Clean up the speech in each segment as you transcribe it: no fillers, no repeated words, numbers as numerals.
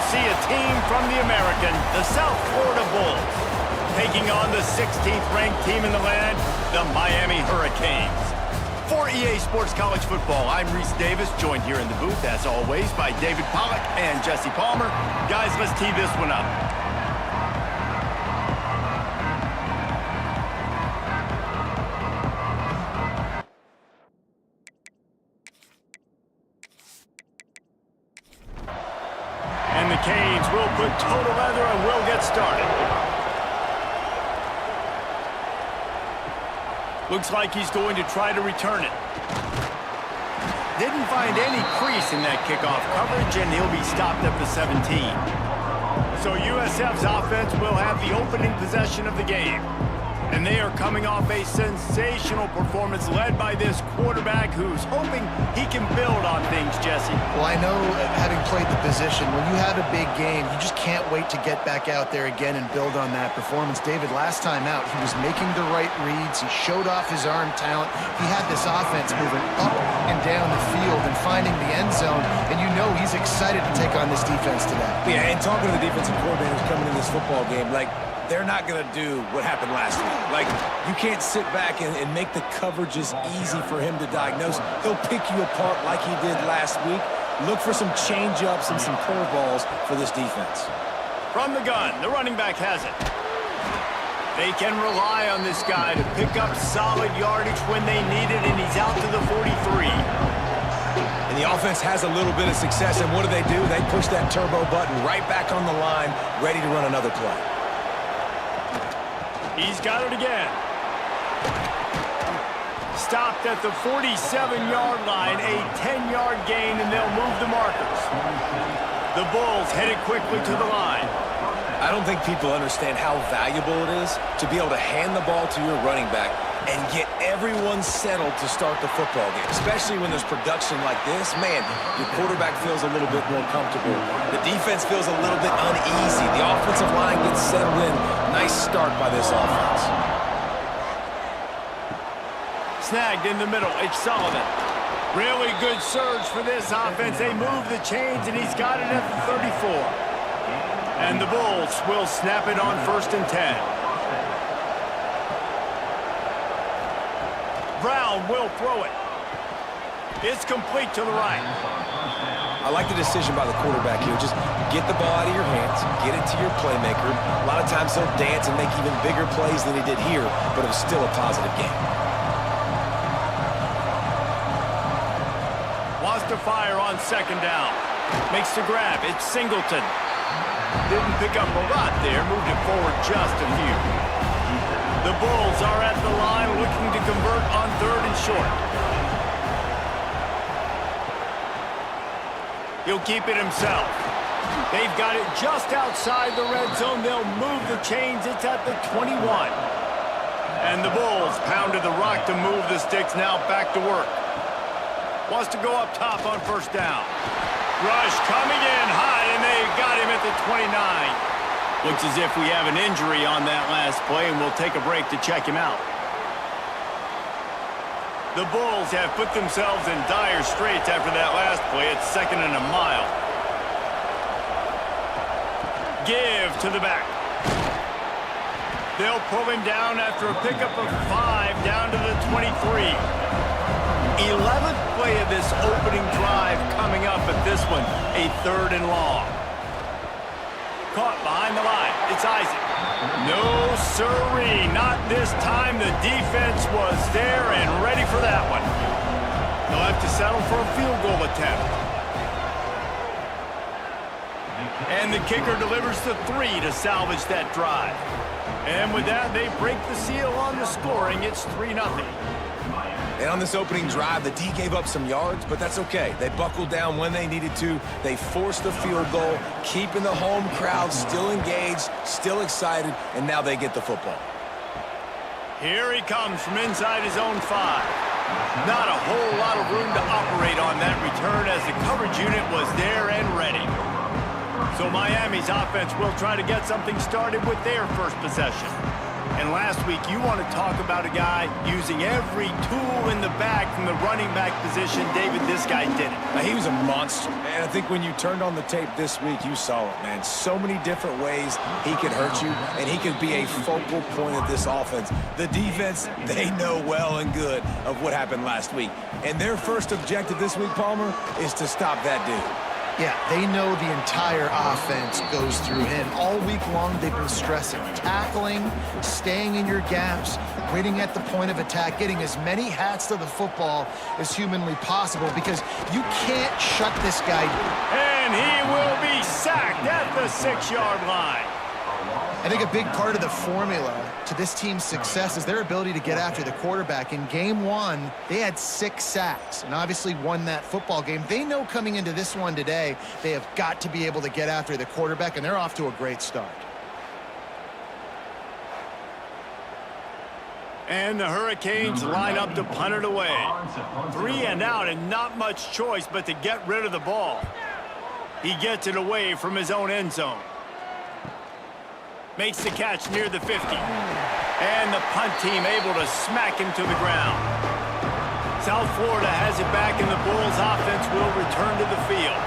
see a team from the American, the South Florida Bulls, taking on the 16th ranked team in the land, the Miami Hurricanes. For EA Sports College Football, I'm Reese Davis, joined here in the booth, as always, by David Pollack and Jesse Palmer. Guys, let's tee this one up. And the Canes will put total leather and will get started. Looks like he's going to try to return it. Didn't find any crease in that kickoff coverage, and he'll be stopped at the 17. So USF's offense will have the opening possession of the game. And they are coming off a sensational performance led by this quarterback who's hoping he can build on things, Jesse. Well, I know, having played the position, when you have a big game, you just can't wait to get back out there again and build on that performance. David, last time out, he was making the right reads. He showed off his arm talent. He had this offense moving up and down the field and finding the end zone. And you know he's excited to take on this defense today. Yeah, and talking to the defensive coordinators coming in this football game, they're not going to do what happened last week. You can't sit back and make the coverages easy for him to diagnose. He'll pick you apart like he did last week. Look for some change-ups and some curveballs for this defense. From the gun, the running back has it. They can rely on this guy to pick up solid yardage when they need it, and he's out to the 43. And the offense has a little bit of success, and what do? They push that turbo button right back on the line, ready to run another play. He's got it again. Stopped at the 47-yard line, a 10-yard gain, and they'll move the markers. The Bulls headed quickly to the line. I don't think people understand how valuable it is to be able to hand the ball to your running back and get everyone settled to start the football game, especially when there's production like this. Man, your quarterback feels a little bit more comfortable. The defense feels a little bit uneasy. The offensive line gets settled in. Nice start by this offense. Snagged in the middle. It's Sullivan. Really good surge for this offense. They move the chains, and he's got it at the 34. And the Bulls will snap it on 1st and 10. Brown will throw it. It's complete to the right. I like the decision by the quarterback here. Just get the ball out of your hands, get it to your playmaker. A lot of times he'll dance and make even bigger plays than he did here, but it was still a positive game. Wants to fire on 2nd down. Makes the grab. It's Singleton. Didn't pick up a lot there. Moved it forward just a few. The Bulls are at the line looking to convert on 3rd and short. He'll keep it himself. They've got it just outside the red zone. They'll move the chains. It's at the 21. And the Bulls pounded the rock to move the sticks. Now back to work. Wants to go up top on 1st down. Rush coming in high, and they've got him at the 29. Looks as if we have an injury on that last play, and we'll take a break to check him out. The Bulls have put themselves in dire straits after that last play. It's 2nd and a mile. Give to the back. They'll pull him down after a pickup of 5 down to the 23. 11th play of this opening drive coming up, but this one a 3rd and long. Caught behind the line. It's Isaac. No sirree, not this time. The defense was there and ready for that one. They'll have to settle for a field goal attempt. And the kicker delivers the 3 to salvage that drive. And with that, they break the seal on the scoring. It's 3-0. And on this opening drive, the D gave up some yards, but that's okay. They buckled down when they needed to. They forced the field goal, keeping the home crowd still engaged, still excited, and now they get the football. Here he comes from inside his own 5. Not a whole lot of room to operate on that return as the coverage unit was there and ready. So Miami's offense will try to get something started with their first possession. And last week, you want to talk about a guy using every tool in the bag from the running back position. David, this guy did it. He was a monster. And I think when you turned on the tape this week, you saw it, man. So many different ways he could hurt you, and he could be a focal point of this offense. The defense, they know well and good of what happened last week. And their first objective this week, Palmer, is to stop that dude. Yeah, they know the entire offense goes through him. All week long, they've been stressing tackling, staying in your gaps, waiting at the point of attack, getting as many hats to the football as humanly possible because you can't shut this guy down. And he will be sacked at the 6-yard line. I think a big part of the formula to this team's success is their ability to get after the quarterback. In game 1, they had 6 sacks and obviously won that football game. They know coming into this one today, they have got to be able to get after the quarterback, and they're off to a great start. And the Hurricanes line up to punt it away. 3 and out, and not much choice but to get rid of the ball. He gets it away from his own end zone. Makes the catch near the 50. And the punt team able to smack him to the ground. South Florida has it back, and the Bulls offense will return to the field.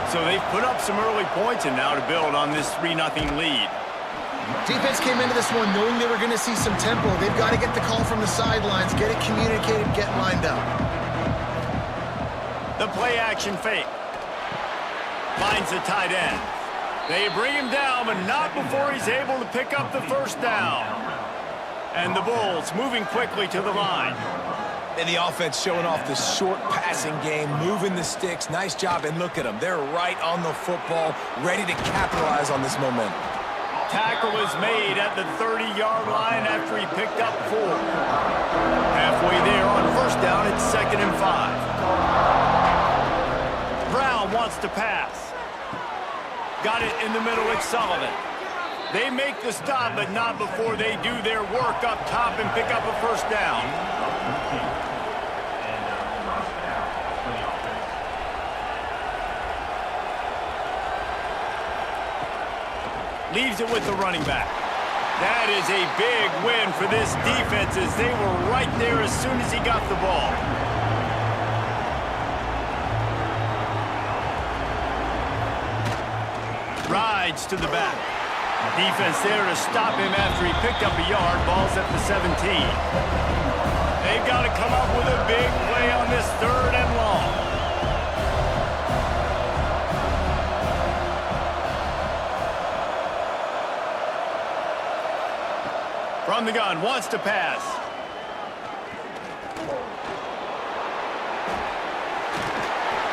So they've put up some early points, and now to build on this 3-0 lead. Defense came into this one knowing they were going to see some tempo. They've got to get the call from the sidelines, get it communicated, get lined up. The play action fake. Finds the tight end. They bring him down, but not before he's able to pick up the first down. And the Bulls moving quickly to the line. And the offense showing off the short passing game, moving the sticks. Nice job, and look at them. They're right on the football, ready to capitalize on this momentum. Tackle is made at the 30-yard line after he picked up 4. Halfway there on first down, it's 2nd and 5. Brown wants to pass. Got it in the middle, it's Sullivan. They make the stop, but not before they do their work up top and pick up a first down. Leaves it with the running back. That is a big win for this defense as they were right there as soon as he got the ball. Rides to the back. Defense there to stop him after he picked up a yard. Ball's at the 17. They've got to come up with a big play on this 3rd and long. From the gun, wants to pass.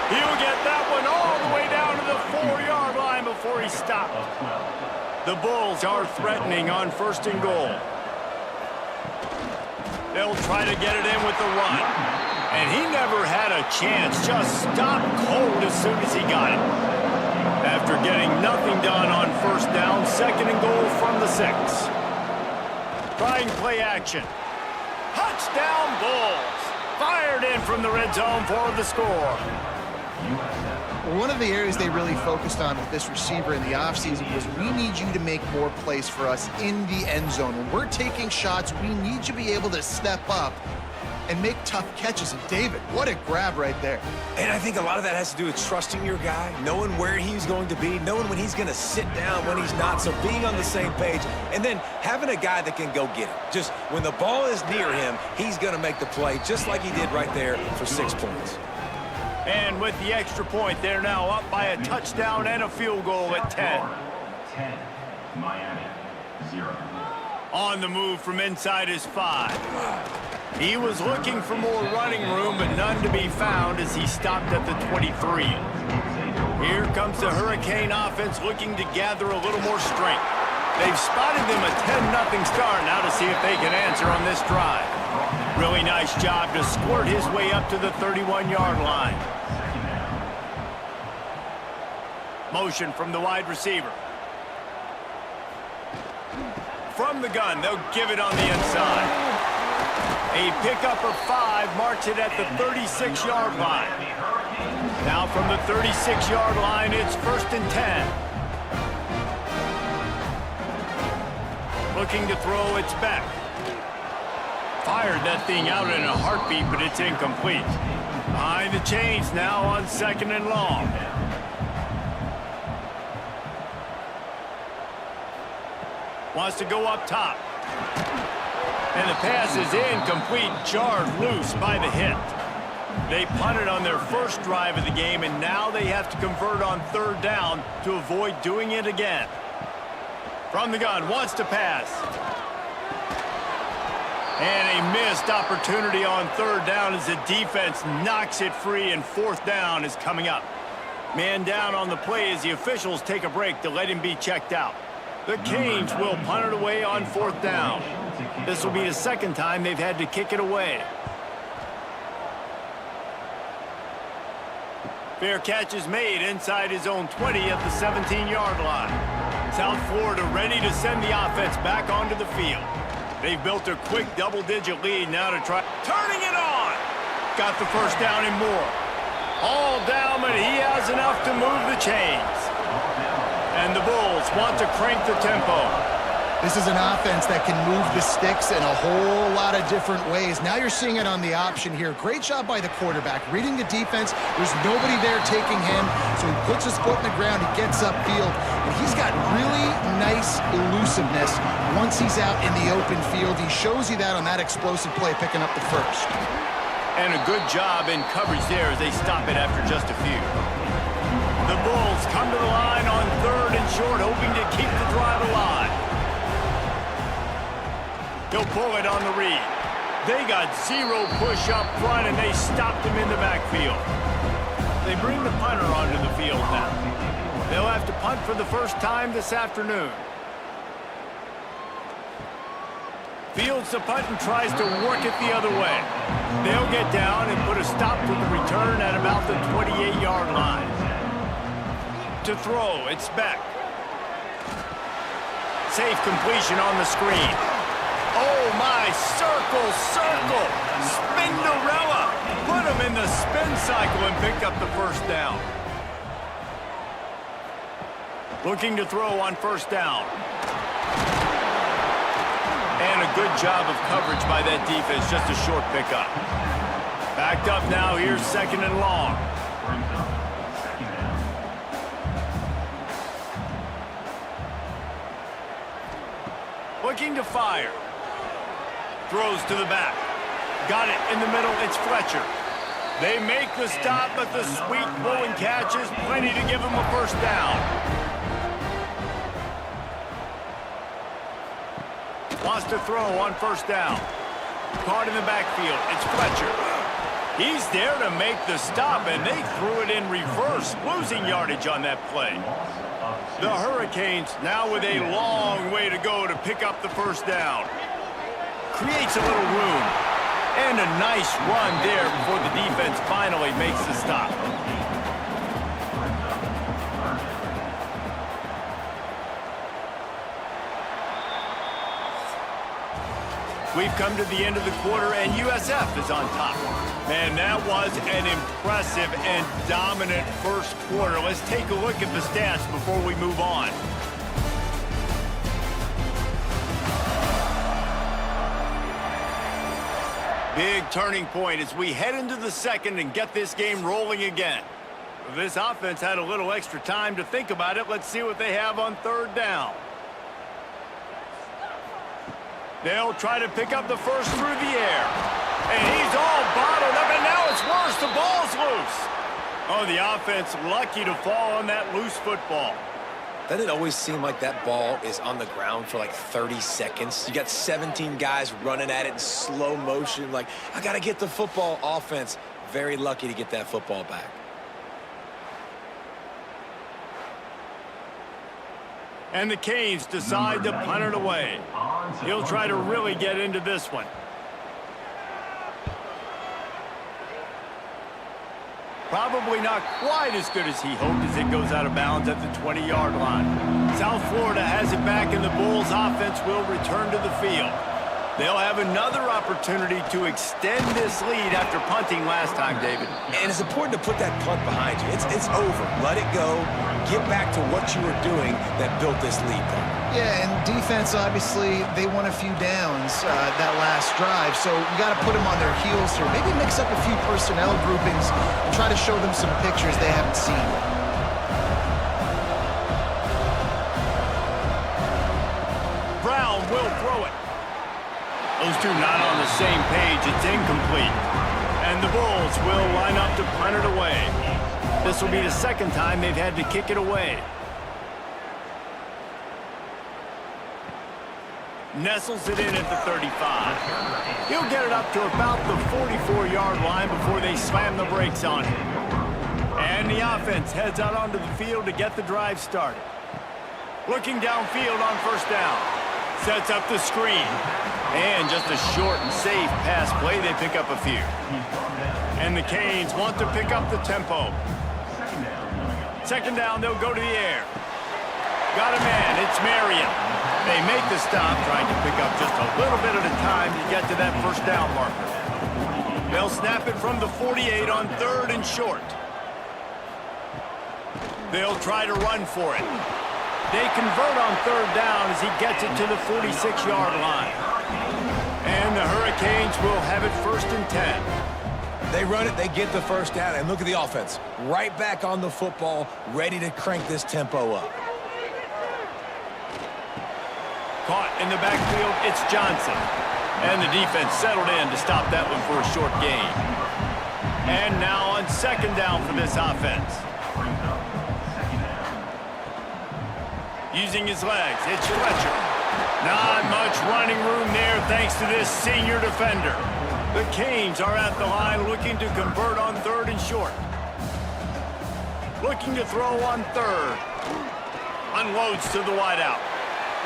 He'll get that one all the way down to the 4-yard line before he stopped. The Bulls are threatening on 1st and goal. They'll try to get it in with the run. And he never had a chance, just stopped cold as soon as he got it. After getting nothing done on 1st down, 2nd and goal from the 6. Trying play action. Touchdown Bulls. Fired in from the red zone for the score. One of the areas they really focused on with this receiver in the offseason was we need you to make more plays for us in the end zone. When we're taking shots, we need you to be able to step up and make tough catches. And David, what a grab right there. And I think a lot of that has to do with trusting your guy, knowing where he's going to be, knowing when he's going to sit down, when he's not, so being on the same page, and then having a guy that can go get it. Just when the ball is near him, he's going to make the play, just like he did right there for 6 points. And with the extra point, they're now up by a touchdown and a field goal at 10. 10, Miami, 0. On the move from inside his 5. He was looking for more running room, but none to be found as he stopped at the 23. Here comes the Hurricane offense looking to gather a little more strength. They've spotted them a 10-0 start now to see if they can answer on this drive. Really nice job to squirt his way up to the 31-yard line. Motion from the wide receiver. From the gun, they'll give it on the inside. A pickup of 5 marks it at the 36-yard line. Now from the 36-yard line, it's 1st and 10. Looking to throw, it's back. Fired that thing out in a heartbeat, but it's incomplete. Behind the chains now on 2nd and long. Wants to go up top. And the pass is incomplete, jarred loose by the hit. They punted on their first drive of the game, and now they have to convert on 3rd down to avoid doing it again. From the gun, wants to pass. And a missed opportunity on 3rd down as the defense knocks it free, and 4th down is coming up. Man down on the play as the officials take a break to let him be checked out. The Canes will punt it away on 4th down. This will be the 2nd time they've had to kick it away. Fair catch is made inside his own 20 at the 17-yard line. South Florida ready to send the offense back onto the field. They've built a quick double-digit lead now to try. Turning it on! Got the first down and more. All down, but he has enough to move the chains. And the Bulls want to crank the tempo. This is an offense that can move the sticks in a whole lot of different ways. Now you're seeing it on the option here. Great job by the quarterback. Reading the defense, there's nobody there taking him, so he puts his foot in the ground, he gets upfield, and he's got really nice elusiveness once he's out in the open field. He shows you that on that explosive play, picking up the first. And a good job in coverage there as they stop it after just a few. The Bulls come to the line on 3rd and short, hoping to keep the drive alive. He'll pull it on the read. They got 0 push up front, and they stopped him in the backfield. They bring the punter onto the field now. They'll have to punt for the first time this afternoon. Fields the punt and tries to work it the other way. They'll get down and put a stop to the return at about the 28-yard line. To throw, it's back. Safe completion on the screen. Oh my, circle, circle, Spinderella. Put him in the spin cycle and picked up the first down. Looking to throw on 1st down. And a good job of coverage by that defense, just a short pickup. Backed up now, here's 2nd and long. Looking to fire. Throws to the back. Got it in the middle. It's Fletcher. They make the stop, but the sweet blowing catch is plenty to give them a first down. Wants to throw on 1st down. Caught in the backfield. It's Fletcher. He's there to make the stop, and they threw it in reverse, losing yardage on that play. The Hurricanes now with a long way to go to pick up the first down. Creates a little room. And a nice run there before the defense finally makes the stop. We've come to the end of the quarter, and USF is on top. Man, that was an impressive and dominant first quarter. Let's take a look at the stats before we move on. Big turning point as we head into the 2nd and get this game rolling again. This offense had a little extra time to think about it. Let's see what they have on 3rd down. They'll try to pick up the first through the air. And he's all bottled up, and now it's worse. The ball's loose. Oh, the offense lucky to fall on that loose football. Doesn't it always seem like that ball is on the ground for like 30 seconds? You got 17 guys running at it in slow motion. Like, I got to get the football. Offense, very lucky to get that football back. And the Canes decide to punt it away. He'll try to really get into this one. Probably not quite as good as he hoped as it goes out of bounds at the 20-yard line. South Florida has it back, and the Bulls offense will return to the field. They'll have another opportunity to extend this lead after punting last time, David. And it's important to put that punt behind you. It's over. Let it go. Get back to what you were doing that built this lead. Yeah, and defense, obviously, they won a few downs that last drive, so you got to put them on their heels here. Maybe mix up a few personnel groupings and try to show them some pictures they haven't seen. Brown will throw it. Those two not on the same page. It's incomplete. And the Bulls will line up to punt it away. This will be the second time they've had to kick it away. Nestles it in at the 35. He'll get it up to about the 44-yard line before they slam the brakes on him. And the offense heads out onto the field to get the drive started. Looking downfield on first down. Sets up the screen. And just a short and safe pass play, they pick up a few. And the Canes want to pick up the tempo. Second down, they'll go to the air. Got a man, it's Marion. They make the stop, trying to pick up just a little bit at a time to get to that first down marker. They'll snap it from the 48 on 3rd and short. They'll try to run for it. They convert on 3rd down as he gets it to the 46-yard line. And the Hurricanes will have it 1st and 10. They run it, they get the first down, and look at the offense. Right back on the football, ready to crank this tempo up. Caught in the backfield, it's Johnson. And the defense settled in to stop that one for a short gain. And now on 2nd down for this offense. Using his legs, it's Fletcher. Not much running room there thanks to this senior defender. The Canes are at the line looking to convert on 3rd and short. Looking to throw on 3rd. Unloads to the wideout.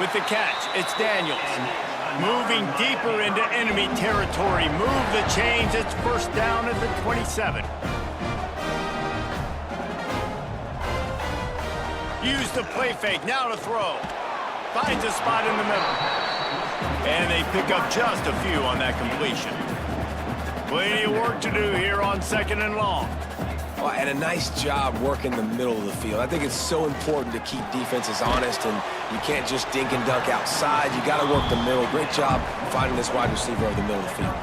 With the catch, it's Daniels. Moving deeper into enemy territory. Move the chains. It's first down at the 27. Use the play fake. Now to throw. Finds a spot in the middle. And they pick up just a few on that completion. Plenty of work to do here on 2nd and long. Oh, and a nice job working the middle of the field. I think it's so important to keep defenses honest, and you can't just dink and dunk outside. You got to work the middle. Great job finding this wide receiver over the middle of the field.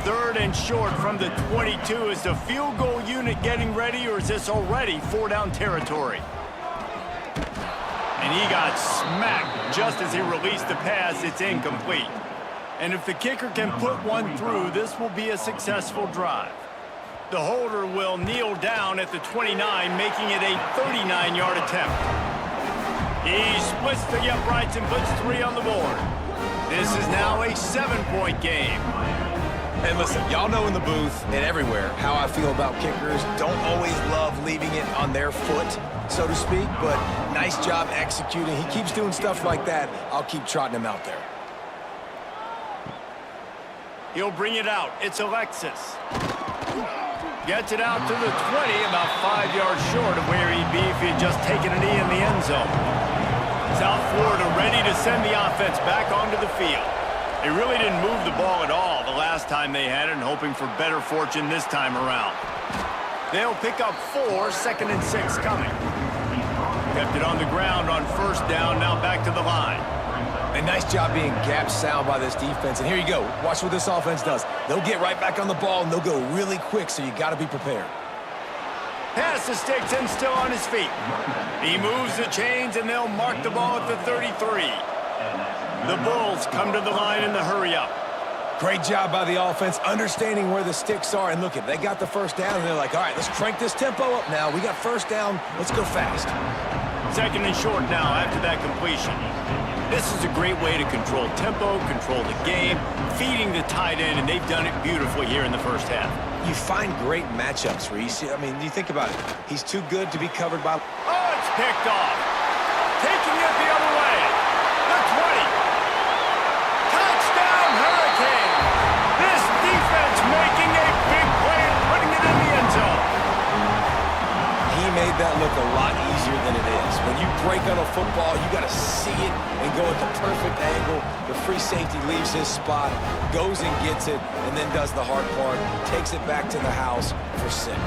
3rd and short from the 22. Is the field goal unit getting ready, or is this already 4-down territory? And he got smacked just as he released the pass. It's incomplete. And if the kicker can put one through, this will be a successful drive. The holder will kneel down at the 29, making it a 39-yard attempt. He splits the uprights and puts 3 on the board. This is now a 7-point game. And listen, y'all know in the booth and everywhere how I feel about kickers. Don't always love leaving it on their foot, so to speak, but nice job executing. He keeps doing stuff like that. I'll keep trotting him out there. He'll bring it out. It's Alexis. Gets it out to the 20, about 5 yards short of where he'd be if he had just taken a knee in the end zone. South Florida ready to send the offense back onto the field. They really didn't move the ball at all the last time they had it, and hoping for better fortune this time around. They'll pick up 4, 2nd and 6 coming. Kept it on the ground on first down, now back to the line. A nice job being gap sound by this defense. And here you go. Watch what this offense does. They'll get right back on the ball, and they'll go really quick, so you got to be prepared. Pass to Sticks and still on his feet. He moves the chains, and they'll mark the ball at the 33. The Bulls come to the line in the hurry-up. Great job by the offense, understanding where the sticks are. And look, they got the first down, and they're like, all right, let's crank this tempo up now. We got first down. Let's go fast. 2nd and short now after that completion. This is a great way to control tempo, control the game, feeding the tight end, and they've done it beautifully here in the first half. You find great matchups, Reese. I mean, you think about it. He's too good to be covered by... Oh, it's picked off. Taking it the other way. The 20. Touchdown, Hurricane. This defense making a big play and putting it in the end zone. He made that look a lot easier than it is. When you break on a football, you got to see it and go at the perfect angle. The free safety leaves his spot, goes and gets it, and then does the hard part, takes it back to the house for 6.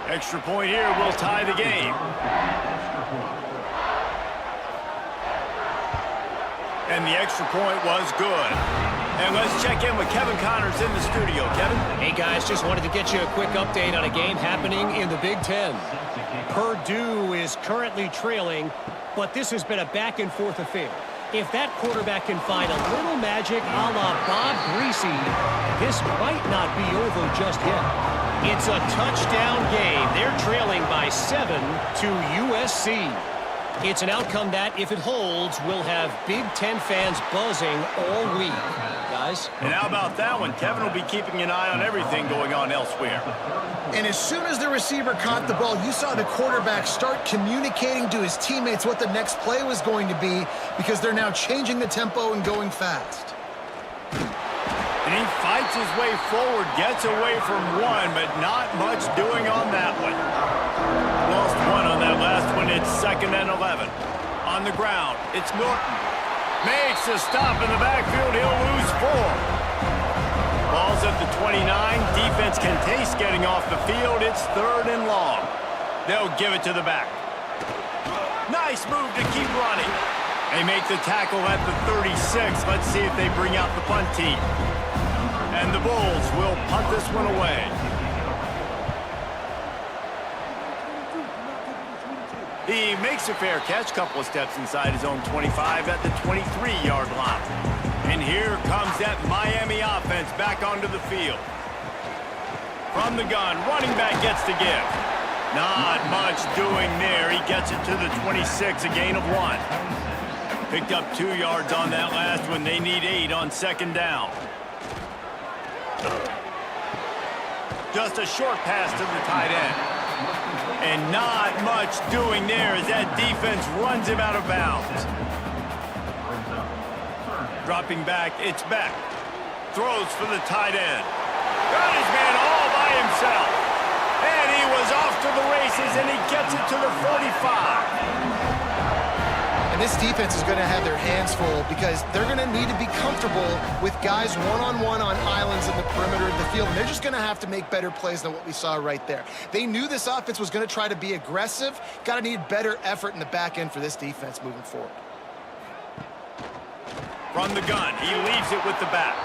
Extra point here will tie the game. And the extra point was good. And let's check in with Kevin Connors in the studio. Kevin? Hey, guys, just wanted to get you a quick update on a game happening in the Big Ten. Purdue is currently trailing, but this has been a back-and-forth affair. If that quarterback can find a little magic a la Bob Greasy, this might not be over just yet. It's a touchdown game. They're trailing by 7 to USC. It's an outcome that, if it holds, will have Big Ten fans buzzing all week. Guys? And how about that one? Kevin will be keeping an eye on everything going on elsewhere. And as soon as the receiver caught the ball, you saw the quarterback start communicating to his teammates what the next play was going to be, because they're now changing the tempo and going fast. And he fights his way forward, gets away from one, but not much doing on that one. Lost one on that last one. It's 2nd and 11. On the ground, it's Norton. Makes a stop in the backfield. He'll lose 4. Ball's at the 29. Defense can taste getting off the field. It's 3rd and long. They'll give it to the back. Nice move to keep running. They make the tackle at the 36. Let's see if they bring out the punt team. And the Bulls will punt this one away. He makes a fair catch, couple of steps inside his own 25 at the 23-yard line. And here comes that Miami offense back onto the field. From the gun, running back gets to give. Not much doing there. He gets it to the 26, a gain of 1. Picked up 2 yards on that last one. They need 8 on 2nd down. Just a short pass to the tight end. And not much doing there as that defense runs him out of bounds. Dropping back, it's Beck. Throws for the tight end. Got his man all by himself. And he was off to the races, and he gets it to the 45. And this defense is going to have their hands full, because they're going to need to be comfortable with guys one-on-one on islands in the perimeter of the field. And they're just going to have to make better plays than what we saw right there. They knew this offense was going to try to be aggressive. Got to need better effort in the back end for this defense moving forward. From the gun, he leaves it with the back.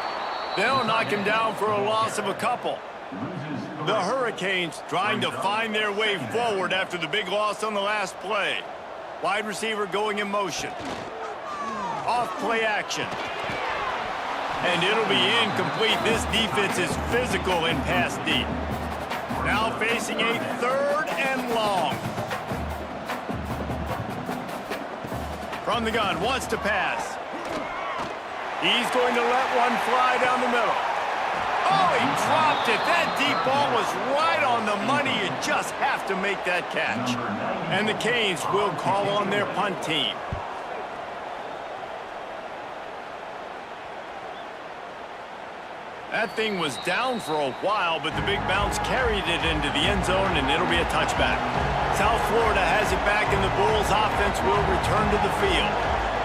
They'll knock him down for a loss of a couple. The Hurricanes trying to find their way forward after the big loss on the last play. Wide receiver going in motion. Off play action. And it'll be incomplete. This defense is physical in pass deep. Now facing a 3rd and long. From the gun, wants to pass. He's going to let one fly down the middle. Oh, he dropped it. That deep ball was right on the money. You just have to make that catch. And the Canes will call on their punt team. That thing was down for a while, but the big bounce carried it into the end zone, and it'll be a touchback. South Florida has it back, and the Bulls offense will return to the field.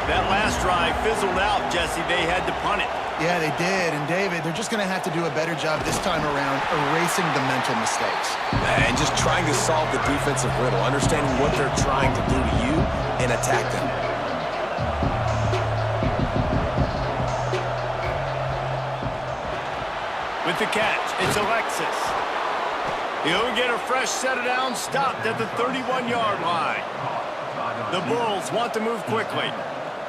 That last drive fizzled out, Jesse. They had to punt it. Yeah, they did. And, David, they're just going to have to do a better job this time around erasing the mental mistakes. And just trying to solve the defensive riddle, understanding what they're trying to do to you and attack them. With the catch, it's Alexis. He'll get a fresh set of downs, stopped at the 31-yard line. The Bulls want to move quickly.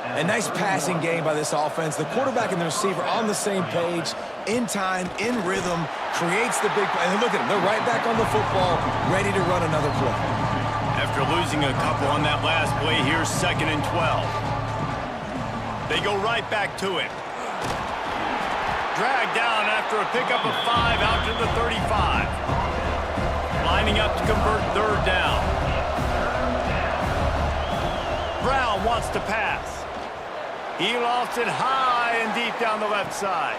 A nice passing game by this offense. The quarterback and the receiver on the same page, in time, in rhythm, creates the big play. And look at them. They're right back on the football, ready to run another play. After losing a couple on that last play, here's 2nd and 12. They go right back to him. Dragged down after a pickup of 5 out to the 35. Lining up to convert 3rd down. Brown wants to pass. He lofts it high and deep down the left side.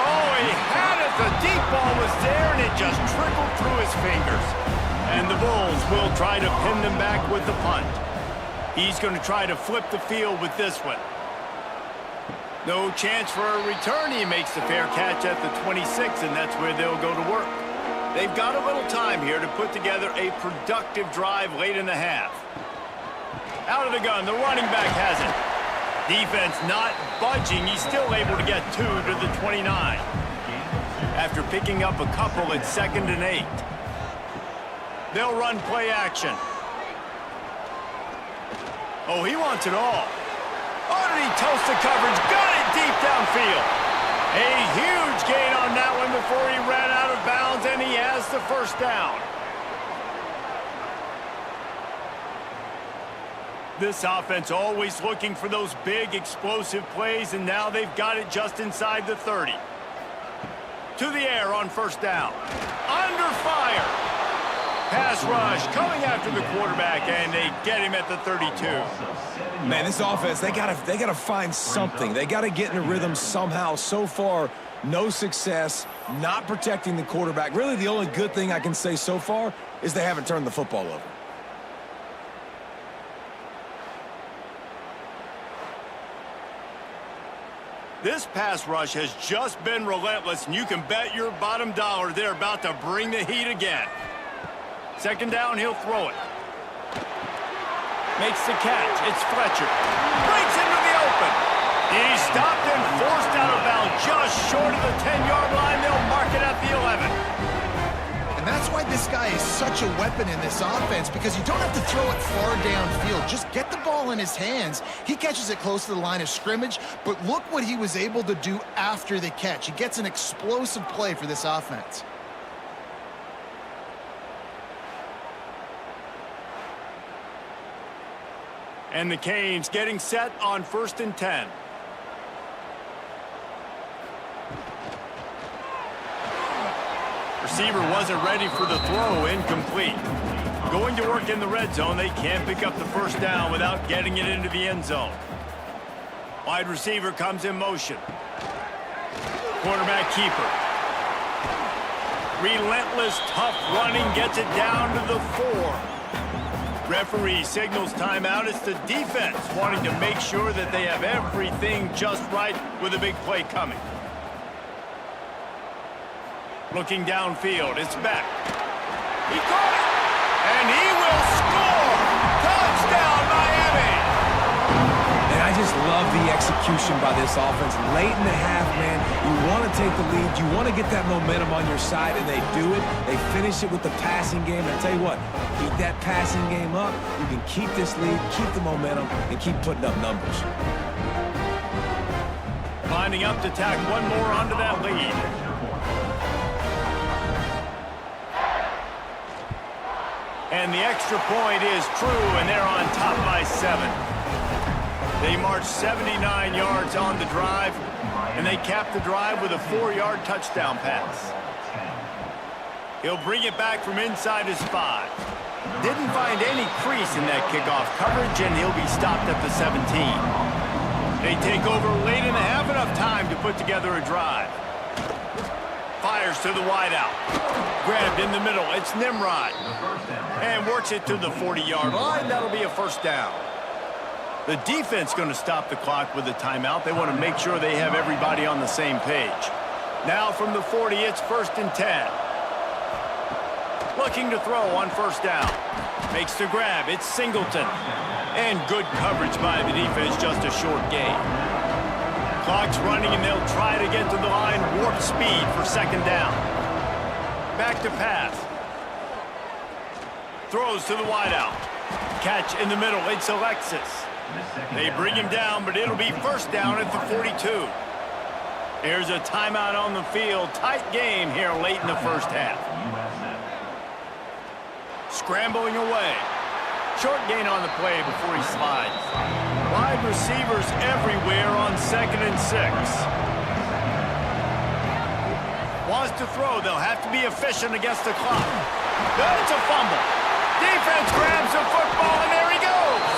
Oh, he had it. The deep ball was there, and it just trickled through his fingers. And the Bulls will try to pin them back with the punt. He's going to try to flip the field with this one. No chance for a return. He makes the fair catch at the 26, and that's where they'll go to work. They've got a little time here to put together a productive drive late in the half. Out of the gun, the running back has it. Defense not budging. He's still able to get 2 to the 29. After picking up a couple at 2nd and 8. They'll run play action. Oh, he wants it all. Oh, did he toast the coverage? Got it deep downfield. A huge gain on that one before he ran out of bounds, and he has the first down. This offense always looking for those big, explosive plays, and now they've got it just inside the 30. To the air on first down. Under fire. Pass rush coming after the quarterback, and they get him at the 32. Man, this offense, they gotta find something. They gotta get in a rhythm somehow. So far, no success, not protecting the quarterback. Really, the only good thing I can say so far is they haven't turned the football over. This pass rush has just been relentless, and you can bet your bottom dollar they're about to bring the heat again. 2nd down, he'll throw it. Makes the catch. It's Fletcher. Breaks into the open. He's stopped and forced out of bounds just short of the 10-yard line. They'll mark it at the 11. And that's why this guy is such a weapon in this offense, because you don't have to throw it far downfield. Just get the ball in his hands. He catches it close to the line of scrimmage, but look what he was able to do after the catch. He gets an explosive play for this offense. And the Canes getting set on 1st and 10. Receiver wasn't ready for the throw, incomplete. Going to work in the red zone, they can't pick up the first down without getting it into the end zone. Wide receiver comes in motion. Quarterback keeper. Relentless, tough running, gets it down to the 4. Referee signals timeout. It's the defense wanting to make sure that they have everything just right with a big play coming. Looking downfield, it's Beck. He caught it, and he will score! Touchdown, Miami! And I just love the execution by this offense. Late in the half, man, you want to take the lead. You want to get that momentum on your side, and they do it. They finish it with the passing game. And I tell you what, keep that passing game up. You can keep this lead, keep the momentum, and keep putting up numbers. Lining up to tack one more onto that lead. And the extra point is true, and they're on top by 7. They march 79 yards on the drive, and they cap the drive with a 4-yard touchdown pass. He'll bring it back from inside his 5. Didn't find any crease in that kickoff coverage, and he'll be stopped at the 17. They take over late in the half, enough time to put together a drive. Fires to the wideout. Grabbed in the middle. It's Nimrod. And works it to the 40-yard line. That'll be a first down. The defense going to stop the clock with a timeout. They want to make sure they have everybody on the same page. Now from the 40, it's 1st and 10. Looking to throw on first down. Makes the grab. It's Singleton. And good coverage by the defense. Just a short gain. Clock's running, and they'll try to get to the line. Warp speed for 2nd down. Back to pass. Throws to the wideout. Catch in the middle. It's Alexis. They bring him down, but it'll be first down at the 42. Here's a timeout on the field. Tight game here late in the first half. Scrambling away. Short gain on the play before he slides. Wide receivers everywhere on 2nd and 6. Wants to throw. They'll have to be efficient against the clock. That's a fumble. Defense grabs the football, and there he goes.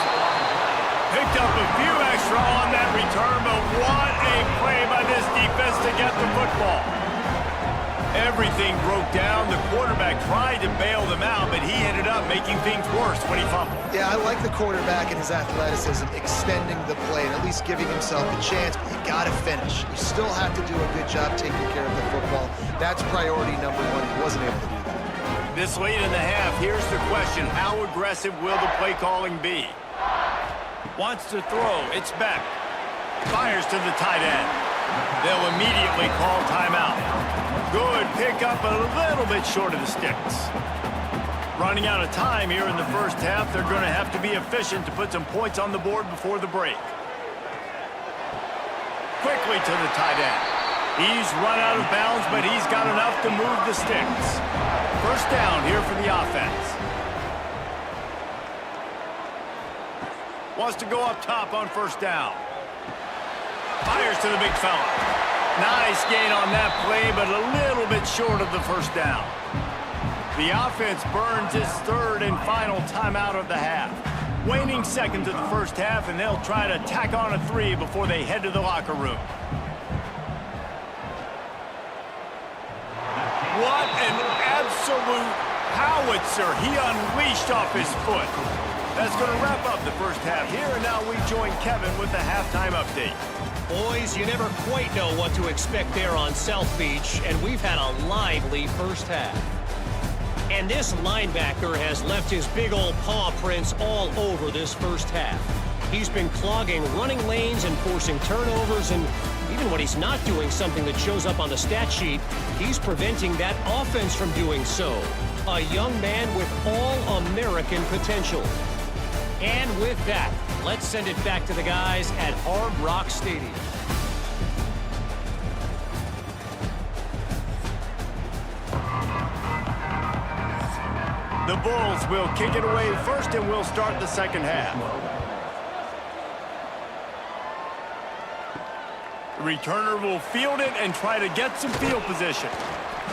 Picked up a few extra on that return, but what a play by this defense to get the football. Everything broke down. The quarterback tried to bail them out, but he ended up making things worse when he fumbled. Yeah, I like the quarterback and his athleticism, extending the play and at least giving himself a chance, but you got to finish. You still have to do a good job taking care of the football. That's priority number one. He wasn't able to do that. This late in the half, here's the question. How aggressive will the play calling be? Wants to throw. It's back. Fires to the tight end. They'll immediately call timeout. Good pickup, a little bit short of the sticks. Running out of time here in the first half. They're going to have to be efficient to put some points on the board before the break. Quickly to the tight end. He's run out of bounds, but he's got enough to move the sticks. First down here for the offense. Wants to go up top on first down. Fires to the big fella. Nice gain on that play, but a little bit short of the first down. The offense burns its third and final timeout of the half. Waning seconds of the first half, and they'll try to tack on a 3 before they head to the locker room. What an absolute howitzer he unleashed off his foot. That's going to wrap up the first half here, and now we join Kevin with the halftime update. Boys, you never quite know what to expect there on South Beach, and we've had a lively first half. And this linebacker has left his big old paw prints all over this first half. He's been clogging running lanes and forcing turnovers, and even when he's not doing something that shows up on the stat sheet, he's preventing that offense from doing so. A young man with all-American potential. And with that, let's send it back to the guys at Hard Rock Stadium. The Bulls will kick it away first, and we'll start the second half. The returner will field it and try to get some field position.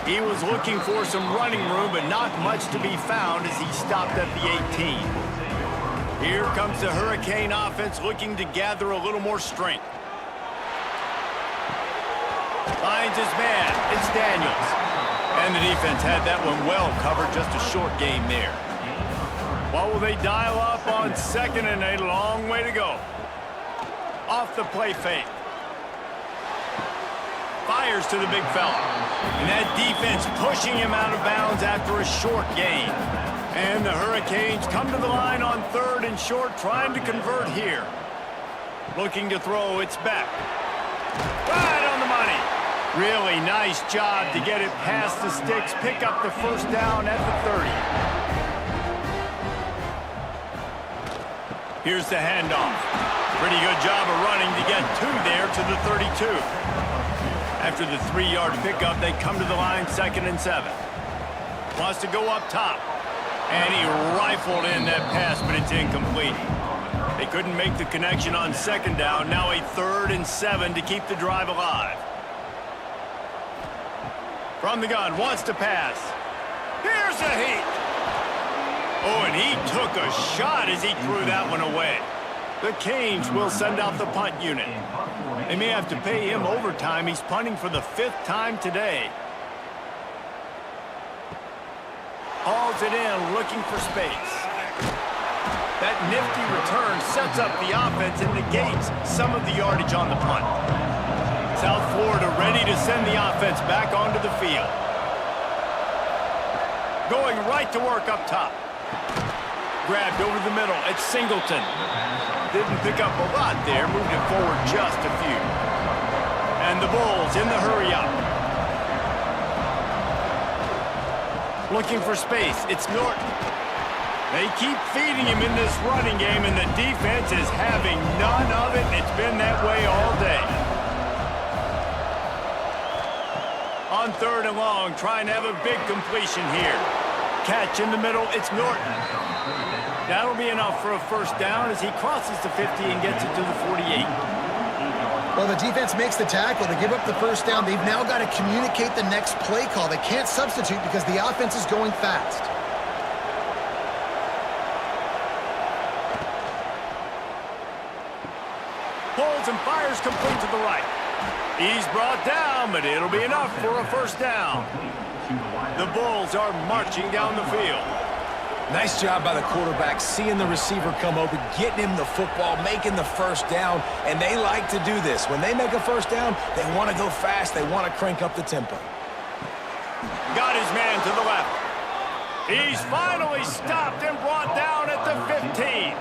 He was looking for some running room, but not much to be found as he stopped at the 18. Here comes the Hurricane offense looking to gather a little more strength. Finds his man. It's Daniels. And the defense had that one well covered, just a short game there. What will they dial up on second, and a long way to go? Off the play fake. Fires to the big fella. And that defense pushing him out of bounds after a short gain. And the Hurricanes come to the line on third and short, trying to convert here. Looking to throw, it's back. Right on the money. Really nice job to get it past the sticks, pick up the first down at the 30. Here's the handoff. Pretty good job of running to get 2 there to the 32. After the 3-yard pickup, they come to the line 2nd and 7. Wants to go up top. And he rifled in that pass, but it's incomplete. They couldn't make the connection on 2nd down. Now a 3rd and 7 to keep the drive alive. From the gun, wants to pass. Here's the heat. Oh, and he took a shot as he threw that one away. The Canes will send out the punt unit. They may have to pay him overtime. He's punting for the 5th time today. Hauls it in, looking for space. That nifty return sets up the offense and negates some of the yardage on the punt. South Florida ready to send the offense back onto the field. Going right to work up top. Grabbed over the middle. It's Singleton. Didn't pick up a lot there. Moved it forward just a few. And the Bulls in the hurry up. Looking for space. It's Norton. They keep feeding him in this running game, and the defense is having none of it. It's been that way all day. On 3rd and long, trying to have a big completion here. Catch in the middle, it's Norton. That'll be enough for a first down as he crosses the 50 and gets it to the 48. Well, the defense makes the tackle. They give up the first down. They've now got to communicate the next play call. They can't substitute because the offense is going fast. Pulls and fires complete to the right. He's brought down, but it'll be enough for a first down. The Bulls are marching down the field. Nice job by the quarterback, seeing the receiver come open, getting him the football, making the first down, and they like to do this. When they make a first down, they want to go fast. They want to crank up the tempo. Got his man to the left. He's finally stopped and brought down at the 15.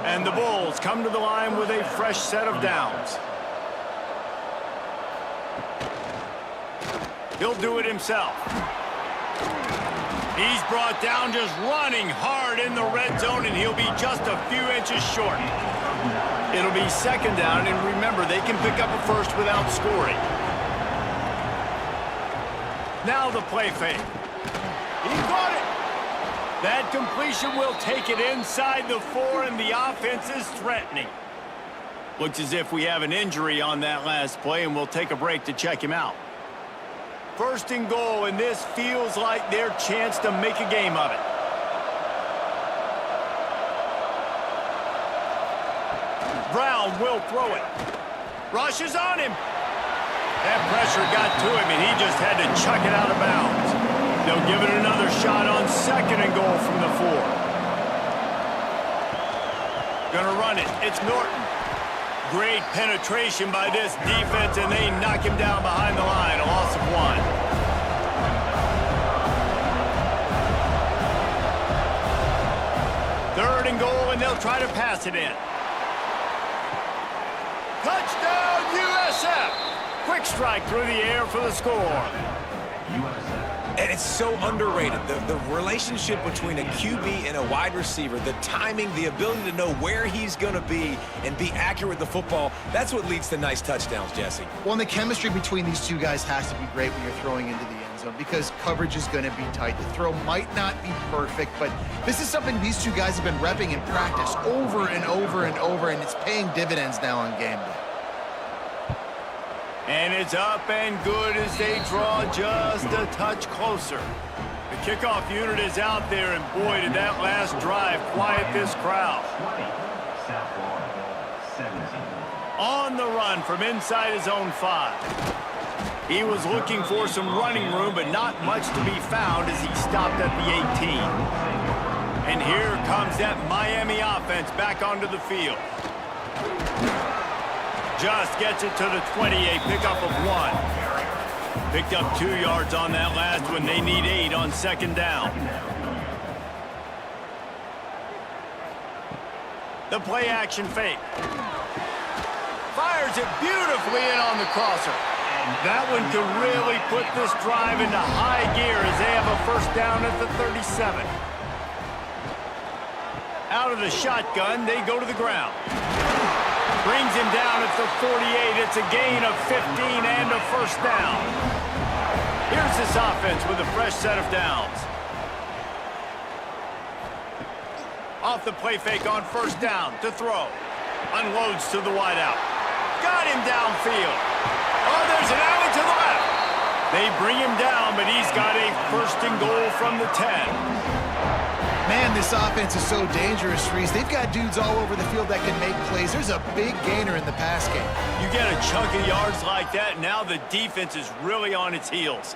And the Bulls come to the line with a fresh set of downs. He'll do it himself. He's brought down just running hard in the red zone, and he'll be just a few inches short. It'll be second down, and remember, they can pick up a first without scoring. Now the play fake. He got it. That completion will take it inside the 4, and the offense is threatening. Looks as if we have an injury on that last play, and we'll take a break to check him out. First and goal, and this feels like their chance to make a game of it. Brown will throw it. Rushes on him. That pressure got to him, and he just had to chuck it out of bounds. They'll give it another shot on second and goal from the 4. Gonna run it. It's Norton. Great penetration by this defense, and they knock him down behind the line. A loss of 1. Third and goal, and they'll try to pass it in. Touchdown, USF! Quick strike through the air for the score. And it's so underrated. The relationship between a QB and a wide receiver, the timing, the ability to know where he's going to be and be accurate with the football, that's what leads to nice touchdowns, Jesse. Well, and the chemistry between these two guys has to be great when you're throwing into the end zone because coverage is going to be tight. The throw might not be perfect, but this is something these two guys have been repping in practice over and over and over, and it's paying dividends now on game day. And it's up and good as they draw just a touch closer. The kickoff unit is out there, and boy, did that last drive quiet this crowd. On the run from inside his own 5. He was looking for some running room, but not much to be found as he stopped at the 18. And here comes that Miami offense back onto the field. Just gets it to the 28, pickup of 1. Picked up 2 yards on that last one. They need 8 on second down. The play action fake. Fires it beautifully in on the crosser. That one could really put this drive into high gear as they have a first down at the 37. Out of the shotgun, they go to the ground. Brings him down at the 48. It's a gain of 15 and a first down. Here's this offense with a fresh set of downs. Off the play fake on first down to throw. Unloads to the wideout. Got him downfield. Oh, there's an alley to the left. They bring him down, but he's got a first and goal from the 10. Man, this offense is so dangerous, Reese. They've got dudes all over the field that can make plays. There's a big gainer in the pass game. You get a chunk of yards like that, now the defense is really on its heels.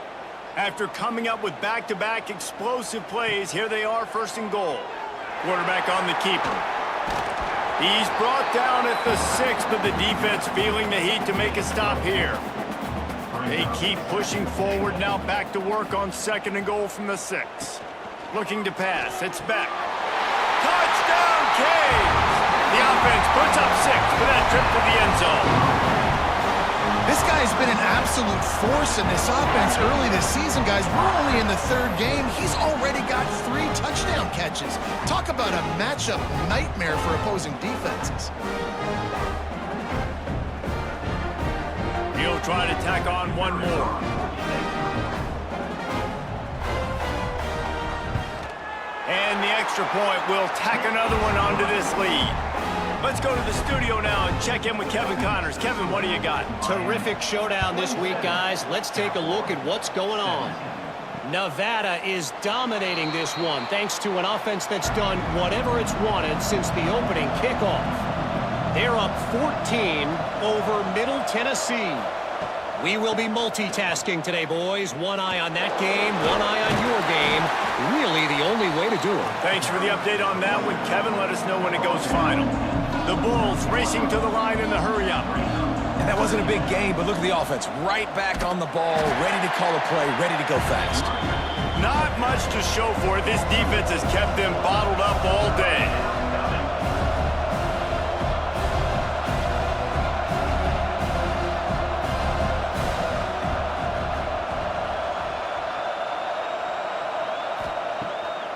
After coming up with back-to-back explosive plays, here they are, first and goal. Quarterback on the keeper. He's brought down at the 6, but the defense feeling the heat to make a stop here. They keep pushing forward, now back to work on second and goal from the 6. Looking to pass. It's back. Touchdown, Canes! The offense puts up 6 for that trip to the end zone. This guy's been an absolute force in this offense early this season, guys. We're only in the 3rd game. He's already got 3 touchdown catches. Talk about a matchup nightmare for opposing defenses. He'll try to tack on one more. And the extra point will tack another one onto this lead. Let's go to the studio now and check in with Kevin Connors. Kevin, what do you got? Terrific showdown this week, guys. Let's take a look at what's going on. Nevada is dominating this one thanks to an offense that's done whatever it's wanted since the opening kickoff. They're up 14 over Middle Tennessee. We will be multitasking today, boys. One eye on that game, one eye on your game. Really the only way to do it. Thanks for the update on that one, Kevin. Let us know when it goes final. The Bulls racing to the line in the hurry-up. And That wasn't a big game, but look at the offense. Right back on the ball, ready to call a play, ready to go fast. Not much to show for it. This defense has kept them bottled up all day.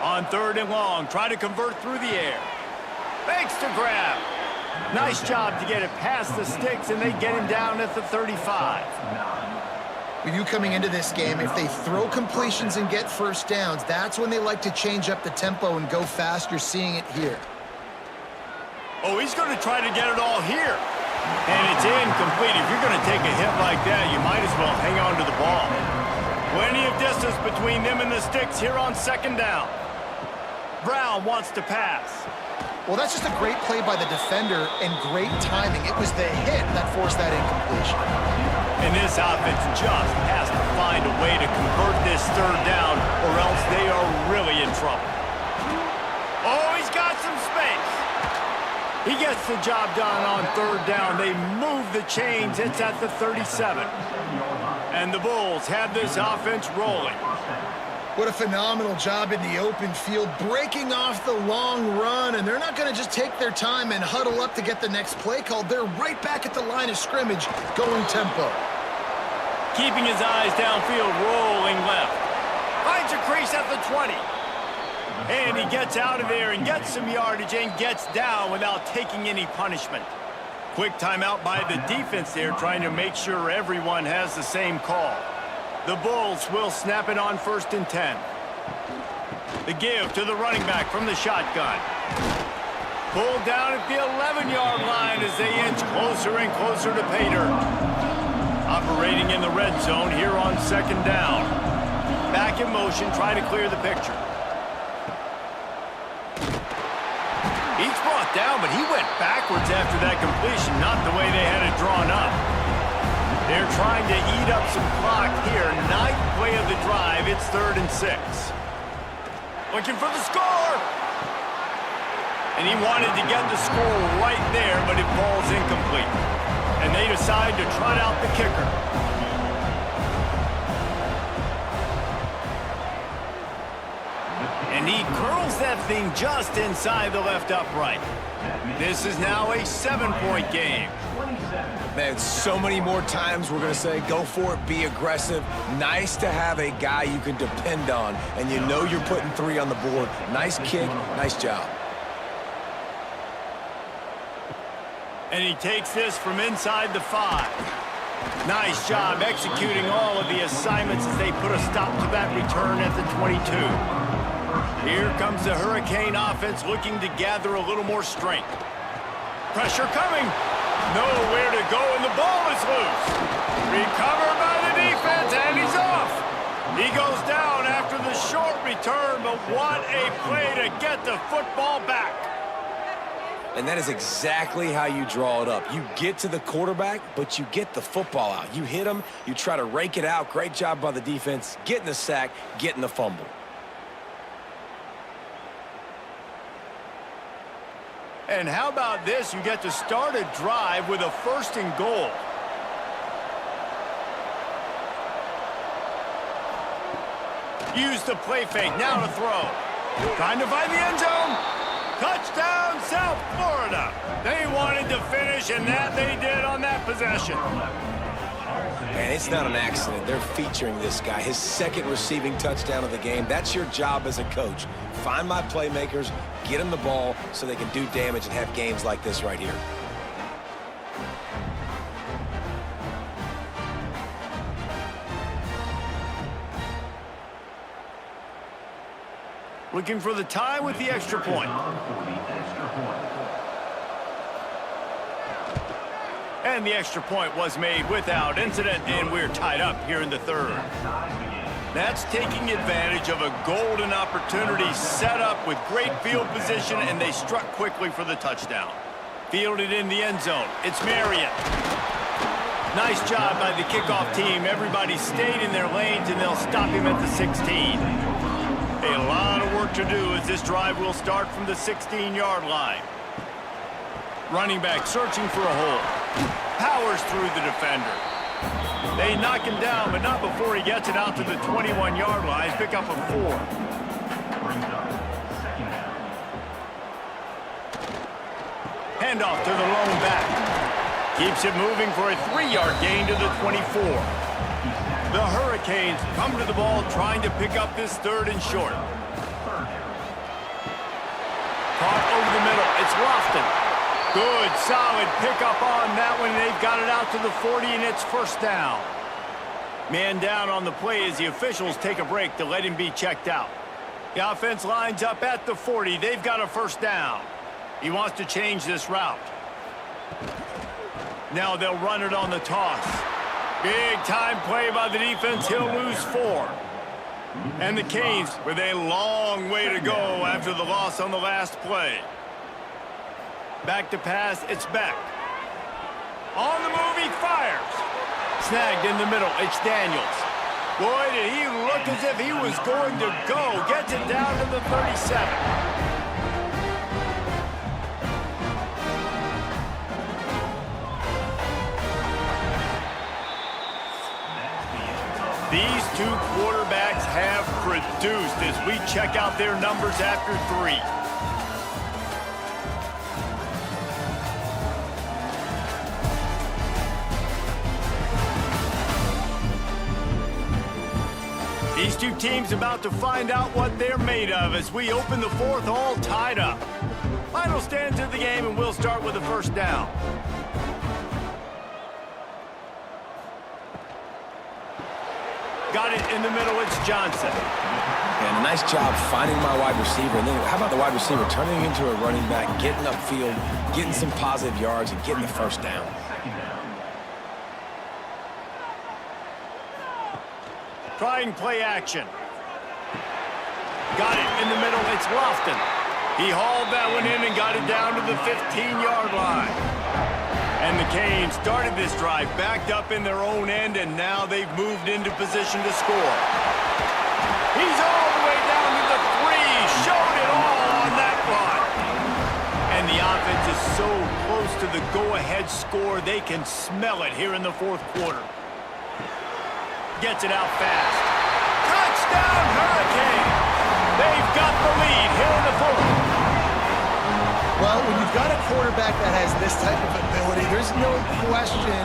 On 3rd and long, try to convert through the air. Fakes to grab. Nice job to get it past the sticks, and they get him down at the 35. With you coming into this game, if they throw completions and get first downs, that's when they like to change up the tempo and go fast. You're seeing it here. Oh, he's going to try to get it all here. And it's incomplete. If you're going to take a hit like that, you might as well hang on to the ball. Plenty of distance between them and the sticks here on 2nd down. Brown wants to pass. Well, that's just a great play by the defender and great timing. It was the hit that forced that incompletion. And this offense just has to find a way to convert this 3rd down, or else they are really in trouble. Oh, he's got some space. He gets the job done on 3rd down. They move the chains. It's at the 37. And the Bulls have this offense rolling. What a phenomenal job in the open field, breaking off the long run, and they're not going to just take their time and huddle up to get the next play called. They're right back at the line of scrimmage, going tempo. Keeping his eyes downfield, rolling left. Finds a crease at the 20. And he gets out of there and gets some yardage and gets down without taking any punishment. Quick timeout by the defense there, trying to make sure everyone has the same call. The Bulls will snap it on 1st and 10. The give to the running back from the shotgun. Pulled down at the 11-yard line as they inch closer and closer to pay dirt. Operating in the red zone here on 2nd down. Back in motion, try to clear the picture. He's brought down, but he went backwards after that completion, not the way they had it drawn up. They're trying to eat up some clock here. 9th play of the drive. It's 3rd and 6. Looking for the score. And he wanted to get the score right there, but it falls incomplete. And they decide to trot out the kicker. And he curls that thing just inside the left upright. This is now a 7-point game. Man, so many more times we're going to say, go for it, be aggressive. Nice to have a guy you can depend on, and you know you're putting 3 on the board. Nice kick, nice job. And he takes this from inside the 5. Nice job executing all of the assignments as they put a stop to that return at the 22. Here comes the Hurricane offense looking to gather a little more strength. Pressure coming. Nowhere to go, and the ball is loose. Recovered by the defense, and he's off. He goes down after the short return, but what a play to get the football back. And that is exactly how you draw it up. You get to the quarterback, but you get the football out. You hit him, you try to rake it out. Great job by the defense, getting the sack, getting the fumble. And how about this? You get to start a drive with a 1st and goal. Use the play fake. Now to throw. Trying to find the end zone. Touchdown, South Florida. They wanted to finish, and that they did on that possession. And it's not an accident. They're featuring this guy. His 2nd receiving touchdown of the game. That's your job as a coach. Find my playmakers, get them the ball so they can do damage and have games like this right here. Looking for the tie with the extra point. And the extra point was made without incident, and we're tied up here in the 3rd. That's taking advantage of a golden opportunity set up with great field position, and they struck quickly for the touchdown. Fielded in the end zone. It's Marion. Nice job by the kickoff team. Everybody stayed in their lanes, and they'll stop him at the 16. A lot of work to do as this drive will start from the 16-yard line. Running back searching for a hole. Powers through the defender. They knock him down, but not before he gets it out to the 21-yard line. Pick up a 4. Brings up second down. Handoff to the lone back. Keeps it moving for a 3-yard gain to the 24. The Hurricanes come to the ball trying to pick up this 3rd and short. Caught over the middle. It's Lofton. Good, solid pickup on that one. They've got it out to the 40, and it's 1st down. Man down on the play as the officials take a break to let him be checked out. The offense lines up at the 40. They've got a 1st down. He wants to change this route. Now they'll run it on the toss. Big time play by the defense. He'll lose 4. And the Canes with a long way to go after the loss on the last play. Back to pass, it's Beck. On the move, he fires. Snagged in the middle, it's Daniels. Boy, did he look as if he was going to go. Gets it down to the 37. These 2 quarterbacks have produced as we check out their numbers after 3. These 2 teams about to find out what they're made of as we open the 4th all tied up. Final stands of the game, and we'll start with a 1st down. Got it in the middle, it's Johnson. And a nice job finding my wide receiver. And then how about the wide receiver turning into a running back, getting upfield, getting some positive yards, and getting the 1st down. Trying play action. Got it in the middle, it's Lofton. He hauled that one in and got it down to the 15-yard line. And the Canes started this drive backed up in their own end, and now they've moved into position to score. He's all the way down to the 3, showed it all on that one. And the offense is so close to the go-ahead score, they can smell it here in the 4th quarter. Gets it out fast. Touchdown, Hurricane! They've got the lead here in the 4th. Well, when you've got a quarterback that has this type of ability, there's no question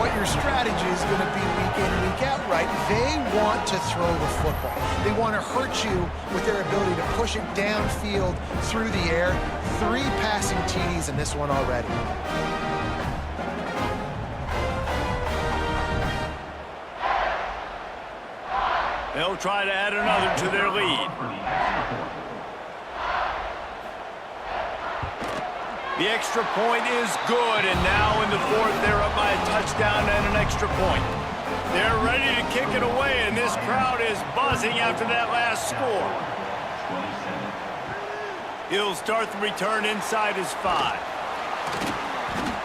what your strategy is going to be week in and week out, right? They want to throw the football. They want to hurt you with their ability to push it downfield through the air. 3 passing TDs in this one already. They'll try to add another to their lead. The extra point is good, and now in the 4th, they're up by a touchdown and an extra point. They're ready to kick it away, and this crowd is buzzing after that last score. He'll start the return inside his 5.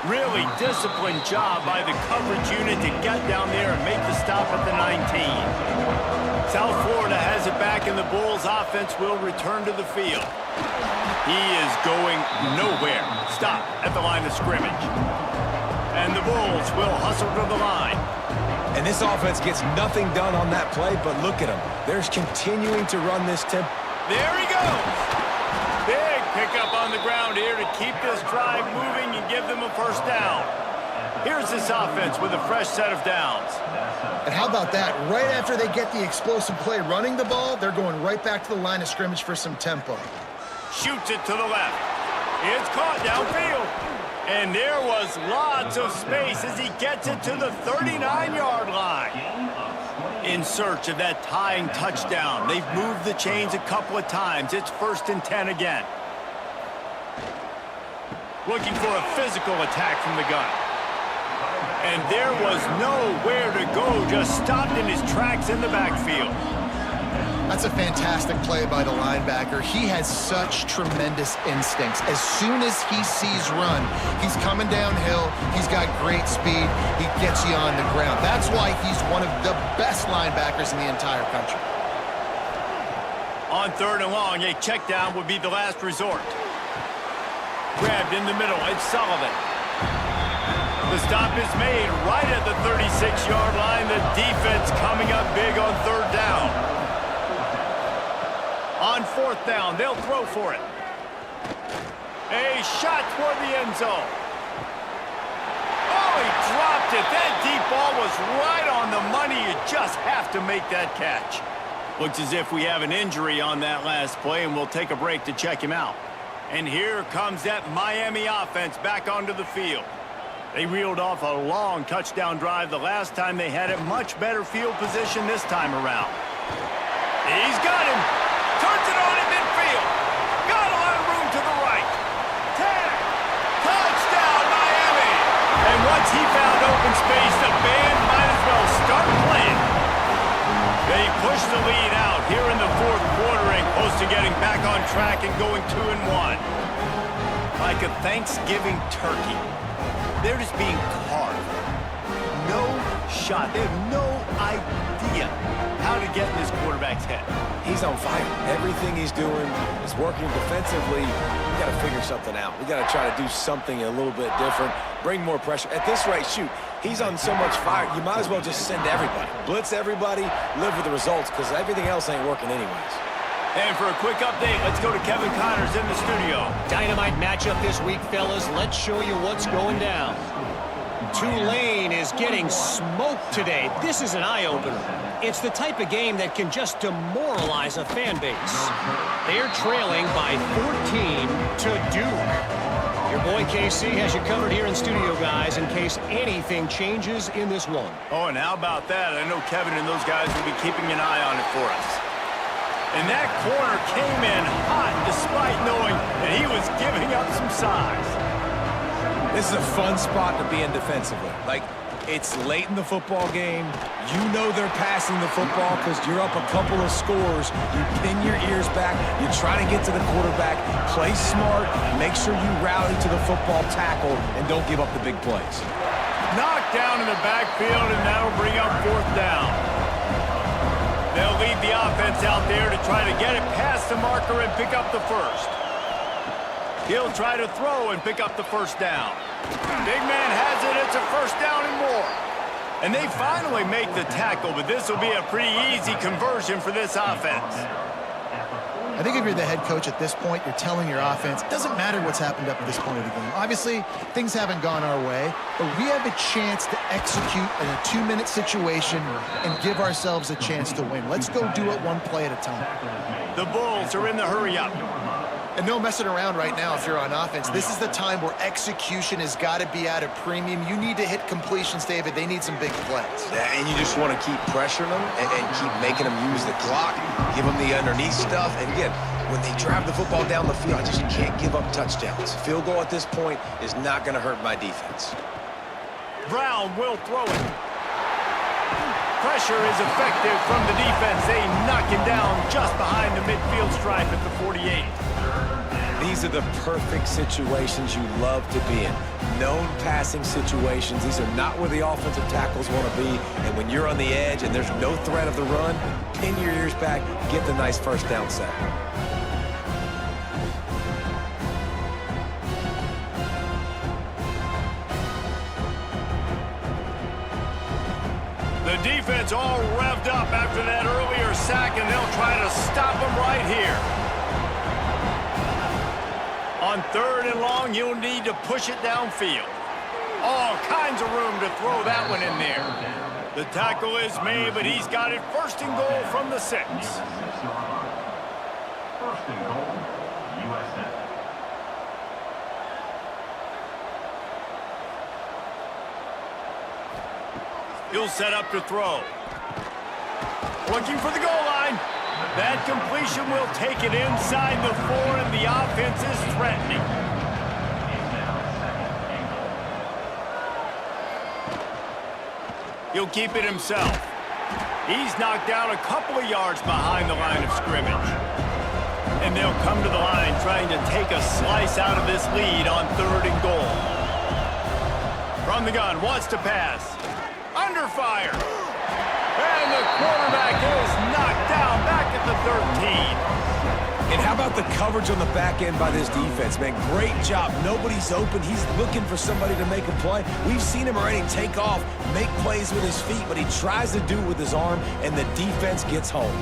Really disciplined job by the coverage unit to get down there and make the stop at the 19. South Florida has it back, and the Bulls offense will return to the field. He is going nowhere. Stop at the line of scrimmage. And the Bulls will hustle to the line. And this offense gets nothing done on that play, but look at them. They're continuing to run this tempo. There he goes. Big pickup on the ground here to keep this drive moving and give them a 1st down. Here's this offense with a fresh set of downs. And how about that? Right after they get the explosive play running the ball, they're going right back to the line of scrimmage for some tempo. Shoots it to the left. It's caught downfield. And there was lots of space as he gets it to the 39-yard line. In search of that tying touchdown. They've moved the chains a couple of times. It's 1st and 10 again. Looking for a physical attack from the gun. And there was nowhere to go. Just stopped in his tracks in the backfield. That's a fantastic play by the linebacker. He has such tremendous instincts. As soon as he sees run, he's coming downhill. He's got great speed. He gets you on the ground. That's why he's one of the best linebackers in the entire country. On 3rd and long, a check down would be the last resort. Grabbed in the middle, it's Sullivan. The stop is made right at the 36-yard line. The defense coming up big on third down. On fourth down, they'll throw for it. A shot toward the end zone. Oh, he dropped it. That deep ball was right on the money. You just have to make that catch. Looks as if we have an injury on that last play, and we'll take a break to check him out. And here comes that Miami offense back onto the field. They reeled off a long touchdown drive the last time they had it. Much better field position this time around. He's got him. Turns it on in midfield. Got a lot of room to the right. Touchdown, Miami! And once he found open space, the band might as well start playing. They push the lead out here in the fourth quarter and close to getting back on track and going 2-1. Like a Thanksgiving turkey, they're just being carved. No shot. They have no idea how to get in this quarterback's head. He's on fire. Everything he's doing is working defensively. We got to figure something out. We got to try to do something a little bit different, bring more pressure. At this rate, shoot, he's on so much fire, you might as well just send everybody. Blitz everybody, live with the results, because everything else ain't working anyways. And for a quick update, let's go to Kevin Connors in the studio. Dynamite matchup this week, fellas. Let's show you what's going down. Tulane is getting smoked today. This is an eye-opener. It's the type of game that can just demoralize a fan base. They're trailing by 14 to Duke. Your boy KC has you covered here in studio, guys, in case anything changes in this one. Oh, and how about that? I know Kevin and those guys will be keeping an eye on it for us. And that corner came in hot despite knowing that he was giving up some size. This is a fun spot to be in defensively. Like, it's late in the football game. You know they're passing the football because you're up a couple of scores. You pin your ears back. You try to get to the quarterback. Play smart. Make sure you rally to the football tackle and don't give up the big plays. Knocked down in the backfield, and that'll bring up fourth down. They'll lead the offense out there to try to get it past the marker and pick up the first. He'll try to throw and pick up the first down. Big man has it. It's a first down and more. And they finally make the tackle, but this will be a pretty easy conversion for this offense. I think if you're the head coach at this point, you're telling your offense, it doesn't matter what's happened up to this point of the game. Obviously, things haven't gone our way, but we have a chance to execute in a 2-minute situation and give ourselves a chance to win. Let's go do it one play at a time. The Bulls are in the hurry-up. And no messing around right now if you're on offense. This is the time where execution has got to be at a premium. You need to hit completions, David. They need some big plays. Yeah, and you just want to keep pressuring them and keep making them use the clock, give them the underneath stuff. And again, when they drive the football down the field, I just can't give up touchdowns. Field goal at this point is not going to hurt my defense. Brown will throw it. Pressure is effective from the defense. They knock him down just behind the midfield stripe at the 48. These are the perfect situations you love to be in. Known passing situations. These are not where the offensive tackles want to be. And when you're on the edge and there's no threat of the run, pin your ears back, get the nice first down sack. The defense all revved up after that earlier sack, and they'll try to stop him right here. On third and long, you'll need to push it downfield. All kinds of room to throw that one in there. The tackle is made, but he's got it first and goal from the 6. First and goal, USA. He'll set up to throw. Looking for the goal line. That completion will take it inside the 4, and the offense is threatening. He'll keep it himself. He's knocked down a couple of yards behind the line of scrimmage. And they'll come to the line trying to take a slice out of this lead on third and goal. From the gun, wants to pass. Under fire. And the quarterback is knocked down back at the 13. And how about the coverage on the back end by this defense, man? Great job. Nobody's open. He's looking for somebody to make a play. We've seen him already take off, make plays with his feet, but he tries to do it with his arm, and the defense gets home.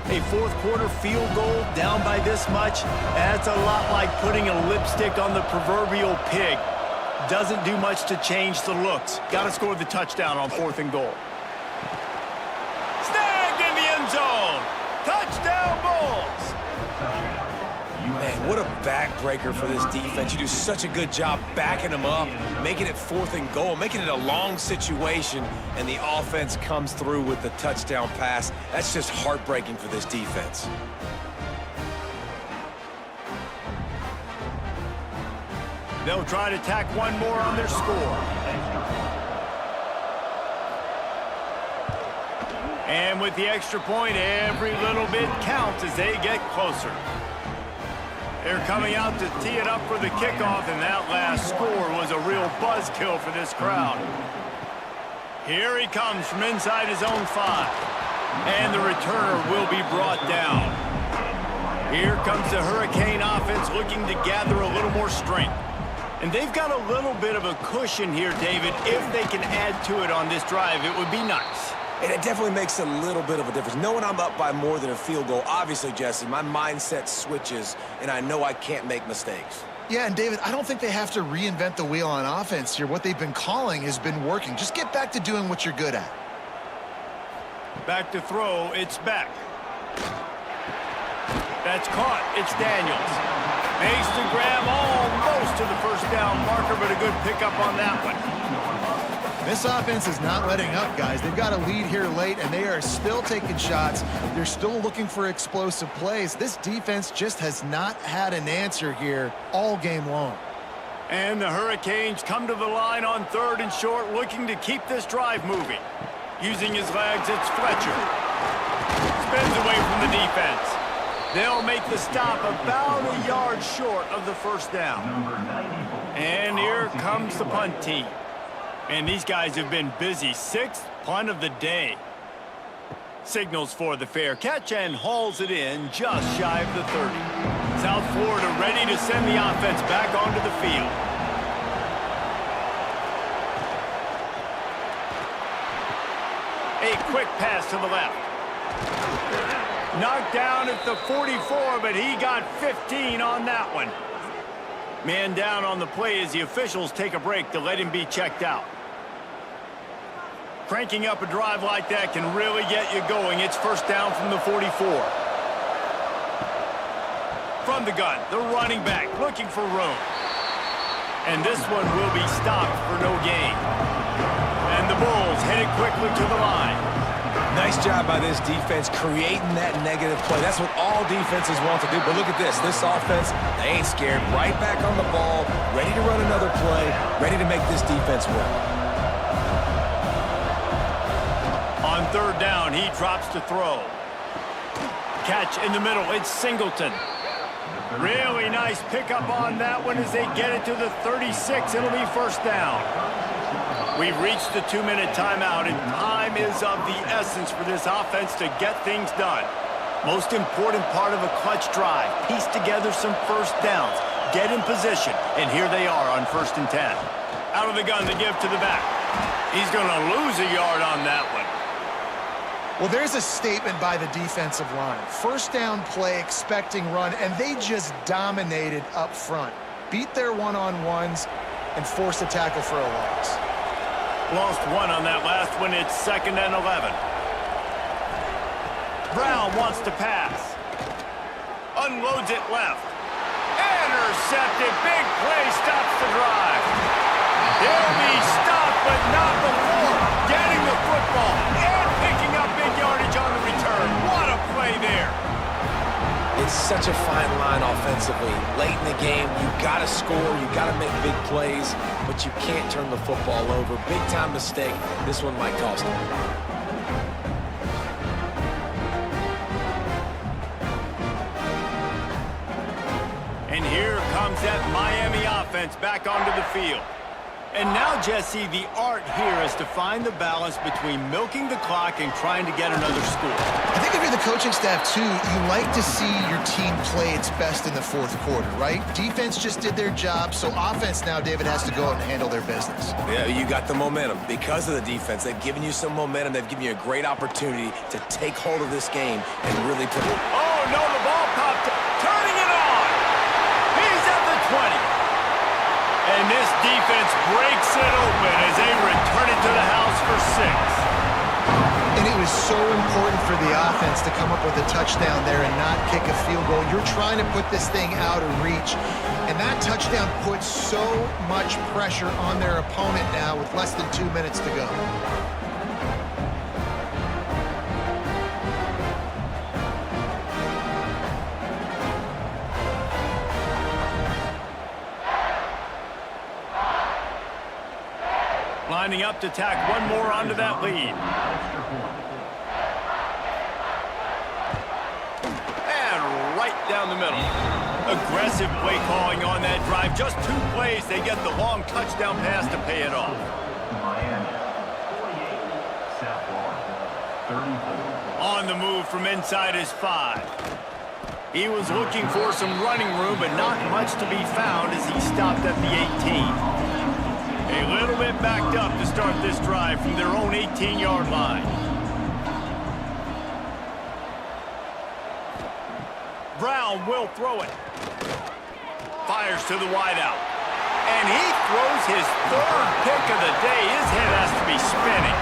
A fourth quarter field goal down by this much, that's a lot like putting a lipstick on the proverbial pig. Doesn't do much to change the looks. Got to score the touchdown on 4th and goal. Snagged in the end zone. Touchdown Bulls. Man, what a backbreaker for this defense. You do such a good job backing them up, making it 4th and goal, making it a long situation, and the offense comes through with the touchdown pass. That's just heartbreaking for this defense. They'll try to tack one more on their score. And with the extra point, every little bit counts as they get closer. They're coming out to tee it up for the kickoff, and that last score was a real buzzkill for this crowd. Here he comes from inside his own 5. And the returner will be brought down. Here comes the Hurricane offense looking to gather a little more strength. And they've got a little bit of a cushion here, David. If they can add to it on this drive, it would be nice. And it definitely makes a little bit of a difference. Knowing I'm up by more than a field goal, obviously, Jesse, my mindset switches, and I know I can't make mistakes. Yeah, and David, I don't think they have to reinvent the wheel on offense here. What they've been calling has been working. Just get back to doing what you're good at. Back to throw, it's Beck. That's caught, it's Daniels. Makes the grab almost to the first down marker, but a good pickup on that one. This offense is not letting up, guys. They've got a lead here late, and they are still taking shots. They're still looking for explosive plays. This defense just has not had an answer here all game long. And the Hurricanes come to the line on 3rd and short, looking to keep this drive moving. Using his legs, it's Fletcher. Spins away from the defense. They'll make the stop about a yard short of the first down. And here comes the punt team. And these guys have been busy. 6th punt of the day. Signals for the fair catch and hauls it in just shy of the 30. South Florida ready to send the offense back onto the field. A quick pass to the left. Knocked down at the 44, but he got 15 on that one. Man down on the play as the officials take a break to let him be checked out. Cranking up a drive like that can really get you going. It's first down from the 44. From the gun, the running back looking for room. And this one will be stopped for no gain. And the Bulls headed quickly to the line. Nice job by this defense creating that negative play. That's what all defenses want to do. But look at this. This offense, they ain't scared. Right back on the ball, ready to run another play, ready to make this defense work. On 3rd down, he drops to throw. Catch in the middle. It's Singleton. Really nice pickup on that one as they get it to the 36. It'll be first down. We've reached the 2-minute timeout, and time is of the essence for this offense to get things done. Most important part of a clutch drive, piece together some first downs, get in position, and here they are on 1st and 10. Out of the gun to give to the back. He's going to lose a yard on that one. Well, there's a statement by the defensive line. First down play, expecting run, and they just dominated up front. Beat their one-on-ones and forced a tackle for a loss. Lost one on that last one. It's 2nd and 11. Brown wants to pass. Unloads it left. Intercepted. Big play stops the drive. He'll be stopped, but not before getting the football and picking up big yardage on the return. What a play there. It's such a fine line offensively. Late in the game, you got to score, you got to make big plays, but you can't turn the football over. Big-time mistake. This one might cost them. And here comes that Miami offense back onto the field. And now, Jesse, the art here is to find the balance between milking the clock and trying to get another score. I think if you're the coaching staff, too, you like to see your team play its best in the fourth quarter, right? Defense just did their job, so offense now, David, has to go out and handle their business. Yeah, you got the momentum. Because of the defense, they've given you some momentum. They've given you a great opportunity to take hold of this game and really put it. Oh, no, the ball popped up. Turning it on. He's at the 20. And this defense breaks it open as they return it to the house for 6. And it was so important for the offense to come up with a touchdown there and not kick a field goal. You're trying to put this thing out of reach. And that touchdown puts so much pressure on their opponent now with less than 2 minutes to go. Lining up to tack one more onto that lead. And right down the middle. Aggressive play calling on that drive. Just 2 plays, they get the long touchdown pass to pay it off. Miami, 48, South Florida, 34. On the move from inside his 5. He was looking for some running room, but not much to be found as he stopped at the 18. A little bit backed up to start this drive from their own 18-yard line. Brown will throw it. Fires to the wideout. And he throws his 3rd pick of the day. His head has to be spinning.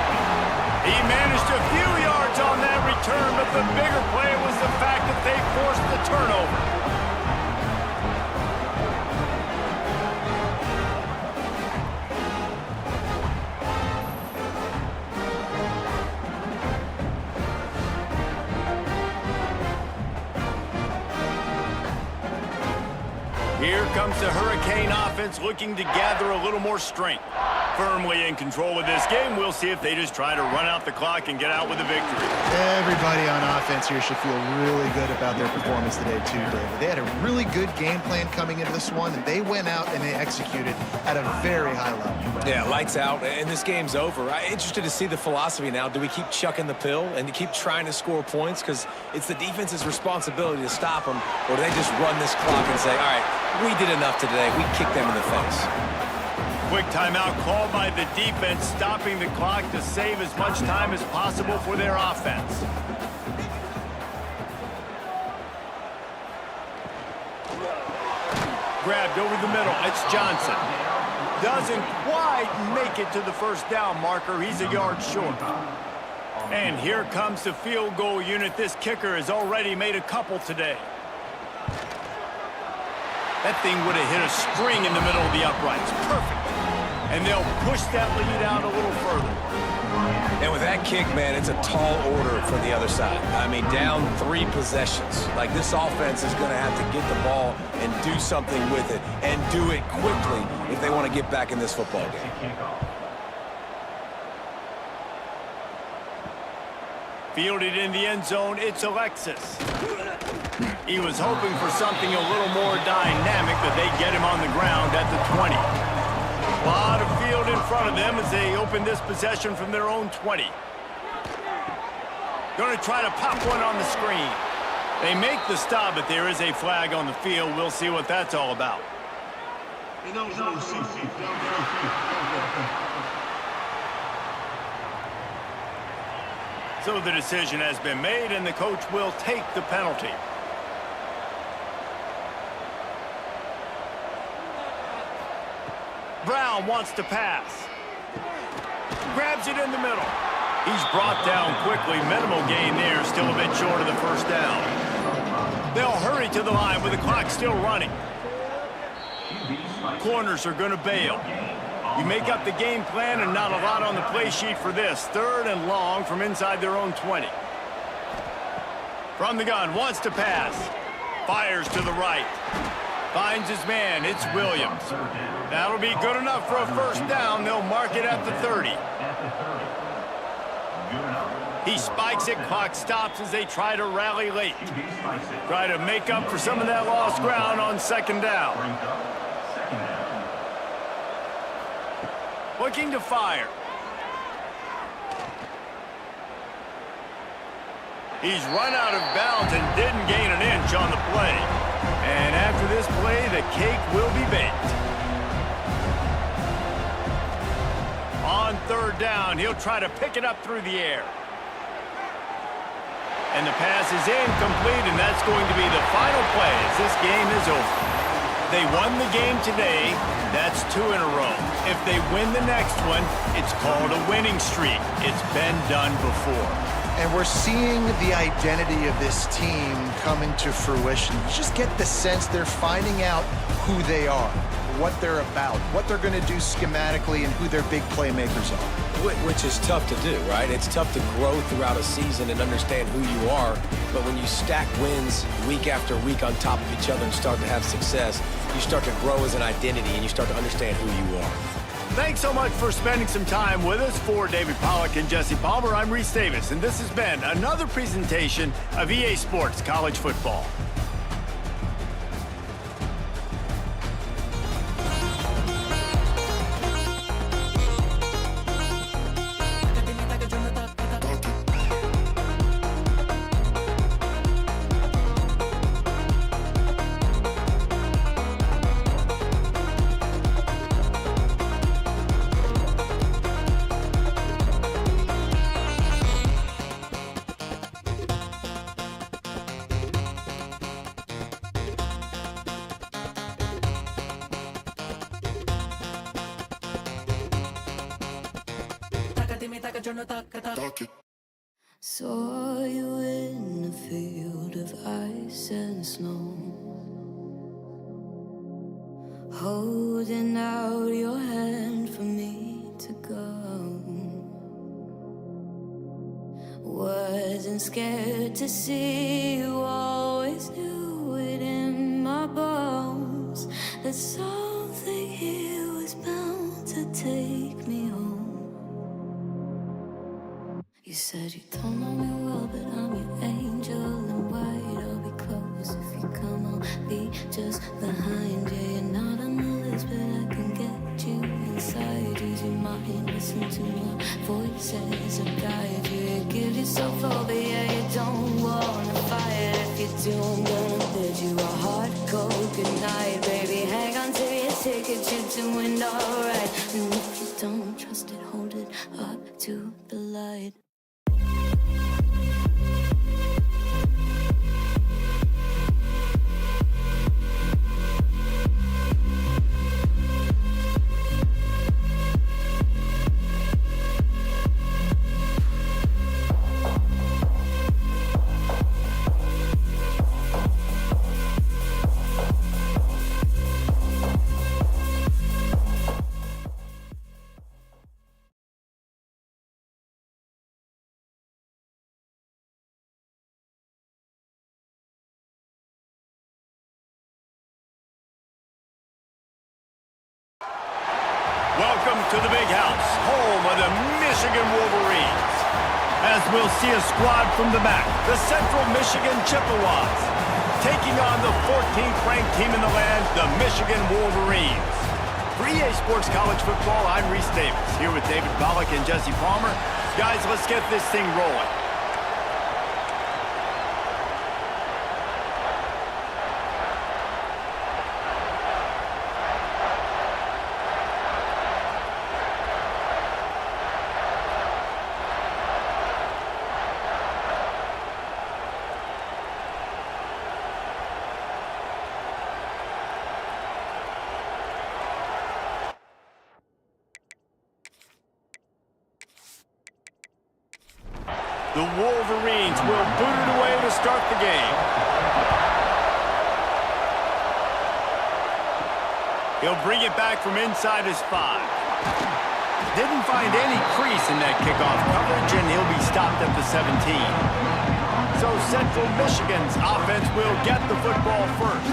He managed a few yards on that return, but the bigger play was the fact that they forced the turnover. Here comes the Hurricane offense looking to gather a little more strength. Firmly in control of this game. We'll see if they just try to run out the clock and get out with a victory. Everybody on offense here should feel really good about their performance today, too, David. They had a really good game plan coming into this one, and they went out and they executed at a very high level. Yeah, lights out, and this game's over. I'm interested to see the philosophy now. Do we keep chucking the pill and keep trying to score points? Because it's the defense's responsibility to stop them, or do they just run this clock and say, all right, we did enough today. We kicked them in the face. Quick timeout called by the defense, stopping the clock to save as much time as possible for their offense. Grabbed over the middle. It's Johnson. Doesn't quite make it to the first down marker. He's a yard short. And here comes the field goal unit. This kicker has already made a couple today. That thing would have hit a string in the middle of the uprights. Perfect. And they'll push that lead out a little further. And with that kick, man, it's a tall order from the other side. I mean, down 3 possessions. Like, this offense is going to have to get the ball and do something with it, and do it quickly if they want to get back in this football game. Fielded in the end zone, it's Alexis. He was hoping for something a little more dynamic, but they get him on the ground at the 20. A lot of field in front of them as they open this possession from their own 20. Going to try to pop one on the screen. They make the stop, but there is a flag on the field. We'll see what that's all about. So the decision has been made, and the coach will take the penalty. Brown wants to pass. Grabs it in the middle. He's brought down quickly. Minimal gain there, still a bit short of the first down. They'll hurry to the line with the clock still running. Corners are going to bail. You make up the game plan and not a lot on the play sheet for this. 3rd and long from inside their own 20. From the gun, wants to pass. Fires to the right. Finds his man, it's Williams. That'll be good enough for a first down. They'll mark it at the 30. He spikes it, clock stops as they try to rally late. Try to make up for some of that lost ground on 2nd down. Looking to fire. He's run out of bounds and didn't gain an inch on the play. And after this play, the cake will be baked. On third down, he'll try to pick it up through the air. And the pass is incomplete, and that's going to be the final play as this game is over. They won the game today. That's 2 in a row. If they win the next one, it's called a winning streak. It's been done before. And we're seeing the identity of this team coming to fruition. You just get the sense they're finding out who they are, what they're about, what they're going to do schematically, and who their big playmakers are. Which is tough to do, right? It's tough to grow throughout a season and understand who you are. But when you stack wins week after week on top of each other and start to have success, you start to grow as an identity and you start to understand who you are. Thanks so much for spending some time with us. For David Pollack and Jesse Palmer, I'm Reese Davis, and this has been another presentation of EA Sports College Football. Saw you in a field of ice and snow, holding out your hand for me to go. Wasn't scared to see you, always knew it in my bones that something here was bound to take me home. You said you don't know me well, but I'm your angel in white. I'll be close if you come, I'll be just behind you. You're not on the list, but I can get you inside. Use your mind, listen to my voices and guide you. You give yourself over, yeah, you don't wanna fight. If you do, I'm gonna bid you a hard, cold goodnight. Baby, hang on to your ticket, you're doing alright. And if you don't trust it, hold it up to the light. Welcome to the Big House, home of the Michigan Wolverines. As we'll see a squad from the back, the Central Michigan Chippewas, taking on the 14th ranked team in the land, the Michigan Wolverines. For EA Sports College Football, I'm Reese Davis, here with David Pollack and Jesse Palmer. Guys, let's get this thing rolling. The Wolverines will boot it away to start the game. He'll bring it back from inside his 5. Didn't find any crease in that kickoff coverage, and he'll be stopped at the 17. So Central Michigan's offense will get the football first.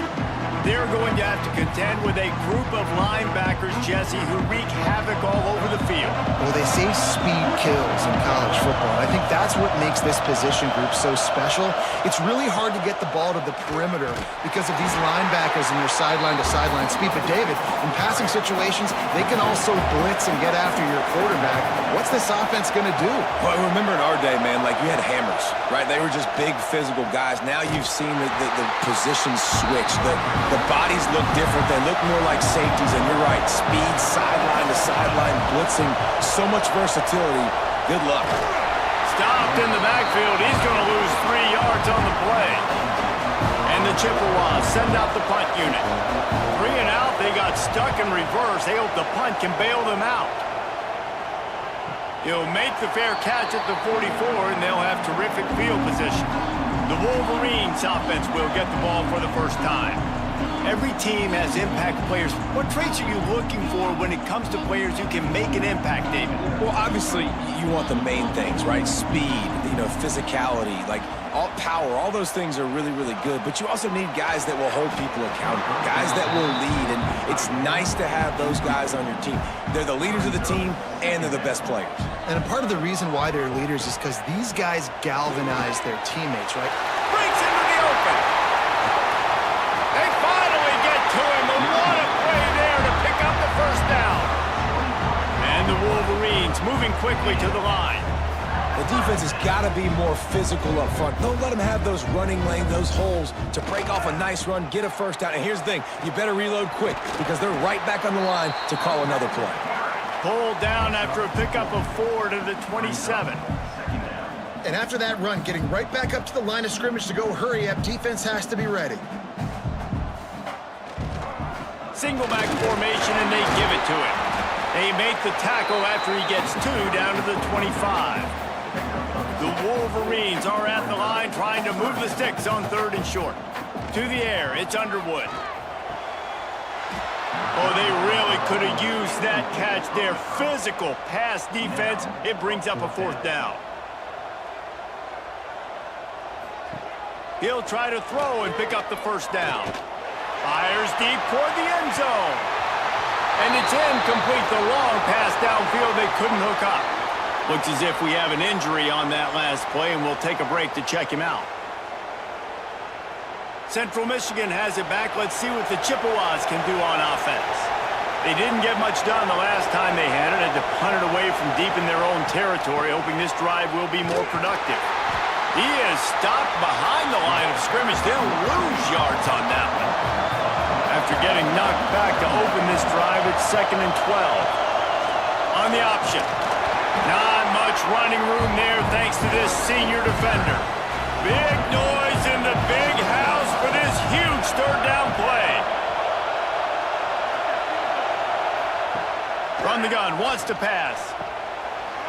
They're going to have to contend with a group of linebackers, Jesse, who wreak havoc all over the field. Well, they say speed kills in college football. I think that's what makes this position group so special. It's really hard to get the ball to the perimeter because of these linebackers and their sideline-to-sideline speed. But, David, in passing situations, they can also blitz and get after your quarterback. What's this offense going to do? Well, remember in our day, man, like you had hammers, right? They were just big physical guys. Now you've seen the positions switch. The bodies look different. They look more like safeties, and you're right, speed, sideline to sideline, blitzing, so much versatility. Good luck. Stopped in the backfield. He's going to lose 3 yards on the play. And the Chippewas send out the punt unit. 3 and out. They got stuck in reverse. They hope the punt can bail them out. He'll make the fair catch at the 44, and they'll have terrific field position. The Wolverines offense will get the ball for the first time. Every team has impact players. What traits are you looking for when it comes to players who can make an impact, David? Well, obviously, you want the main things, right? Speed, physicality, like all power, all those things are really, really good. But you also need guys that will hold people accountable, guys that will lead. And it's nice to have those guys on your team. They're the leaders of the team, and they're the best players. And a part of the reason why they're leaders is because these guys galvanize their teammates, right? Breaks into the open. They finally get to him. A lot of play there to pick up the first down. And the Wolverines moving quickly to the line. The defense has got to be more physical up front. Don't let them have those running lanes, those holes to break off a nice run, get a first down. And here's the thing, you better reload quick because they're right back on the line to call another play. Pulled down after a pickup of 4 to the 27. And after that run, getting right back up to the line of scrimmage to go hurry up, defense has to be ready. Single back formation, and they give it to him. They make the tackle after he gets 2 down to the 25. The Wolverines are at the line trying to move the sticks on 3rd and short. To the air, it's Underwood. Oh, they really could have used that catch there. Physical pass defense. It brings up a 4th down. He'll try to throw and pick up the first down. Fires deep toward the end zone. And it's incomplete. The long pass downfield they couldn't hook up. Looks as if we have an injury on that last play, and we'll take a break to check him out. Central Michigan has it back. Let's see what the Chippewas can do on offense. They didn't get much done the last time they had it. Had to punt it away from deep in their own territory, hoping this drive will be more productive. He is stopped behind the line of scrimmage. They'll lose yards on that one. After getting knocked back to open this drive, it's 2nd and 12. On the option. Not much running room there thanks to this senior defender. Big noise in the big house for this huge 3rd down play. From the gun, wants to pass.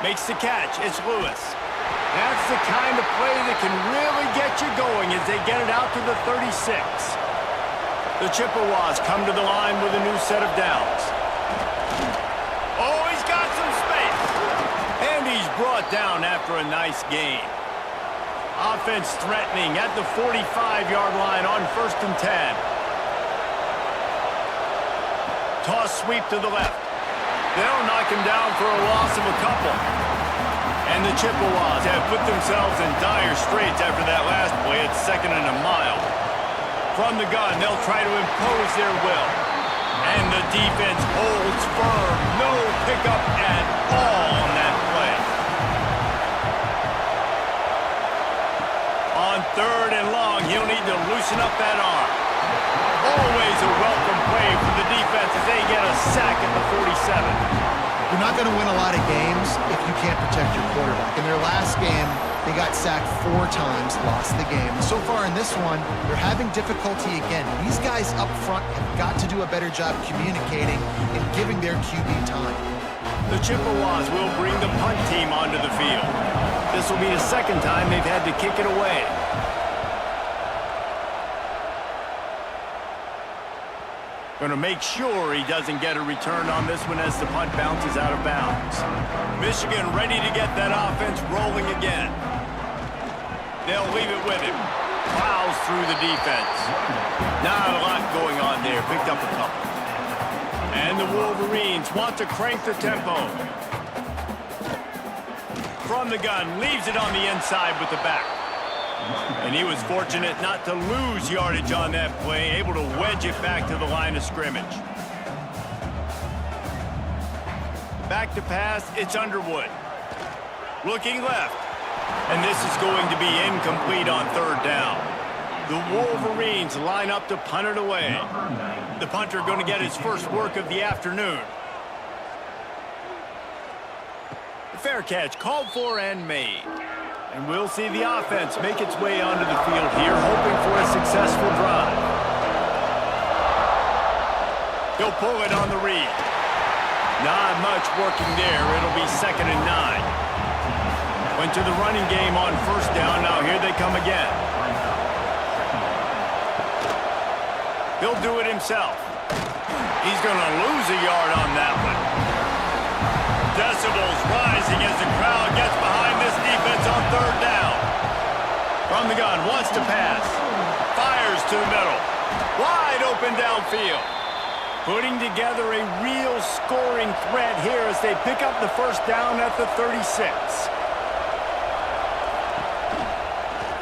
Makes the catch. It's Lewis. That's the kind of play that can really get you going as they get it out to the 36. The Chippewas come to the line with a new set of downs. Oh, he's got some space. And he's brought down after a nice gain. Offense threatening at the 45-yard line on 1st and 10. Toss sweep to the left. They'll knock him down for a loss of a couple. And the Chippewas have put themselves in dire straits after that last play. It's 2nd and a mile. From the gun, they'll try to impose their will. And the defense holds firm. No pickup at all on that play. On 3rd and long, he'll need to loosen up that arm. Always a welcome play for the defense as they get a sack at the 47. You're not going to win a lot of games if you can't protect your quarterback. In their last game, they got sacked 4 times, lost the game. So far in this one, they're having difficulty again. These guys up front have got to do a better job communicating and giving their QB time. The Chippewas will bring the punt team onto the field. This will be the 2nd time they've had to kick it away. Going to make sure he doesn't get a return on this one as the punt bounces out of bounds. Michigan ready to get that offense rolling again. They'll leave it with him. Plows through the defense. Not a lot going on there. Picked up a couple. And the Wolverines want to crank the tempo. From the gun, leaves it on the inside with the back. And he was fortunate not to lose yardage on that play, able to wedge it back to the line of scrimmage. Back to pass, it's Underwood. Looking left. And this is going to be incomplete on third down. The Wolverines line up to punt it away. The punter going to get his first work of the afternoon. The fair catch called for and made. And we'll see the offense make its way onto the field here, hoping for a successful drive. He'll pull it on the read. Not much working there. It'll be 2nd and 9. Went to the running game on first down. Now here they come again. He'll do it himself. He's going to lose a yard on that one. Decibels rising as the crowd gets behind this defense on third down. From the gun, wants to pass. Fires to the middle. Wide open downfield. Putting together a real scoring threat here as they pick up the first down at the 36.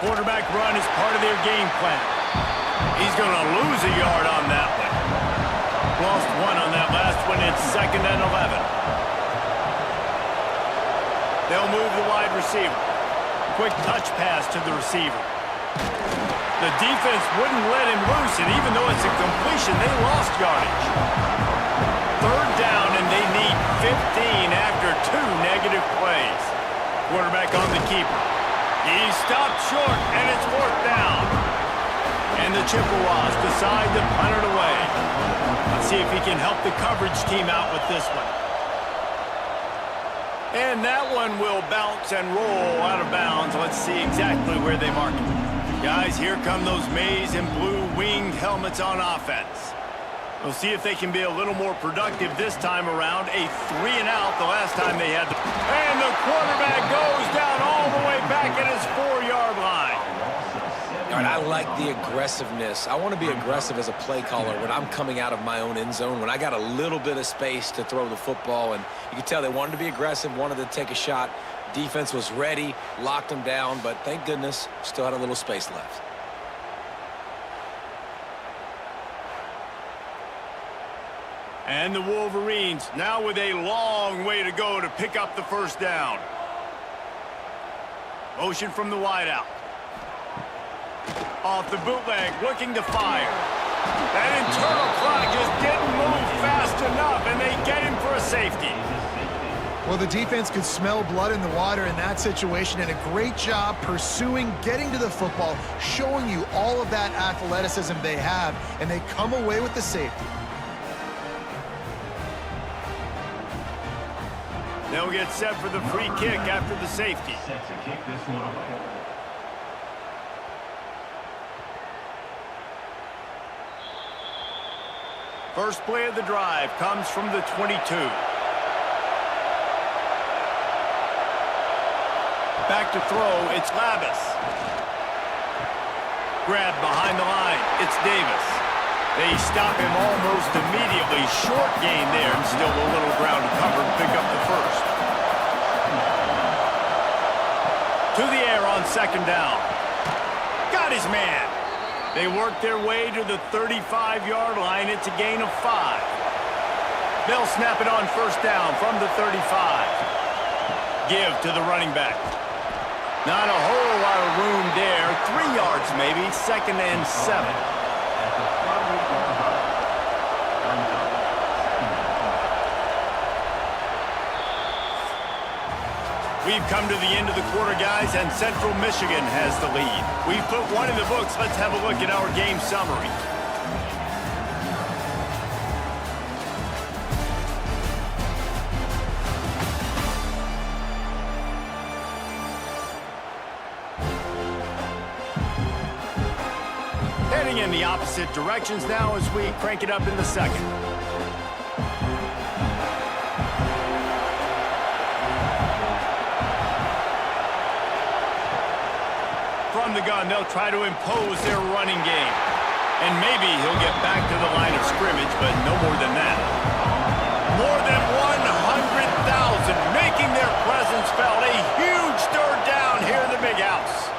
Quarterback run is part of their game plan. He's going to lose a yard on that one. Lost one on that last one. It's 2nd and 11. They'll move the wide receiver. Quick touch pass to the receiver. The defense wouldn't let him loose, and even though it's a completion, they lost yardage. Third down, and they need 15 after 2 negative plays. Quarterback on the keeper. He stopped short, and it's 4th down. And the Chippewas decide to punt it away. Let's see if he can help the coverage team out with this one. And that one will bounce and roll out of bounds. Let's see exactly where they mark it. Guys, here come those maize and blue winged helmets on offense. We'll see if they can be a little more productive this time around. A 3 and out the last time they had the... And the quarterback goes down all the way back at his 4-yard line. All right, I like the aggressiveness. I want to be aggressive as a play caller when I'm coming out of my own end zone, when I got a little bit of space to throw the football, and you can tell they wanted to be aggressive, wanted to take a shot. Defense was ready, locked them down, but thank goodness, still had a little space left. And the Wolverines now with a long way to go to pick up the first down. Motion from the wideout. Off the bootleg, looking to fire. That internal clock just didn't move fast enough, and they get him for a safety. Well, the defense could smell blood in the water in that situation, and a great job pursuing, getting to the football, showing you all of that athleticism they have, and they come away with the safety. They'll get set for the free kick after the safety. Set to kick this one away. First play of the drive comes from the 22. Back to throw, it's Labus. Grab behind the line, it's Davis. They stop him almost immediately. Short gain there, and still a little ground to cover to pick up the first. To the air on 2nd down. Got his man. They work their way to the 35-yard line. It's a gain of 5. They'll snap it on first down from the 35. Give to the running back. Not a whole lot of room there. 3 yards maybe. 2nd and 7. We've come to the end of the quarter, guys, and Central Michigan has the lead. We've put one in the books. Let's have a look at our game summary. Heading in the opposite directions now as we crank it up in the second. From the the gun. They'll try to impose their running game. And maybe he'll get back to the line of scrimmage, but no more than that. More than 100,000 making their presence felt. A huge third down here in the big house.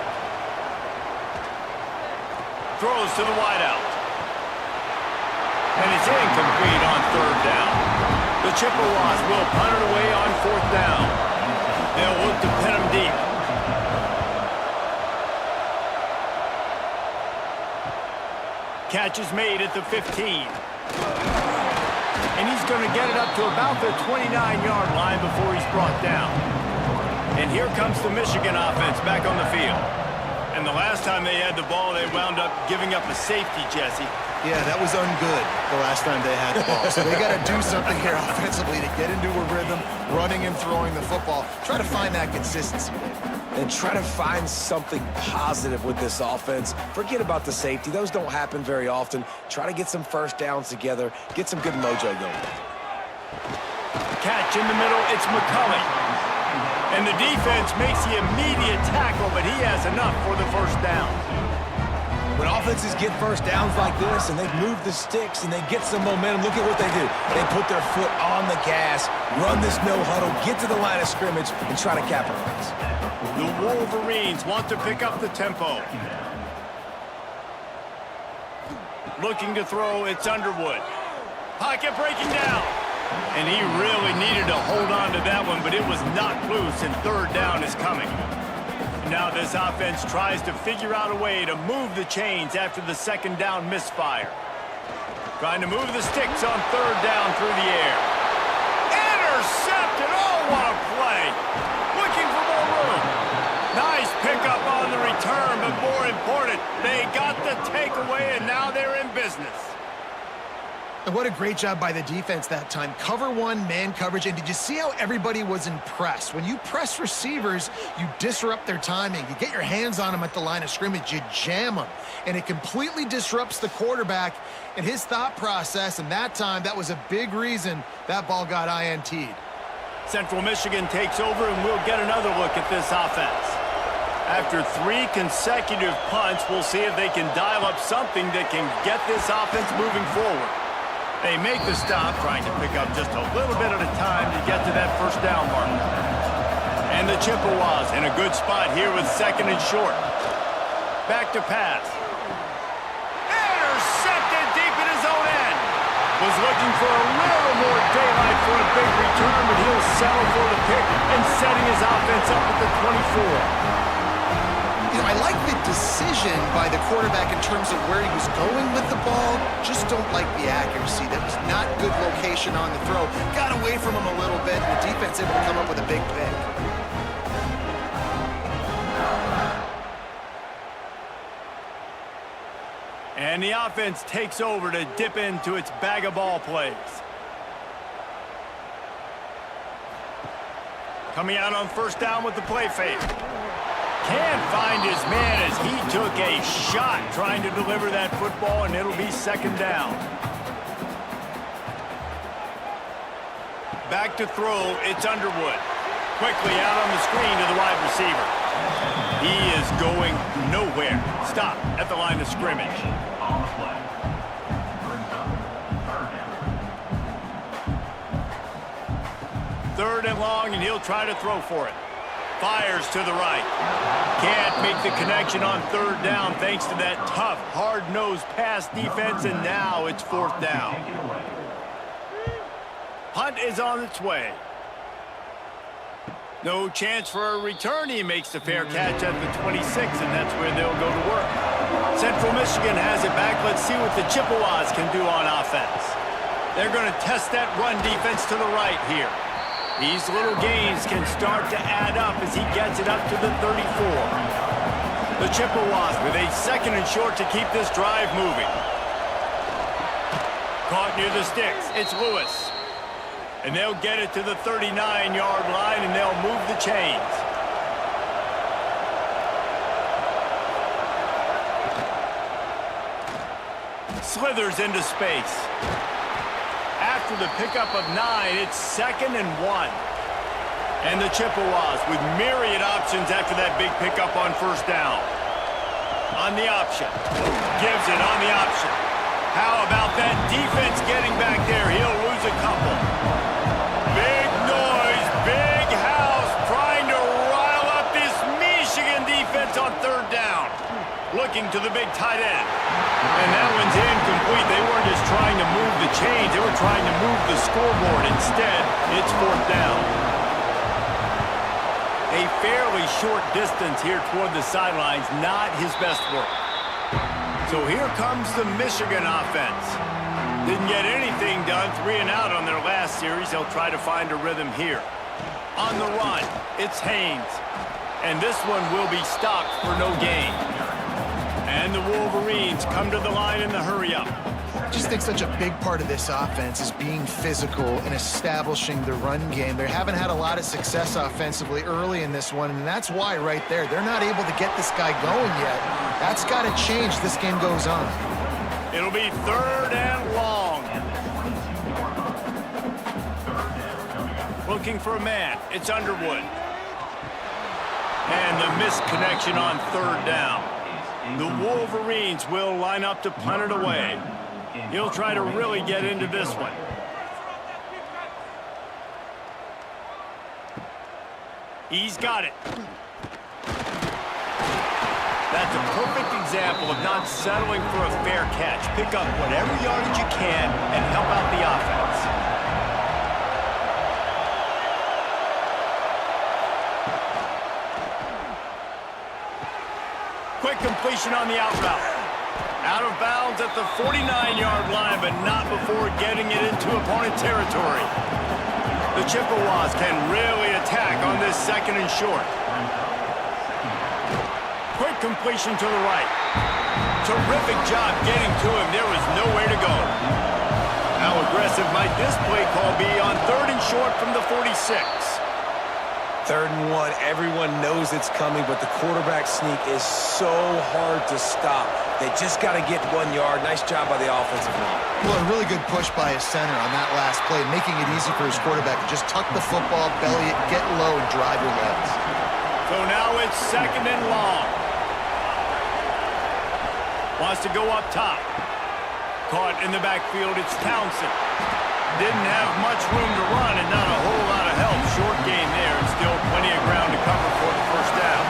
Throws to the wideout. And it's incomplete on third down. The Chippewas will punt it away on fourth down. They'll look to pin him deep. Catch is made at the 15. And he's going to get it up to about the 29-yard line before he's brought down. And here comes the Michigan offense back on the field. And the last time they had the ball, they wound up giving up a safety, Jesse. Yeah, that was ungood the last time they had the ball. So they got to do something here offensively to get into a rhythm, running and throwing the football. Try to find that consistency. And try to find something positive with this offense. Forget about the safety. Those don't happen very often. Try to get some first downs together. Get some good mojo going. Catch in the middle. It's McCulley. And the defense makes the immediate tackle, but he has enough for the first down. When offenses get first downs like this and they've moved the sticks and they get some momentum, look at what they do. They put their foot on the gas, run this no huddle, get to the line of scrimmage, and try to capitalize. The Wolverines want to pick up the tempo. Looking to throw, it's Underwood. Pocket breaking down. And he really needed to hold on to that one, but it was knocked loose, and third down is coming. Now this offense tries to figure out a way to move the chains after the second down misfire. Trying to move the sticks on third down through the air. Intercepted! Oh, what a play! Looking for more room. Nice pickup on the return, but more important, they got the takeaway, and now they're in business. And what a great job by the defense that time. Cover one, man coverage, and did you see how everybody was impressed? When you press receivers, you disrupt their timing. You get your hands on them at the line of scrimmage, you jam them, and it completely disrupts the quarterback and his thought process, and that time, that was a big reason that ball got INT'd. Central Michigan takes over, and we'll get another look at this offense. After 3 consecutive punts, we'll see if they can dial up something that can get this offense moving forward. They make the stop, trying to pick up just a little bit at a time to get to that first down mark. And the Chippewas in a good spot here with second and short. Back to pass. Intercepted deep in his own end. Was looking for a little more daylight for a big return, but he'll settle for the pick and setting his offense up at the 24. You know, I like the decision by the quarterback in terms of where he was going with the ball. Just don't like the accuracy. That was not good location on the throw. Got away from him a little bit, and the defense able to come up with a big pick. And the offense takes over to dip into its bag of ball plays. Coming out on first down with the play fake. Can't find his man as he took a shot trying to deliver that football, and it'll be second down. Back to throw, it's Underwood. Quickly out on the screen to the wide receiver. He is going nowhere. Stop at the line of scrimmage. On the play. Brings up third down. Third and long, and he'll try to throw for it. Fires to the right. Can't make the connection on third down thanks to that tough, hard-nosed pass defense, and now it's fourth down. Punt is on its way. No chance for a return. He makes the fair catch at the 26, and that's where they'll go to work. Central Michigan has it back. Let's see what the Chippewas can do on offense. They're going to test that run defense to the right here. These little gains can start to add up as he gets it up to the 34. The Chippewas with a second and short to keep this drive moving. Caught near the sticks. It's Lewis. And they'll get it to the 39-yard line, and they'll move the chains. Slithers into space. After the pickup of 9, it's 2nd and 1. And the Chippewas with myriad options after that big pickup on first down. on the option. Gives it on the option. How about that defense getting back there? He'll lose a couple. Big noise, big house, trying to rile up this Michigan defense on third down. Looking to the big tight end. And that one's incomplete. They weren't just trying to move the chains. They were trying to move the scoreboard. Instead, it's fourth down. A fairly short distance here toward the sidelines. Not his best work. So here comes the Michigan offense. Didn't get anything done. 3 and out on their last series. They'll try to find a rhythm here. On the run, it's Haynes. And this one will be stopped for no gain. And the Wolverines come to the line in the hurry-up. I just think such a big part of this offense is being physical and establishing the run game. They haven't had a lot of success offensively early in this one, and that's why right there. They're not able to get this guy going yet. That's got to change. This game goes on. It'll be third and long. Looking for a man. It's Underwood. And the misconnection on third down. The Wolverines will line up to punt it away. He'll try to really get into this one. He's got it. That's a perfect example of not settling for a fair catch. Pick up whatever yardage you can and help out the offense. Quick completion on the out route. Out of bounds at the 49-yard line, but not before getting it into opponent territory. The Chippewas can really attack on this second and short. Quick completion to the right. Terrific job getting to him. There was nowhere to go. How aggressive might this play call be on third and short from the 46? 3rd and 1, everyone knows it's coming, but the quarterback sneak is so hard to stop. They just got to get 1 yard. Nice job by the offensive line. Well, a really good push by his center on that last play, making it easy for his quarterback to just tuck the football, belly it, get low, and drive your legs. So now it's second and long. Wants to go up top. Caught in the backfield, it's Townsend. Didn't have much room to run and not a whole lot of help. Short gain there and still plenty of ground to cover for the first down.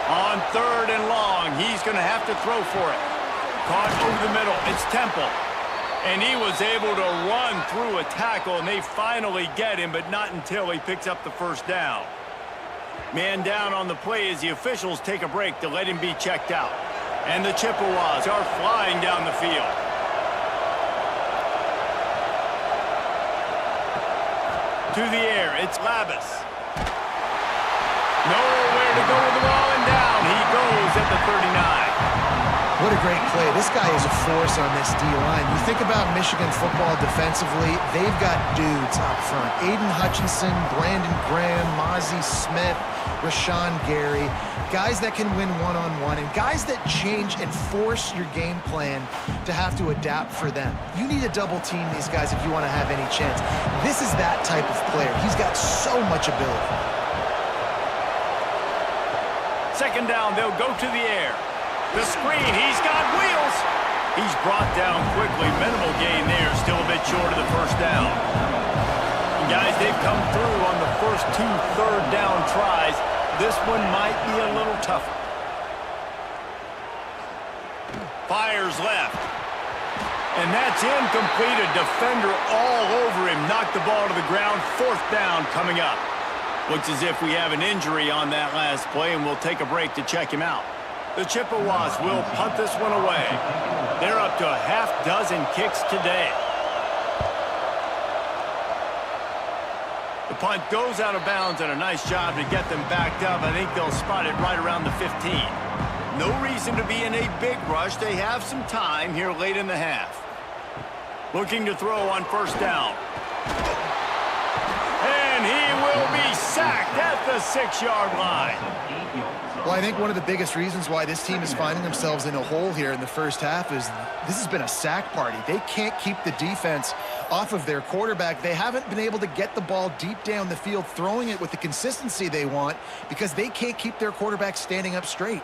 On third and long, he's going to have to throw for it. Caught over the middle, it's Temple. And he was able to run through a tackle, and they finally get him, but not until he picks up the first down. Man down on the play as the officials take a break to let him be checked out. And the Chippewas are flying down the field. To the air, it's Labus. Nowhere to go with the ball, and down he goes at the 39. What a great play. This guy is a force on this D-line. You think about Michigan football defensively, they've got dudes up front. Aiden Hutchinson, Brandon Graham, Mozzie Smith, Rashawn Gary, guys that can win one-on-one, and guys that change and force your game plan to have to adapt for them. You need to double team these guys if you want to have any chance. This is that type of player. He's got so much ability. Second down, they'll go to the air. The screen, he's got wheels. He's brought down quickly. Minimal gain there, still a bit short of the first down. And guys, they've come through on the first 2 third down tries. This one might be a little tougher. Fires left. And that's incomplete. A defender all over him. Knocked the ball to the ground. Fourth down coming up. Looks as if we have an injury on that last play, and we'll take a break to check him out. The Chippewas will punt this one away. They're up to a half-dozen kicks today. The punt goes out of bounds, and a nice job to get them backed up. I think they'll spot it right around the 15. No reason to be in a big rush. They have some time here late in the half. Looking to throw on first down. And he will be sacked at the 6-yard line. Well, I think one of the biggest reasons why this team is finding themselves in a hole here in the first half is this has been a sack party. They can't keep the defense off of their quarterback. They haven't been able to get the ball deep down the field, throwing it with the consistency they want because they can't keep their quarterback standing up straight.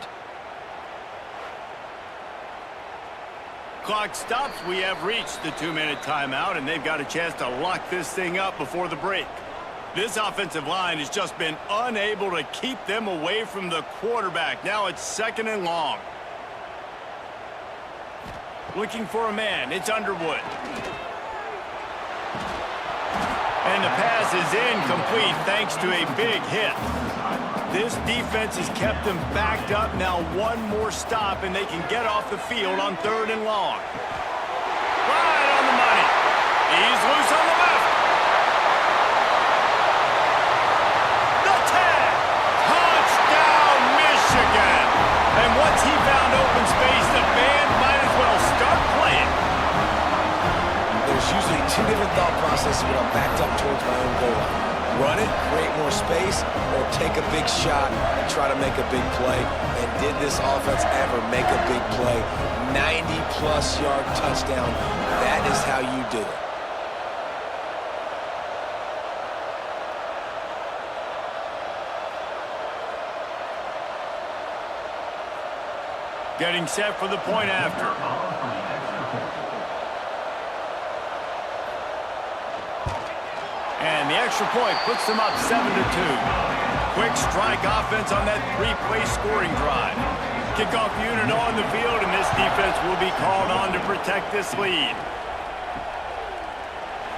Clock stops. We have reached the 2-minute timeout, and they've got a chance to lock this thing up before the break. This offensive line has just been unable to keep them away from the quarterback. Now it's 2nd and long. Looking for a man. It's Underwood. And the pass is incomplete thanks to a big hit. This defense has kept them backed up. Now one more stop, and they can get off the field on 3rd and long. Right on the money. He's loose on the left. The tag. Touchdown, Michigan. And once he found open space, the band might as well start playing. There's usually 2 different thought processes when I'm backed up towards my own goal line. Run it, create more space, or take a big shot and try to make a big play. And did this offense ever make a big play? 90-plus yard touchdown. That is how you do it. Getting set for the point after. And the extra point puts them up 7-2. Quick strike offense on that 3-play scoring drive. Kickoff unit on the field, and this defense will be called on to protect this lead.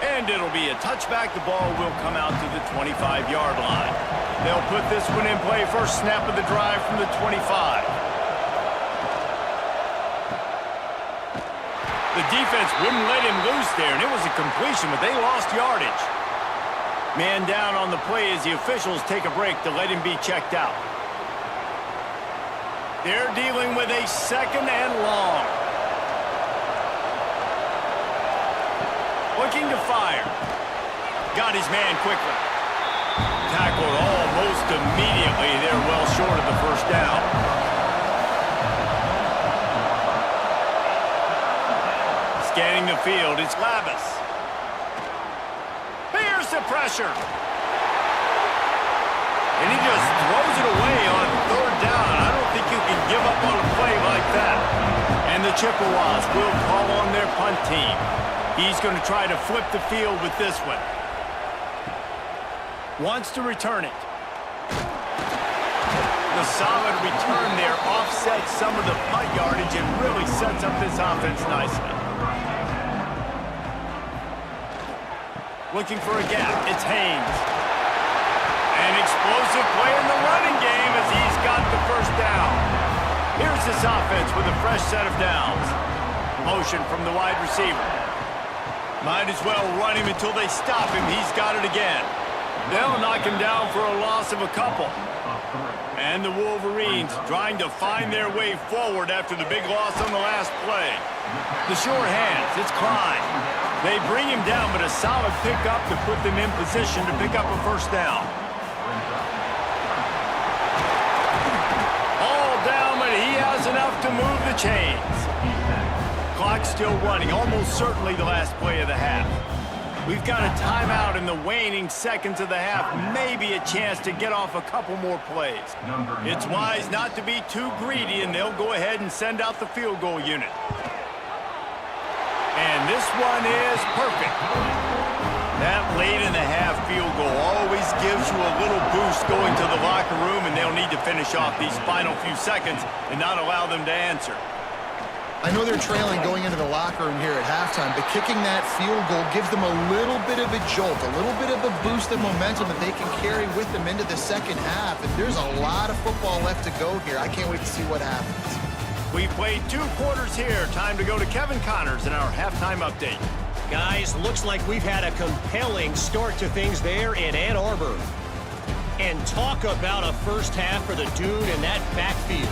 And it'll be a touchback. The ball will come out to the 25-yard line. They'll put this one in play. First snap of the drive from the 25. The defense wouldn't let him loose there, and it was a completion, but they lost yardage. Man down on the play as the officials take a break to let him be checked out. They're dealing with a 2nd and long. Looking to fire. Got his man quickly. Tackled almost immediately. They're well short of the first down. Scanning the field, it's Lavis. Here's the pressure. And he just throws it away on 3rd down. I don't think you can give up on a play like that. And the Chippewas will call on their punt team. He's going to try to flip the field with this one. Wants to return it. The solid return there offsets some of the punt yardage and really sets up this offense nicely. Looking for a gap. It's Haynes. An explosive play in the running game as he's got the first down. Here's this offense with a fresh set of downs. Motion from the wide receiver. Might as well run him until they stop him. He's got it again. They'll knock him down for a loss of a couple. And the Wolverines trying to find their way forward after the big loss on the last play. The short hands. It's Klein. They bring him down, but a solid pickup to put them in position to pick up a first down. All down, but he has enough to move the chains. Clock still running, almost certainly the last play of the half. We've got a timeout in the waning seconds of the half, maybe a chance to get off a couple more plays. It's wise not to be too greedy, and they'll go ahead and send out the field goal unit. And this one is perfect. That late in the half field goal always gives you a little boost going to the locker room, and they'll need to finish off these final few seconds and not allow them to answer. I know they're trailing going into the locker room here at halftime, but kicking that field goal gives them a little bit of a jolt, a little bit of a boost of momentum that they can carry with them into the second half. And there's a lot of football left to go here. I can't wait to see what happens. We played 2 quarters here. Time to go to Kevin Connors in our halftime update. Guys, looks like we've had a compelling start to things there in Ann Arbor. And talk about a first half for the dude in that backfield.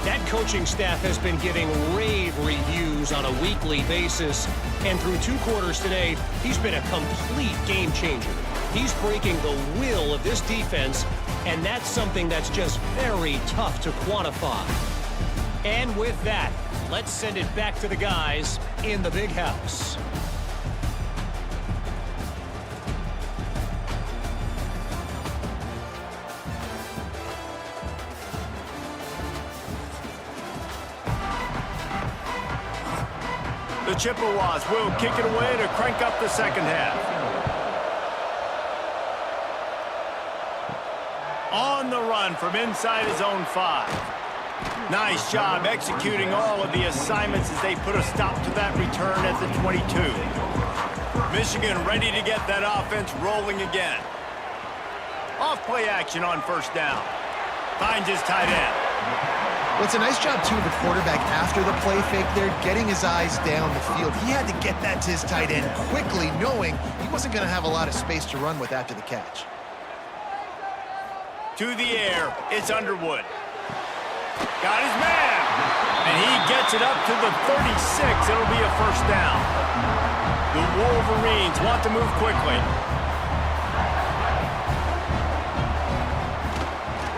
That coaching staff has been giving rave reviews on a weekly basis. And through 2 quarters today, he's been a complete game changer. He's breaking the will of this defense And that's something that's just very tough to quantify. And with that, let's send it back to the guys in the big house. The Chippewas will kick it away to crank up the second half. On the run from inside his own 5. Nice job executing all of the assignments as they put a stop to that return at the 22. Michigan ready to get that offense rolling again. Off play action on first down. Finds his tight end. Well, it's a nice job, too, of the quarterback after the play fake there, getting his eyes down the field. He had to get that to his tight end quickly, knowing he wasn't going to have a lot of space to run with after the catch. To the air, it's Underwood. Got his man. And he gets it up to the 36. It'll be a first down. The Wolverines want to move quickly.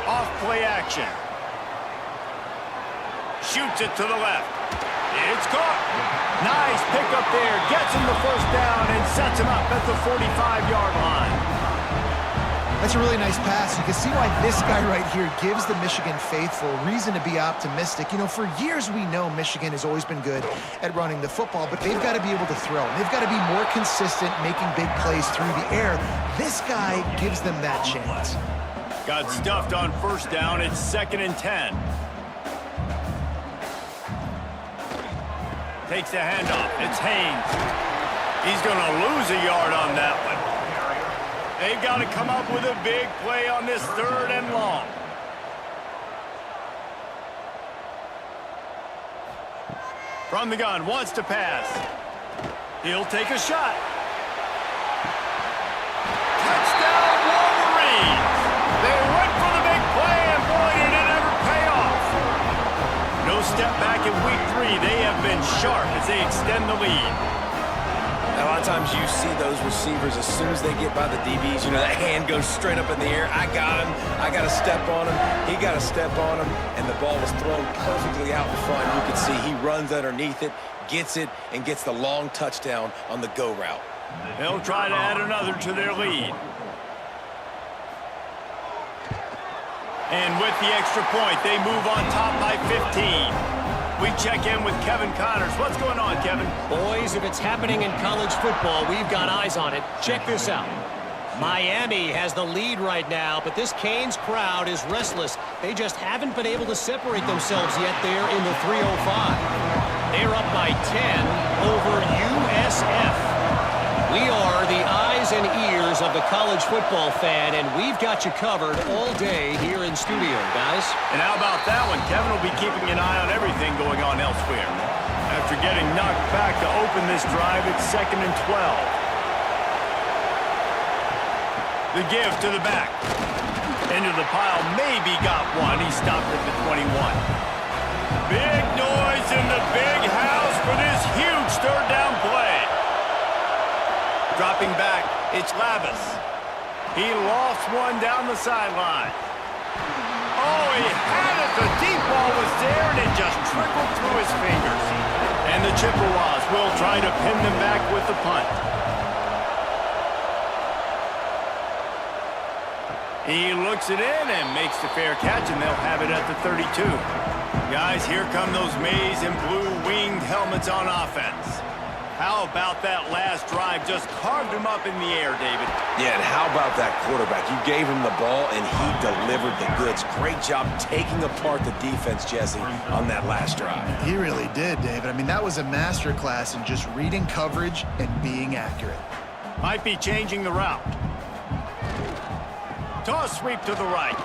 Off play action. Shoots it to the left. It's caught. Nice pickup there. Gets him the first down and sets him up at the 45-yard line. That's a really nice pass. You can see why this guy right here gives the Michigan faithful reason to be optimistic. You know, for years we know Michigan has always been good at running the football, but they've got to be able to throw. They've got to be more consistent making big plays through the air. This guy gives them that chance. Got stuffed on first down. It's 2nd and 10. Takes the handoff. It's Haynes. He's going to lose a yard on that one. They've got to come up with a big play on this 3rd and long. From the gun, wants to pass. He'll take a shot. Touchdown, Wolverines! They went for the big play, and boy, did it ever pay off. No step back in week 3. They have been sharp as they extend the lead. A lot of times you see those receivers, as soon as they get by the DBs, you know, that hand goes straight up in the air. I got him. I got to step on him. He got to step on him. And the ball was thrown perfectly out in front. You can see he runs underneath it, gets it, and gets the long touchdown on the go route. They'll try to add another to their lead. And with the extra point, they move on top by 15. We check in with Kevin Connors. What's going on, Kevin? Boys, if it's happening in college football, we've got eyes on it. Check this out. Miami has the lead right now, but this Canes crowd is restless. They just haven't been able to separate themselves yet there in the 305. They're up by 10 over USF. We are the eyes and ears of the college football fan, and we've got you covered all day here in studio, guys. And how about that one? Kevin will be keeping an eye on everything going on elsewhere. After getting knocked back to open this drive, it's 2nd and 12. The give to the back. Into the pile, maybe got one. He stopped at the 21. Big noise in the big house for this huge 3rd down play. Dropping back, it's Lavis. He lost one down the sideline. Oh, he had it. The deep ball was there, and it just trickled through his fingers. And the Chippewas will try to pin them back with the punt. He looks it in and makes the fair catch, and they'll have it at the 32. Guys, here come those maize and blue winged helmets on offense. How about that last drive? Just carved him up in the air, David. Yeah, and how about that quarterback? You gave him the ball, and he delivered the goods. Great job taking apart the defense, Jesse, on that last drive. He really did, David. I mean, that was a masterclass in just reading coverage and being accurate. Might be changing the route. Toss sweep to the right.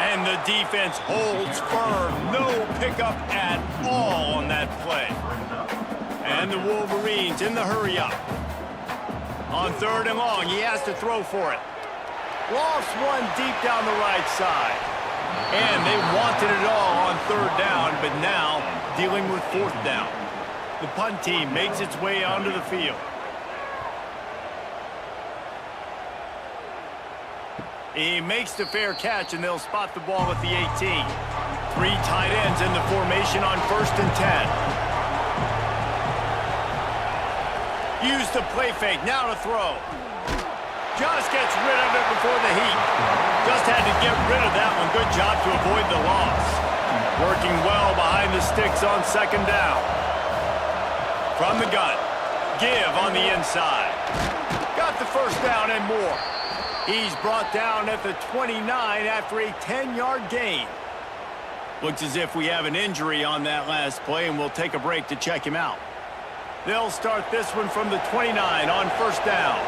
And the defense holds firm. No pickup at all on that play. And the Wolverines in the hurry-up. On 3rd and long, he has to throw for it. Lost one deep down the right side. And they wanted it all on 3rd down, but now dealing with 4th down. The punt team makes its way onto the field. He makes the fair catch, and they'll spot the ball at the 18. 3 tight ends in the formation on 1st and 10. Use the play fake, now to throw. Just gets rid of it before the heat. Just had to get rid of that one. Good job to avoid the loss. Working well behind the sticks on 2nd down. From the gun. Give on the inside. Got the 1st down and more. He's brought down at the 29 after a 10-yard gain. Looks as if we have an injury on that last play, and we'll take a break to check him out. They'll start this one from the 29 on 1st down.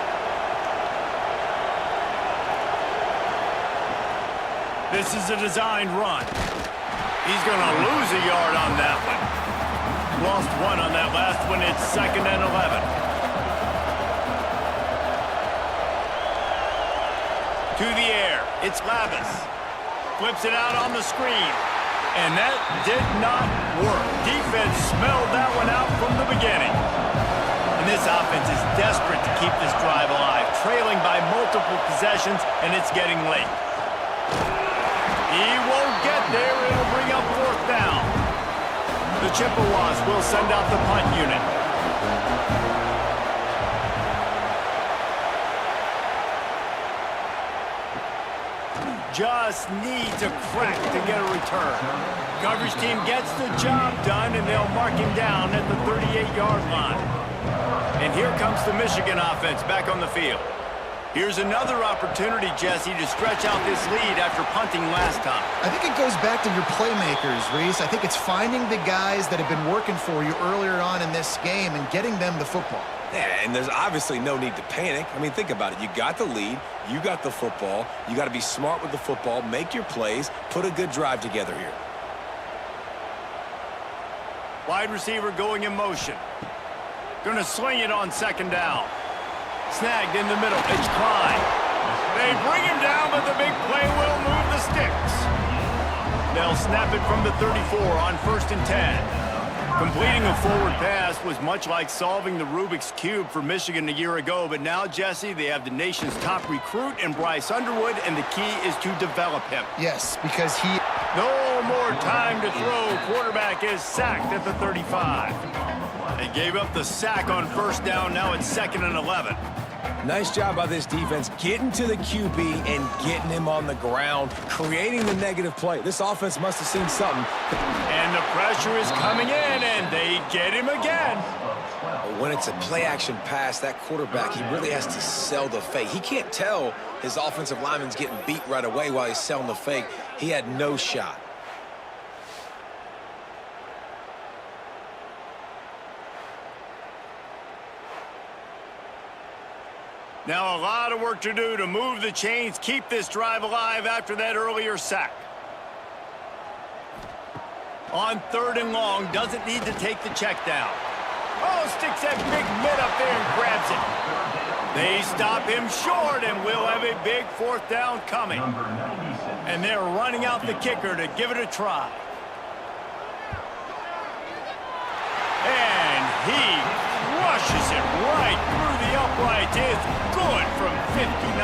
This is a designed run. He's going to lose a yard on that one. Lost 1 on that last one. It's 2nd and 11. To the air. It's Lavis. Flips it out on the screen. And that did not work. Defense smelled that one out from the beginning. And this offense is desperate to keep this drive alive, trailing by multiple possessions, and it's getting late. He won't get there. It'll bring up 4th down. The Chippewas will send out the punt unit. Just needs a crack to get a return. Coverage team gets the job done, and they'll mark him down at the 38-yard line. And here comes the Michigan offense back on the field. Here's another opportunity, Jesse, to stretch out this lead after punting last time. I think it goes back to your playmakers, Reese. I think it's finding the guys that have been working for you earlier on in this game and getting them the football. Yeah, and there's obviously no need to panic. I mean, think about it. You got the lead. You got the football. You got to be smart with the football, make your plays, put a good drive together here. Wide receiver going in motion. Going to sling it on 2nd down. Snagged in the middle. It's Klein. They bring him down, but the big play will move the sticks. They'll snap it from the 34 on 1st and 10. Completing a forward pass was much like solving the Rubik's Cube for Michigan a year ago, but now, Jesse, they have the nation's top recruit in Bryce Underwood, and the key is to develop him. Yes, because he... No more time to throw. Quarterback is sacked at the 35. They gave up the sack on 1st down. Now it's 2nd and 11. Nice job by this defense getting to the QB and getting him on the ground, creating the negative play. This offense must have seen something. And the pressure is coming in, and they get him again. When it's a play-action pass, that quarterback, he really has to sell the fake. He can't tell his offensive lineman's getting beat right away while he's selling the fake. He had no shot. Now a lot of work to do to move the chains, keep this drive alive after that earlier sack. On 3rd and long, doesn't need to take the check down. Oh, sticks that big mid up there and grabs it. They stop him short, and we'll have a big 4th down coming. And they're running out the kicker to give it a try. And he crushes it right through the uprights. It's good from 59.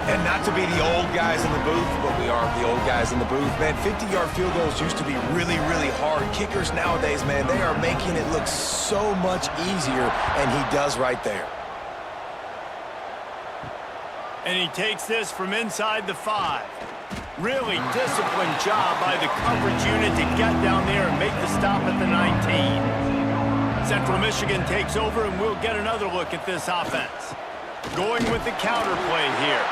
And not to be the old guys in the booth, but we aren't the old guys in the booth, man. 50-yard field goals used to be really, really hard. Kickers nowadays, man, they are making it look so much easier, and he does right there. And he takes this from inside the 5. Really disciplined job by the coverage unit to get down there and make the stop at the 19. Central Michigan takes over, and we'll get another look at this offense. Going with the counter play here.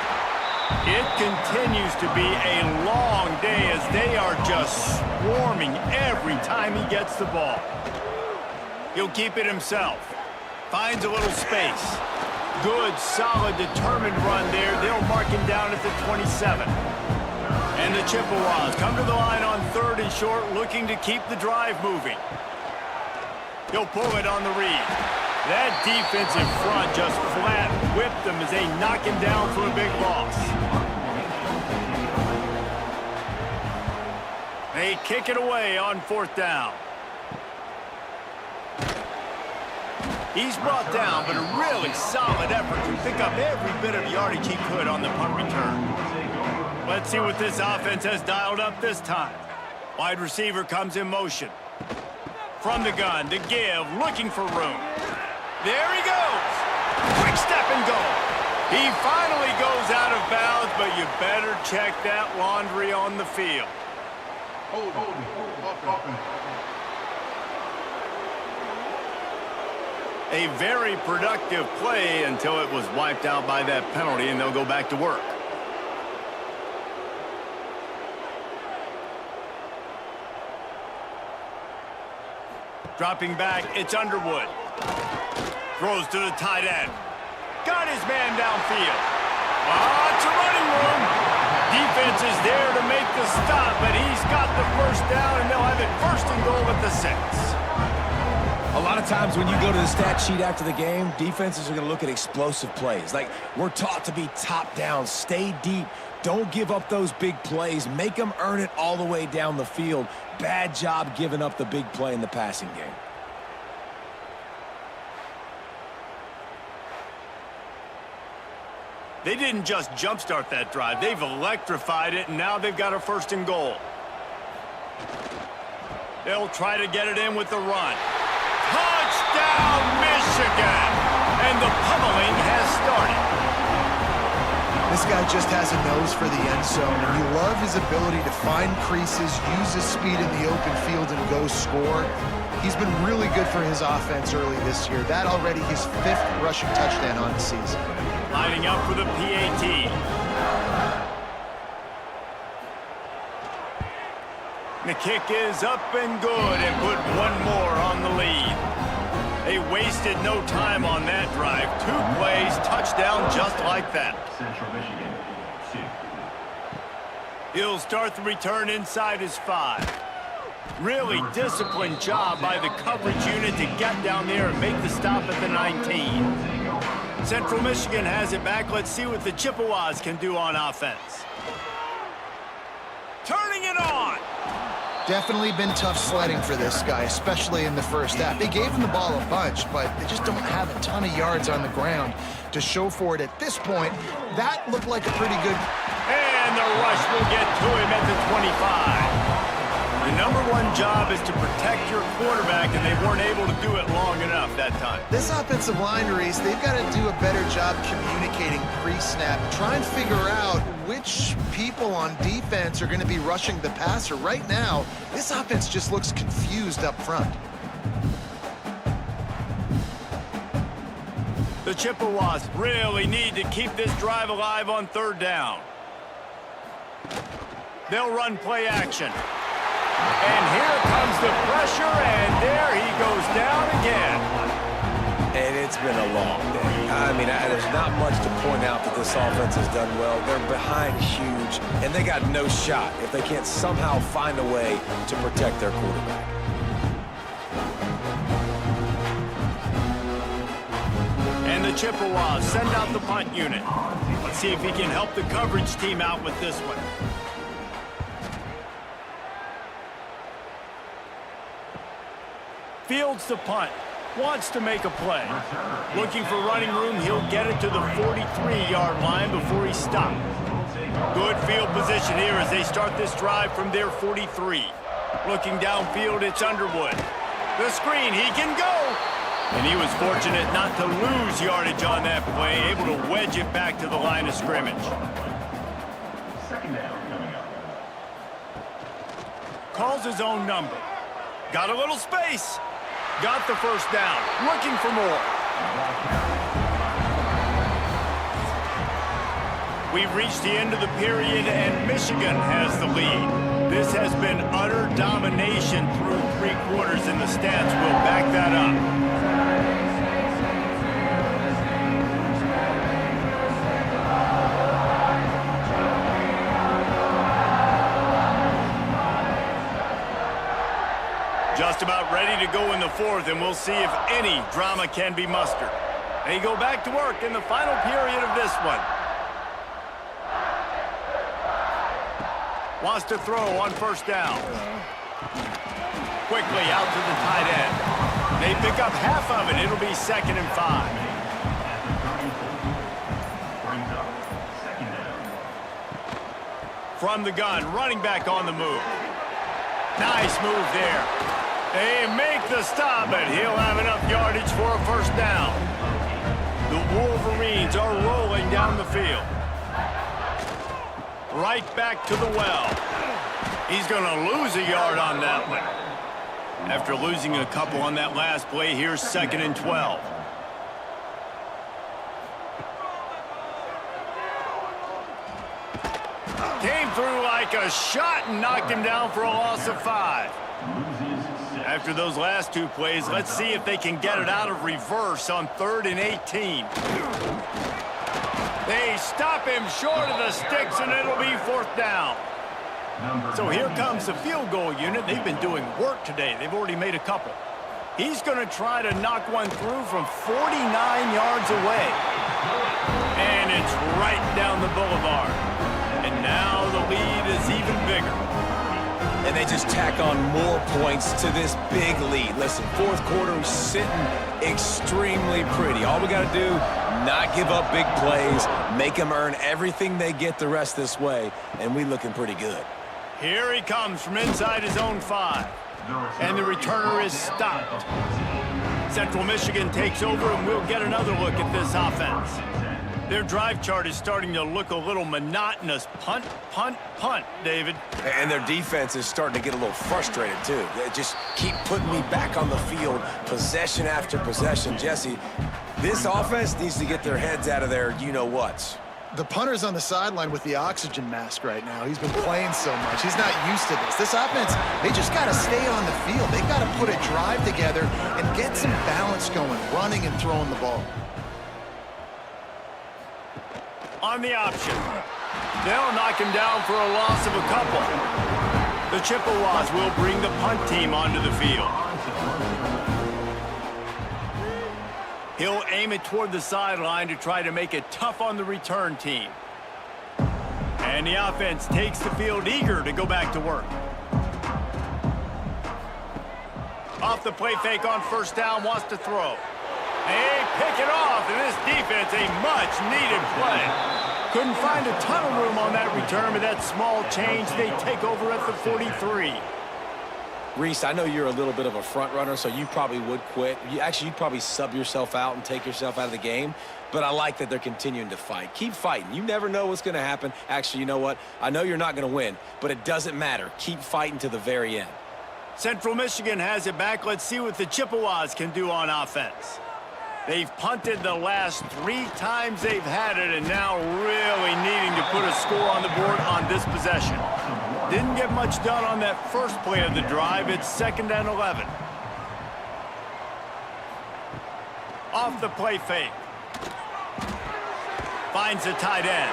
It continues to be a long day as they are just swarming every time he gets the ball. He'll keep it himself. Finds a little space. Good, solid, determined run there. They'll mark him down at the 27. And the Chippewas come to the line on 3rd and short, looking to keep the drive moving. He'll pull it on the read. That defensive front just flat whipped them as they knock him down for a big loss. They kick it away on 4th down. He's brought down, but a really solid effort to pick up every bit of yardage he could on the punt return. Let's see what this offense has dialed up this time. Wide receiver comes in motion. From the gun to give, looking for room. There he goes. Quick step and go. He finally goes out of bounds, but you better check that laundry on the field. A very productive play until it was wiped out by that penalty, and they'll go back to work. Dropping back, it's Underwood. Throws to the tight end. Got his man downfield. It's a running room. Defense is there to make the stop, but he's got the first down, and they'll have it first and goal at the 6. A lot of times when you go to the stat sheet after the game, defenses are going to look at explosive plays. Like, we're taught to be top down, stay deep, don't give up those big plays, make them earn it all the way down the field. Bad job giving up the big play in the passing game. They didn't just jumpstart that drive. They've electrified it, and now they've got a first and goal. They'll try to get it in with the run. Touchdown, Michigan! And the pummeling has started. This guy just has a nose for the end zone, and you love his ability to find creases, use his speed in the open field, and go score. He's been really good for his offense early this year. That already his 5th rushing touchdown on the season. Lining up for the PAT. The kick is up and good, and put one more on the lead. They wasted no time on that drive. 2 plays, touchdown just like that. Central Michigan, 2. He'll start the return inside his 5. Really disciplined job by the coverage unit to get down there and make the stop at the 19. Central Michigan has it back. Let's see what the Chippewas can do on offense. Turning it on. Definitely been tough sledding for this guy, especially in the first half. They gave him the ball a bunch, but they just don't have a ton of yards on the ground to show for it at this point. That looked like a pretty good... And the rush will get to him at the 25. The #1 job is to protect your quarterback, and they weren't able to do it long enough that time. This offensive line, Reese, they've got to do a better job communicating pre-snap. Try and figure out which people on defense are going to be rushing the passer. Right now, this offense just looks confused up front. The Chippewas really need to keep this drive alive on 3rd down. They'll run play action. And here comes the pressure, and there he goes down again. And it's been a long day. I mean, there's not much to point out that this offense has done well. They're behind huge, and they got no shot if they can't somehow find a way to protect their quarterback. And the Chippewas send out the punt unit. Let's see if he can help the coverage team out with this one. Fields the punt. Wants to make a play. Looking for running room, he'll get it to the 43-yard line before he stops. Good field position here as they start this drive from their 43. Looking downfield, it's Underwood. The screen, he can go! And he was fortunate not to lose yardage on that play, able to wedge it back to the line of scrimmage. 2nd down coming up. Calls his own number. Got a little space. Got the first down. Looking for more. We've reached the end of the period, and Michigan has the lead. This has been utter domination through 3 quarters, and the stats will back that up. Just about ready to go in the 4th, and we'll see if any drama can be mustered. They go back to work in the final period of this one. Wants to throw on 1st down. Quickly out to the tight end. They pick up half of it. It'll be 2nd and 5. Brings up second down. From the gun, running back on the move. Nice move there. They make the stop, but he'll have enough yardage for a 1st down. The Wolverines are rolling down the field. Right back to the well. He's going to lose a yard on that one. After losing a couple on that last play, here's 2nd and 12. Came through like a shot and knocked him down for a loss of 5. After those last 2 plays, let's see if they can get it out of reverse on 3rd and 18. They stop him short of the sticks, and it'll be 4th down. So here comes the field goal unit. They've been doing work today. They've already made a couple. He's going to try to knock one through from 49 yards away. And it's right down the boulevard. And now the lead is even bigger. And they just tack on more points to this big lead. Listen, 4th quarter is sitting extremely pretty. All we got to do, not give up big plays, make them earn everything they get the rest this way, and we looking pretty good. Here he comes from inside his own 5. And the returner is stopped. Central Michigan takes over, and we'll get another look at this offense. Their drive chart is starting to look a little monotonous. Punt, punt, punt, David. And their defense is starting to get a little frustrated, too. They just keep putting me back on the field, possession after possession. Jesse, this offense needs to get their heads out of their you-know-whats. The punter's on the sideline with the oxygen mask right now. He's been playing so much. He's not used to this. This offense, they just got to stay on the field. They've got to put a drive together and get some balance going, running and throwing the ball. On the option. They'll knock him down for a loss of a couple. The Chippewas will bring the punt team onto the field. He'll aim it toward the sideline to try to make it tough on the return team. And the offense takes the field eager to go back to work. Off the play fake on 1st down, wants to throw. They pick it off, and this defense, a much-needed play. Couldn't find a ton of room on that return, but that small change, they take over at the 43. Reese, I know you're a little bit of a front runner, so you probably would quit. You'd probably sub yourself out and take yourself out of the game. But I like that they're continuing to fight. Keep fighting. You never know what's going to happen. Actually, you know what? I know you're not going to win, but it doesn't matter. Keep fighting to the very end. Central Michigan has it back. Let's see what the Chippewas can do on offense. They've punted the last 3 times they've had it, and now really needing to put a score on the board on this possession. Didn't get much done on that first play of the drive. It's 2nd and 11. Off the play fake. Finds the tight end.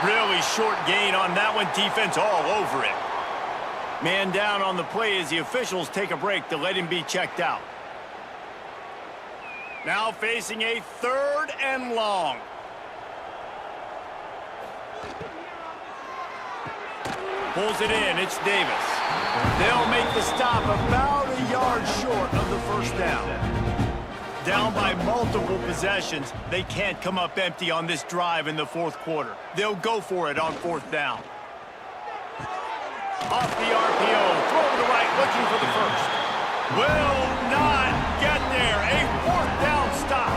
Really short gain on that one. Defense all over it. Man down on the play as the officials take a break to let him be checked out. Now facing a 3rd and long. Pulls it in. It's Davis. They'll make the stop about a yard short of the 1st down. Down by multiple possessions, they can't come up empty on this drive in the 4th quarter. They'll go for it on 4th down. Off the RPO, throw to the right, looking for the 1st. Will not get there. A 4th down stop.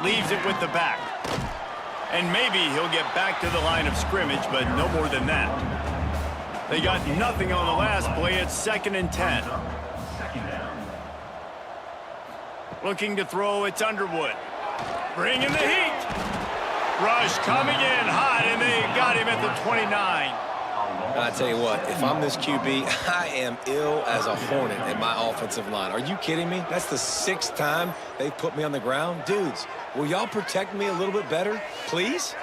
Leaves it with the back. And maybe he'll get back to the line of scrimmage, but no more than that. They got nothing on the last play. It's 2nd and 10. Looking to throw, it's Underwood. Bringing the heat. Rush coming in hot, and they got him at the 29. I tell you what, if I'm this QB, I am ill as a hornet in my offensive line. Are you kidding me? That's the 6th time they've put me on the ground. Dudes, will y'all protect me a little bit better, please?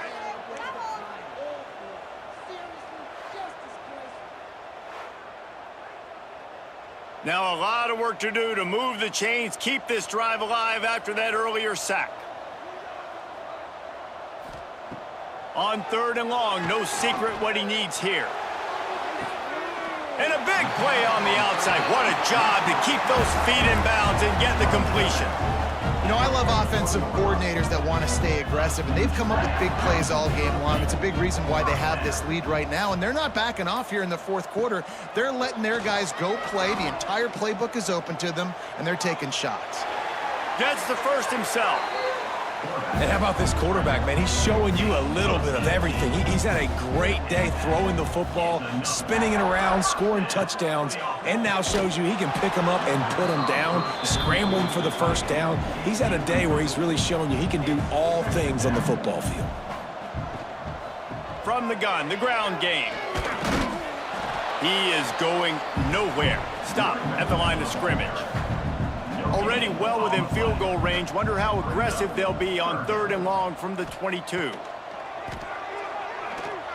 Now a lot of work to do to move the chains, keep this drive alive after that earlier sack. On 3rd and long, no secret what he needs here. And a big play on the outside. What a job to keep those feet in bounds and get the completion. You know, I love offensive coordinators that want to stay aggressive, and they've come up with big plays all game long. It's a big reason why they have this lead right now, and they're not backing off here in the fourth quarter. They're letting their guys go play. The entire playbook is open to them, and they're taking shots. Gets the first himself. And how about this quarterback, man? He's showing you a little bit of everything. He's had a great day throwing the football, spinning it around, scoring touchdowns, and now shows you he can pick them up and put them down, scrambling for the first down. He's had a day where he's really showing you he can do all things on the football field. From the gun, the ground game. He is going nowhere. Stop at the line of scrimmage. Already well within field goal range. Wonder how aggressive they'll be on 3rd and long from the 22.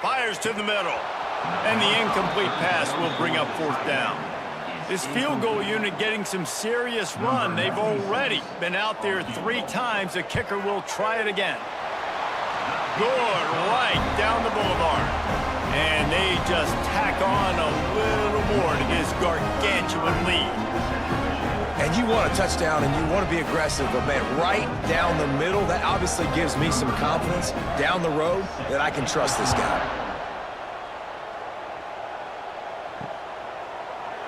Fires to the middle. And the incomplete pass will bring up 4th down. This field goal unit getting some serious run. They've already been out there 3 times. The kicker will try it again. Good, right down the boulevard. And they just tack on a little more to this gargantuan lead. And you want a touchdown and you want to be aggressive, but man, right down the middle, that obviously gives me some confidence down the road that I can trust this guy.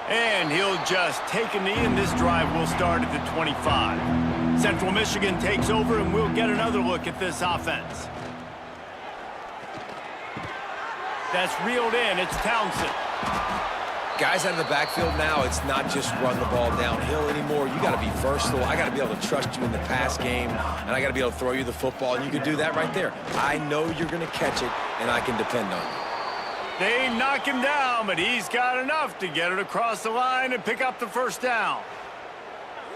And he'll just take a knee, and this drive will start at the 25. Central Michigan takes over, and we'll get another look at this offense. That's reeled in. It's Townsend. Guys out of the backfield now, it's not just run the ball downhill anymore. You got to be versatile. I got to be able to trust you in the pass game, and I got to be able to throw you the football, and you can do that right there. I know you're going to catch it, and I can depend on you. They knock him down, but he's got enough to get it across the line and pick up the first down.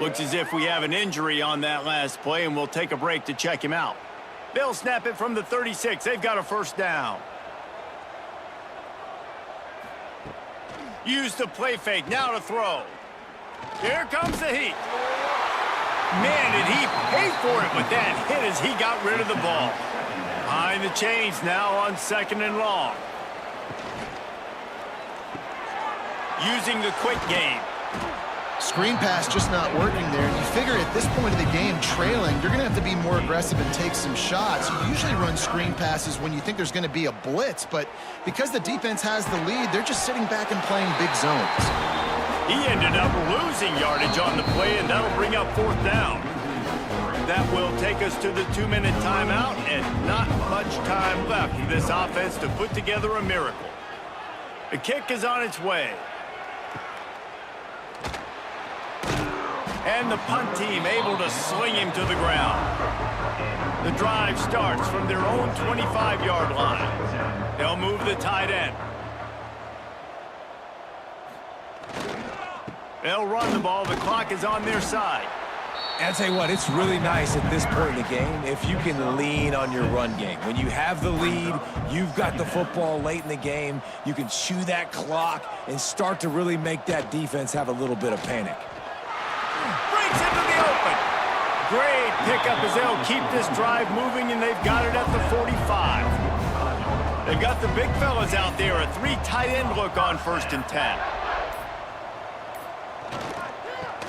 Looks as if we have an injury on that last play, and we'll take a break to check him out. They'll snap it from the 36. They've got a first down. Use the play fake, now to throw. Here comes the heat. Man, did he pay for it with that hit as he got rid of the ball. Behind the chains now on 2nd and long. Using the quick game. Screen pass just not working there. And you figure at this point of the game, trailing, you're going to have to be more aggressive and take some shots. You usually run screen passes when you think there's going to be a blitz, but because the defense has the lead, they're just sitting back and playing big zones. He ended up losing yardage on the play, and that'll bring up 4th down. That will take us to the 2-minute timeout, and not much time left for this offense to put together a miracle. The kick is on its way. And the punt team able to sling him to the ground. The drive starts from their own 25-yard line. They'll move the tight end. They'll run the ball. The clock is on their side. And I'll tell you what, it's really nice at this point in the game if you can lean on your run game. When you have the lead, you've got the football late in the game, you can chew that clock and start to really make that defense have a little bit of panic. Breaks into the open. Great pickup as they'll keep this drive moving, and they've got it at the 45. They've got the big fellas out there, a 3 tight end look on 1st and 10.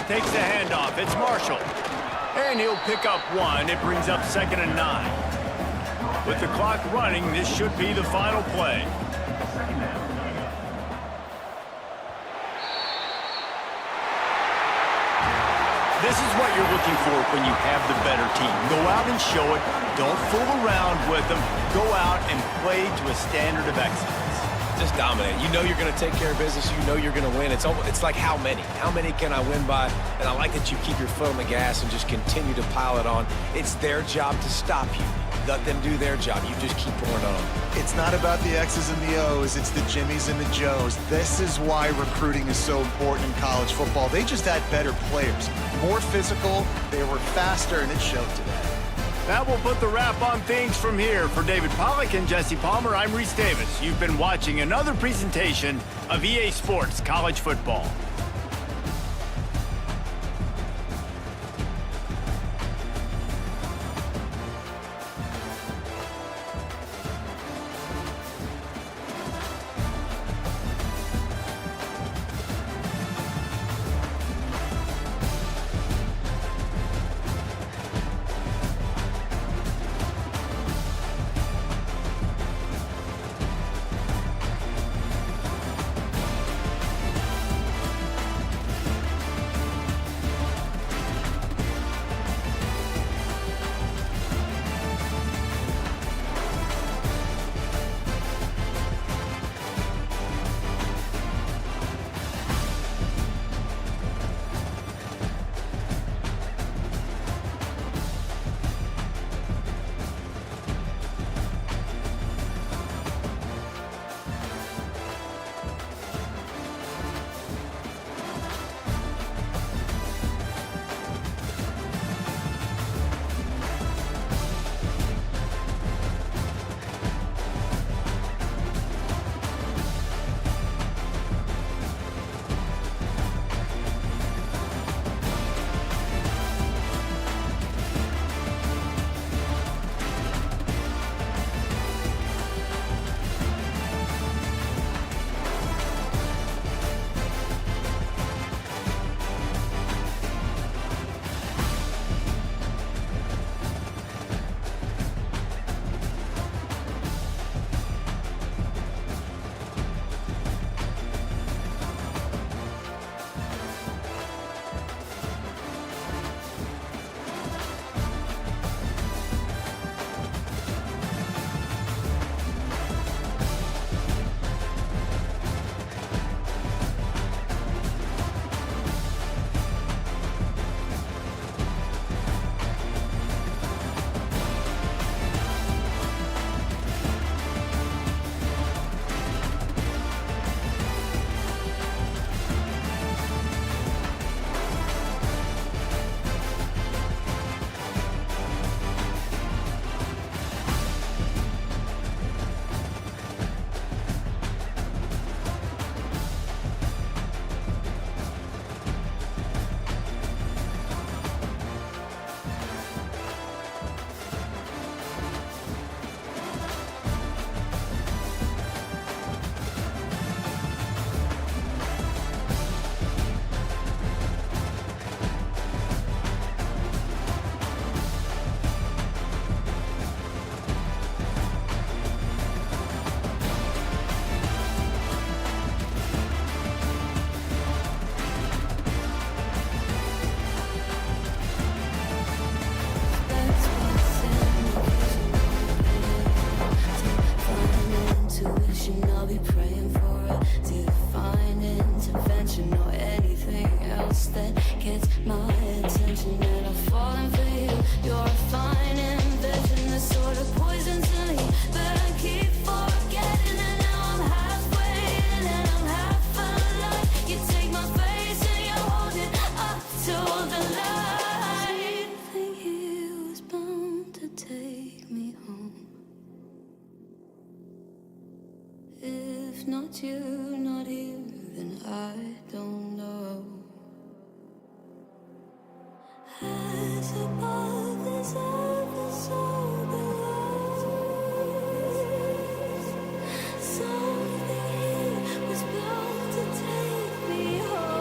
Takes the handoff. It's Marshall. And he'll pick up 1. It brings up 2nd and 9. With the clock running, this should be the final play. This is what you're looking for when you have the better team. Go out and show it. Don't fool around with them. Go out and play to a standard of excellence. Just dominate. You know you're going to take care of business. You know you're going to win. It's like how many? How many can I win by? And I like that you keep your foot on the gas and just continue to pile it on. It's their job to stop you. Let them do their job. You just keep pouring on. It's not about the X's and the O's. It's the Jimmies and the Joes. This is why recruiting is so important in college football. They just had better players. More physical. They were faster, and it showed today. That will put the wrap on things from here. For David Pollack and Jesse Palmer, I'm Reese Davis. You've been watching another presentation of EA Sports College Football. If not you, not here, then I don't know. As above is ever so below. Something here was bound to take me home.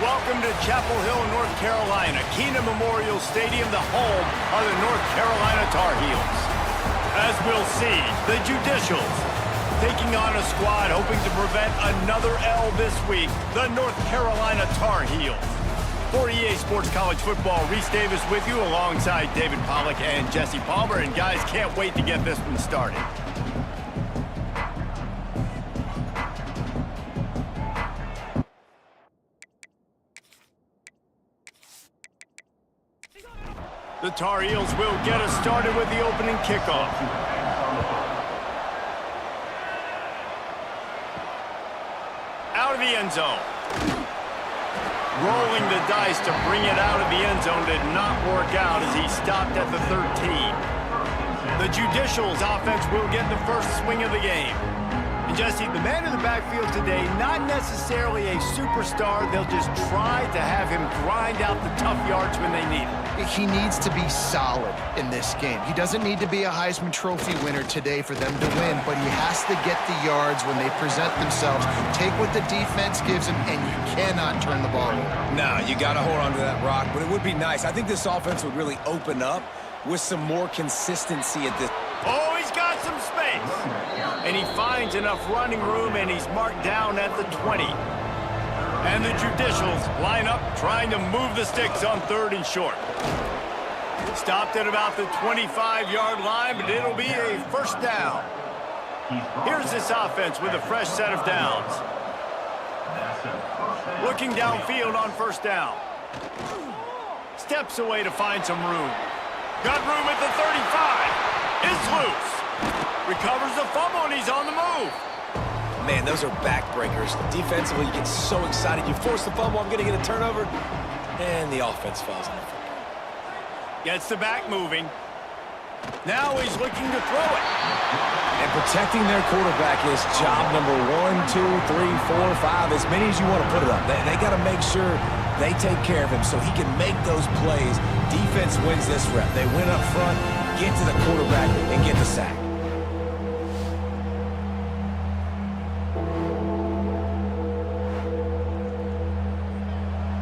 Welcome to Chapel Hill, North Carolina, Keenan Memorial Stadium, the home of the North Carolina Tar Heels. As we'll see, the Judicials taking on a squad hoping to prevent another L this week, the North Carolina Tar Heels. For EA Sports College Football, Reese Davis with you alongside David Pollack and Jesse Palmer. And guys, can't wait to get this one started. The Tar Heels will get us started with the opening kickoff. Out of the end zone. Rolling the dice to bring it out of the end zone did not work out as he stopped at the 13. The Judicials offense will get the first swing of the game. And Jesse, the man in the backfield today, not necessarily a superstar. They'll just try to have him grind out the tough yards when they need it. He needs to be solid in this game. He doesn't need to be a Heisman Trophy winner today for them to win, but he has to get the yards when they present themselves. Take what the defense gives him, and you cannot turn the ball over. No, you got to hold on to that rock, but it would be nice. I think this offense would really open up with some more consistency at this. Oh, he's got some space. And he finds enough running room, and he's marked down at the 20. And the Judicials line up trying to move the sticks on 3rd and short. Stopped at about the 25-yard line, but it'll be a first down. Here's this offense with a fresh set of downs. Looking downfield on first down. Steps away to find some room. Got room at the 35. Is loose. Recovers the fumble, and he's on the move. Man, those are backbreakers. Defensively, you get so excited. You force the fumble, I'm going to get a turnover, and the offense falls on the football. Gets the back moving. Now he's looking to throw it. And protecting their quarterback is job number 1, 2, 3, 4, 5, as many as you want to put it up. They got to make sure they take care of him so he can make those plays. Defense wins this rep. They win up front, get to the quarterback, and get the sack.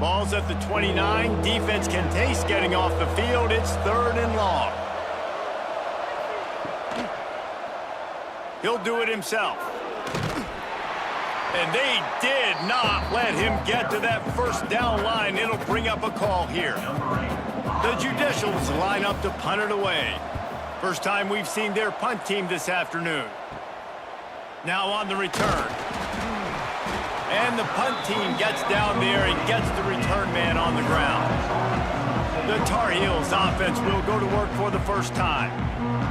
Ball's at the 29. Defense can taste getting off the field. It's 3rd and long. He'll do it himself. And they did not let him get to that first down line. It'll bring up a call here. The Judicials line up to punt it away. First time we've seen their punt team this afternoon. Now on the return. And the punt team gets down there and gets the return man on the ground. The Tar Heels offense will go to work for the first time.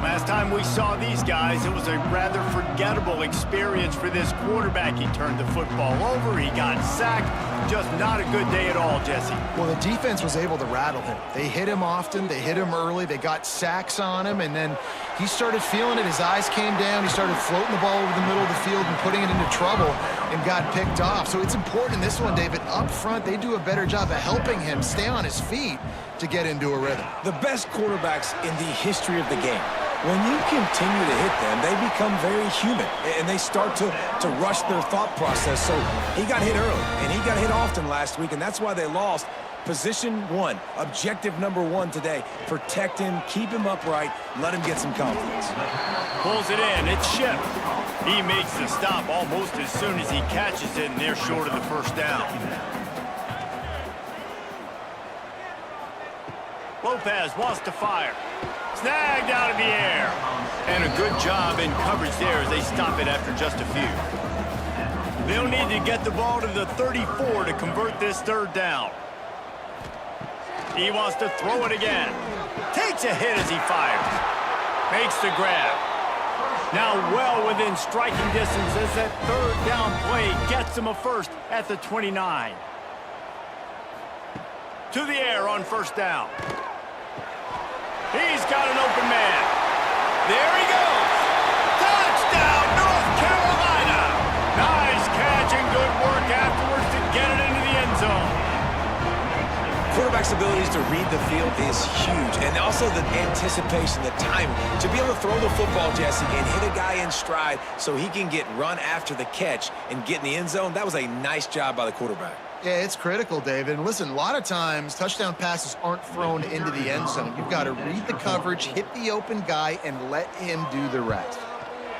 Last time we saw these guys, it was a rather forgettable experience for this quarterback. He turned the football over, he got sacked. Just not a good day at all, Jesse. Well, the defense was able to rattle him. They hit him often, they hit him early, they got sacks on him, and then he started feeling it. His eyes came down, he started floating the ball over the middle of the field and putting it into trouble and got picked off. So it's important in this one, David, up front, they do a better job of helping him stay on his feet to get into a rhythm. The best quarterbacks in the history of the game, when you continue to hit them, they become very human, and they start to rush their thought process. So he got hit early, and he got hit often last week, and that's why they lost. Position one, objective number one today, protect him, keep him upright, let him get some confidence. Pulls it in, it's Ship. He makes the stop almost as soon as he catches it, and they're short of the first down. Lopez wants to fire. Snagged out of the air. And a good job in coverage there as they stop it after just a few. They'll need to get the ball to the 34 to convert this third down. He wants to throw it again. Takes a hit as he fires. Makes the grab. Now well within striking distance as that third down play gets him a first at the 29. To the air on first down. He's got an open man. There he goes. Touchdown, North Carolina. Nice catch and good work afterwards to get it into the end zone. Quarterback's abilities to read the field is huge, and also the anticipation, the timing. To be able to throw the football, Jesse, and hit a guy in stride so he can get run after the catch and get in the end zone, that was a nice job by the quarterback. Yeah, it's critical, David. And listen, a lot of times touchdown passes aren't thrown into the end zone. You've got to read the coverage, hit the open guy, and let him do the rest.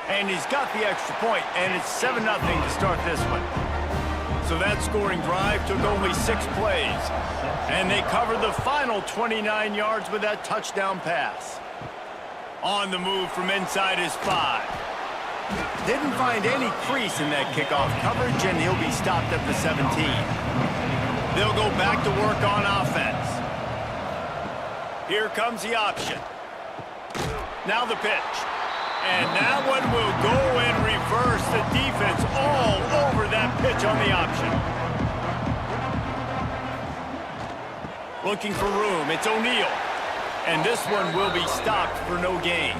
And he's got the extra point, and it's 7-0 to start this one. So that scoring drive took only 6 plays. And they covered the final 29 yards with that touchdown pass. On the move from inside his 5. Didn't find any crease in that kickoff coverage, and he'll be stopped at the 17. They'll go back to work on offense. Here comes the option. Now the pitch. And that one will go in reverse. The defense all over that pitch on the option. Looking for room. It's O'Neal. And this one will be stopped for no gain.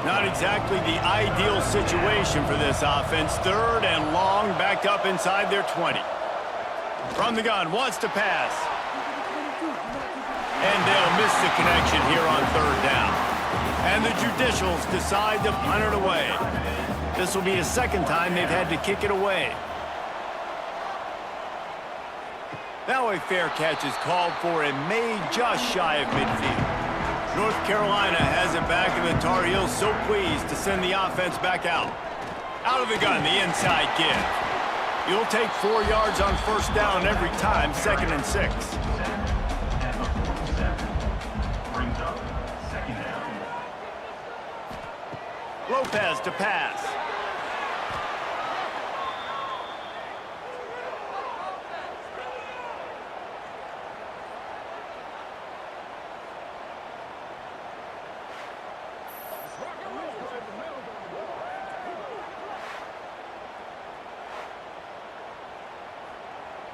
Not exactly the ideal situation for this offense. Third and long, backed up inside their 20. From the gun, wants to pass. And they'll miss the connection here on third down. And the Judicials decide to punt it away. This will be the second time they've had to kick it away. Now a fair catch is called for and made just shy of midfield. North Carolina has it back, and the Tar Heels so pleased to send the offense back out. Out of the gun, the inside give. You'll take 4 yards on first down every time, 2nd and 6. Brings up second down. Lopez to pass.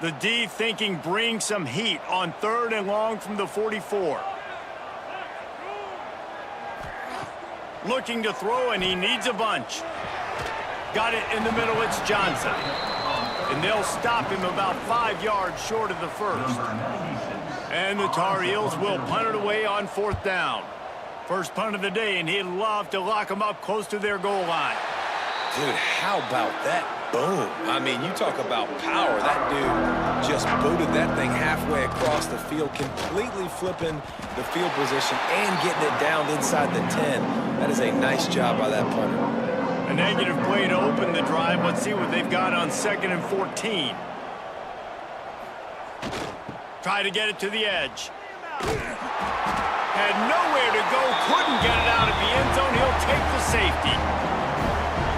The D thinking bring some heat on third and long from the 44. Looking to throw, and he needs a bunch. Got it in the middle, it's Johnson. And they'll stop him about 5 yards short of the first. And the Tar Heels will punt it away on fourth down. First punt of the day, and he'd love to lock them up close to their goal line. Dude, how about that? Boom. I mean, you talk about power. That dude just booted that thing halfway across the field, completely flipping the field position and getting it down inside the 10. That is a nice job by that punter. A negative play to open the drive. Let's see what they've got on 2nd and 14. Try to get it to the edge. Had nowhere to go, couldn't get it out of the end zone. He'll take the safety.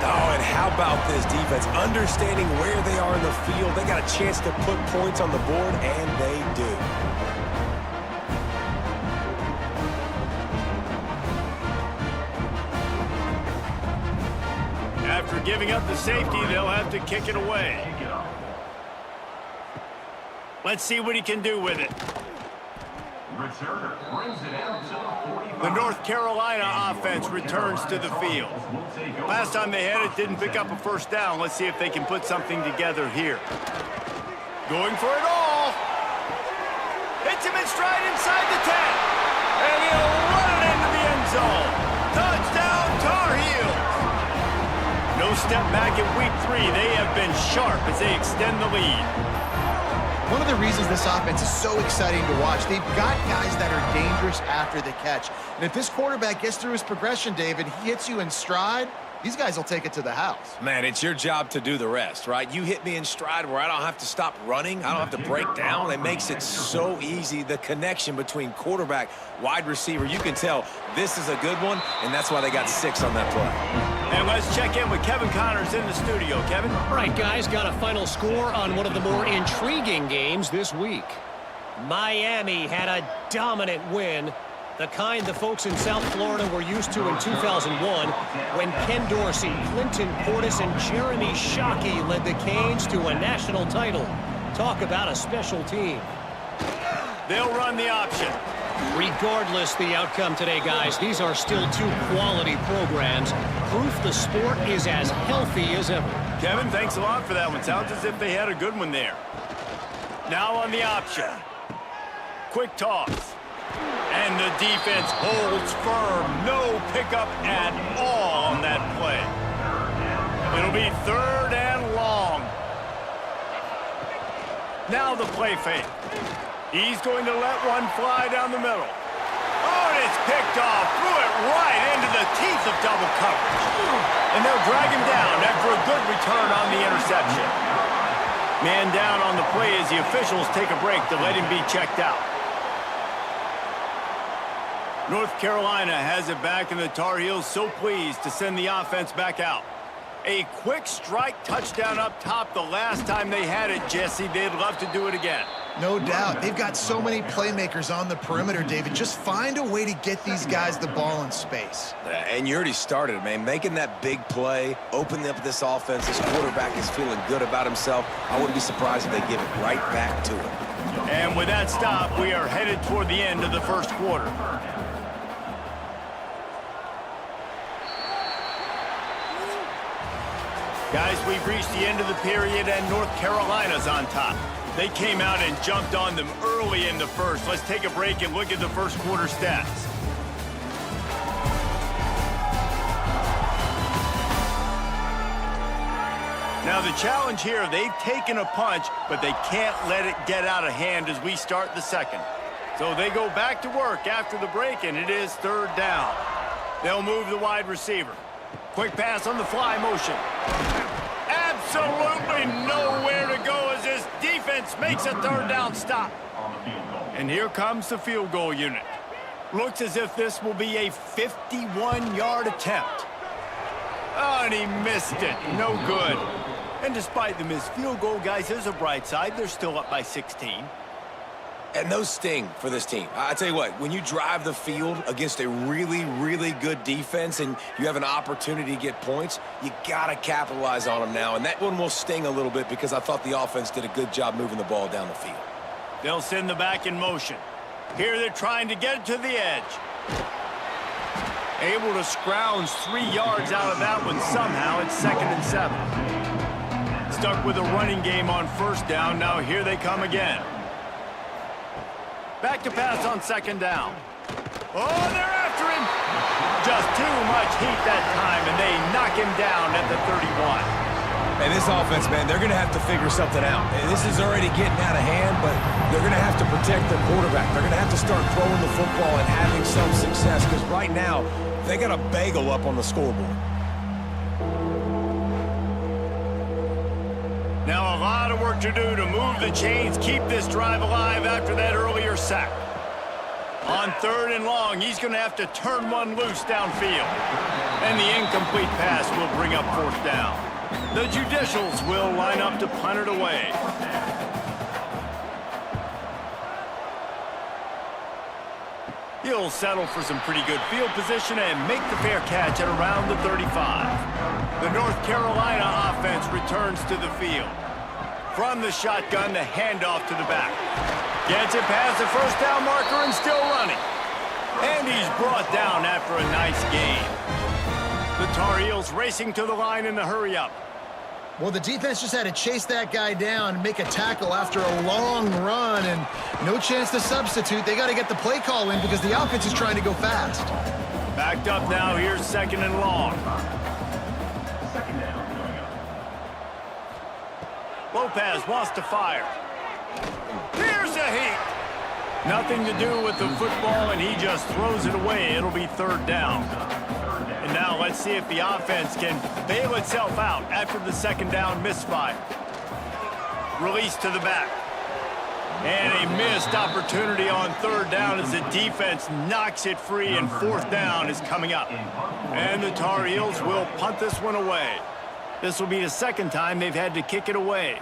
Oh, and how about this defense? Understanding where they are in the field. They got a chance to put points on the board, and they do. giving up the safety, they'll have to kick it away. Let's see what he can do with it. Returner brings it out to the 45. The North Carolina offense returns to the field. Last time they had it, didn't pick up a first down. Let's see if they can put something together here. Going for it all. Hits him in stride inside the 10. And he'll run it into the end zone. Touchdown, Tar Heels. No step back in week 3. They have been sharp as they extend the lead. One of the reasons this offense is so exciting to watch, they've got guys that are dangerous after the catch. And if this quarterback gets through his progression, David, he hits you in stride, these guys will take it to the house. Man, it's your job to do the rest, right? You hit me in stride where I don't have to stop running. I don't have to break down. It makes it so easy. The connection between quarterback, wide receiver, you can tell this is a good one, and that's why they got 6 on that play. And let's check in with Kevin Connors in the studio. Kevin? All right, guys, got a final score on one of the more intriguing games this week. Miami had a dominant win, the kind the folks in South Florida were used to in 2001 when Ken Dorsey, Clinton Portis, and Jeremy Shockey led the Canes to a national title. Talk about a special team. They'll run the option. Regardless the outcome today, guys, these are still 2 quality programs. Proof the sport is as healthy as ever. Kevin, thanks a lot for that one. Sounds as if they had a good one there. Now on the option. Quick toss. And the defense holds firm. No pickup at all on that play. It'll be 3rd and long. Now the play fake. He's going to let one fly down the middle. Oh, and it's picked off. Threw it right into the teeth of double coverage. And they'll drag him down after a good return on the interception. Man down on the play as the officials take a break to let him be checked out. North Carolina has it back, and the Tar Heels so pleased to send the offense back out. A quick strike touchdown up top the last time they had it, Jesse. They'd love to do it again. No doubt. They've got so many playmakers on the perimeter, David. Just find a way to get these guys the ball in space. And you already started, man. Making that big play, opening up this offense. This quarterback is feeling good about himself. I wouldn't be surprised if they give it right back to him. And with that stop, we are headed toward the end of the first quarter. Guys, we've reached the end of the period, and North Carolina's on top. They came out and jumped on them early in the first. Let's take a break and look at the first quarter stats. Now the challenge here, they've taken a punch, but they can't let it get out of hand as we start the second. So they go back to work after the break, and it is 3rd down. They'll move the wide receiver. Quick pass on the fly motion. Absolutely nowhere to go as this defense makes a 3rd down stop. And here comes the field goal unit. Looks as if this will be a 51-yard attempt. Oh, and he missed it. No good. And despite the missed field goal, guys, there's a bright side. They're still up by 16. And those sting for this team. I tell you what, when you drive the field against a really, really good defense and you have an opportunity to get points, you got to capitalize on them now. And that one will sting a little bit because I thought the offense did a good job moving the ball down the field. They'll send the back in motion. Here they're trying to get it to the edge. Able to scrounge 3 yards out of that one somehow. It's 2nd and 7. Stuck with a running game on 1st down. Now here they come again. Back to pass on 2nd down. Oh, they're after him. Just too much heat that time, and they knock him down at the 31. And this offense, man, they're going to have to figure something out. And this is already getting out of hand, but they're going to have to protect their quarterback. They're going to have to start throwing the football and having some success because right now they got a bagel up on the scoreboard. Now a lot of work to do to move the chains, keep this drive alive after that earlier sack. On 3rd and long, he's going to have to turn one loose downfield. And the incomplete pass will bring up 4th down. The Judicials will line up to punt it away. He'll settle for some pretty good field position and make the fair catch at around the 35. The North Carolina offense returns to the field. From the shotgun, the handoff to the back. Gets it past the first down marker and still running. And he's brought down after a nice gain. The Tar Heels racing to the line in the hurry-up. Well, the defense just had to chase that guy down and make a tackle after a long run, and no chance to substitute. They got to get the play call in because the offense is trying to go fast. Backed up now. Here's 2nd and long. Second down coming up. Lopez wants to fire. Here's a heat. Nothing to do with the football, and he just throws it away. It'll be 3rd down. And now let's see if the offense can bail itself out after the 2nd down misfire. Release to the back. And a missed opportunity on 3rd down as the defense knocks it free, and 4th down is coming up. And the Tar Heels will punt this one away. This will be the 2nd time they've had to kick it away.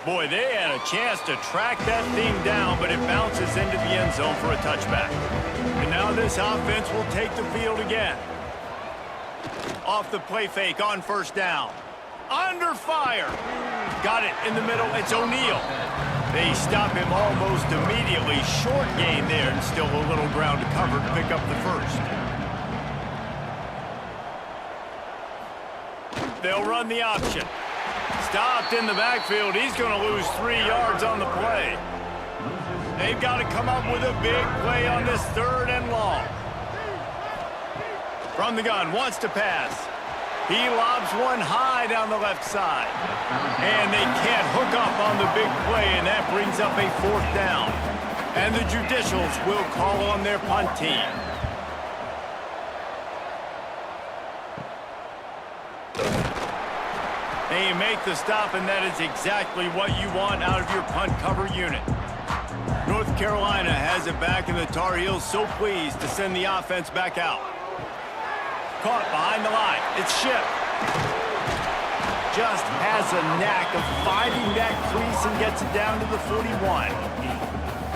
Boy, they had a chance to track that thing down, but it bounces into the end zone for a touchback. And now this offense will take the field again. Off the play fake on 1st down. Under fire. Got it in the middle. It's O'Neal. They stop him almost immediately. Short gain there, and still a little ground to cover to pick up the 1st. They'll run the option. Stopped in the backfield. He's going to lose 3 yards on the play. They've got to come up with a big play on this 3rd and long. From the gun, wants to pass. He lobs one high down the left side. And they can't hook up on the big play, and that brings up a 4th down. And the Judicials will call on their punt team. They make the stop, and that is exactly what you want out of your punt cover unit. North Carolina has it back, and the Tar Heels so pleased to send the offense back out. Caught behind the line. It's Ship. Just has a knack of finding that crease and gets it down to the 41.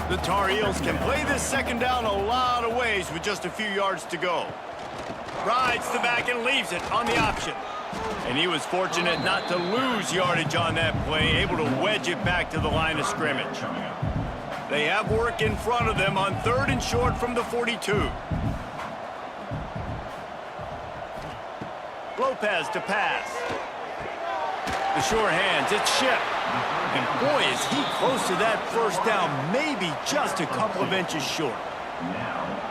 The Tar Heels can play this 2nd down a lot of ways with just a few yards to go. Rides the back and leaves it on the option. And he was fortunate not to lose yardage on that play, able to wedge it back to the line of scrimmage. They have work in front of them on 3rd and short from the 42. Lopez to pass. The sure hands, it's Ship. And boy, is he close to that 1st down, maybe just a couple of inches short.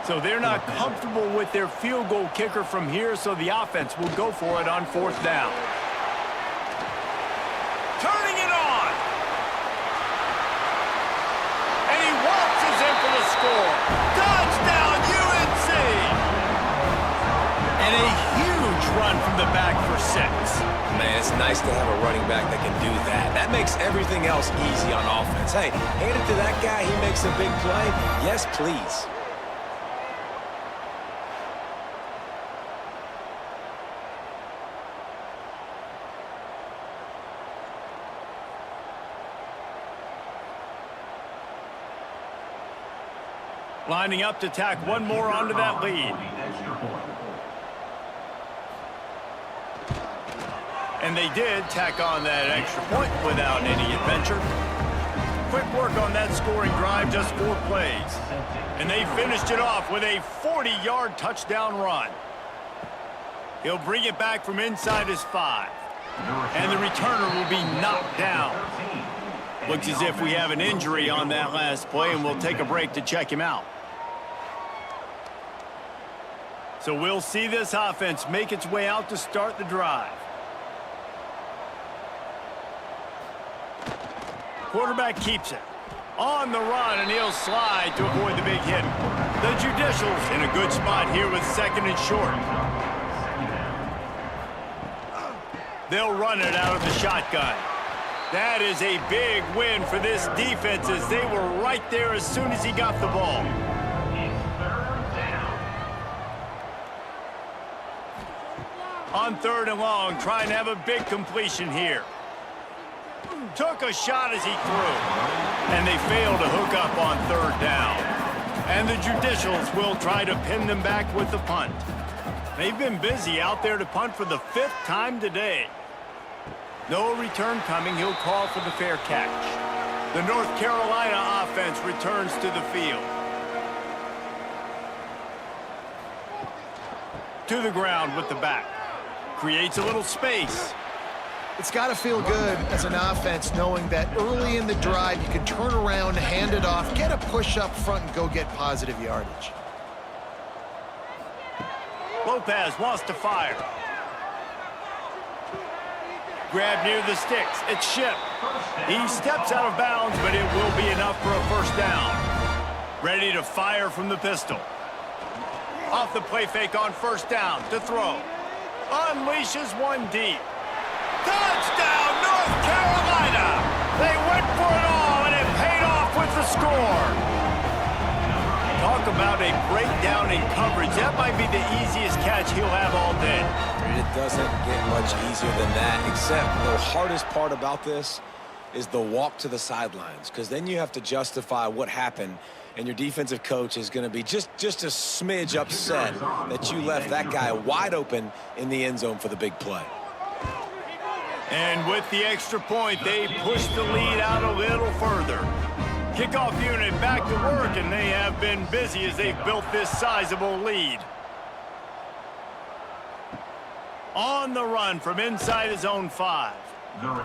So they're not comfortable with their field goal kicker from here, so the offense will go for it on 4th down. Turning it on. And he waltzes in for the score. Touchdown, UNC! And a huge run from the back for 6. Man, it's nice to have a running back that can do that. That makes everything else easy on offense. Hey, hand it to that guy, he makes a big play. Yes, please. Lining up to tack one more onto that lead. And they did tack on that extra point without any adventure. Quick work on that scoring drive, just 4 plays. And they finished it off with a 40-yard touchdown run. He'll bring it back from inside his 5. And the returner will be knocked down. Looks as if we have an injury on that last play, and we'll take a break to check him out. So we'll see this offense make its way out to start the drive. Quarterback keeps it. On the run, and he'll slide to avoid the big hit. The Judicials in a good spot here with 2nd and short. They'll run it out of the shotgun. That is a big win for this defense, as they were right there as soon as he got the ball. On 3rd and long, trying to have a big completion here. Took a shot as he threw, and they failed to hook up on 3rd down. And the Judicials will try to pin them back with the punt. They've been busy out there to punt for the 5th time today. No return coming. He'll call for the fair catch. The North Carolina offense returns to the field. To the ground with the back. Creates a little space. It's got to feel good as an offense knowing that early in the drive you can turn around, hand it off, get a push up front, and go get positive yardage. Lopez wants to fire. Grab near the sticks. It's Ship. He steps out of bounds, but it will be enough for a first down. Ready to fire from the pistol. Off the play fake on first down to throw. Unleashes one deep. Touchdown, North Carolina! They went for it all, and it paid off with the score. Talk about a breakdown in coverage. That might be the easiest catch he'll have all day. It doesn't get much easier than that, except the hardest part about this is the walk to the sidelines, because then you have to justify what happened, and your defensive coach is going to be just a smidge upset that you left that guy wide open in the end zone for the big play. And with the extra point, they push the lead out a little further. Kickoff unit back to work, and they have been busy as they've built this sizable lead. On the run from inside his own 5.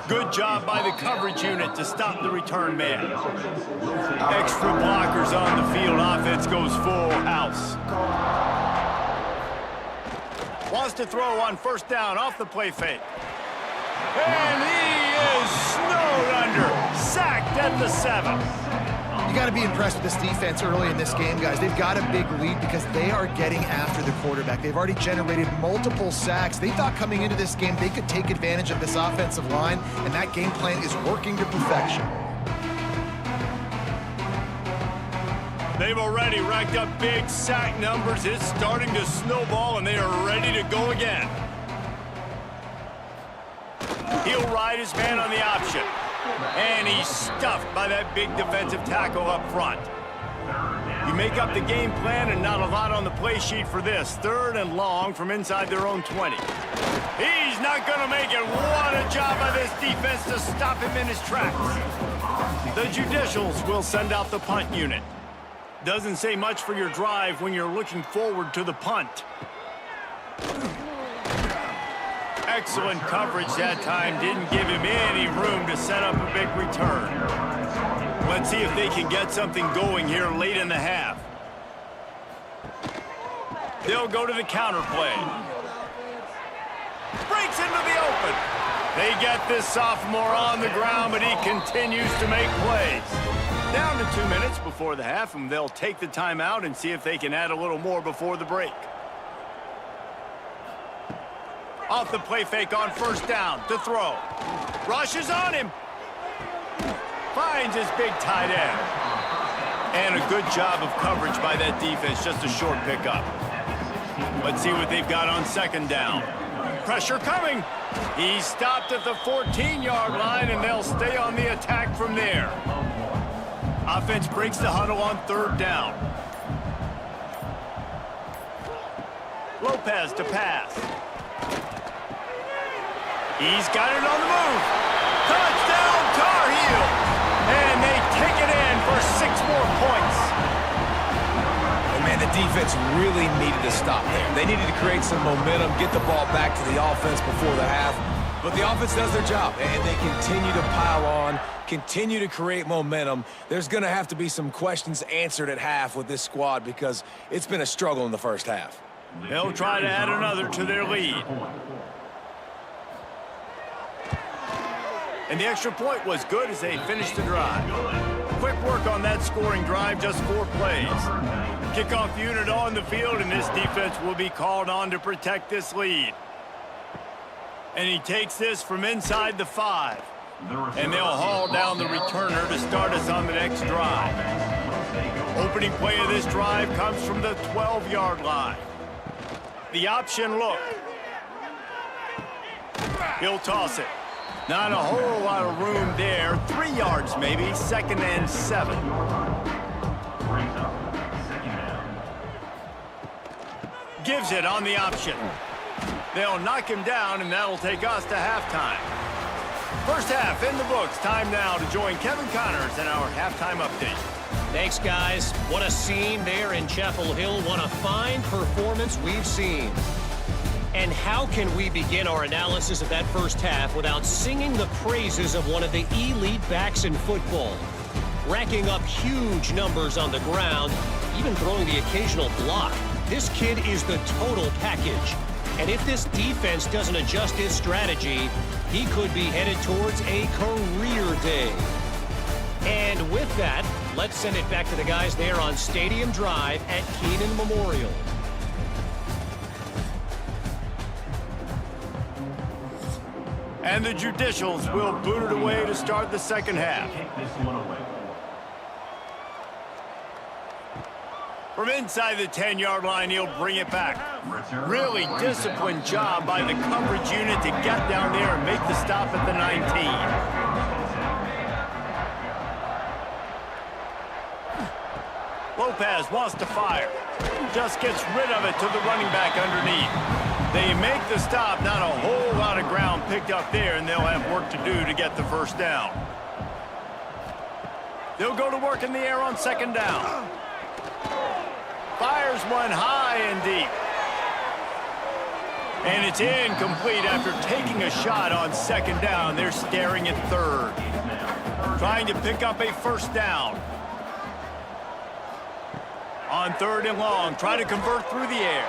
Good job by the coverage unit to stop the return man. Extra blockers on the field. Offense goes full house. Wants to throw on first down off the play fake. And he is snowed under. Sacked at the 7. You got to be impressed with this defense early in this game, guys. They've got a big lead because they are getting after the quarterback. They've already generated multiple sacks. They thought coming into this game they could take advantage of this offensive line, and that game plan is working to perfection. They've already racked up big sack numbers. It's starting to snowball, and they are ready to go again. He'll ride his man on the option. And he's stuffed by that big defensive tackle up front. You make up the game plan and not a lot on the play sheet for this. 3rd and long from inside their own 20. He's not going to make it. What a job by this defense to stop him in his tracks. The Judicials will send out the punt unit. Doesn't say much for your drive when you're looking forward to the punt. Excellent coverage that time. Didn't give him any room to set up a big return. Let's see if they can get something going here late in the half. They'll go to the counter play. Breaks into the open. They get this sophomore on the ground, but he continues to make plays. Down to 2 minutes before the half, and they'll take the timeout and see if they can add a little more before the break. Off the play fake on first down to throw. Rushes on him. Finds his big tight end. And a good job of coverage by that defense. Just a short pickup. Let's see what they've got on second down. Pressure coming. He's stopped at the 14-yard line, and they'll stay on the attack from there. Offense breaks the huddle on 3rd down. Lopez to pass. He's got it on the move. Touchdown, Tar Heels. And they take it in for 6 more points. Oh, man, the defense really needed to stop there. They needed to create some momentum, get the ball back to the offense before the half. But the offense does their job, and they continue to pile on, continue to create momentum. There's going to have to be some questions answered at half with this squad because it's been a struggle in the first half. They'll try to add another to their lead. And the extra point was good as they finished the drive. Quick work on that scoring drive, just 4 plays. Kickoff unit on the field, and this defense will be called on to protect this lead. And he takes this from inside the 5. And they'll haul down the returner to start us on the next drive. Opening play of this drive comes from the 12-yard line. The option look. He'll toss it. Not a whole lot of room there. 3 yards maybe. 2nd and 7. gives it on the option. They'll knock him down, and that'll take us to halftime. First half in the books. Time now to join Kevin Connors in our halftime update. Thanks, guys. What a scene there in Chapel Hill. What a fine performance we've seen. And how can we begin our analysis of that first half without singing the praises of one of the elite backs in football? Racking up huge numbers on the ground, even throwing the occasional block. This kid is the total package. And if this defense doesn't adjust its strategy, he could be headed towards a career day. And with that, let's send it back to the guys there on Stadium Drive at Keenan Memorial. And the Judicials will boot it away to start the second half. From inside the 10-yard line, he'll bring it back. Really disciplined job by the coverage unit to get down there and make the stop at the 19. Lopez wants to fire. Just gets rid of it to the running back underneath. They make the stop. Not a whole lot of ground picked up there, and they'll have work to do to get the first down. They'll go to work in the air on second down. Fires one high and deep. And it's incomplete after taking a shot on second down. They're staring at third. Trying to pick up a first down. On third and long, try to convert through the air.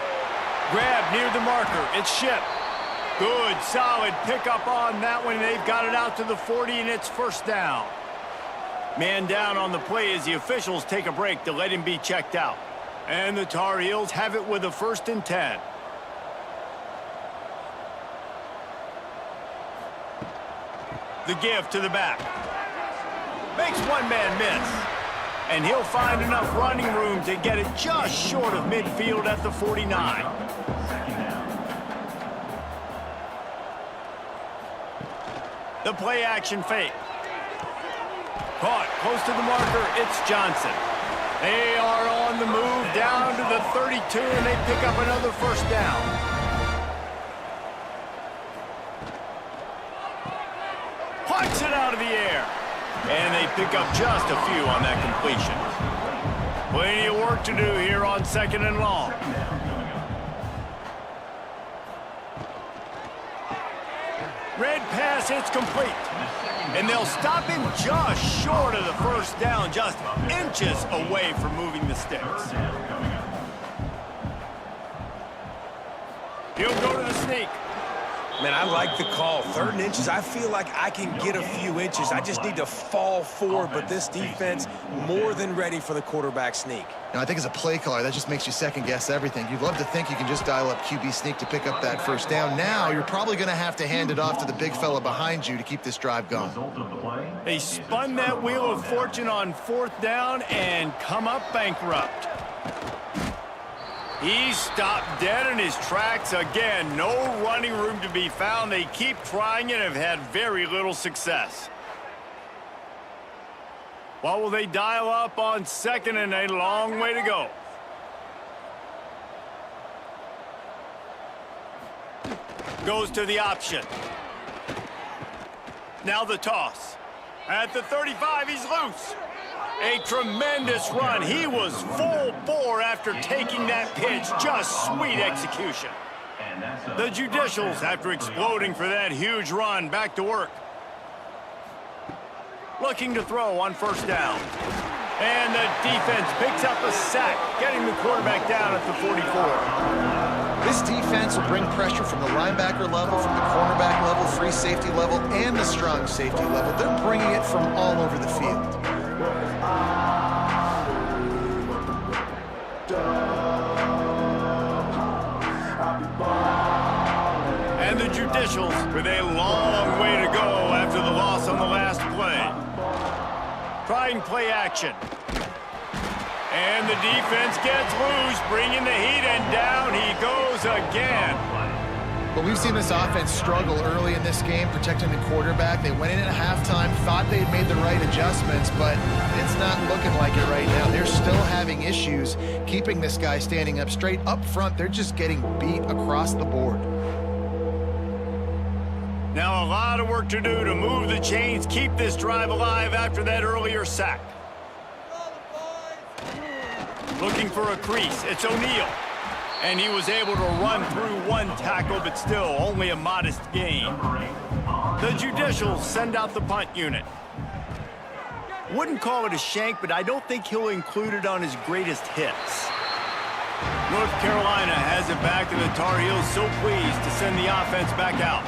Grab near the marker. It's Ship. Good, solid pickup on that one. They've got it out to the 40, and it's first down. Man down on the play as the officials take a break to let him be checked out. And the Tar Heels have it with a 1st and 10. The give to the back. Makes one man miss. And he'll find enough running room to get it just short of midfield at the 49. The play action fake. Caught close to the marker. It's Johnson. They are on the move down to the 32, and they pick up another first down. Punts it out of the air. And they pick up just a few on that completion. Plenty of work to do here on second and long. Red pass, it's complete. And they'll stop him just short of the first down, just inches away from moving the sticks. He'll go to the sneak. Man, I like the call. 3rd and inches, I feel like I can get a few inches. I just need to fall forward, but this defense more than ready for the quarterback sneak. Now, I think as a play caller, that just makes you second-guess everything. You'd love to think you can just dial up QB sneak to pick up that first down. Now, you're probably going to have to hand it off to the big fella behind you to keep this drive going. They spun that wheel of fortune on 4th down and come up bankrupt. He's stopped dead in his tracks again. No running room to be found. They keep trying and have had very little success. What will they dial up on second, and a long way to go? Goes to the option. Now the toss. At the 35, he's loose. A tremendous run. He was full bore after taking that pitch. Just sweet execution. The Judicials, after exploding for that huge run, back to work. Looking to throw on first down. And the defense picks up a sack, getting the quarterback down at the 44. This defense will bring pressure from the linebacker level, from the cornerback level, free safety level, and the strong safety level. They're bringing it from all over the field. And the Judicials with a long way to go after the loss on the last play. Trying play action. And the defense gets loose, bringing the heat, and down he goes again. But we've seen this offense struggle early in this game, protecting the quarterback. They went in at halftime, thought they'd made the right adjustments, but it's not looking like it right now. They're still having issues keeping this guy standing up straight. Up front, they're just getting beat across the board. Now a lot of work to do to move the chains, keep this drive alive after that earlier sack. Looking for a crease, it's O'Neal. And he was able to run through one tackle, but still only a modest gain. The Judicials send out the punt unit. Wouldn't call it a shank, but I don't think he'll include it on his greatest hits. North Carolina has it back, and the Tar Heels so pleased to send the offense back out.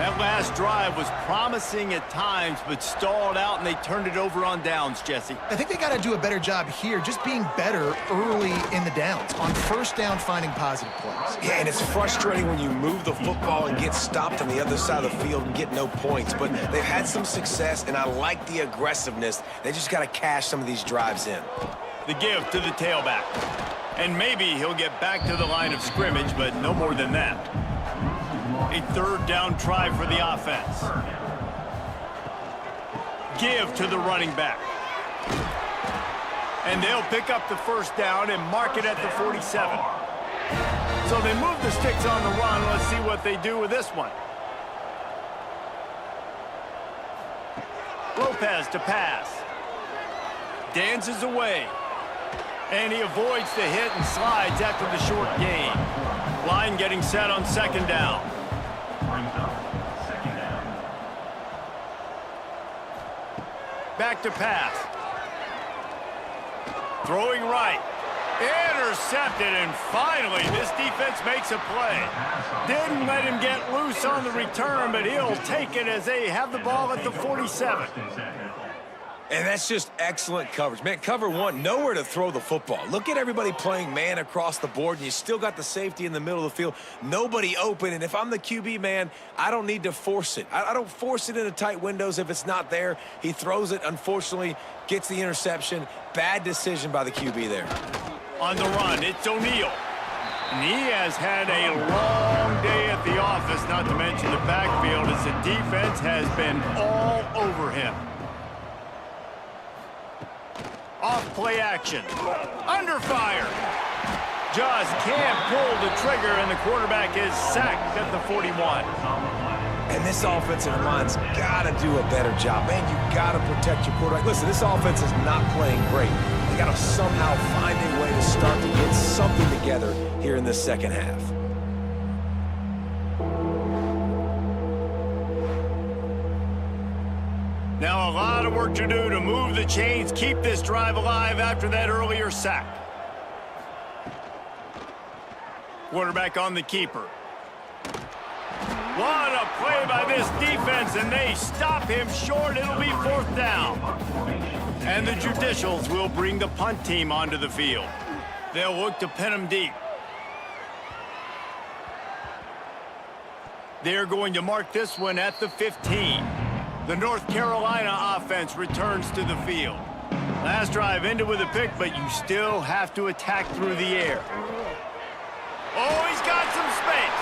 That last drive was promising at times, but stalled out, and they turned it over on downs, Jesse. I think they got to do a better job here, just being better early in the downs. On first down, finding positive plays. Yeah, and it's frustrating when you move the football and get stopped on the other side of the field and get no points. But they've had some success, and I like the aggressiveness. They just got to cash some of these drives in. The give to the tailback. And maybe he'll get back to the line of scrimmage, but no more than that. A third down try for the offense. Give to the running back. And they'll pick up the first down and mark it at the 47. So they move the sticks on the run. Let's see what they do with this one. Lopez to pass. Dances away. And he avoids the hit and slides after the short gain. Line getting set on second down. Back to pass. Throwing right. Intercepted, and finally this defense makes a play. Didn't let him get loose on the return, but he'll take it as they have the ball at the 47. And that's just excellent coverage. Man, cover one, nowhere to throw the football. Look at everybody playing man across the board, and you still got the safety in the middle of the field. Nobody open, and if I'm the QB, man, I don't need to force it. I don't force it into tight windows if it's not there. He throws it, unfortunately, gets the interception. Bad decision by the QB there. On the run, it's O'Neal. And he has had a long day at the office, not to mention the backfield, as the defense has been all over him. Off play action. Under fire. Just can't pull the trigger, and the quarterback is sacked at the 41. And this offensive line's got to do a better job. Man, you got to protect your quarterback. Listen, this offense is not playing great. They got to somehow find a way to start to get something together here in the second half. Now a lot of work to do to move the chains, keep this drive alive after that earlier sack. Quarterback on the keeper. What a play by this defense, and they stop him short. It'll be fourth down. And the Judicials will bring the punt team onto the field. They'll look to pin him deep. They're going to mark this one at the 15. The North Carolina offense returns to the field. Last drive ended with a pick, but you still have to attack through the air. Oh, he's got some space.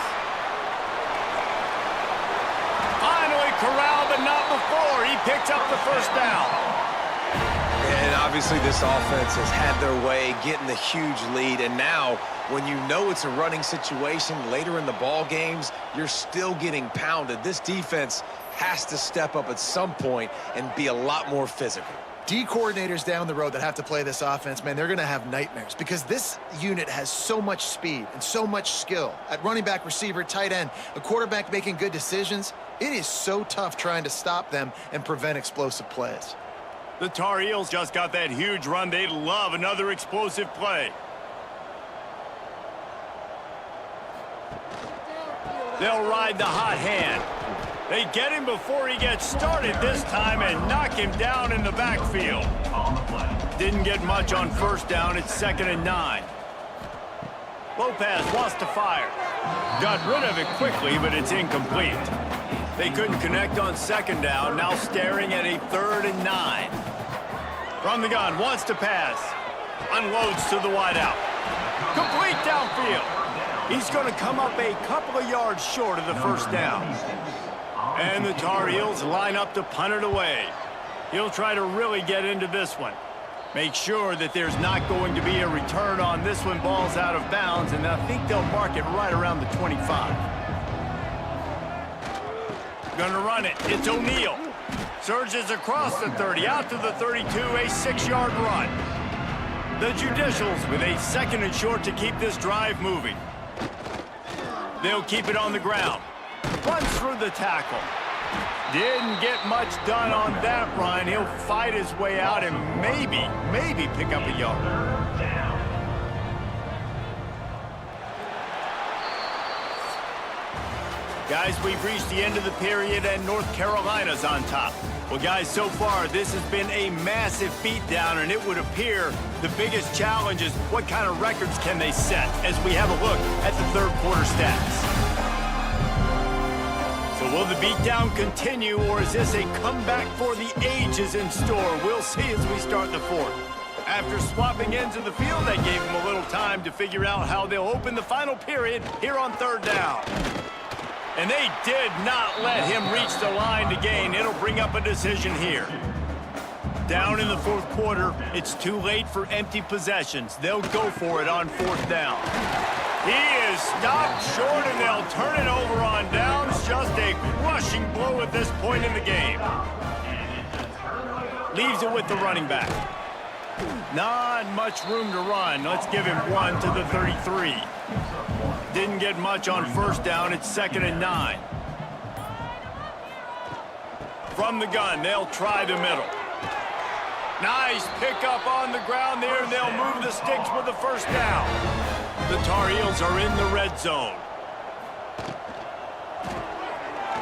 Finally corralled, but not before. He picks up the first down. And obviously this offense has had their way, getting the huge lead. And now, when you know it's a running situation later in the ball games, you're still getting pounded. This defense has to step up at some point and be a lot more physical. D coordinators down the road that have to play this offense, man, they're going to have nightmares because this unit has so much speed and so much skill. At running back, receiver, tight end, a quarterback making good decisions, it is so tough trying to stop them and prevent explosive plays. The Tar Heels just got that huge run. They'd love another explosive play. They'll ride the hot hand. They get him before he gets started this time and knock him down in the backfield. Didn't get much on first down. It's 2nd and 9. Lopez wants to fire. Got rid of it quickly, but it's incomplete. They couldn't connect on second down. Now staring at a 3rd and 9. From the gun, wants to pass. Unloads to the wideout. Complete downfield. He's going to come up a couple of yards short of the first down. And the Tar Heels line up to punt it away. He'll try to really get into this one. Make sure that there's not going to be a return on this one. Ball's out of bounds, and I think they'll mark it right around the 25. Gonna run it. It's O'Neal. Surges across the 30, out to the 32, a 6-yard run. The Judicials with a 2nd and short to keep this drive moving. They'll keep it on the ground. Runs through the tackle. Didn't get much done on that run. He'll fight his way out and maybe pick up a yard. Guys, we've reached the end of the period and North Carolina's on top. Well, guys, so far this has been a massive beatdown, and it would appear the biggest challenge is what kind of records can they set as we have a look at the third quarter stats. So will the beatdown continue, or is this a comeback for the ages in store? We'll see as we start the fourth. After swapping ends of the field, that gave them a little time to figure out how they'll open the final period here on third down. And they did not let him reach the line to gain. It'll bring up a decision here. Down in the fourth quarter, it's too late for empty possessions. They'll go for it on fourth down. He is stopped short, and they'll turn it over on downs. Just a crushing blow at this point in the game. Leaves it with the running back. Not much room to run. Let's give him one to the 33. Didn't get much on first down. It's 2nd and 9. From the gun, they'll try the middle. Nice pickup on the ground there, and they'll move the sticks with the first down. The Tar Heels are in the red zone.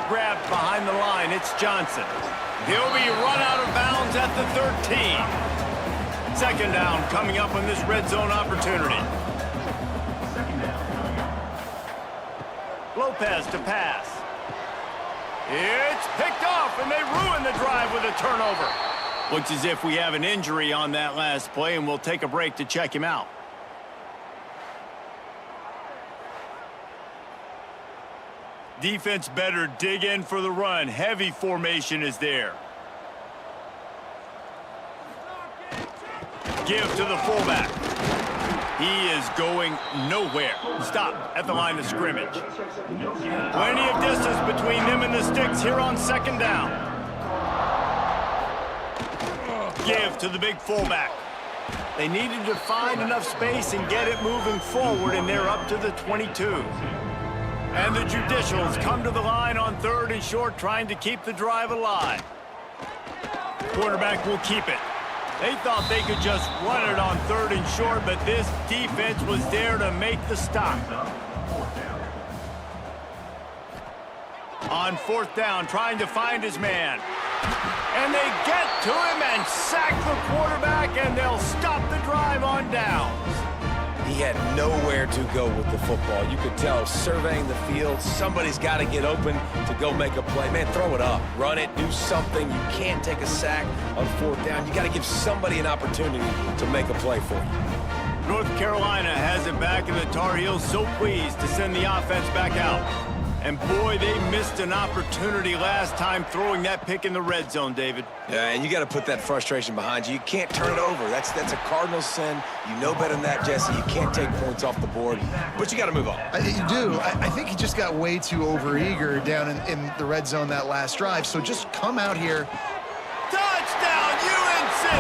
Grabbed behind the line, it's Johnson. He'll be run out of bounds at the 13. 2nd down coming up on this red zone opportunity. Lopez to pass. It's picked off, and they ruin the drive with a turnover. Looks as if we have an injury on that last play, and we'll take a break to check him out. Defense better dig in for the run. Heavy formation is there. Give to the fullback. He is going nowhere. Stop at the line of scrimmage. Plenty of distance between them and the sticks here on 2nd down. Give to the big fullback. They needed to find enough space and get it moving forward, and they're up to the 22. And the Judicials come to the line on 3rd and short, trying to keep the drive alive. Quarterback will keep it. They thought they could just run it on 3rd and short, but this defense was there to make the stop. On 4th down, trying to find his man. And they get to him and sack the quarterback, and they'll stop the drive on downs. He had nowhere to go with the football. You could tell, surveying the field, somebody's got to get open to go make a play. Man, throw it up. Run it. Do something. You can't take a sack on 4th down. You got to give somebody an opportunity to make a play for you. North Carolina has it back, and the Tar Heels so pleased to send the offense back out. And boy, they missed an opportunity last time throwing that pick in the red zone, David. Yeah, and you got to put that frustration behind you. You can't turn it over. That's a cardinal sin. You know better than that, Jesse. You can't take points off the board, but you got to move on. You do. I think he just got way too overeager down in the red zone that last drive. So just come out here. Touchdown, UNC!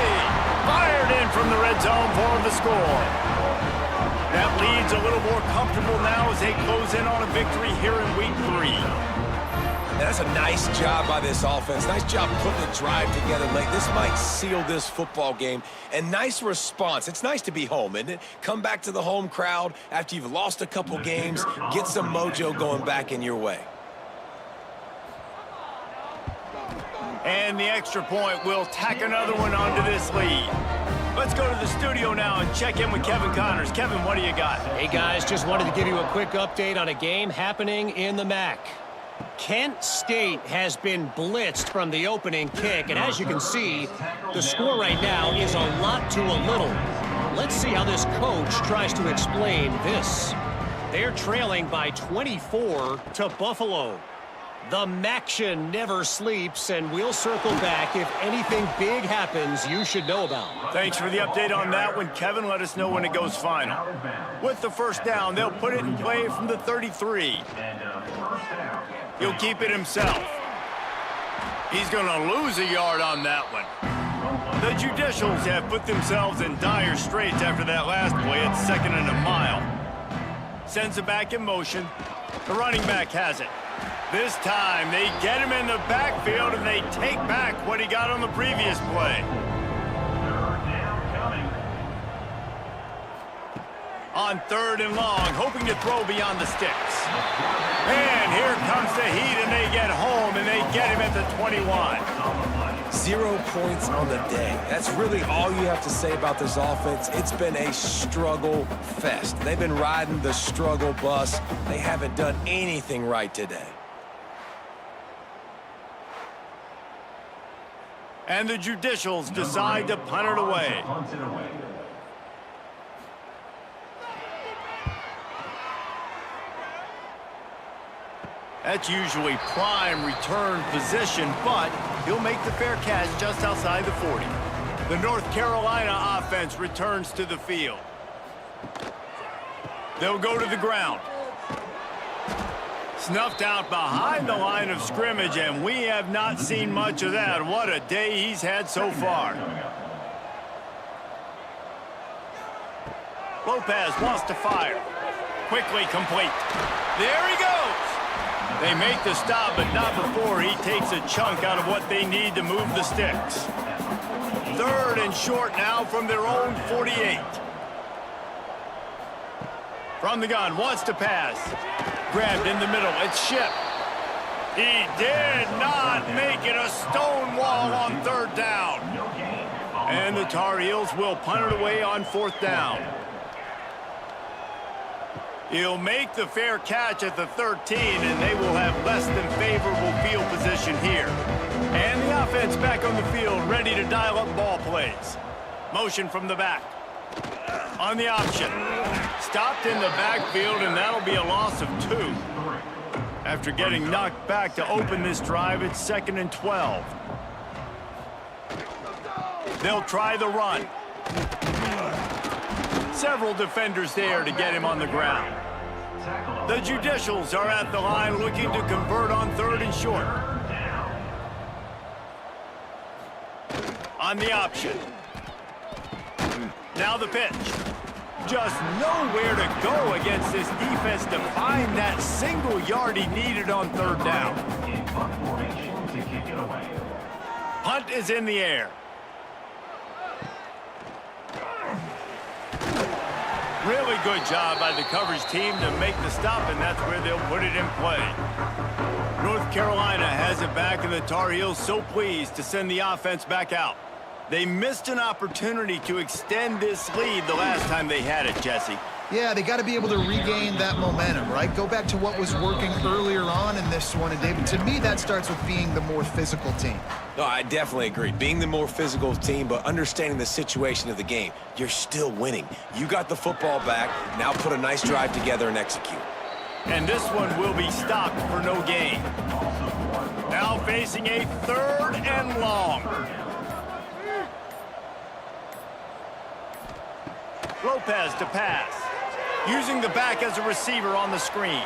Fired in from the red zone for the score. That lead's a little more comfortable now as they close in on a victory here in week 3. Now, that's a nice job by this offense. Nice job putting the drive together late. This might seal this football game. And nice response. It's nice to be home, isn't it? Come back to the home crowd after you've lost a couple games. Get some mojo going back in your way. And the extra point will tack another one onto this lead. Let's go to the studio now and check in with Kevin Connors. Kevin, what do you got? Hey, guys, just wanted to give you a quick update on a game happening in the MAC. Kent State has been blitzed from the opening kick, and as you can see, the score right now is a lot to a little. Let's see how this coach tries to explain this. They're trailing by 24 to Buffalo. The Maction never sleeps, and we'll circle back if anything big happens you should know about. Thanks for the update on that one, Kevin. Let us know when it goes final. With the first down, they'll put it in play from the 33. He'll keep it himself. He's going to lose a yard on that one. The Judicials have put themselves in dire straits after that last play at 2nd and a mile. Sends it back in motion. The running back has it. This time, they get him in the backfield, and they take back what he got on the previous play. On 3rd and long, hoping to throw beyond the sticks. And here comes the heat, and they get home, and they get him at the 21. 0 points on the day. That's really all you have to say about this offense. It's been a struggle fest. They've been riding the struggle bus. They haven't done anything right today. And the Judicials decide to punt it away. That's usually prime return position, but he'll make the fair catch just outside the 40. The North Carolina offense returns to the field. They'll go to the ground. Snuffed out behind the line of scrimmage, and we have not seen much of that. What a day he's had so far. Lopez wants to fire. Quickly complete. There he goes. They make the stop, but not before he takes a chunk out of what they need to move the sticks. 3rd and short now from their own 48. From the gun, wants to pass. Grabbed in the middle, it's Ship. He did not make it a stone wall on 3rd down. And the Tar Heels will punt it away on 4th down. He'll make the fair catch at the 13, and they will have less than favorable field position here. And the offense back on the field, ready to dial up ball plays. Motion from the back. On the option. Stopped in the backfield, and that'll be a loss of 2. After getting knocked back to open this drive, it's 2nd and 12. They'll try the run. Several defenders there to get him on the ground. The Judicials are at the line looking to convert on 3rd and short. On the option. Now the pitch. Just nowhere to go against this defense to find that single yard he needed on 3rd down. Punt is in the air. Really good job by the coverage team to make the stop, and that's where they'll put it in play. North Carolina has it back, and the Tar Heels so pleased to send the offense back out. They missed an opportunity to extend this lead the last time they had it, Jesse. Yeah, they got to be able to regain that momentum, right? Go back to what was working earlier on in this one. And, David, to me, that starts with being the more physical team. No, I definitely agree. Being the more physical team, but understanding the situation of the game. You're still winning. You got the football back. Now put a nice drive together and execute. And this one will be stopped for no gain. Now facing a 3rd and long. Lopez to pass. Using the back as a receiver on the screen.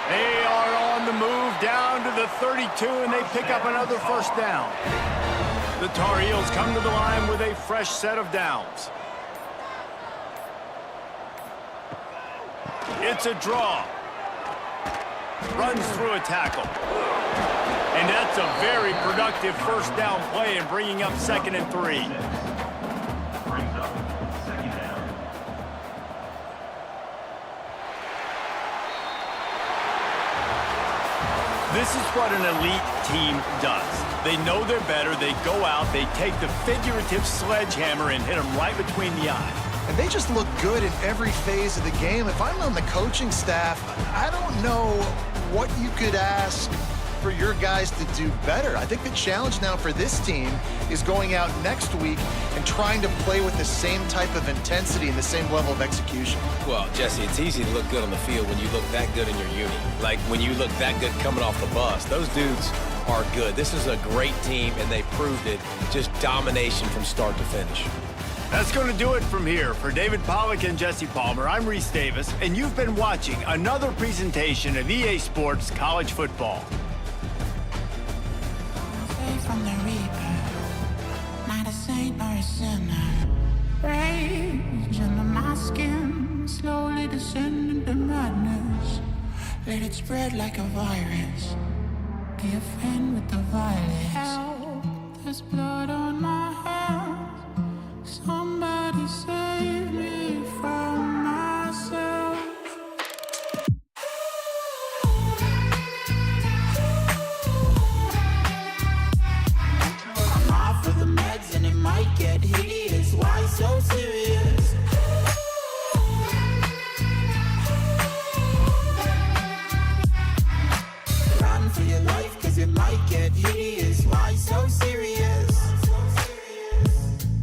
They are on the move down to the 32, and they pick up another first down. The Tar Heels come to the line with a fresh set of downs. It's a draw. Runs through a tackle. And that's a very productive first down play and bringing up 2nd and 3. This is what an elite team does. They know they're better. They go out. They take the figurative sledgehammer and hit them right between the eyes. And they just look good in every phase of the game. If I'm on the coaching staff, I don't know what you could ask for your guys to do better. I think the challenge now for this team is going out next week and trying to play with the same type of intensity and the same level of execution. Well, Jesse, it's easy to look good on the field when you look that good in your unit. Like when you look that good coming off the bus. Those dudes are good. This is a great team, and they proved it. Just domination from start to finish. That's going to do it from here. For David Pollack and Jesse Palmer, I'm Reese Davis, and you've been watching another presentation of EA Sports College Football. From the reaper, not a saint nor a sinner. Rage under my skin, slowly descend into madness. Let it spread like a virus. Be a friend with the violence. Help, there's blood on my hands. Somebody save me from myself. I'm off of the meds and it might get hideous. Why so serious? Run for your life, cause it might get hideous. Why so serious?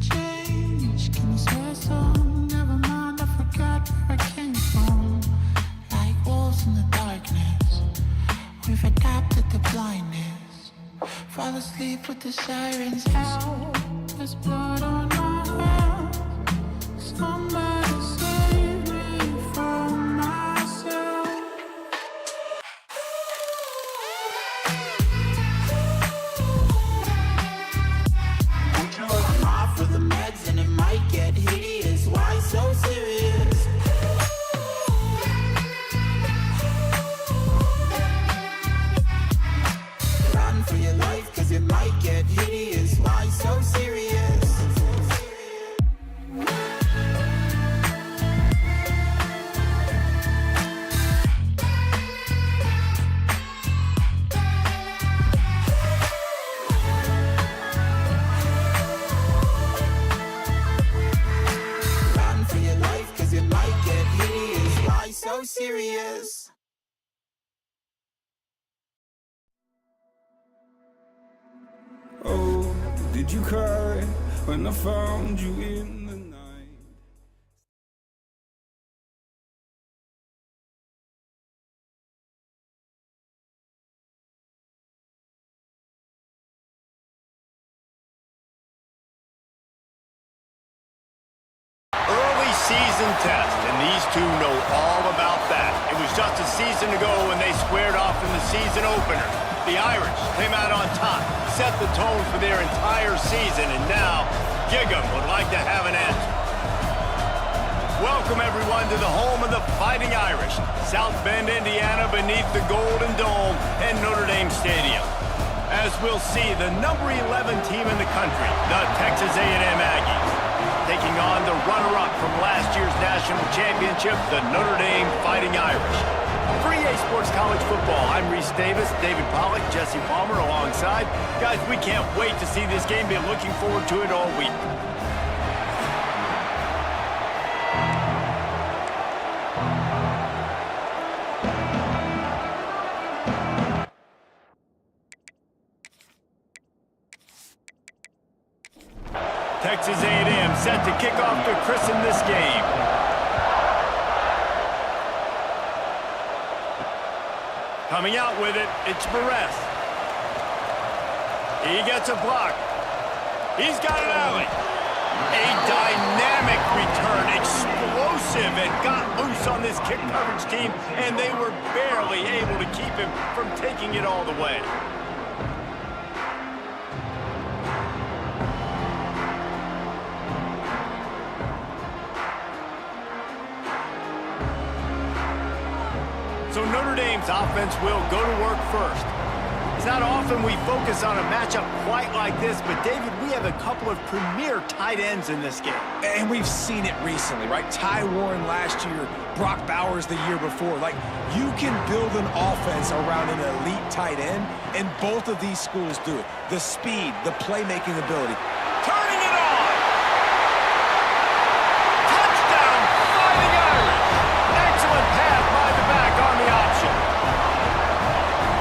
Change, can you say so? Never mind, I forgot where I came from. Like wolves in the darkness, we've adapted to blindness. Fall asleep with the sirens out. There's blood on my hands. Somebody save me from myself. I'm off of the meds and it might get hideous. Why so serious? Run for your life, cause it might get hideous. Why so serious? Run for your life, cause it might get hideous. Why so serious? Oh, did you cry when I found you in the night? Early season test, and these two know all about that. It was just a season ago when they squared off in the season opener. The Irish came out on top, set the tone for their entire season, and now Gig'em would like to have an answer. Welcome, everyone, to the home of the Fighting Irish, South Bend, Indiana, beneath the Golden Dome and Notre Dame Stadium. As we'll see, the number 11 team in the country, the Texas A&M Aggies, taking on the runner-up from last year's national championship, the Notre Dame Fighting Irish. For EA Sports College Football, I'm Reese Davis, David Pollack, Jesse Palmer alongside. Guys, we can't wait to see this game. Been looking forward to it all week. Texas A&M set to kick off to christen this game. Coming out with it, it's Perez. He gets a block. He's got an alley. A dynamic return, explosive, and got loose on this kick coverage team, and they were barely able to keep him from taking it all the way. So Notre Dame's offense will go to work first. It's not often we focus on a matchup quite like this, but David, we have a couple of premier tight ends in this game. And we've seen it recently, right? Ty Warren last year, Brock Bowers the year before. Like, you can build an offense around an elite tight end, and both of these schools do it. The speed, the playmaking ability. Turning it on! Touchdown, Fighting Irish! Excellent pass by the back on the option.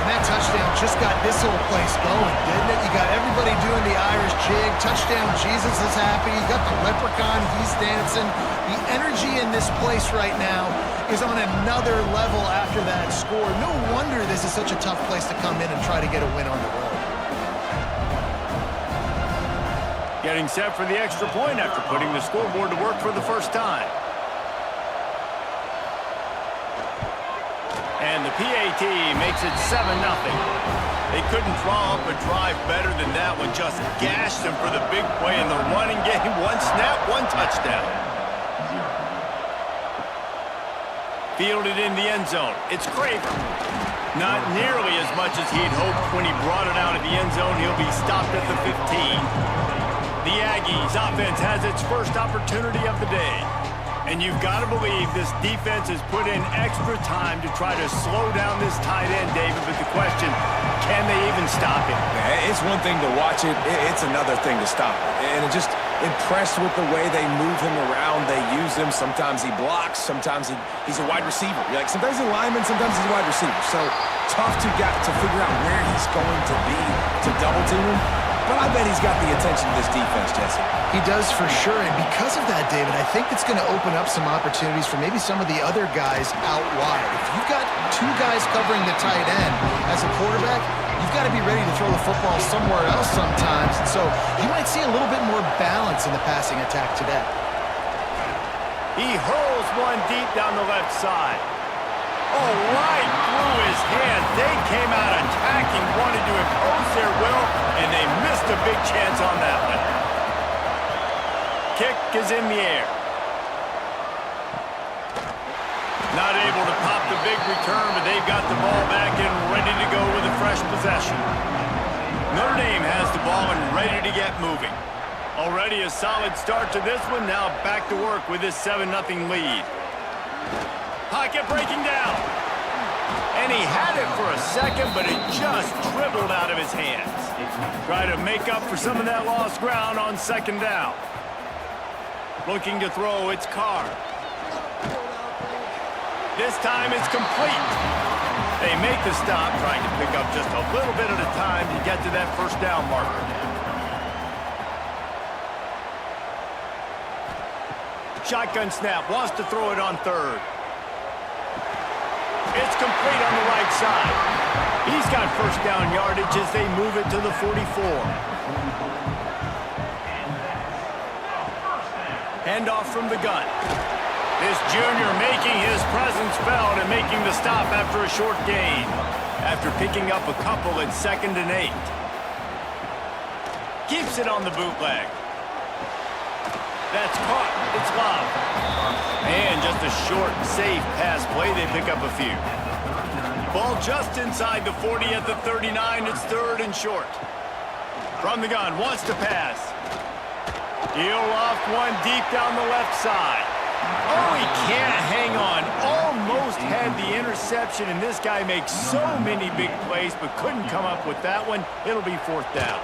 And that touchdown just got this whole place going, didn't it? You got everybody doing the Irish jig. Touchdown Jesus is happy. You got the leprechaun, he's dancing. The energy in this place right now is on another level after that score. No wonder this is such a tough place to come in and try to get a win on the road. Getting set for the extra point after putting the scoreboard to work for the first time. And the PAT makes it 7-0. They couldn't draw up a drive better than that one. Just gashed them for the big play in the running game. One snap, one touchdown. Fielded in the end zone. It's Craver. Not nearly as much as he'd hoped when he brought it out of the end zone. He'll be stopped at the 15. The Aggies offense has its first opportunity of the day. And you've got to believe this defense has put in extra time to try to slow down this tight end, David. But the question, can they even stop him? It's one thing to watch it. It's another thing to stop it. And it just impressed with the way they move him around. They use him. Sometimes he blocks. Sometimes he's a wide receiver. Like sometimes he's a lineman. Sometimes he's a wide receiver. So tough to figure out where he's going to be to double team him. But I bet he's got the attention of this defense, Jesse. He does for sure, and because of that, David, I think it's going to open up some opportunities for maybe some of the other guys out wide. If you've got two guys covering the tight end as a quarterback, you've got to be ready to throw the football somewhere else sometimes. And so you might see a little bit more balance in the passing attack today. He hurls one deep down the left side. Oh, right through his hand. They came out attacking, wanted to impose their will, and they missed a big chance on that one. Kick is in the air. Not able to pop the big return, but they've got the ball back and ready to go with a fresh possession. Notre Dame has the ball and ready to get moving. Already a solid start to this one. Now back to work with this 7-0 lead. Pocket breaking down. And he had it for a second, but it just dribbled out of his hands. Try to make up for some of that lost ground on second down. Looking to throw, it's Carr. This time it's complete. They make the stop, trying to pick up just a little bit at a time to get to that first down marker. Shotgun snap, wants to throw it on third. It's complete on the right side. He's got first down yardage as they move it to the 44. Handoff from the gun. This junior making his presence felt and making the stop after a short gain. After picking up a couple at 2nd and 8. Keeps it on the bootleg. That's caught. It's Love. And just a short, safe pass play. They pick up a few. Ball just inside the 40 at the 39. It's 3rd and short. From the gun, wants to pass. He'll off one deep down the left side. Oh, he can't hang on. Almost had the interception, and this guy makes so many big plays, but couldn't come up with that one. It'll be 4th down.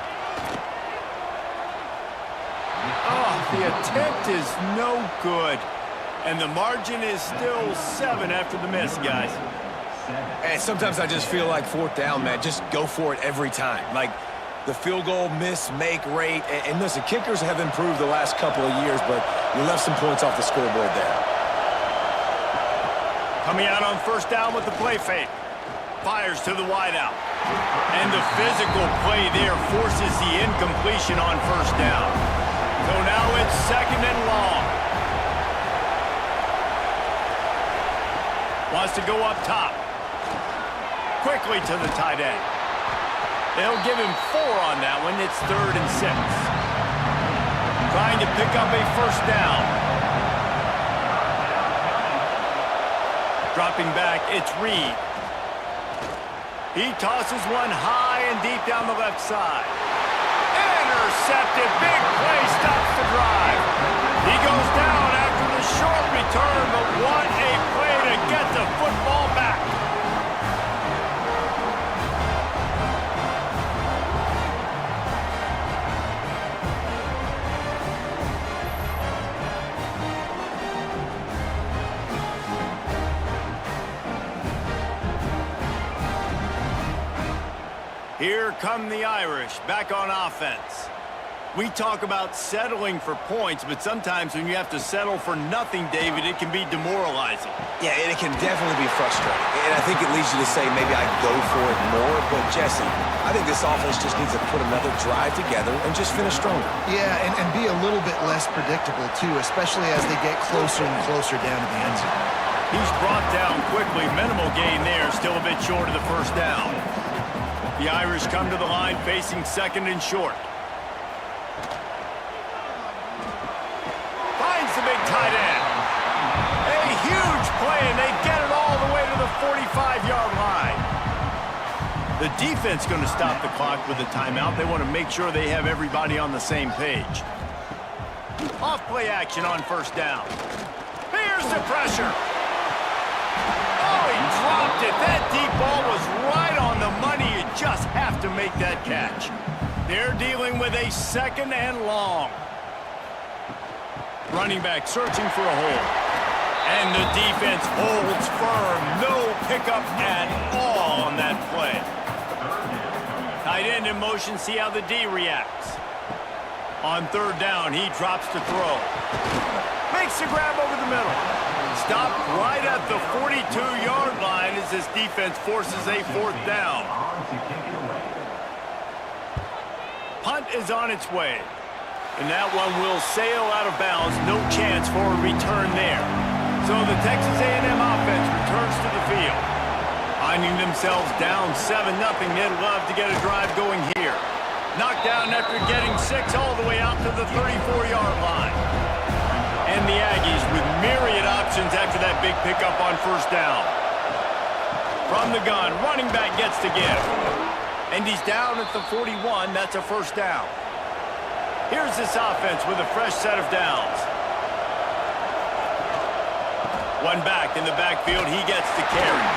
Oh, the attempt is no good. And the margin is still 7 after the miss, guys. And sometimes I just feel like 4th down, man. Just go for it every time. Like the field goal miss-make rate. And listen, kickers have improved the last couple of years, but you left some points off the scoreboard there. Coming out on first down with the play fake. Fires to the wideout. And the physical play there forces the incompletion on first down. So now it's 2nd and long. Wants to go up top. Quickly to the tight end. They'll give him 4 on that one. It's 3rd and 6. Trying to pick up a first down. Dropping back, it's Reed. He tosses one high and deep down the left side. Intercepted. Big play stops the drive. He goes down after the short return, but what a play to get the football back. Here come the Irish, back on offense. We talk about settling for points, but sometimes when you have to settle for nothing, David, it can be demoralizing. Yeah, and it can definitely be frustrating. And I think it leads you to say maybe I'd go for it more. But, Jesse, I think this offense just needs to put another drive together and just finish stronger. Yeah, and be a little bit less predictable, too, especially as they get closer and closer down to the end zone. He's brought down quickly. Minimal gain there, still a bit short of the first down. The Irish come to the line facing second and short. Finds the big tight end. A huge play, and they get it all the way to the 45-yard line. The defense going to stop the clock with a timeout. They want to make sure they have everybody on the same page. Off-play action on first down. Here's the pressure. Oh, he dropped it. That deep ball was right on the money. You just have to make that catch. They're dealing with a second and long. Running back searching for a hole. And the defense holds firm. No pickup at all on that play. Tight end in motion. See how the D reacts. On third down, he drops to throw. Makes the grab over the middle. Stopped right at the 42-yard line as this defense forces a fourth down. Punt is on its way. And that one will sail out of bounds. No chance for a return there. So the Texas A&M offense returns to the field. Finding themselves down 7-0, they'd love to get a drive going here. Knocked down after getting 6 all the way out to the 34-yard line. And the Aggies with myriad options after that big pickup on first down. From the gun, running back gets to give. And he's down at the 41. That's a first down. Here's this offense with a fresh set of downs. One back in the backfield. He gets the carry.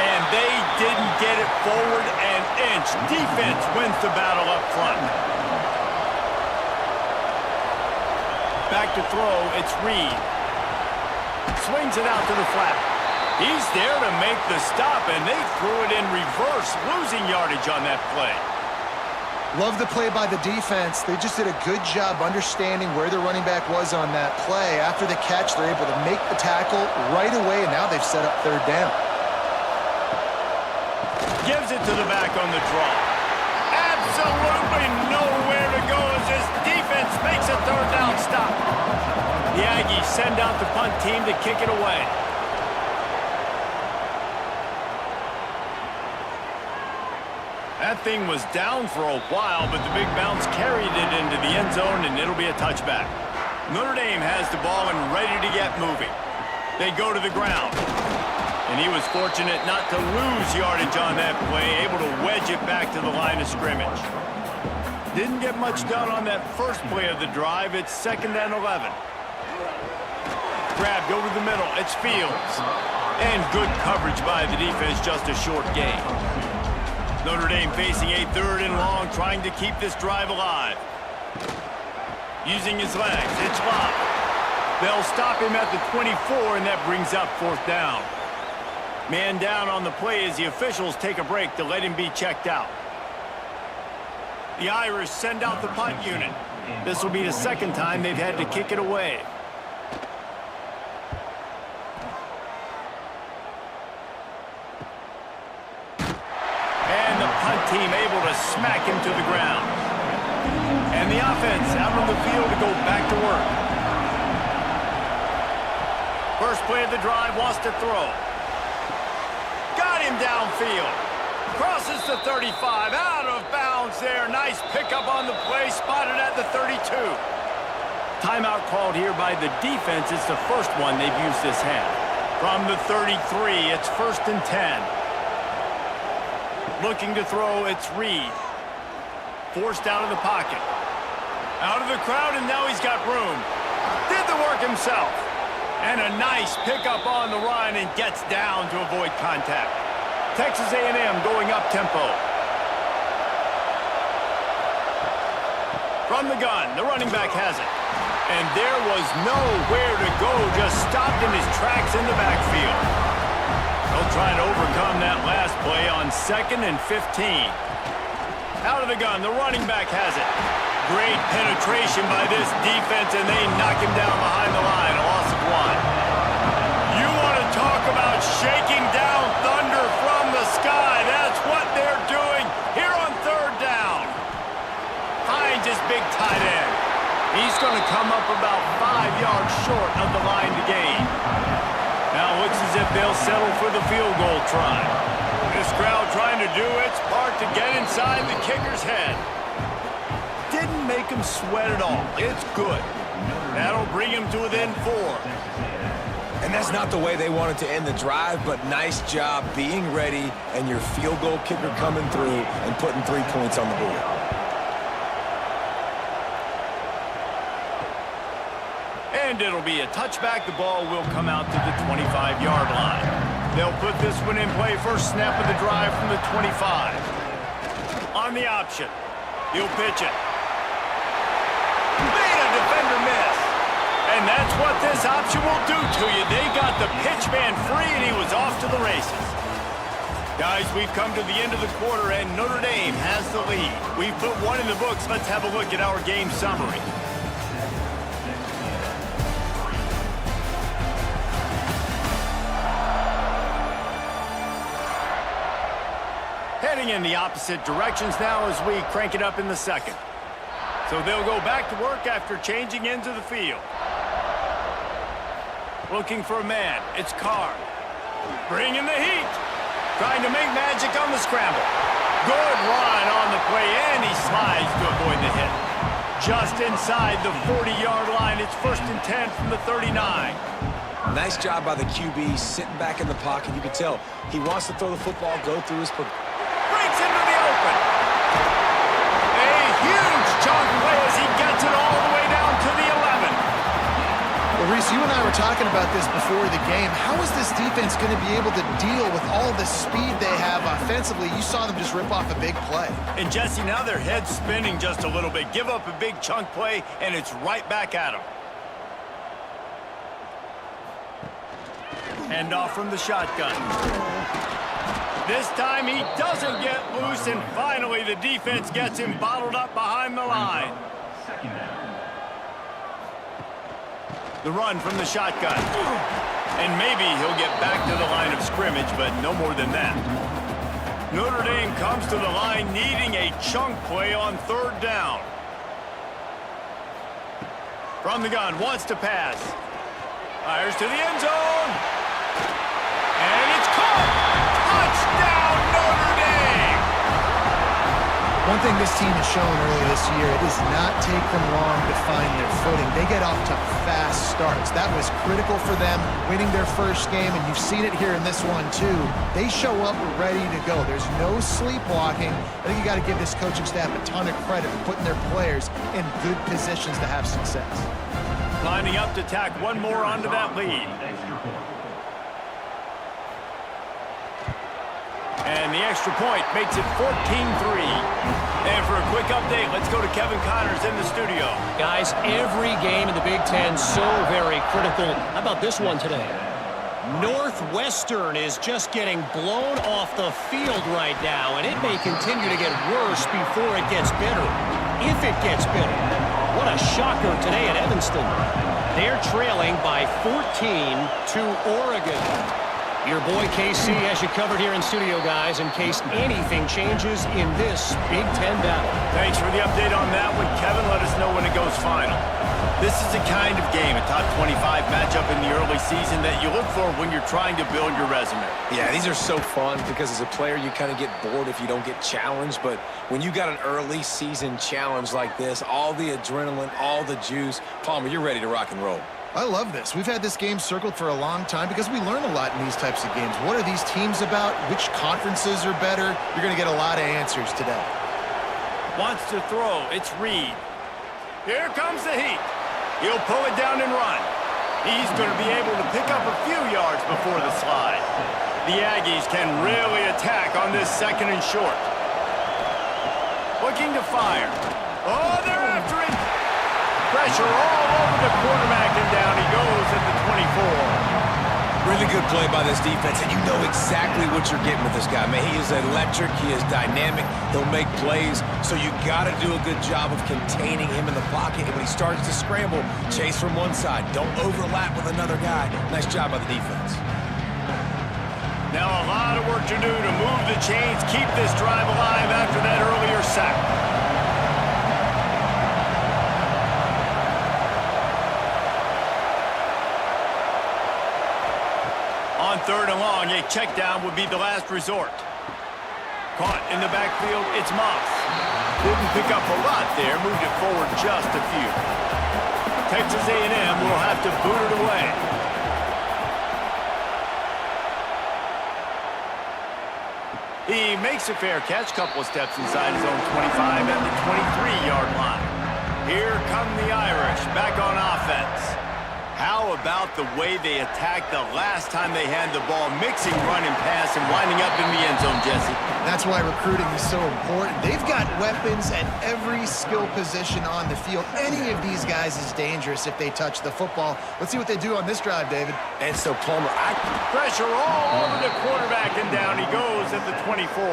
And they didn't get it forward an inch. Defense wins the battle up front. Back to throw, it's Reed. Swings it out to the flat. He's there to make the stop, and they threw it in reverse, losing yardage on that play. Love the play by the defense. They just did a good job understanding where the running back was on that play. After the catch, they're able to make the tackle right away, and now they've set up third down. Gives it to the back on the draw. Absolutely nowhere to go as this defense makes a third down stop. The Aggies send out the punt team to kick it away. That thing was down for a while, but the big bounce carried it into the end zone, and it'll be a touchback. Notre Dame has the ball and ready to get moving. They go to the ground. And he was fortunate not to lose yardage on that play, able to wedge it back to the line of scrimmage. Didn't get much done on that first play of the drive. It's 2nd and 11. Grabbed over the middle. It's Fields. And good coverage by the defense, just a short gain. Notre Dame facing a 3rd and long, trying to keep this drive alive. Using his legs. It's locked. They'll stop him at the 24, and that brings up 4th down. Man down on the play as the officials take a break to let him be checked out. The Irish send out the punt unit. This will be the 2nd time they've had to kick it away. And the punt team able to smack him to the ground. And the offense out on the field to go back to work. First play of the drive, wants to throw. Got him downfield. Crosses the 35. Out of bounds there. Nice pickup on the play. Spotted at the 32. Timeout called here by the defense. It's the first one they've used this half. From the 33, it's 1st and 10. Looking to throw, it's Reed. Forced out of the pocket. Out of the crowd, and now he's got room. Did the work himself. And a nice pickup on the run and gets down to avoid contact. Texas A&M going up-tempo. From the gun, the running back has it. And there was nowhere to go, just stopped in his tracks in the backfield. They'll try to overcome that last play on 2nd and 15. Out of the gun, the running back has it. Great penetration by this defense, and they knock him down behind the line. A loss of 1. You want to talk about shaking down thunder from the sky. That's what they're doing here on 3rd down. Hines is big tight end. He's going to come up about 5 yards short of the line to gain. Now it looks as if they'll settle for the field goal try. This crowd trying to do its part to get inside the kicker's head. Didn't make him sweat at all. It's good. That'll bring him to within 4. And that's not the way they wanted to end the drive, but nice job being ready and your field goal kicker coming through and putting 3 points on the board. And it'll be a touchback. The ball will come out to the 25-yard line. They'll put this one in play. First snap of the drive from the 25. On the option. He'll pitch it. Made a defender miss. And that's what this option will do to you. They got the pitch man free, and he was off to the races. Guys, we've come to the end of the quarter, and Notre Dame has the lead. We've put 1 in the books. Let's have a look at our game summary. Heading in the opposite directions now as we crank it up in the second. So they'll go back to work after changing into the field. Looking for a man. It's Carr. Bringing the heat. Trying to make magic on the scramble. Good run on the play, and he slides to avoid the hit. Just inside the 40-yard line. It's 1st and 10 from the 39. Nice job by the QB sitting back in the pocket. You can tell he wants to throw the football, go through his... Breaks into the open. A huge chunk play as he gets it all the way down to the 11. Well, Reese, you and I were talking about this before the game. How is this defense going to be able to deal with all the speed they have offensively? You saw them just rip off a big play. And Jesse, now their head's spinning just a little bit. Give up a big chunk play, and it's right back at them. Hand off from the shotgun. This time he doesn't get loose, and finally the defense gets him bottled up behind the line. The run from the shotgun. And maybe he'll get back to the line of scrimmage, but no more than that. Notre Dame comes to the line needing a chunk play on 3rd down. From the gun, wants to pass. Fires to the end zone. And it's caught! Touchdown, Notre Dame! One thing this team has shown early this year, it does not take them long to find their footing. They get off to fast starts. That was critical for them, winning their first game, and you've seen it here in this one too. They show up ready to go. There's no sleepwalking. I think you got to give this coaching staff a ton of credit for putting their players in good positions to have success. Lining up to tack one more onto that lead. And the extra point makes it 14-3. And for a quick update, let's go to Kevin Connors in the studio. Guys, every game in the Big Ten so very critical. How about this one today? Northwestern is just getting blown off the field right now, and it may continue to get worse before it gets better. If it gets better. What a shocker today at Evanston. They're trailing by 14 to Oregon. Your boy KC has you covered here in studio, guys, in case anything changes in this Big Ten battle. Thanks for the update on that one, Kevin. Let us know when it goes final. This is the kind of game, a top 25 matchup in the early season, that you look for when you're trying to build your resume. Yeah, these are so fun because as a player, you kind of get bored if you don't get challenged. But when you got an early season challenge like this, all the adrenaline, all the juice, Palmer, you're ready to rock and roll. I love this. We've had this game circled for a long time because we learn a lot in these types of games. What are these teams about? Which conferences are better? You're going to get a lot of answers today. Wants to throw. It's Reed. Here comes the heat. He'll pull it down and run. He's going to be able to pick up a few yards before the slide. The Aggies can really attack on this 2nd and short. Looking to fire. Oh, they're after him. Pressure all over the quarterback, and down he goes at the 24. Really good play by this defense, and you know exactly what you're getting with this guy. Man, he is electric. He is dynamic. He'll make plays, so you got to do a good job of containing him in the pocket. And when he starts to scramble, chase from one side. Don't overlap with another guy. Nice job by the defense. Now a lot of work to do to move the chains, keep this drive alive after that earlier sack. On 3rd and long, a check down would be the last resort. Caught in the backfield, it's Moss. Didn't pick up a lot there, moved it forward just a few. Texas A&M will have to boot it away. He makes a fair catch, couple of steps inside his own 25 at the 23-yard line. Here come the Irish, back on offense. How about the way they attacked the last time they had the ball, mixing run and pass and winding up in the end zone, Jesse? That's why recruiting is so important. They've got weapons at every skill position on the field. Any of these guys is dangerous if they touch the football. Let's see what they do on this drive, David. And so Palmer, pressure all over the quarterback, and down he goes at the 24.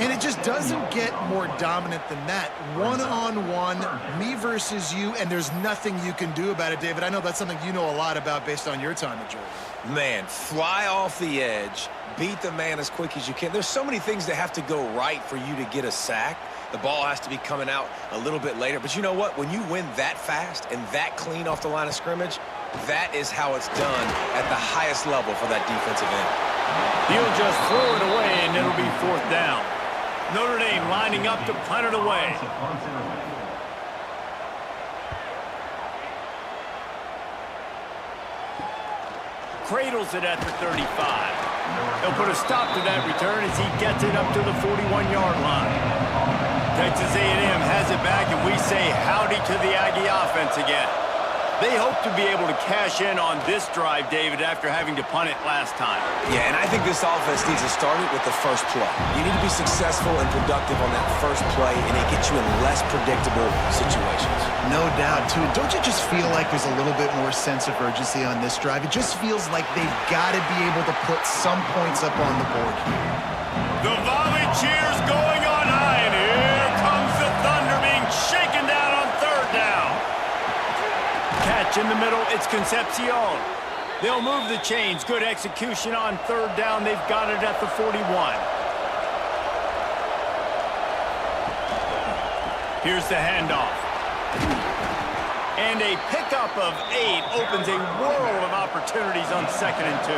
And it just doesn't get more dominant than that. One-on-one, me versus you, and there's nothing you can do about it, David. I know that's something you know a lot about based on your time at Georgia. Man, fly off the edge, beat the man as quick as you can. There's so many things that have to go right for you to get a sack. The ball has to be coming out a little bit later. But you know what? When you win that fast and that clean off the line of scrimmage, that is how it's done at the highest level for that defensive end. He'll just throw it away, and it'll be 4th down. Notre Dame lining up to punt it away. Cradles it at the 35. He'll put a stop to that return as he gets it up to the 41-yard line. Texas A&M has it back, and we say howdy to the Aggie offense again. They hope to be able to cash in on this drive, David, after having to punt it last time. Yeah, and I think this offense needs to start it with the first play. You need to be successful and productive on that first play, and it gets you in less predictable situations. No doubt, too. Don't you just feel like there's a little bit more sense of urgency on this drive? It just feels like they've got to be able to put some points up on the board here. The volley cheers going on high, and here comes the Thunder being shaken down on 3rd down. Catch in the middle, it's Concepcion. They'll move the chains. Good execution on 3rd down. They've got it at the 41. Here's the handoff. And a pickup of 8 opens a world of opportunities on 2nd and 2.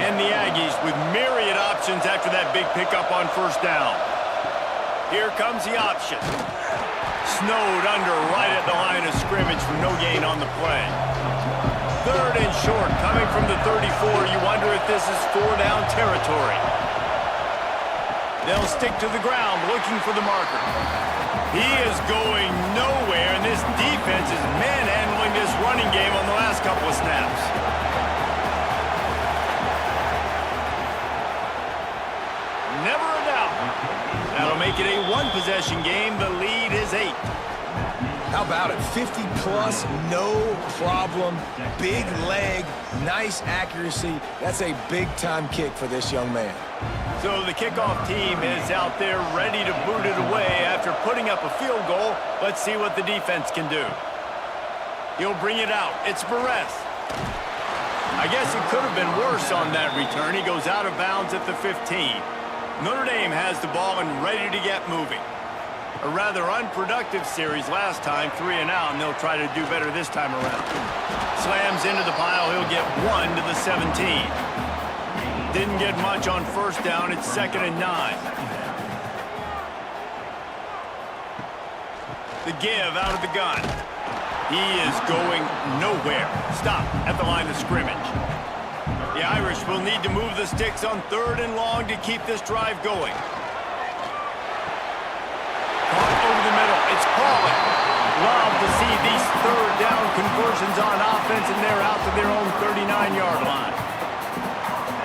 And the Aggies with myriad options after that big pickup on 1st down. Here comes the option. Snowed under right at the line of scrimmage for no gain on the play. 3rd and short, coming from the 34. You wonder if this is 4-down territory. They'll stick to the ground, looking for the marker. He is going nowhere, and this defense is manhandling this running game on the last couple of snaps. Never a doubt. That'll make it a 1-possession game. The lead is 8. How about it? 50-plus, no problem. Big leg, nice accuracy. That's a big-time kick for this young man. So the kickoff team is out there ready to boot it away after putting up a field goal. Let's see what the defense can do. He'll bring it out. It's Perez. I guess it could have been worse on that return. He goes out of bounds at the 15. Notre Dame has the ball and ready to get moving. A rather unproductive series last time, 3 and out, and they'll try to do better this time around. Slams into the pile. He'll get 1 to the 17. Didn't get much on 1st down. It's 2nd and 9. The give out of the gun. He is going nowhere. Stop at the line of scrimmage. The Irish will need to move the sticks on 3rd and long to keep this drive going. Caught over the middle. It's Paulin. Love to see these 3rd down conversions on offense, and they're out to their own 39-yard line.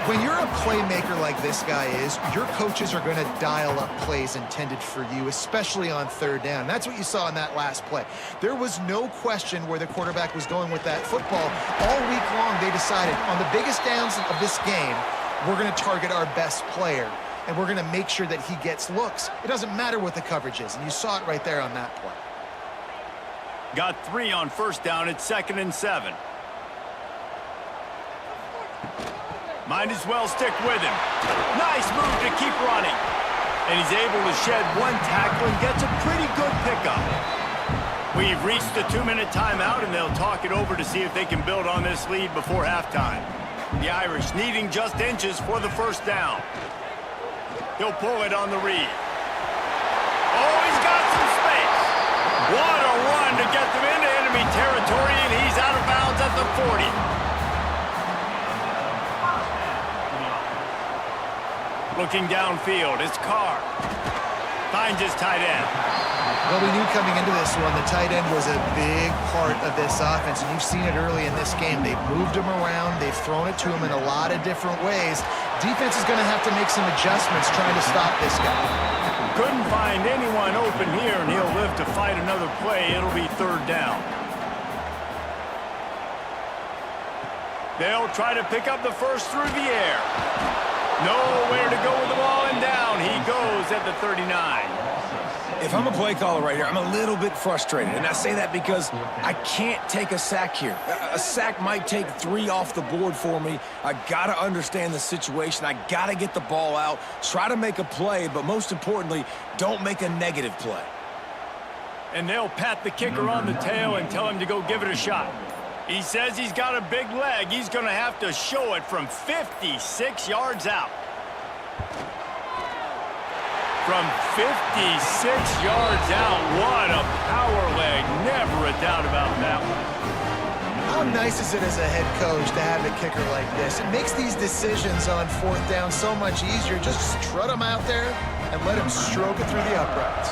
When you're a playmaker like this guy is, your coaches are going to dial up plays intended for you, especially on third down. That's what you saw in that last play. There was no question where the quarterback was going with that football. All week long, they decided on the biggest downs of this game, we're going to target our best player, and we're going to make sure that he gets looks. It doesn't matter what the coverage is, and you saw it right there on that play. Got 3 on first down at 2nd and 7. Might as well stick with him. Nice move to keep running. And he's able to shed 1 tackle and gets a pretty good pickup. We've reached the 2-minute timeout, and they'll talk it over to see if they can build on this lead before halftime. The Irish needing just inches for the first down. He'll pull it on the read. Oh, he's got some space. What a run to get them into enemy territory, and he's out of bounds at the 40. Looking downfield, it's Carr. Finds his tight end. Well, we knew coming into this one, the tight end was a big part of this offense, and you've seen it early in this game. They've moved him around. They've thrown it to him in a lot of different ways. Defense is going to have to make some adjustments trying to stop this guy. Couldn't find anyone open here, and he'll live to fight another play. It'll be third down. They'll try to pick up the first through the air. Nowhere to go with the ball, and down he goes at the 39. If I'm a play caller right here, I'm a little bit frustrated. And I say that because I can't take a sack here. A sack might take 3 off the board for me. I got to understand the situation. I got to get the ball out, try to make a play, but most importantly, don't make a negative play. And they'll pat the kicker on the tail and tell him to go give it a shot. He says he's got a big leg. He's going to have to show it from 56 yards out. From 56 yards out, what a power leg. Never a doubt about that one. How nice is it as a head coach to have a kicker like this? It makes these decisions on fourth down so much easier. Just strut him out there and let him stroke it through the uprights.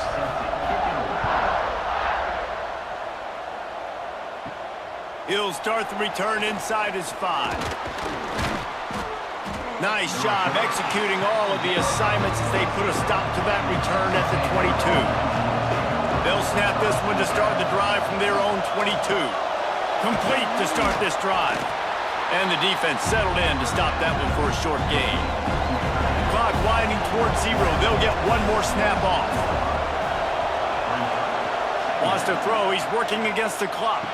He'll start the return inside his 5. Nice job executing all of the assignments as they put a stop to that return at the 22. They'll snap this one to start the drive from their own 22. Complete to start this drive. And the defense settled in to stop that one for a short gain. Clock winding towards 0. They'll get one more snap off. Wants to throw. He's working against the clock.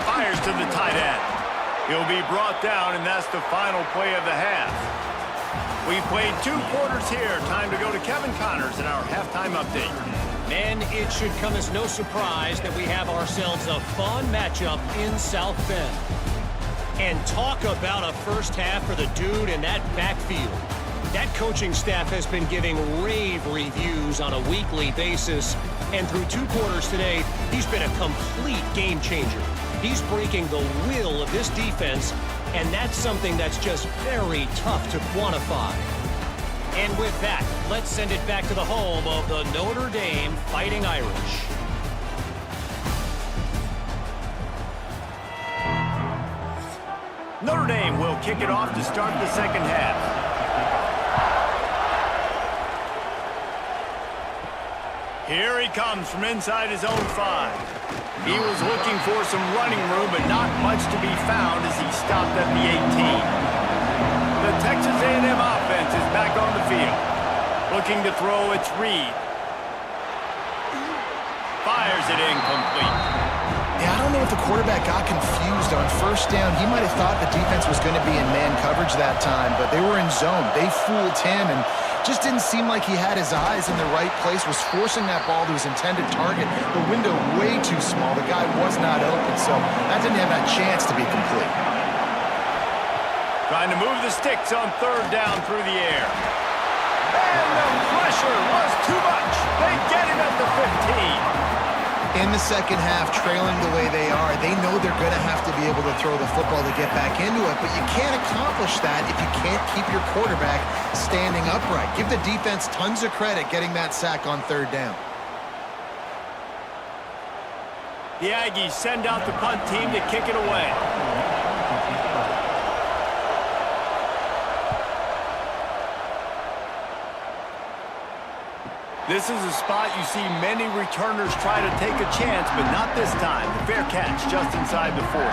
Fires to the tight end. He'll be brought down, and that's the final play of the half. We've played 2 quarters here. Time to go to Kevin Connors in our halftime update. And it should come as no surprise that we have ourselves a fun matchup in South Bend. And talk about a first half for the dude in that backfield. That coaching staff has been giving rave reviews on a weekly basis. And through 2 quarters today, he's been a complete game changer. He's breaking the will of this defense, and that's something that's just very tough to quantify. And with that, let's send it back to the home of the Notre Dame Fighting Irish. Notre Dame will kick it off to start the second half. Here he comes from inside his own 5. He was looking for some running room, but not much to be found as he stopped at the 18. The Texas A&M offense is back on the field. Looking to throw, it's Reed. Fires it incomplete. Yeah, I don't know if the quarterback got confused on first down. He might have thought the defense was going to be in man coverage that time, but they were in zone. They fooled him and just didn't seem like he had his eyes in the right place, was forcing that ball to his intended target. The window way too small. The guy was not open, so that didn't have that chance to be complete. Trying to move the sticks on third down through the air. And the pressure was too much. They get him at the 15. In the second half, trailing the way they are, they know they're going to have to be able to throw the football to get back into it, but you can't accomplish that if you can't keep your quarterback standing upright. Give the defense tons of credit getting that sack on third down. The Aggies send out the punt team to kick it away. This is a spot you see many returners try to take a chance, but not this time. The fair catch just inside the 40.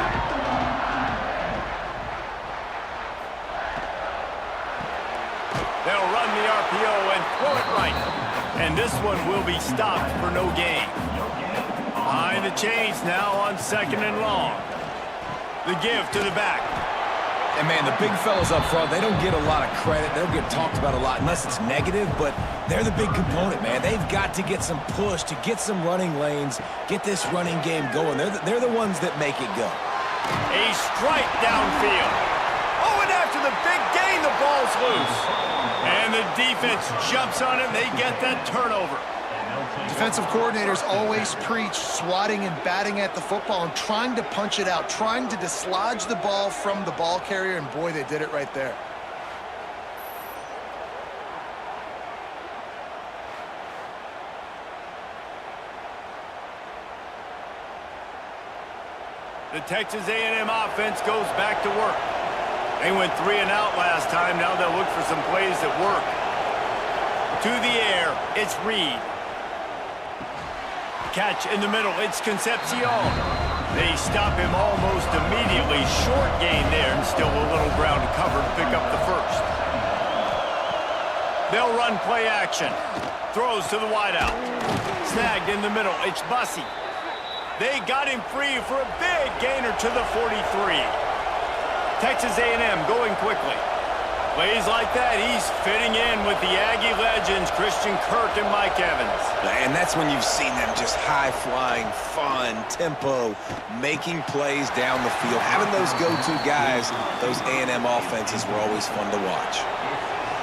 They'll run the RPO and throw it right. And this one will be stopped for no gain. Behind the chains now on 2nd and long. The give to the back. And, man, the big fellas up front, they don't get a lot of credit. They don't get talked about a lot unless it's negative, but they're the big component, man. They've got to get some push, to get some running lanes, get this running game going. They're the ones that make it go. A strike downfield. Oh, and after the big gain, the ball's loose. And the defense jumps on it, and they get that turnover. Defensive coordinators always preach swatting and batting at the football and trying to punch it out, trying to dislodge the ball from the ball carrier, and boy, they did it right there. The Texas A&M offense goes back to work. They went 3 and out last time. Now they'll look for some plays that work. To the air, it's Reed. Catch in the middle, it's Concepcion. They stop him almost immediately. Short gain there, and still a little ground to cover to pick up the first. They'll run play action. Throws to the wideout. Snagged in the middle, it's Bussey. They got him free for a big gainer to the 43. Texas A&M going quickly. Plays like that, he's fitting in with the Aggie legends, Christian Kirk and Mike Evans. And that's when you've seen them just high-flying, fun, tempo, making plays down the field. Having those go-to guys, those A&M offenses were always fun to watch.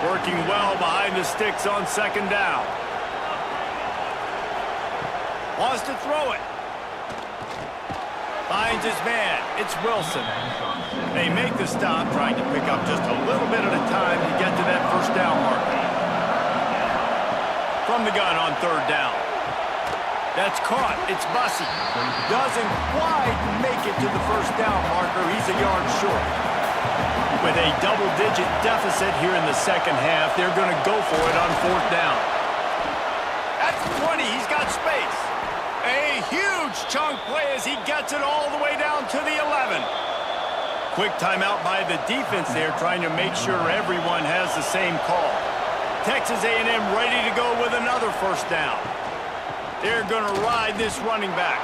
Working well behind the sticks on 2nd down. Wants to throw it. Finds his man. It's Wilson. They make the stop, trying to pick up just a little bit at a time to get to that first down marker. From the gun on 3rd down. That's caught. It's Bussey. Doesn't quite make it to the first down marker. He's a yard short. With a double-digit deficit here in the 2nd half, they're going to go for it on 4th down. That's 20. He's got space. A huge chunk play as he gets it all the way down to the 11. Quick timeout by the defense there, trying to make sure everyone has the same call. Texas A&M ready to go with another first down. They're going to ride this running back.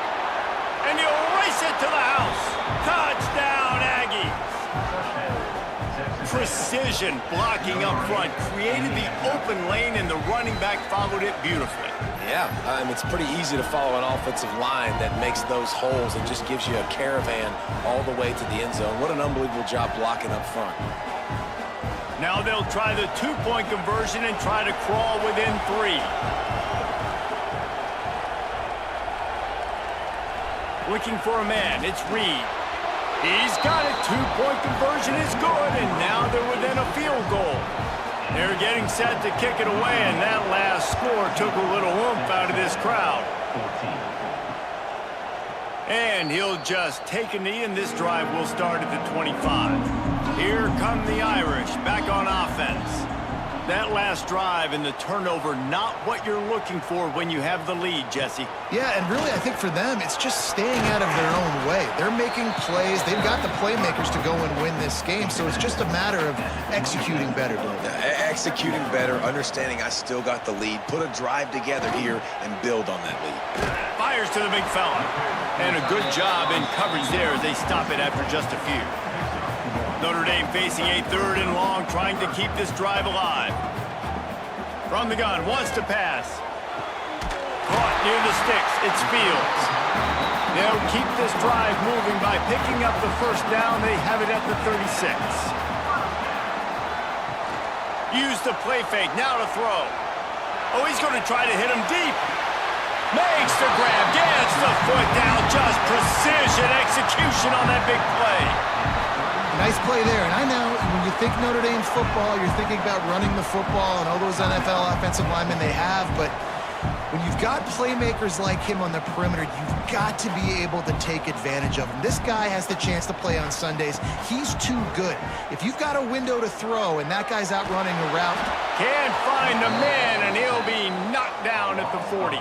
And he'll race it to the house. Touchdown, Aggies. Precision blocking up front created the open lane, and the running back followed it beautifully. Yeah, it's pretty easy to follow an offensive line that makes those holes and just gives you a caravan all the way to the end zone. What an unbelievable job blocking up front. Now they'll try the 2-point conversion and try to crawl within 3. Looking for a man, it's Reed. He's got it. 2-point conversion is good, and now they're within a field goal. They're getting set to kick it away, and that last score took a little oomph out of this crowd. And he'll just take a knee, and this drive will start at the 25. Here come the Irish, back on offense. That last drive and the turnover, not what you're looking for when you have the lead, Jesse. Yeah, and really, I think for them, it's just staying out of their own way. They're making plays. They've got the playmakers to go and win this game, so it's just a matter of executing better, executing better, understanding I still got the lead, put a drive together here, and build on that lead. Fires to the big fella. And a good job in coverage there as they stop it after just a few. Notre Dame facing a 3rd and long, trying to keep this drive alive. From the gun, wants to pass. Caught near the sticks, it's Fields. They'll keep this drive moving by picking up the first down. They have it at the 36. Use the play fake, now to throw. Oh, he's going to try to hit him deep. Makes the grab, gets the foot down, just precision execution on that big play. Nice play there, and I know when you think Notre Dame football, you're thinking about running the football and all those NFL offensive linemen they have, but when you've got playmakers like him on the perimeter, you've got to be able to take advantage of him. This guy has the chance to play on Sundays. He's too good. If you've got a window to throw and that guy's out running a route, can't find a man, and he'll be knocked down at the 40.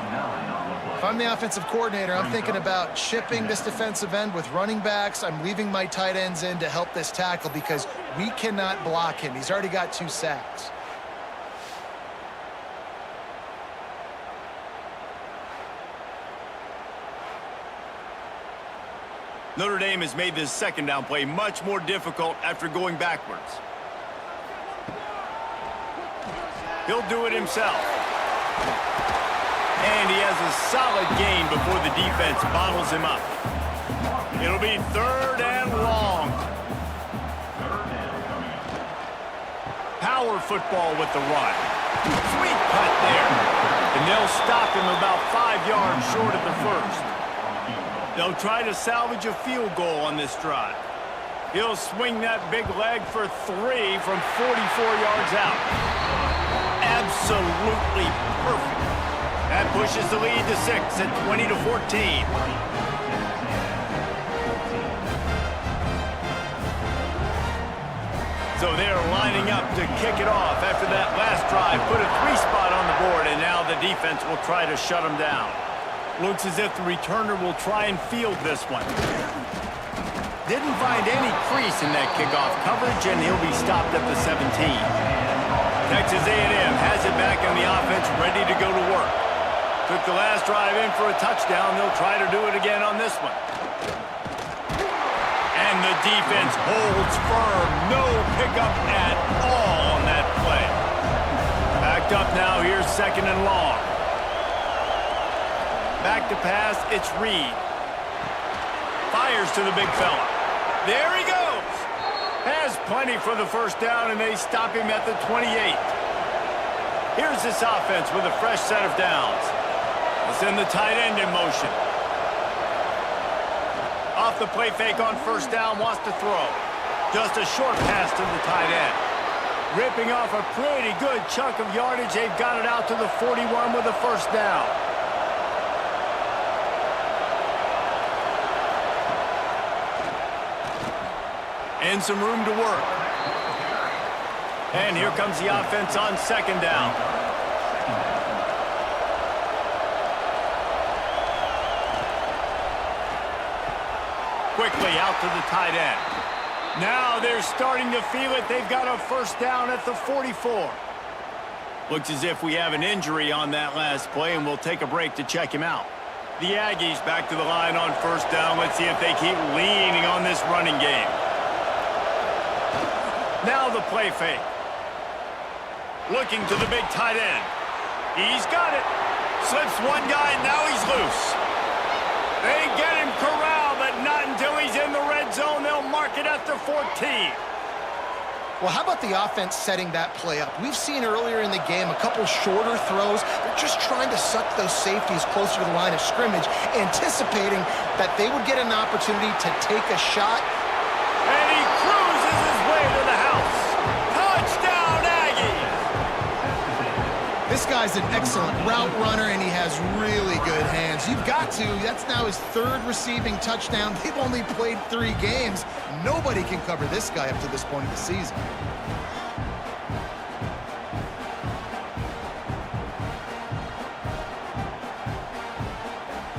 If I'm the offensive coordinator, I'm thinking about chipping this defensive end with running backs. I'm leaving my tight ends in to help this tackle because we cannot block him. He's already got 2 sacks. Notre Dame has made this second down play much more difficult after going backwards. He'll do it himself. And he has a solid gain before the defense bottles him up. It'll be 3rd and long. Power football with the run. Sweet cut there. And they'll stop him about 5 yards short of the first. They'll try to salvage a field goal on this drive. He'll swing that big leg for 3 from 44 yards out. Absolutely perfect. That pushes the lead to 6 at 20-14. So they're lining up to kick it off after that last drive. Put a 3 spot on the board, and now the defense will try to shut them down. Looks as if the returner will try and field this one. Didn't find any crease in that kickoff coverage, and he'll be stopped at the 17. Texas A&M has it back on the offense, ready to go to work. Took the last drive in for a touchdown. They'll try to do it again on this one. And the defense holds firm. No pickup at all on that play. Backed up now. Here's 2nd and long. Back to pass, it's Reed. Fires to the big fella. There he goes. Has plenty for the first down, and they stop him at the 28. Here's this offense with a fresh set of downs. They'll send the tight end in motion. Off the play fake on first down, wants to throw. Just a short pass to the tight end. Ripping off a pretty good chunk of yardage. They've got it out to the 41 with a first down. And some room to work. And here comes the offense on 2nd down. Quickly out to the tight end. Now they're starting to feel it. They've got a first down at the 44. Looks as if we have an injury on that last play, and we'll take a break to check him out. The Aggies back to the line on first down. Let's see if they keep leaning on this running game. Now the play fake. Looking to the big tight end. He's got it. Slips one guy, and now he's loose. They get him corralled, but not until he's in the red zone. They'll mark it at the 14. Well, how about the offense setting that play up? We've seen earlier in the game a couple shorter throws. They're just trying to suck those safeties closer to the line of scrimmage, anticipating that they would get an opportunity to take a shot. And he cruises his way to the house. Touchdown, Aggies! This guy's an excellent route runner, and he has really good hands. You've got to. That's now his 3rd receiving touchdown. They've only played 3 games. Nobody can cover this guy up to this point of the season.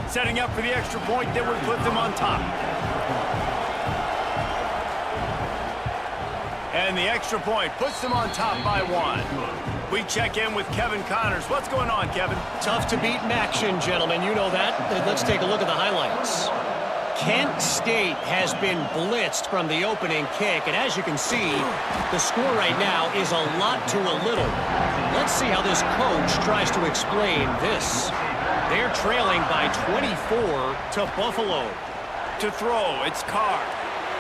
Setting up for the extra point that would put them on top. And the extra point puts them on top by 1. We check in with Kevin Connors. What's going on, Kevin? Tough to beat in action, gentlemen. You know that. Let's take a look at the highlights. Kent State has been blitzed from the opening kick, and as you can see, the score right now is a lot to a little. Let's see how this coach tries to explain this. They're trailing by 24 to Buffalo. To throw, it's Carr.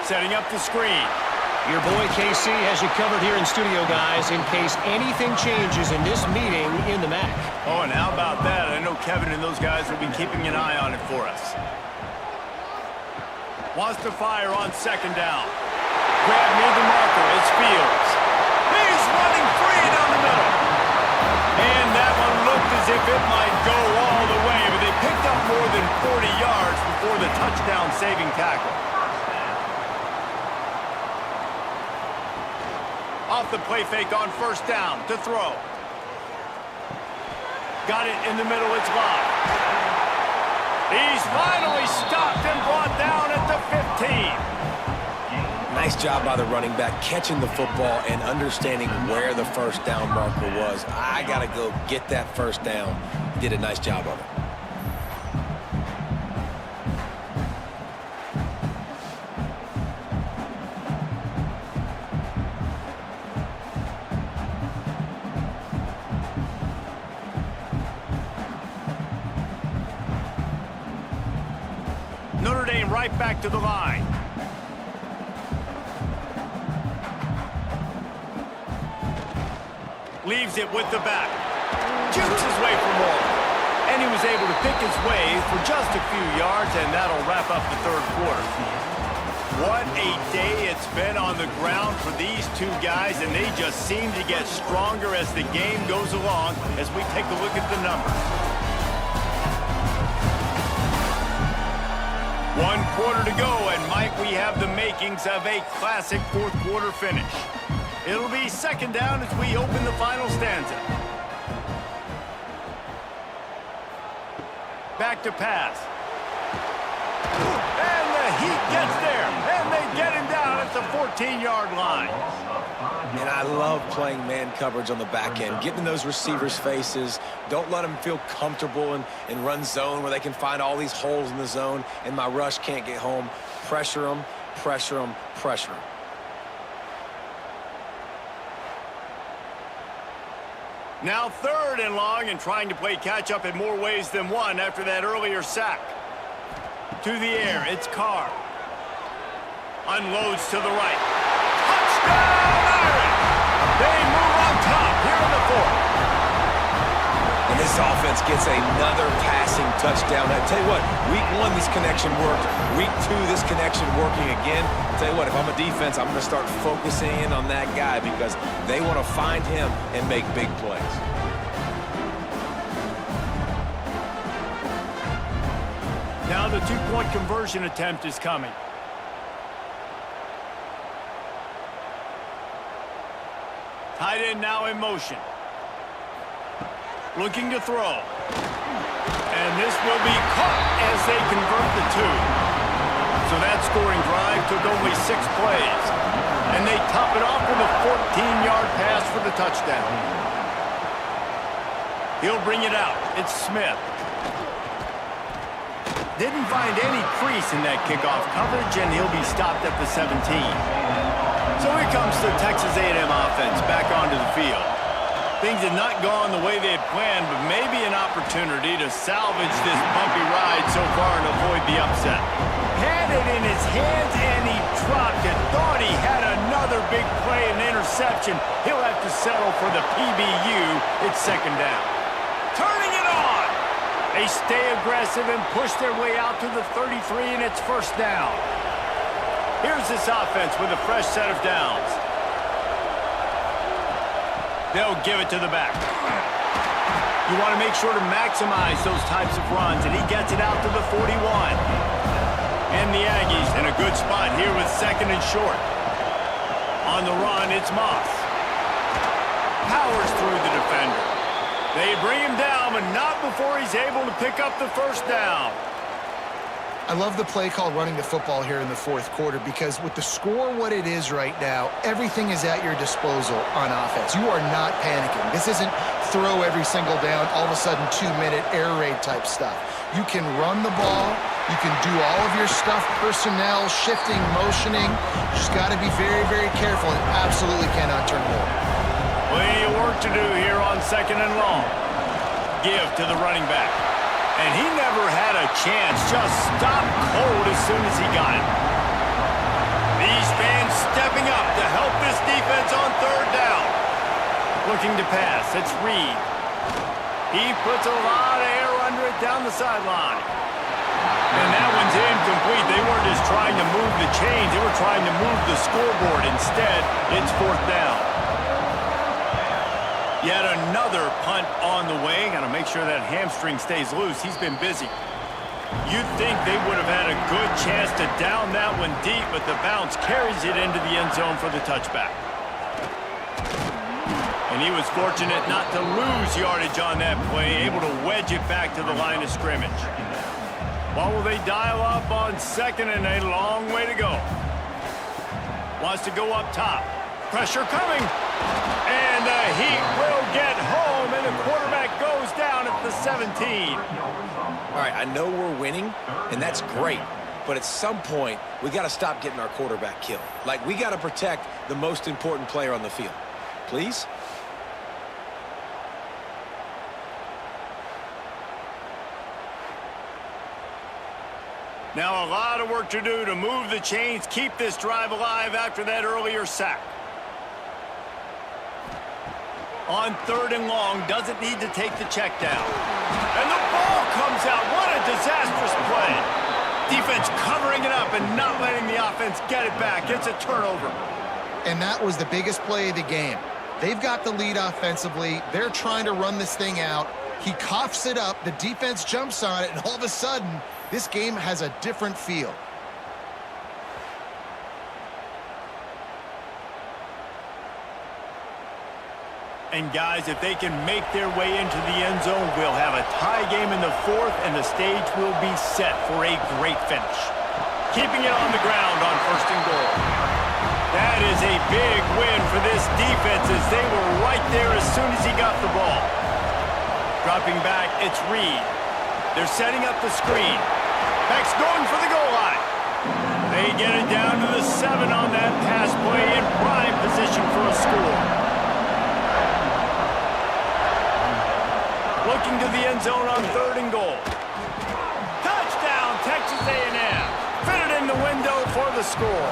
Setting up the screen. Your boy KC has you covered here in studio, guys, in case anything changes in this meeting in the MAC. Oh, and how about that? I know Kevin and those guys will be keeping an eye on it for us. Wants to fire on 2nd down. Grab near the marker. It's Fields. He's running free down the middle. And that one looked as if it might go all the way, but they picked up more than 40 yards before the touchdown-saving tackle. Off the play fake on first down to throw. Got it in the middle. It's live. He's finally stopped and brought down at the 15. Nice job by the running back, catching the football and understanding where the first down marker was. I got to go get that first down. Did a nice job of it. Notre Dame right back to the line. Leaves it with the back. Jukes his way for more. And he was able to pick his way for just a few yards, and that'll wrap up the third quarter. What a day it's been on the ground for these two guys, and they just seem to get stronger as the game goes along as we take a look at the numbers. 1 quarter to go, and Mike, we have the makings of a classic fourth quarter finish. It'll be second down as we open the final stanza. Back to pass. And the Heat gets there, and they get him down at the 14-yard line. And I love playing man coverage on the back end, getting those receivers' faces. Don't let them feel comfortable in run zone where they can find all these holes in the zone and my rush can't get home. Pressure them, pressure them, pressure them. Now third and long, and trying to play catch-up in more ways than one after that earlier sack. To the air, it's Carr. Unloads to the right. Touchdown, Irish! They move on top here in the fourth. And this offense gets another passing touchdown. I tell you what, week 1 this connection worked. Week 2 this connection working again. I tell you what, if I'm a defense, I'm going to start focusing in on that guy because they want to find him and make big plays. Now the two-point conversion attempt is coming. Tight end now in motion. Looking to throw. And this will be caught as they convert the two. So that scoring drive took only 6 plays. And they top it off with a 14-yard pass for the touchdown. He'll bring it out. It's Smith. Didn't find any crease in that kickoff coverage, and he'll be stopped at the 17. So here comes the Texas A&M offense back onto the field. Things had not gone the way they had planned, but maybe an opportunity to salvage this bumpy ride so far and avoid the upset. Had it in his hands, and he dropped it. Thought he had another big play and interception. He'll have to settle for the PBU. It's second down. Turning it on! They stay aggressive and push their way out to the 33, and it's first down. Here's this offense with a fresh set of downs. They'll give it to the back. You want to make sure to maximize those types of runs, and he gets it out to the 41. And the Aggies in a good spot here with second and short. On the run, it's Moss. Powers through the defender. They bring him down, but not before he's able to pick up the first down. I love the play call running the football here in the fourth quarter because with the score what it is right now, everything is at your disposal on offense. You are not panicking. This isn't throw every single down, all of a sudden 2-minute air raid type stuff. You can run the ball. You can do all of your stuff, personnel, shifting, motioning. You just got to be very, very careful and absolutely cannot turn it over. Plenty of work to do here on second and long. Give to the running back. And he never had a chance. Just stopped cold as soon as he got it. These fans stepping up to help this defense on third down. Looking to pass. It's Reed. He puts a lot of air under it down the sideline. And that one's incomplete. They weren't just trying to move the chains. They were trying to move the scoreboard. Instead, it's fourth down. Yet another punt on the way. Got to make sure that hamstring stays loose. He's been busy. You'd think they would have had a good chance to down that one deep, but the bounce carries it into the end zone for the touchback. And he was fortunate not to lose yardage on that play, able to wedge it back to the line of scrimmage. Well, will they dial up on 2nd and a long way to go? Wants to go up top. Pressure coming. And the Heat will get home, and the quarterback goes down at the 17. All right, I know we're winning, and that's great. But at some point, we got to stop getting our quarterback killed. Like, we got to protect the most important player on the field. Please? Now a lot of work to do to move the chains, keep this drive alive after that earlier sack. On 3rd and long, doesn't need to take the check down. And the ball comes out. What a disastrous play. Defense covering it up and not letting the offense get it back. It's a turnover. And that was the biggest play of the game. They've got the lead offensively. They're trying to run this thing out. He coughs it up. The defense jumps on it, and all of a sudden, this game has a different feel. And guys, if they can make their way into the end zone, we'll have a tie game in the 4th, and the stage will be set for a great finish. Keeping it on the ground on 1st and goal. That is a big win for this defense as they were right there as soon as he got the ball. Dropping back, it's Reed. They're setting up the screen. Beck's going for the goal line. They get it down to the 7 on that pass play in prime position for a score. Looking to the end zone on 3rd and goal. Touchdown, Texas A&M. Fit it in the window for the score.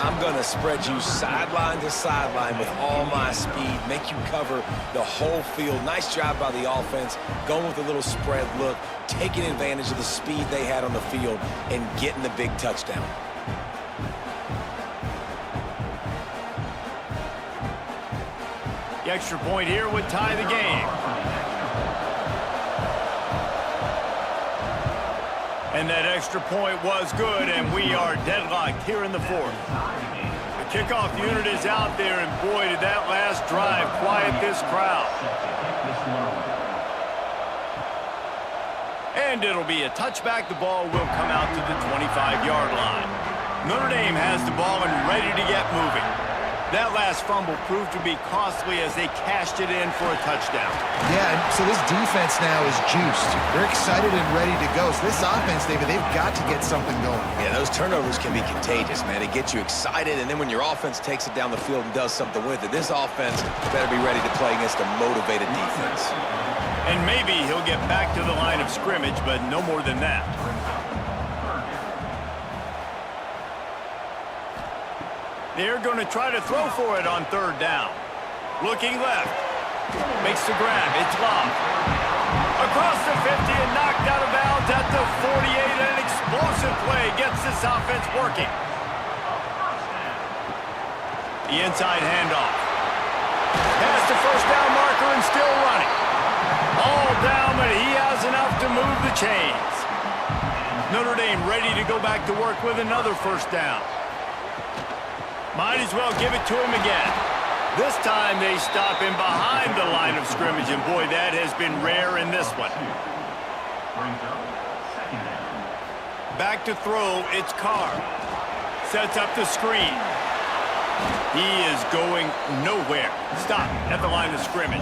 I'm going to spread you sideline to sideline with all my speed, make you cover the whole field. Nice job by the offense, going with a little spread look, taking advantage of the speed they had on the field, and getting the big touchdown. The extra point here would tie the game. And that extra point was good, and we are deadlocked here in the 4th. The kickoff unit is out there, and boy, did that last drive quiet this crowd. And it'll be a touchback. The ball will come out to the 25-yard line. Notre Dame has the ball and ready to get moving. That last fumble proved to be costly as they cashed it in for a touchdown. Yeah, so this defense now is juiced. They're excited and ready to go. So this offense, David, they've got to get something going. Yeah, those turnovers can be contagious, man. It gets you excited, and then when your offense takes it down the field and does something with it, this offense better be ready to play against a motivated defense. And maybe he'll get back to the line of scrimmage, but no more than that. They're going to try to throw for it on 3rd down. Looking left. Makes the grab. It's Love. Across the 50 and knocked out of bounds at the 48. And an explosive play gets this offense working. The inside handoff. Past the 1st down marker and still running. All down, but he has enough to move the chains. Notre Dame ready to go back to work with another 1st down. Might as well give it to him again. This time they stop him behind the line of scrimmage, and boy, that has been rare in this one. Back to throw, it's Carr. Sets up the screen. He is going nowhere. Stop at the line of scrimmage.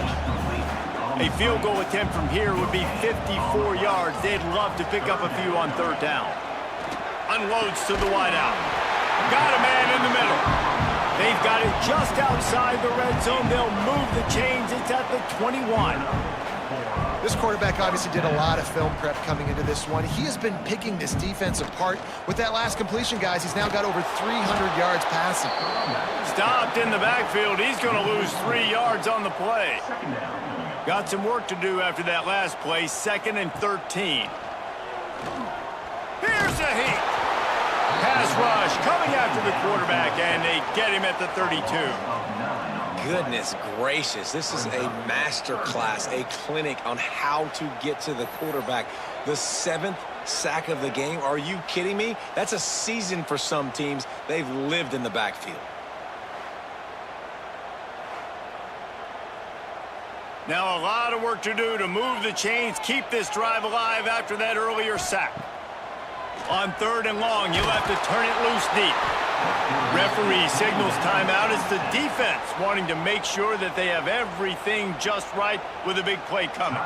A field goal attempt from here would be 54 yards. They'd love to pick up a few on 3rd down. Unloads to the wideout. Got a man in the middle. They've got it just outside the red zone. They'll move the chains. It's at the 21. This quarterback obviously did a lot of film prep coming into this one. He has been picking this defense apart. With that last completion, guys, he's now got over 300 yards passing. Stopped in the backfield. He's going to lose 3 yards on the play. Got some work to do after that last play. 2nd and 13. Here's a Heat. Pass rush coming after the quarterback, and they get him at the 32. Goodness gracious, this is a master class, a clinic on how to get to the quarterback. The 7th sack of the game. Are you kidding me? That's a season for some teams. They've lived in the backfield. Now a lot of work to do to move the chains, keep this drive alive after that earlier sack. On 3rd and long, you'll have to turn it loose deep. Referee signals timeout. It's the defense wanting to make sure that they have everything just right with a big play coming.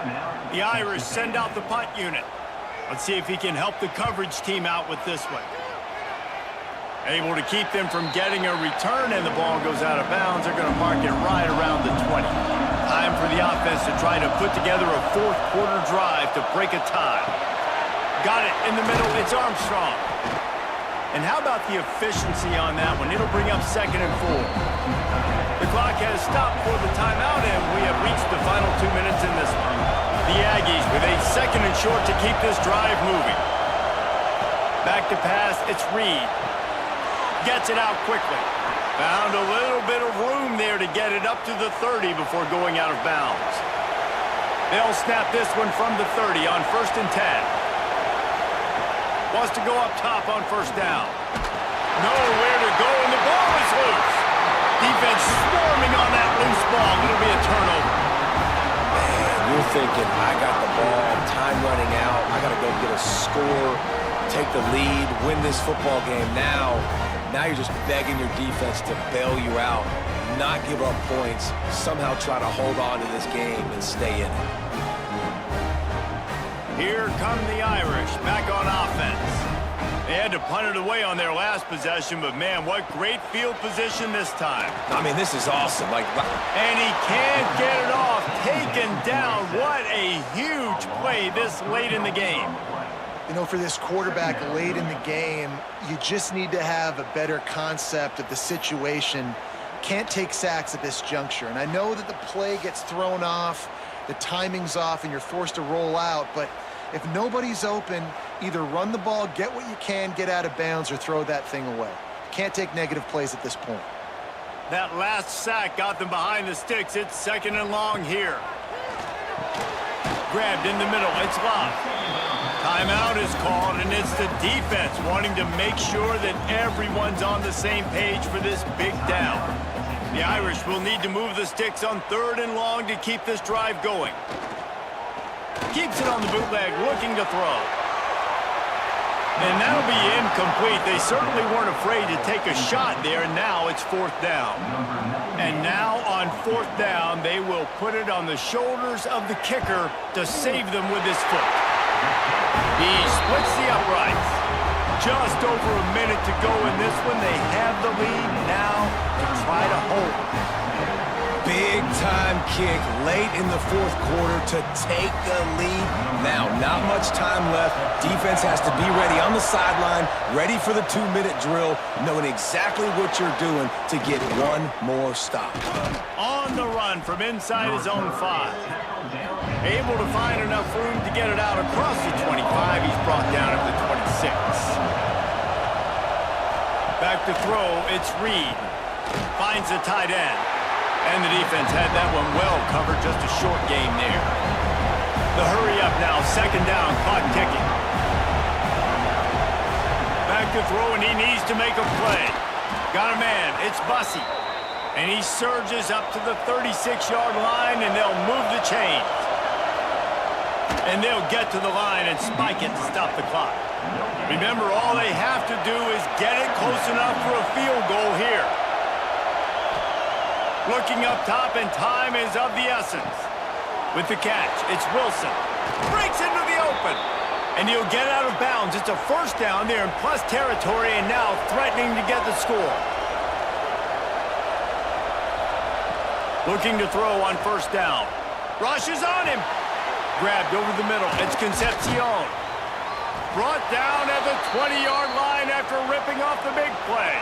The Irish send out the punt unit. Let's see if he can help the coverage team out with this one. Able to keep them from getting a return, and the ball goes out of bounds. They're going to mark it right around the 20. Time for the offense to try to put together a 4th quarter drive to break a tie. Got it in the middle. It's Armstrong. And how about the efficiency on that one? It'll bring up 2nd and 4. The clock has stopped for the timeout, and we have reached the final 2 minutes in this one. The Aggies with a 2nd and short to keep this drive moving. Back to pass. It's Reed. Gets it out quickly. Found a little bit of room there to get it up to the 30 before going out of bounds. They'll snap this one from the 30 on 1st and 10. Wants to go up top on 1st down. Nowhere to go, and the ball is loose. Defense swarming on that loose ball. It'll be a turnover. Man, you're thinking, I got the ball, time running out, I got to go get a score, take the lead, win this football game now. Now you're just begging your defense to bail you out, not give up points, somehow try to hold on to this game and stay in it. Here come the Irish, back on offense. They had to punt it away on their last possession, but man, what great field position this time. I mean, this is awesome. And he can't get it off. Taken down. What a huge play this late in the game. You know, for this quarterback late in the game, you just need to have a better concept of the situation. Can't take sacks at this juncture. And I know that the play gets thrown off, the timing's off, and you're forced to roll out, but if nobody's open, either run the ball, get what you can, get out of bounds, or throw that thing away. Can't take negative plays at this point. That last sack got them behind the sticks. It's 2nd and long here. Grabbed in the middle. It's locked. Timeout is called, and it's the defense wanting to make sure that everyone's on the same page for this big down. The Irish will need to move the sticks on 3rd and long to keep this drive going. Keeps it on the bootleg, looking to throw. And that'll be incomplete. They certainly weren't afraid to take a shot there, and now it's 4th down. And now on 4th down, they will put it on the shoulders of the kicker to save them with his foot. He splits the uprights. Just over a minute to go in this one. They have the lead now to try to hold. Big time kick late in the 4th quarter to take the lead. Now, not much time left. Defense has to be ready on the sideline, ready for the 2-minute drill, knowing exactly what you're doing to get one more stop. On the run from inside his own 5. Able to find enough room to get it out across the 25. He's brought down at the 26. Back to throw, it's Reed. Finds the tight end. And the defense had that one well covered, just a short game there. The hurry up now, 2nd down, clock ticking. Back to throw, and he needs to make a play. Got a man, it's Bussey. And he surges up to the 36-yard line, and they'll move the chains. And they'll get to the line and spike it to stop the clock. Remember, all they have to do is get it close enough for a field goal here. Looking up top, and time is of the essence. With the catch, it's Wilson. Breaks into the open. And he'll get out of bounds. It's a 1st down there in plus territory, and now threatening to get the score. Looking to throw on 1st down. Rush is on him. Grabbed over the middle. It's Concepcion. Brought down at the 20-yard line after ripping off the big play.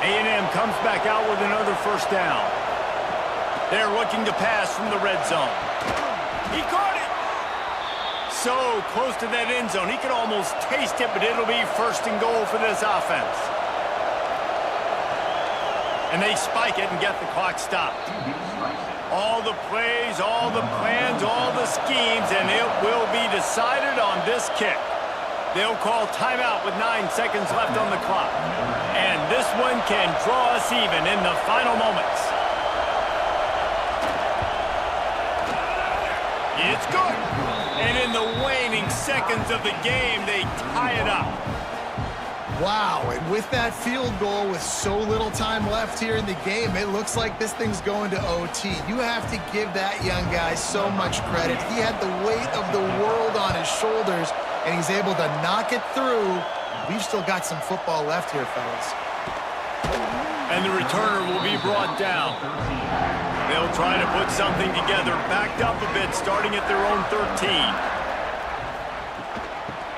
A&M comes back out with another 1st down. They're looking to pass from the red zone. He caught it. So close to that end zone. He could almost taste it, but it'll be 1st and goal for this offense. And they spike it and get the clock stopped. All the plays, all the plans, all the schemes, and it will be decided on this kick. They'll call timeout with 9 seconds left on the clock. And this one can draw us even in the final moments. It's good. And in the waning seconds of the game, they tie it up. Wow, and with that field goal with so little time left here in the game, it looks like this thing's going to OT. You have to give that young guy so much credit. He had the weight of the world on his shoulders, and he's able to knock it through. We've still got some football left here, fellas. And the returner will be brought down. They'll try to put something together, backed up a bit, starting at their own 13.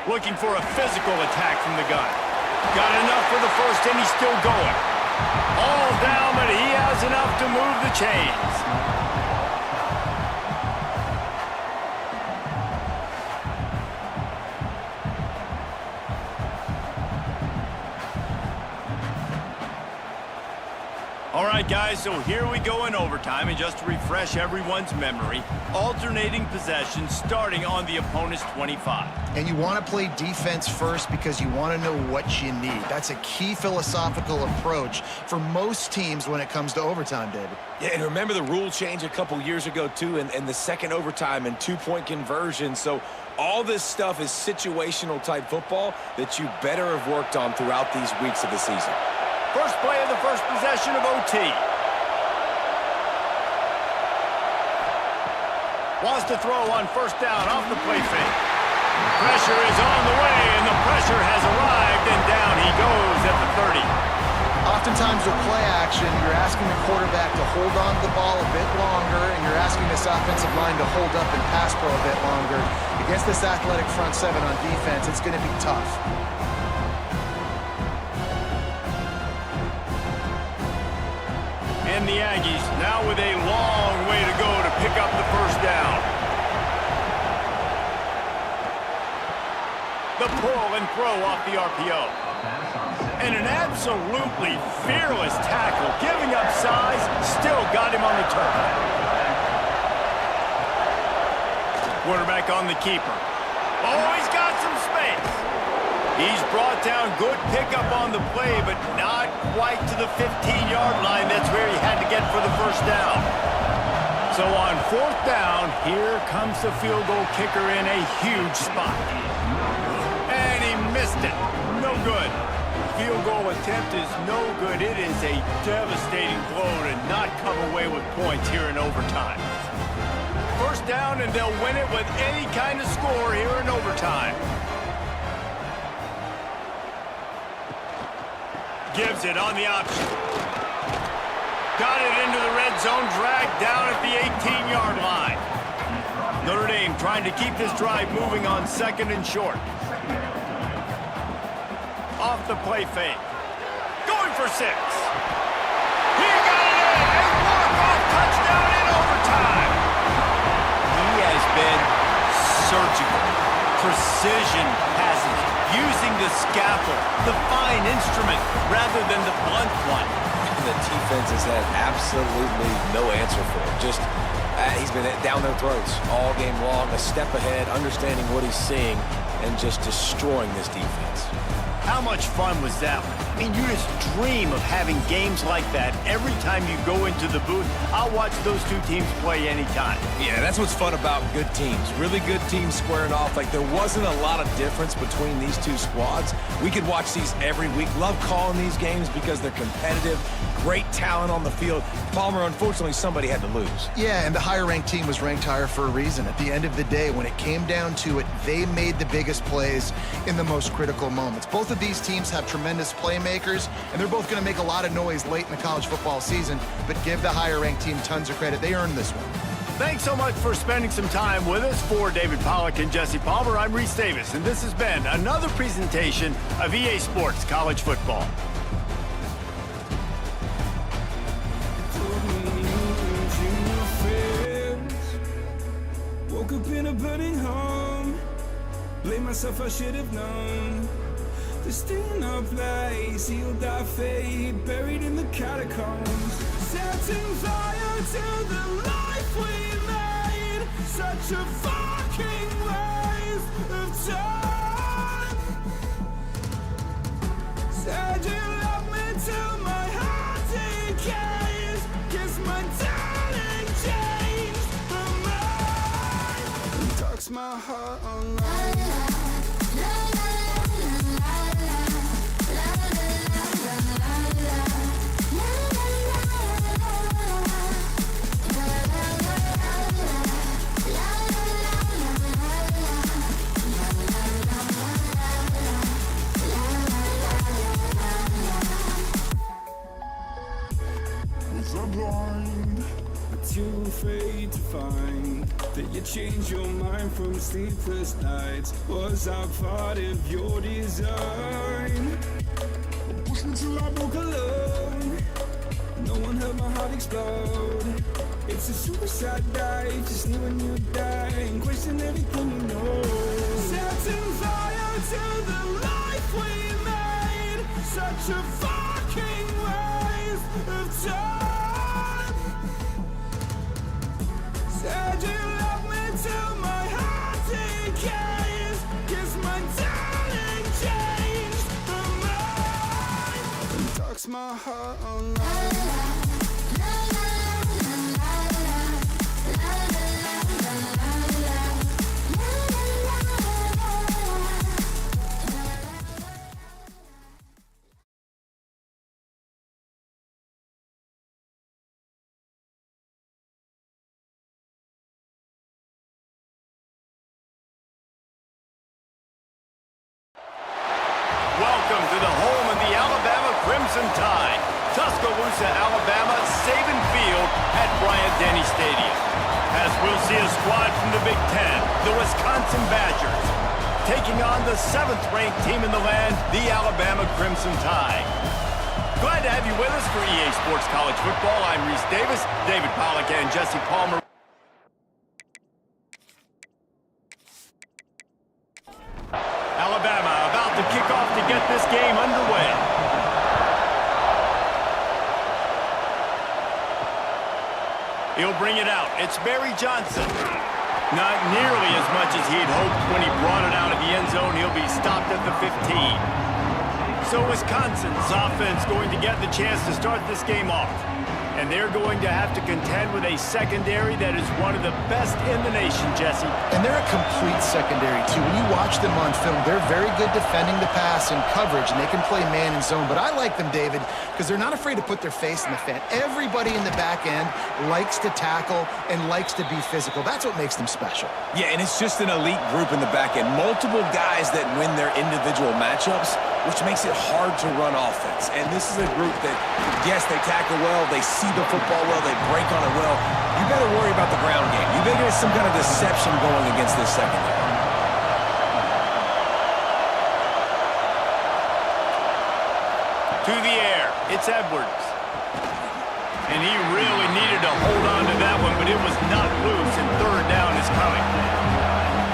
Looking for a physical attack from the gun. Got enough for the first, and he's still going. All down, but he has enough to move the chains. All right, guys, so here we go in overtime, and just to refresh everyone's memory, alternating possession starting on the opponent's 25. And you want to play defense first because you want to know what you need. That's a key philosophical approach for most teams when it comes to overtime, David. Yeah, and remember the rule change a couple years ago, too, and the second overtime and two-point conversion. So all this stuff is situational-type football that you better have worked on throughout these weeks of the season. First play of the first possession of OT. Wants to throw on first down off the play fake. Pressure is on the way, and the pressure has arrived, and down he goes at the 30. Oftentimes with play action, you're asking the quarterback to hold on to the ball a bit longer, and you're asking this offensive line to hold up and pass pro a bit longer. Against this athletic front seven on defense, it's going to be tough. And the Aggies now with a long way to go to pick up the first down. The pull and throw off the RPO. And an absolutely fearless tackle, giving up size, still got him on the turn. Quarterback on the keeper. Oh, he's got some space. He's brought down, good pickup on the play, but not quite to the 15-yard line. That's where he had to get for the first down. So on fourth down, here comes the field goal kicker in a huge spot. And he missed it. No good. Field goal attempt is no good. It is a devastating blow to not come away with points here in overtime. First down, and they'll win it with any kind of score here in overtime. Gives it on the option. Got it into the red zone, dragged down at the 18-yard line. Notre Dame trying to keep this drive moving on second and short. Off the play fake. Going for 6. He got it in. A walk-off touchdown in overtime. He has been surgical. Precision passes. Using the scalpel, the fine instrument, rather than the blunt one. The defense has had absolutely no answer for him. Just, he's been down their throats all game long, a step ahead, understanding what he's seeing, and just destroying this defense. How much fun was that one? I mean, you just dream of having games like that every time you go into the booth. I'll watch those two teams play anytime. Yeah, that's what's fun about good teams. Really good teams squaring off. Like, there wasn't a lot of difference between these two squads. We could watch these every week. Love calling these games because they're competitive. Great talent on the field. Palmer, unfortunately, somebody had to lose. Yeah, and the higher-ranked team was ranked higher for a reason. At the end of the day, when it came down to it, they made the biggest plays in the most critical moments. Both of these teams have tremendous playmakers, and they're both going to make a lot of noise late in the college football season, but give the higher-ranked team tons of credit. They earned this one. Thanks so much for spending some time with us. For David Pollack and Jesse Palmer, I'm Reese Davis, and this has been another presentation of EA Sports College Football. Woke up in a burning home. Blame myself, I should have known. Destined a place, healed our fate, buried in the catacombs. Setting fire to the life we made. Such a fucking waste of time. Said you love me till my heart decays. Guess my darling changed her mind. talks my heart online. Too afraid to find that you change your mind from sleepless nights. Was I part of your design? Push me till I broke alone. No one heard my heart explode. It's a suicide dive, just knowing you die and question everything you know. Setting fire to the life we made. Such a fucking waste of time. Said you love me till my heart decays. Guess my darling changed her mind. And talks my heart online. Welcome to the home of the Alabama Crimson Tide. Tuscaloosa, Alabama, Saban Field at Bryant-Denny Stadium. As we'll see a squad from the Big Ten, the Wisconsin Badgers, taking on the 7th-ranked team in the land, the Alabama Crimson Tide. Glad to have you with us for EA Sports College Football. I'm Reese Davis, David Pollack, and Jesse Palmer. Alabama about to kick off to get this game underway. He'll bring it out. It's Barry Johnson. Not nearly as much as he'd hoped when he brought it out of the end zone. He'll be stopped at the 15. So Wisconsin's offense going to get the chance to start this game off. And they're going to have to contend with a secondary that is one of the best in the nation, Jesse. And they're a complete secondary, too. When you watch them on film, they're very good defending the pass and coverage, and they can play man and zone. But I like them, David, because they're not afraid to put their face in the fan. Everybody in the back end likes to tackle and likes to be physical. That's what makes them special. Yeah, and it's just an elite group in the back end. Multiple guys that win their individual matchups, which makes it hard to run offense. And this is a group that, yes, they tackle well, they see the football well, they break on it well. You better worry about the ground game. You better get some kind of deception going against this secondary. To the air, it's Edwards. And he really needed to hold on to that one, but it was not loose, and 3rd down is coming.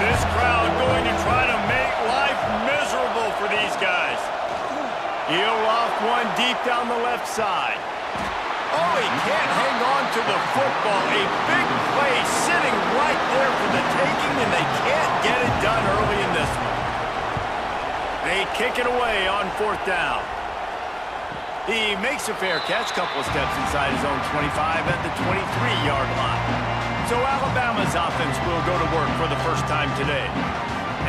This crowd going to try to make life miserable for these guys. He'll loft one deep down the left side. Oh, he can't hang on to the football. A big play sitting right there for the taking, and they can't get it done early in this one. They kick it away on 4th down. He makes a fair catch, couple of steps inside his own 25 at the 23-yard line. So Alabama's offense will go to work for the first time today.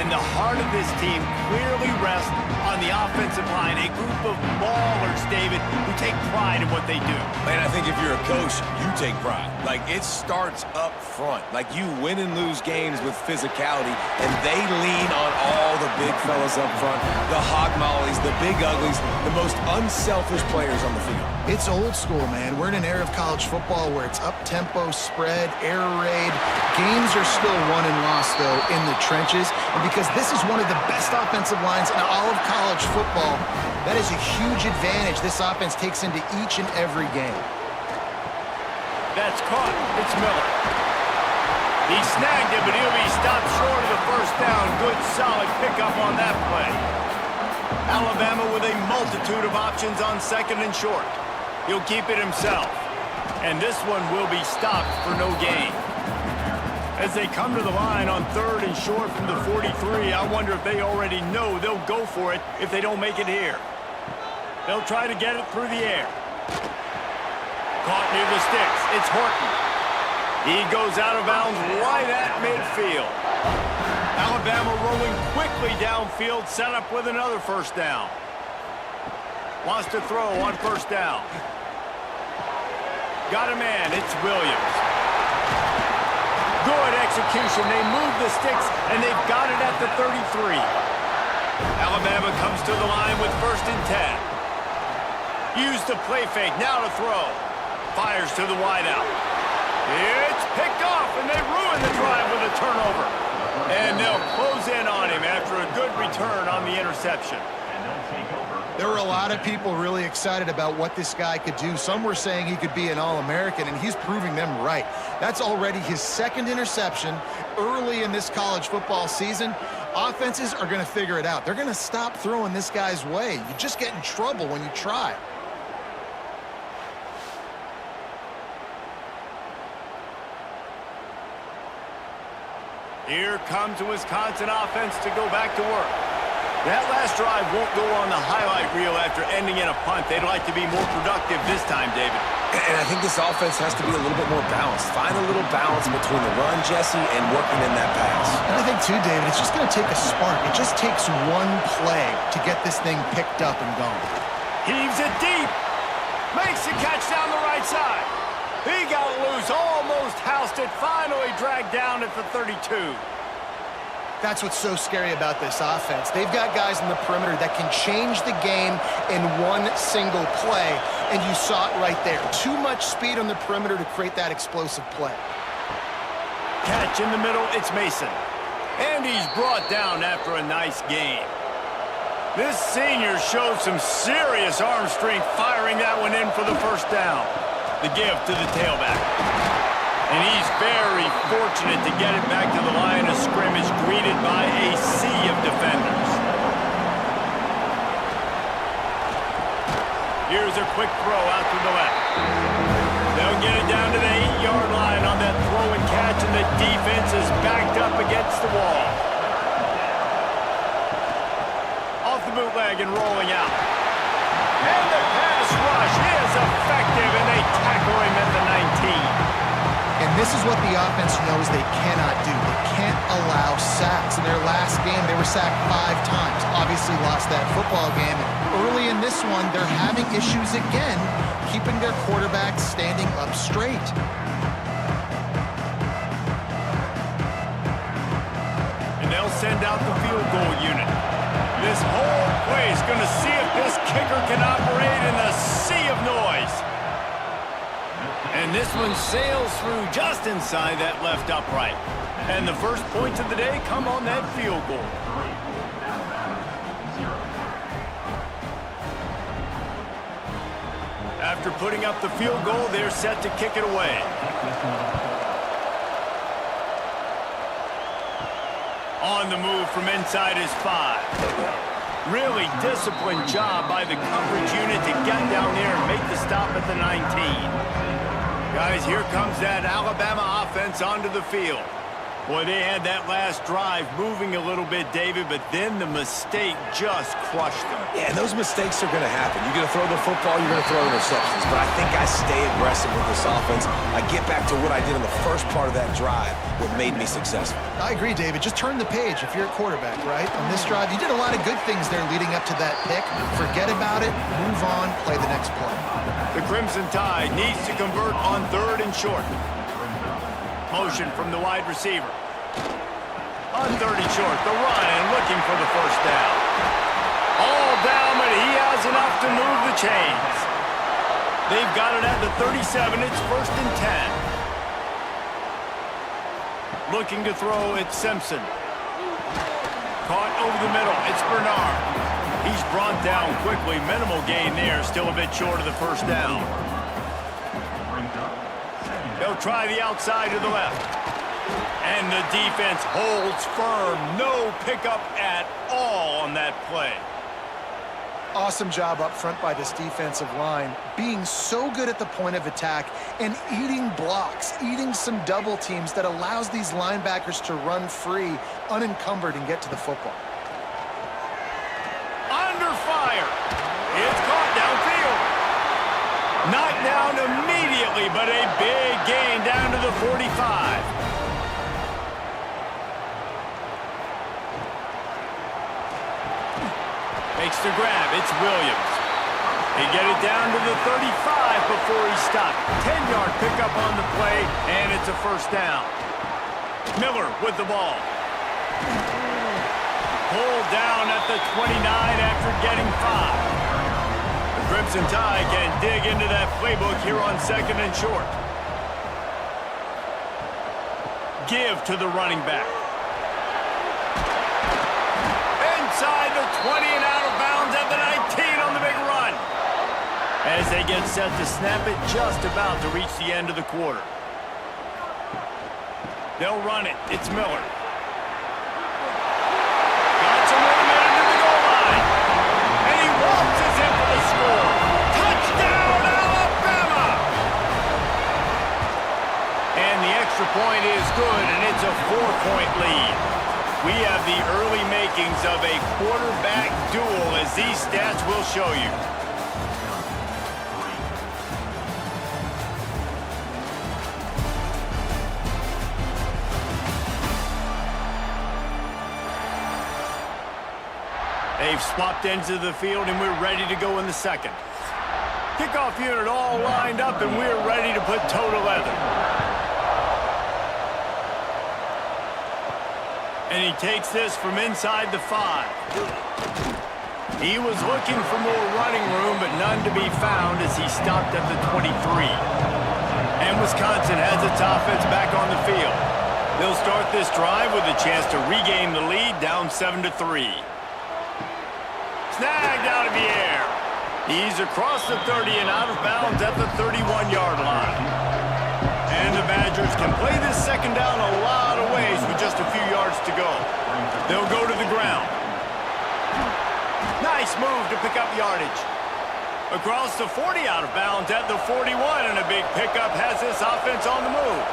And the heart of this team clearly rests on the offensive line, a group of ballers, David, who take pride in what they do. Man, I think if you're a coach, you take pride. Like, it starts up front. Like, you win and lose games with physicality, and they lean on all the big fellas up front, the hog mollies, the big uglies, the most unselfish players on the field. It's old school, man. We're in an era of college football where it's up-tempo, spread, air raid. Games are still won and lost, though, in the trenches. And because this is one of the best offensive lines in all of college football, that is a huge advantage this offense takes into each and every game. That's caught. It's Miller. He snagged it, but he'll be stopped short of the 1st down. Good, solid pickup on that play. Alabama with a multitude of options on 2nd and short. He'll keep it himself. And this one will be stopped for no gain. As they come to the line on 3rd and short from the 43, I wonder if they already know they'll go for it if they don't make it here. They'll try to get it through the air. Caught near the sticks. It's Horton. He goes out of bounds right at midfield. Alabama rolling quickly downfield, set up with another first down. Wants to throw on first down. Got a man, it's Williams. Good execution. They move the sticks, and they've got it at the 33. Alabama comes to the line with 1st and 10. Use the play fake, now to throw. Fires to the wideout. It's picked off, and they ruin the drive with a turnover. And they'll close in on him after a good return on the interception. There were a lot of people really excited about what this guy could do. Some were saying he could be an All-American, and he's proving them right. That's already his 2nd interception early in this college football season. Offenses are going to figure it out. They're going to stop throwing this guy's way. You just get in trouble when you try. Here comes the Wisconsin offense to go back to work. That last drive won't go on the highlight reel after ending in a punt. They'd like to be more productive this time, David. And I think this offense has to be a little bit more balanced. Find a little balance between the run, Jesse, and working in that pass. And I think, too, David, it's just going to take a spark. It just takes one play to get this thing picked up and going. Heaves it deep. Makes the catch down the right side. He got loose, almost housed it, finally dragged down at the 32. That's what's so scary about this offense. They've got guys in the perimeter that can change the game in one single play, and you saw it right there. Too much speed on the perimeter to create that explosive play. Catch in the middle, it's Mason. And he's brought down after a nice game. This senior showed some serious arm strength firing that one in for the first down. The give to the tailback. And he's very fortunate to get it back to the line of scrimmage, greeted by a sea of defenders. Here's a quick throw out to the left. They'll get it down to the 8-yard line on that throw and catch, and the defense is backed up against the wall. Off the bootleg and rolling out. And the pass rush is effective, and they tackle him at the 19. And this is what the offense knows they cannot do. They can't allow sacks. In their last game, they were sacked 5 times. Obviously lost that football game. Early in this one, they're having issues again, keeping their quarterback standing up straight. And they'll send out the field goal unit. This whole play is going to see if this kicker can operate in the sea of noise. And this one sails through just inside that left upright. And the first points of the day come on that field goal. After putting up the field goal, they're set to kick it away. On the move from inside his 5. Really disciplined job by the coverage unit to get down there and make the stop at the 19. Guys, here comes that Alabama offense onto the field. Boy, they had that last drive moving a little bit, David, but then the mistake just crushed them. Yeah, and those mistakes are going to happen. You're going to throw the football, you're going to throw interceptions. But I think I stay aggressive with this offense. I get back to what I did in the first part of that drive, what made me successful. I agree, David. Just turn the page if you're a quarterback, right? On this drive, you did a lot of good things there leading up to that pick. Forget about it, move on, play the next play. The Crimson Tide needs to convert on 3rd and short. Motion from the wide receiver. On 3rd and short, the run and looking for the first down. All down, but he has enough to move the chains. They've got it at the 37. It's 1st and 10. Looking to throw, it's Simpson. Caught over the middle, it's Bernard. He's brought down quickly. Minimal gain there, still a bit short of the first down. They'll try the outside to the left. And the defense holds firm. No pickup at all on that play. Awesome job up front by this defensive line, being so good at the point of attack and eating blocks, eating some double teams that allows these linebackers to run free, unencumbered, and get to the football. Under fire. It's caught downfield. Knocked down immediately, but a big gain down to the 45. Makes the grab. It's Williams. He get it down to the 35 before he stopped. 10-yard pickup on the play, and it's a first down. Miller with the ball. Pulled down at the 29 after getting 5. The Crimson Tide can dig into that playbook here on 2nd and short. Give to the running back. Inside the 20 and out of bounds at the 19 on the big run. As they get set to snap it, just about to reach the end of the quarter. They'll run it. It's Miller. Got some momentum to the goal line. And he waltzes in for the score. Touchdown, Alabama! And the extra point is good, and it's a 4-point lead. We have the early makings of a quarterback duel, as these stats will show you. They've swapped ends of the field, and we're ready to go in the second. Kickoff unit all lined up, and we're ready to put toe to leather. And he takes this from inside the 5. He was looking for more running room, but none to be found as he stopped at the 23. And Wisconsin has its offense back on the field. They'll start this drive with a chance to regain the lead, down 7-3. Snagged out of the air. He's across the 30 and out of bounds at the 31-yard line. And the Badgers can play this second down a lot of ways with just a few yards to go. They'll go to the ground. Nice move to pick up yardage. Across the 40 out of bounds at the 41, and a big pickup has this offense on the move.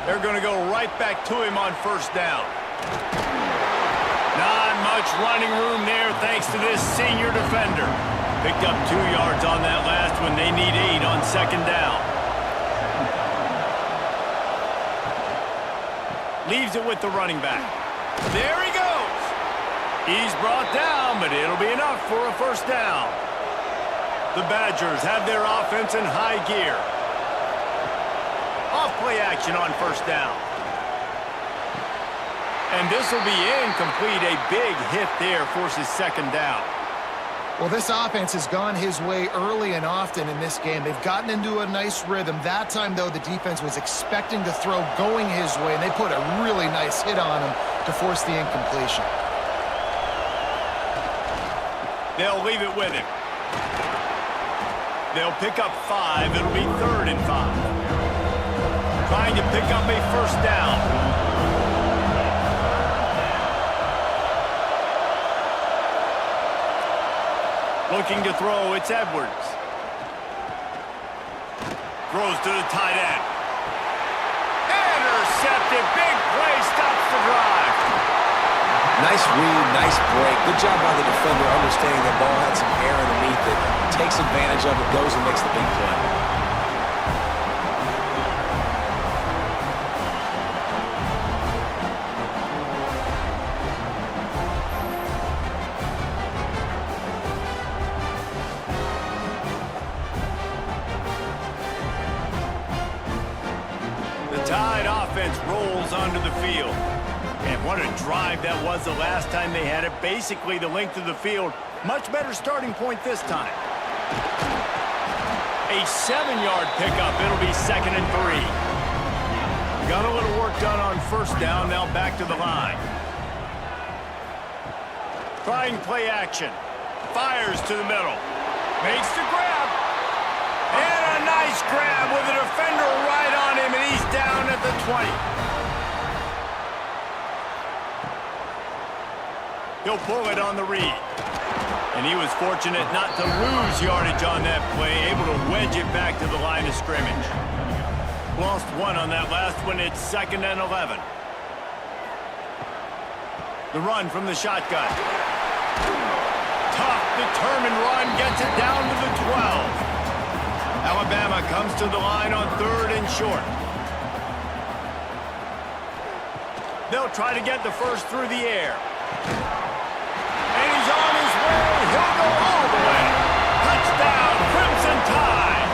They're going to go right back to him on first down. Not much running room there thanks to this senior defender. Picked up 2 yards on that last one. They need 8 on second down. Leaves it with the running back. There he goes. He's brought down, but it'll be enough for a first down. The Badgers have their offense in high gear. Off-play action on first down. And this will be incomplete. A big hit there forces second down. Well, this offense has gone his way early and often in this game. They've gotten into a nice rhythm. That time, though, the defense was expecting to throw going his way, and they put a really nice hit on him to force the incompletion. They'll leave it with him. They'll pick up 5. It'll be 3rd and 5. Trying to pick up a first down. Looking to throw, it's Edwards. Throws to the tight end. Intercepted, big play, stops the drive. Nice read, nice break. Good job by the defender understanding that ball had some air underneath it. Takes advantage of it, goes and makes the big play. Rolls onto the field. And what a drive that was the last time they had it. Basically the length of the field. Much better starting point this time. A 7-yard pickup. It'll be 2nd and 3. Got a little work done on first down. Now back to the line. Trying play action. Fires to the middle. Makes the grab. And a nice grab with a defender right on him, and he's down at the 20. He'll pull it on the read. And he was fortunate not to lose yardage on that play, able to wedge it back to the line of scrimmage. Lost 1 on that last one. It's 2nd and 11. The run from the shotgun. Tough, determined run, gets it down to the 12. Alabama comes to the line on 3rd and short. They'll try to get the first through the air. And he's on his way. He'll go all the way. Touchdown, Crimson Tide.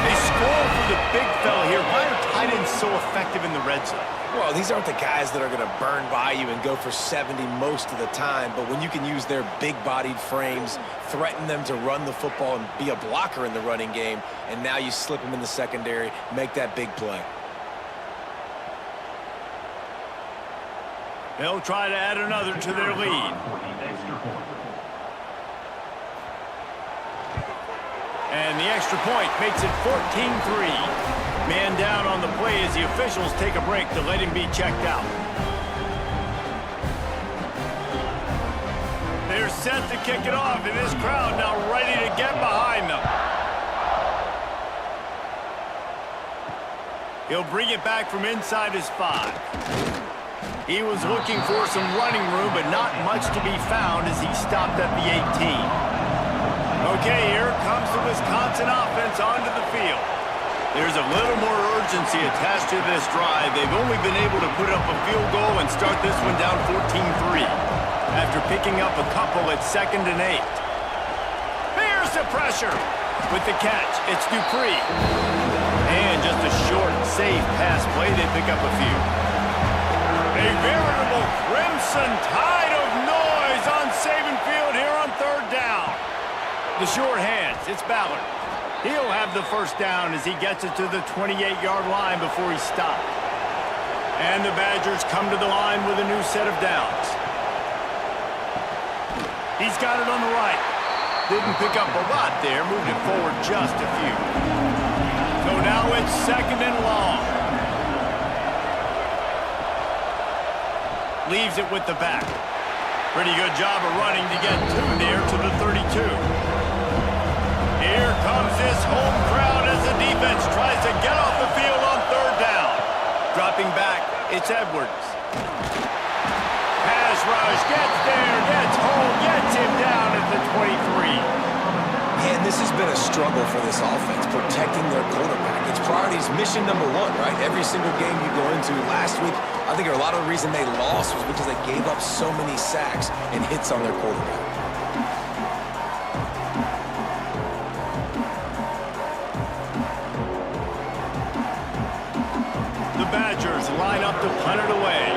They score for the big fella here. Why are tight ends so effective in the red zone? Well, these aren't the guys that are going to burn by you and go for 70 most of the time, but when you can use their big-bodied frames, threaten them to run the football and be a blocker in the running game, and now you slip them in the secondary, make that big play. They'll try to add another to their lead. And the extra point makes it 14-3. Man down on the play as the officials take a break to let him be checked out. They're set to kick it off, and this crowd now ready to get behind them. He'll bring it back from inside his 5. He was looking for some running room, but not much to be found as he stopped at the 18. Okay, here comes the Wisconsin offense onto the field. There's a little more urgency attached to this drive. They've only been able to put up a field goal and start this one down 14-3 after picking up a couple at 2nd and 8. Here's the pressure. With the catch, it's Dupree. And just a short, safe pass play, they pick up a few. A veritable Crimson Tide of noise on Saban Field here on 3rd down. The short hands, it's Ballard. He'll have the first down as he gets it to the 28-yard line before he stopped. And the Badgers come to the line with a new set of downs. He's got it on the right. Didn't pick up a lot there, moved it forward just a few. So now it's 2nd and long. Leaves it with the back. Pretty good job of running to get 2 there to the 32. Here comes this home crowd as the defense tries to get off the field on 3rd down. Dropping back, it's Edwards. Pass rush, gets there, gets home, gets him down at the 23. Man, this has been a struggle for this offense, protecting their quarterback. It's priorities mission number 1, right? Every single game you go into last week, I think a lot of the reason they lost was because they gave up so many sacks and hits on their quarterback. The Badgers line up to punt it away.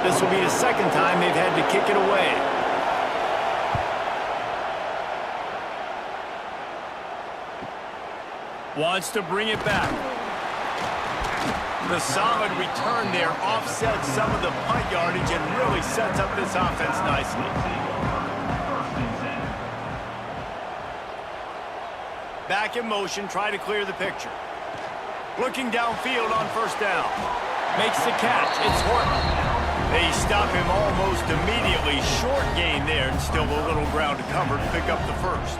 This will be the 2nd time they've had to kick it away. Wants to bring it back. The solid return there offsets some of the punt yardage and really sets up this offense nicely. Back in motion, try to clear the picture. Looking downfield on 1st down. Makes the catch. It's Horton. They stop him almost immediately. Short gain there and still a little ground to cover to pick up the first.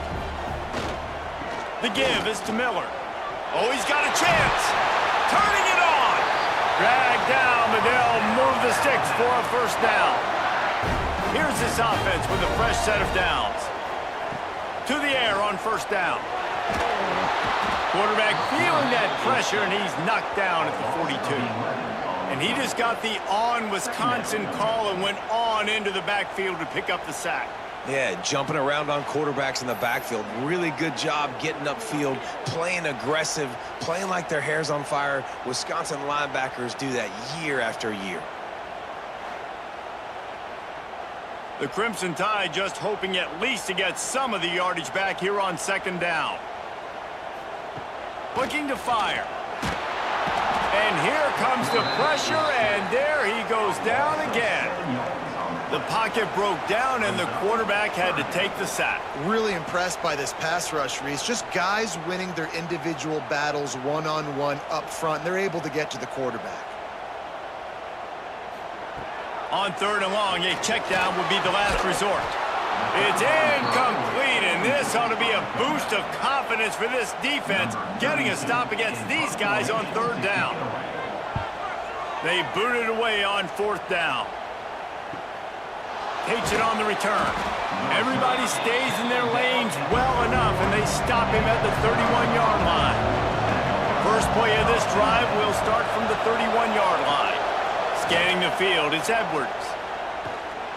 The give is to Miller. Oh, he's got a chance. Turning it on. Dragged down, but they'll move the sticks for a 1st down. Here's this offense with a fresh set of downs. To the air on 1st down. Quarterback feeling that pressure, and he's knocked down at the 42. And he just got the on-Wisconsin call and went on into the backfield to pick up the sack. Yeah, jumping around on quarterbacks in the backfield. Really good job getting upfield, playing aggressive, playing like their hair's on fire. Wisconsin linebackers do that year after year. The Crimson Tide just hoping at least to get some of the yardage back here on 2nd down. Looking to fire. And here comes the pressure, and there he goes down again. The pocket broke down, and the quarterback had to take the sack. Really impressed by this pass rush, Reese. Just guys winning their individual battles one-on-one up front. They're able to get to the quarterback. On 3rd and long, a check down would be the last resort. It's incomplete, and this ought to be a boost of confidence for this defense, getting a stop against these guys on 3rd down. They boot it away on 4th down. Takes it on the return. Everybody stays in their lanes well enough, and they stop him at the 31-yard line. First play of this drive will start from the 31-yard line. Scanning the field, it's Edwards.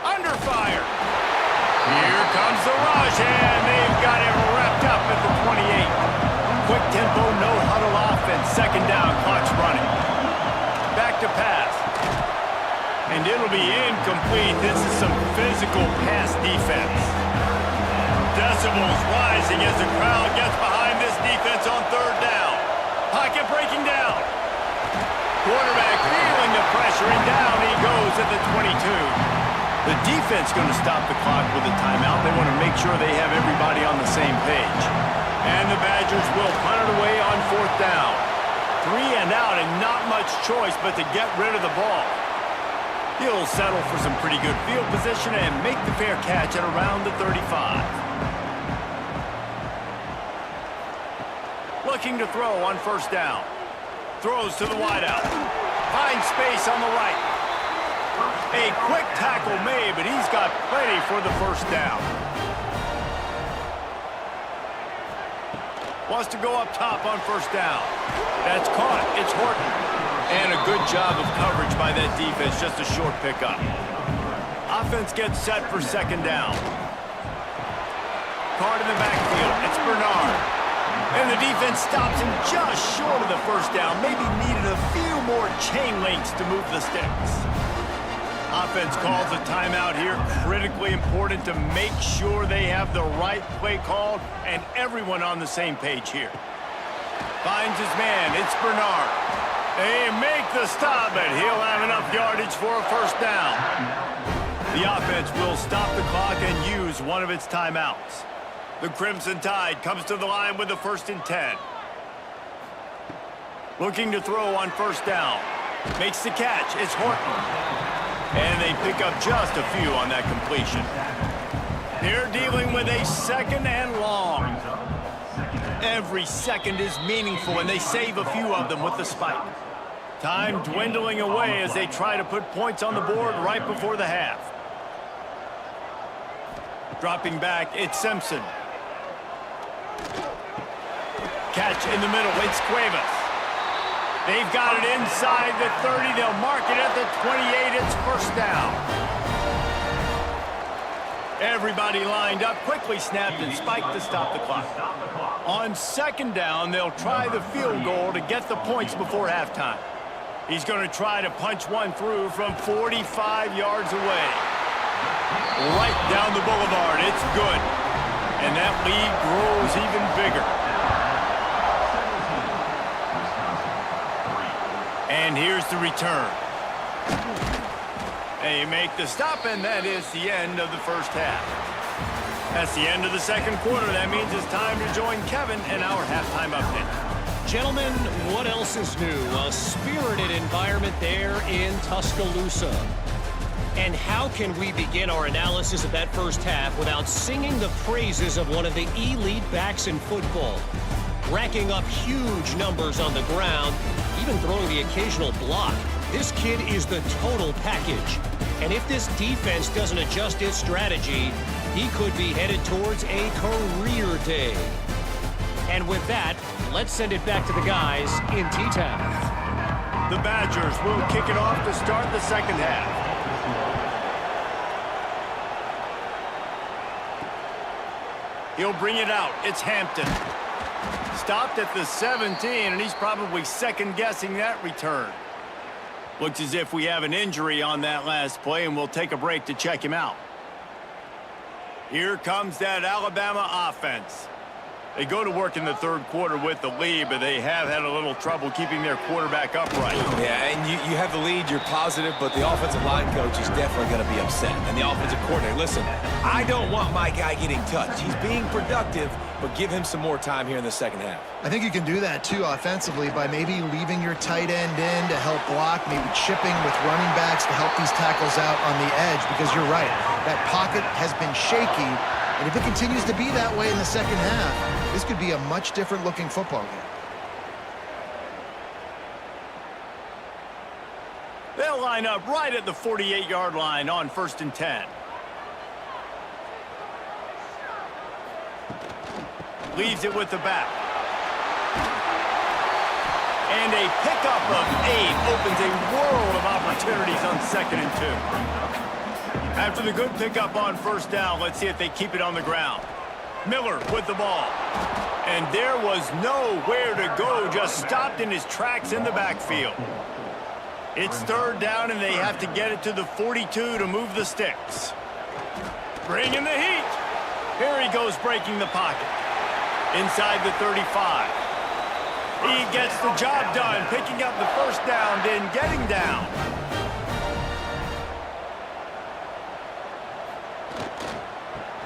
Under fire. Here comes the rush, and they've got it wrapped up at the 28. Quick tempo, no huddle offense. Second down, clock's running. Back to pass. And it'll be incomplete. This is some physical pass defense. Decibels rising as the crowd gets behind this defense on third down. Pocket breaking down. Quarterback feeling the pressure, and down he goes at the 22. The defense going to stop the clock with a timeout. They want to make sure they have everybody on the same page. And the Badgers will punt it away on fourth down. 3 and out, and not much choice but to get rid of the ball. He'll settle for some pretty good field position and make the fair catch at around the 35. Looking to throw on first down. Throws to the wideout. Finds space on the right. A quick tackle made, but he's got plenty for the first down. Wants to go up top on first down. That's caught. It's Horton. And a good job of coverage by that defense. Just a short pickup. Offense gets set for second down. Card in the backfield. It's Bernard. And the defense stops him just short of the first down. Maybe needed a few more chain links to move the sticks. Offense calls a timeout here. Critically important to make sure they have the right play called and everyone on the same page here. Finds his man. It's Bernard. They make the stop, but he'll have enough yardage for a first down. The offense will stop the clock and use one of its timeouts. The Crimson Tide comes to the line with the 1st and 10. Looking to throw on first down. Makes the catch. It's Horton. And they pick up just a few on that completion. They're dealing with a second and long. Every second is meaningful, and they save a few of them with the spike. Time dwindling away as they try to put points on the board right before the half. Dropping back, it's Simpson. Catch in the middle, it's Cuevas. They've got it inside the 30. They'll mark it at the 28. It's first down. Everybody lined up, quickly snapped and spiked to stop the clock. On second down, they'll try the field goal to get the points before halftime. He's going to try to punch one through from 45 yards away. Right down the boulevard. It's good. And that lead grows even bigger. And here's the return. They make the stop, and that is the end of the first half. That's the end of the second quarter. That means it's time to join Kevin in our halftime update. Gentlemen, what else is new? A spirited environment there in Tuscaloosa. And how can we begin our analysis of that first half without singing the praises of one of the elite backs in football? Racking up huge numbers on the ground, even throwing the occasional block. This kid is the total package. And if this defense doesn't adjust its strategy, he could be headed towards a career day. And with that, let's send it back to the guys in T-Town. The Badgers will kick it off to start the second half. He'll bring it out. It's Hampton. Stopped at the 17, and he's probably second-guessing that return. Looks as if we have an injury on that last play, and we'll take a break to check him out. Here comes that Alabama offense. They go to work in the third quarter with the lead, but they have had a little trouble keeping their quarterback upright. Yeah, and you have the lead, you're positive, but the offensive line coach is definitely going to be upset. And the offensive coordinator, listen, I don't want my guy getting touched. He's being productive, but give him some more time here in the second half. I think you can do that, too, offensively, by maybe leaving your tight end in to help block, maybe chipping with running backs to help these tackles out on the edge, because you're right, that pocket has been shaky, and if it continues to be that way in the second half, this could be a much different looking football game. They'll line up right at the 48-yard line on 1st and 10. Leaves it with the back. And a pickup of 8 opens a world of opportunities on 2nd and 2. After the good pickup on first down, let's see if they keep it on the ground. Miller with the ball. And there was nowhere to go, just stopped in his tracks in the backfield. It's 3rd down, and they have to get it to the 42 to move the sticks. Bring in the heat. Here he goes breaking the pocket. Inside the 35. He gets the job done, picking up the first down, then getting down.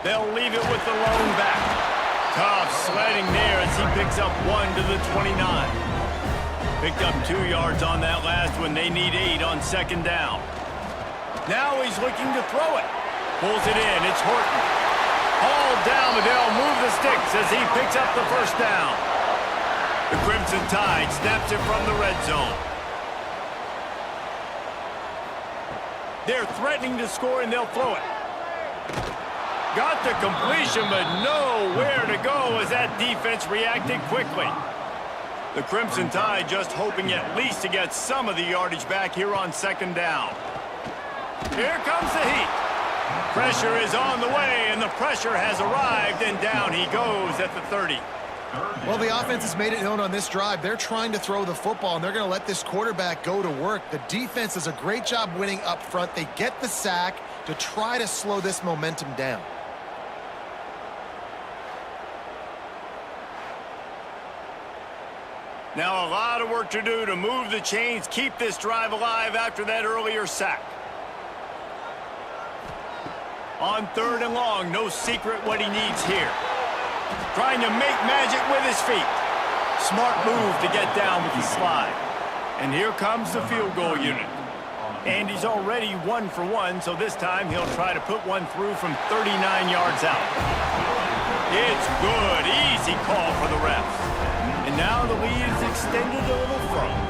They'll leave it with the lone back. Tough sledding there as he picks up 1 to the 29. Picked up 2 yards on that last one. They need 8 on 2nd down. Now he's looking to throw it. Pulls it in. It's Horton. Hauled down, but they'll move the sticks as he picks up the first down. The Crimson Tide snaps it from the red zone. They're threatening to score, and they'll throw it. Got the completion, but nowhere to go as that defense reacted quickly. The Crimson Tide just hoping at least to get some of the yardage back here on 2nd down. Here comes the heat. Pressure is on the way, and the pressure has arrived, and down he goes at the 30. Well, the offense has made it known on this drive. They're trying to throw the football, and they're going to let this quarterback go to work. The defense does a great job winning up front. They get the sack to try to slow this momentum down. Now a lot of work to do to move the chains, keep this drive alive after that earlier sack. On 3rd and long, no secret what he needs here. Trying to make magic with his feet. Smart move to get down with the slide. And here comes the field goal unit. And he's already 1 for 1, so this time he'll try to put one through from 39 yards out. It's good. Easy call for the refs. And now the lead is extended a little further.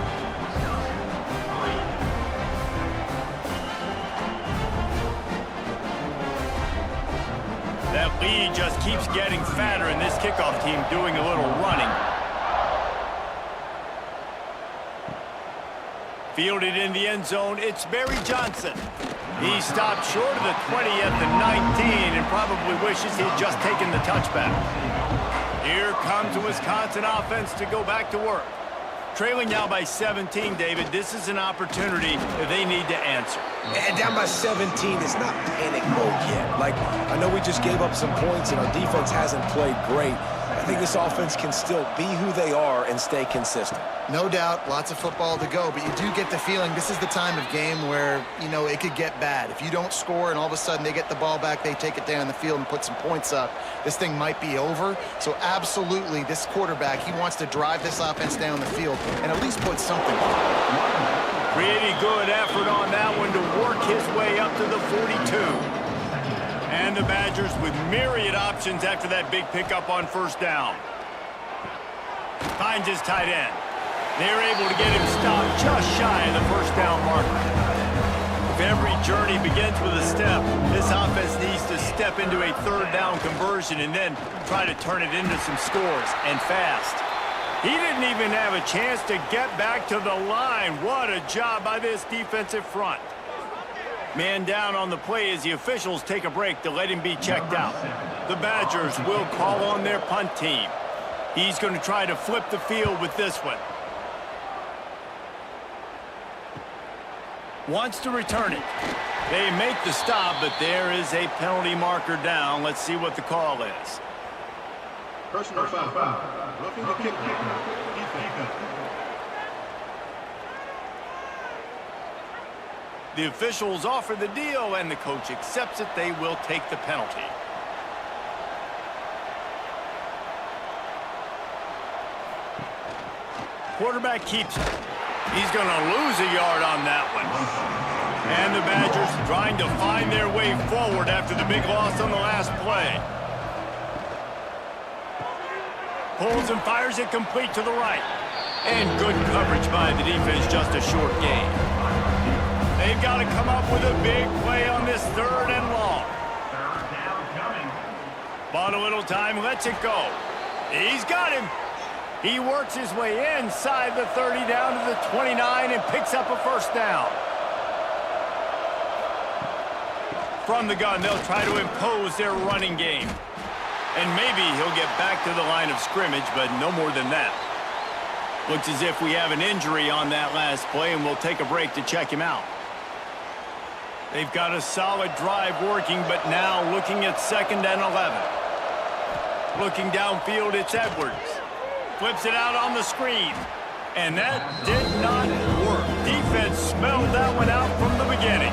That lead just keeps getting fatter, and this kickoff team doing a little running. Fielded in the end zone, it's Barry Johnson. He stopped short of the 20 at the 19 and probably wishes he'd just taken the touchback. Here comes the Wisconsin offense to go back to work. Trailing now by 17, David. This is an opportunity that they need to answer. And down by 17, it's not panic mode yet. Like, I know we just gave up some points and our defense hasn't played great. I think this offense can still be who they are and stay consistent. No doubt, lots of football to go, but you do get the feeling this is the time of game where, you know, it could get bad. If you don't score and all of a sudden they get the ball back, they take it down the field and put some points up, this thing might be over. So absolutely, this quarterback, he wants to drive this offense down the field and at least put something on. Pretty good effort on that one to work his way up to the 42. And the Badgers with myriad options after that big pickup on first down. Finds his tight end. They're able to get him stopped just shy of the first down marker. If every journey begins with a step, this offense needs to step into a 3rd down conversion and then try to turn it into some scores, and fast. He didn't even have a chance to get back to the line. What a job by this defensive front. Man down on the play as the officials take a break to let him be checked out. The Badgers will call on their punt team. He's going to try to flip the field with this one. Wants to return it. They make the stop, but there is a penalty marker down. Let's see what the call is. Personal foul. Roughing the kick. Defense. The officials offer the deal, and the coach accepts it. They will take the penalty. Quarterback keeps it. He's going to lose a yard on that one. And the Badgers trying to find their way forward after the big loss on the last play. Pulls and fires it complete to the right. And good coverage by the defense, just a short gain. They've got to come up with a big play on this 3rd and long. 3rd down coming. Bought a little time, lets it go. He's got him. He works his way inside the 30 down to the 29 and picks up a first down. From the gun, they'll try to impose their running game. And maybe he'll get back to the line of scrimmage, but no more than that. Looks as if we have an injury on that last play, and we'll take a break to check him out. They've got a solid drive working, but now looking at 2nd and 11. Looking downfield, it's Edwards. Flips it out on the screen. And that did not work. Defense smelled that one out from the beginning.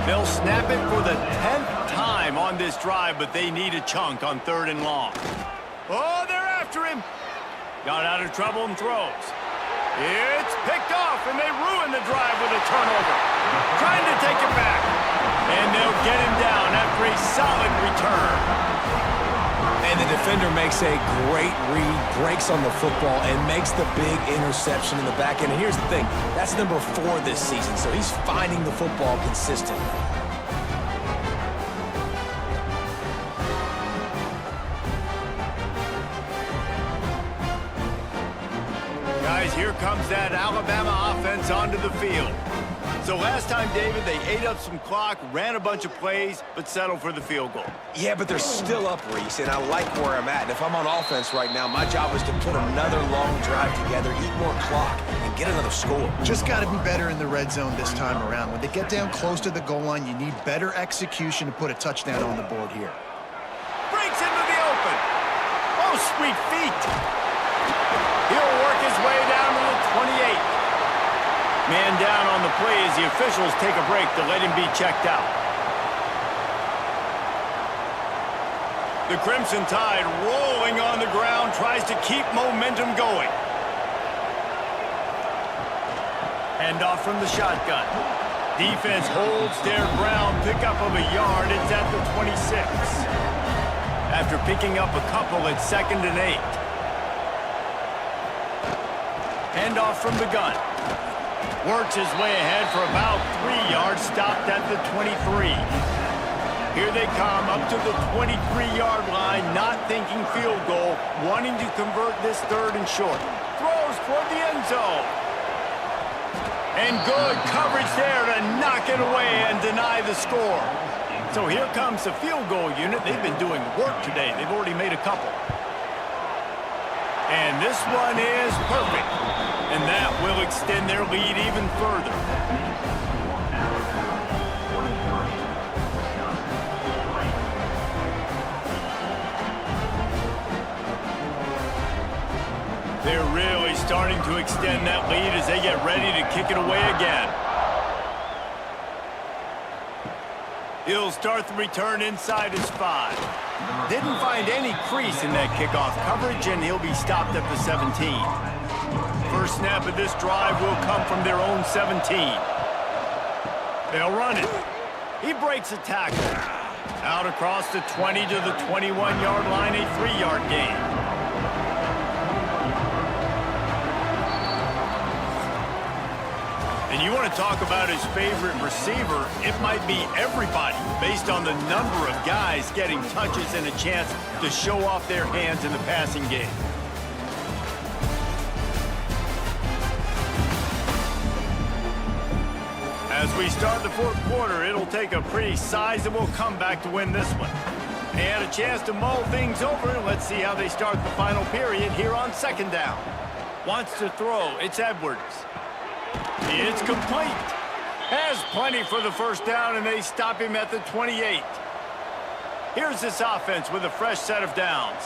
They'll snap it for the 10th time on this drive, but they need a chunk on 3rd and long. Oh, they're after him. Got out of trouble and throws. It's picked off, and they ruin the drive with a turnover. Trying to take it back. And they'll get him down after a solid return. And the defender makes a great read, breaks on the football, and makes the big interception in the back end. And here's the thing, that's number 4 this season, so he's finding the football consistently. Guys, here comes that Alabama offense onto the field. So last time, David, they ate up some clock, ran a bunch of plays, but settled for the field goal. Yeah, but they're still up, Reese, and I like where I'm at. And if I'm on offense right now, my job is to put another long drive together, eat more clock, and get another score. Just got to be better in the red zone this time around. When they get down close to the goal line, you need better execution to put a touchdown on the board here. Breaks into the open. Oh, sweet feet. He'll work his way down to the 28. Man down on the play as the officials take a break to let him be checked out. The Crimson Tide rolling on the ground, tries to keep momentum going. Handoff from the shotgun. Defense holds their ground, pickup of a yard. It's at the 26. After picking up a couple, it's 2nd and 8. Handoff from the gun. Works his way ahead for about 3 yards, stopped at the 23. Here they come up to the 23-yard line, not thinking field goal, wanting to convert this 3rd and short. Throws toward the end zone. And good coverage there to knock it away and deny the score. So here comes the field goal unit. They've been doing work today. They've already made a couple. And this one is perfect. And that will extend their lead even further. They're really starting to extend that lead as they get ready to kick it away again. He'll start the return inside his 5. Didn't find any crease in that kickoff coverage, and he'll be stopped at the 17. First snap of this drive will come from their own 17. They'll run it. He breaks a tackle. Out across the 20 to the 21-yard line, a 3-yard gain. And you want to talk about his favorite receiver, it might be everybody based on the number of guys getting touches and a chance to show off their hands in the passing game. As we start the 4th quarter, it'll take a pretty sizable comeback to win this one. They had a chance to mull things over. Let's see how they start the final period here on 2nd down. Wants to throw. It's Edwards. It's complete. Has plenty for the first down, and they stop him at the 28. Here's this offense with a fresh set of downs.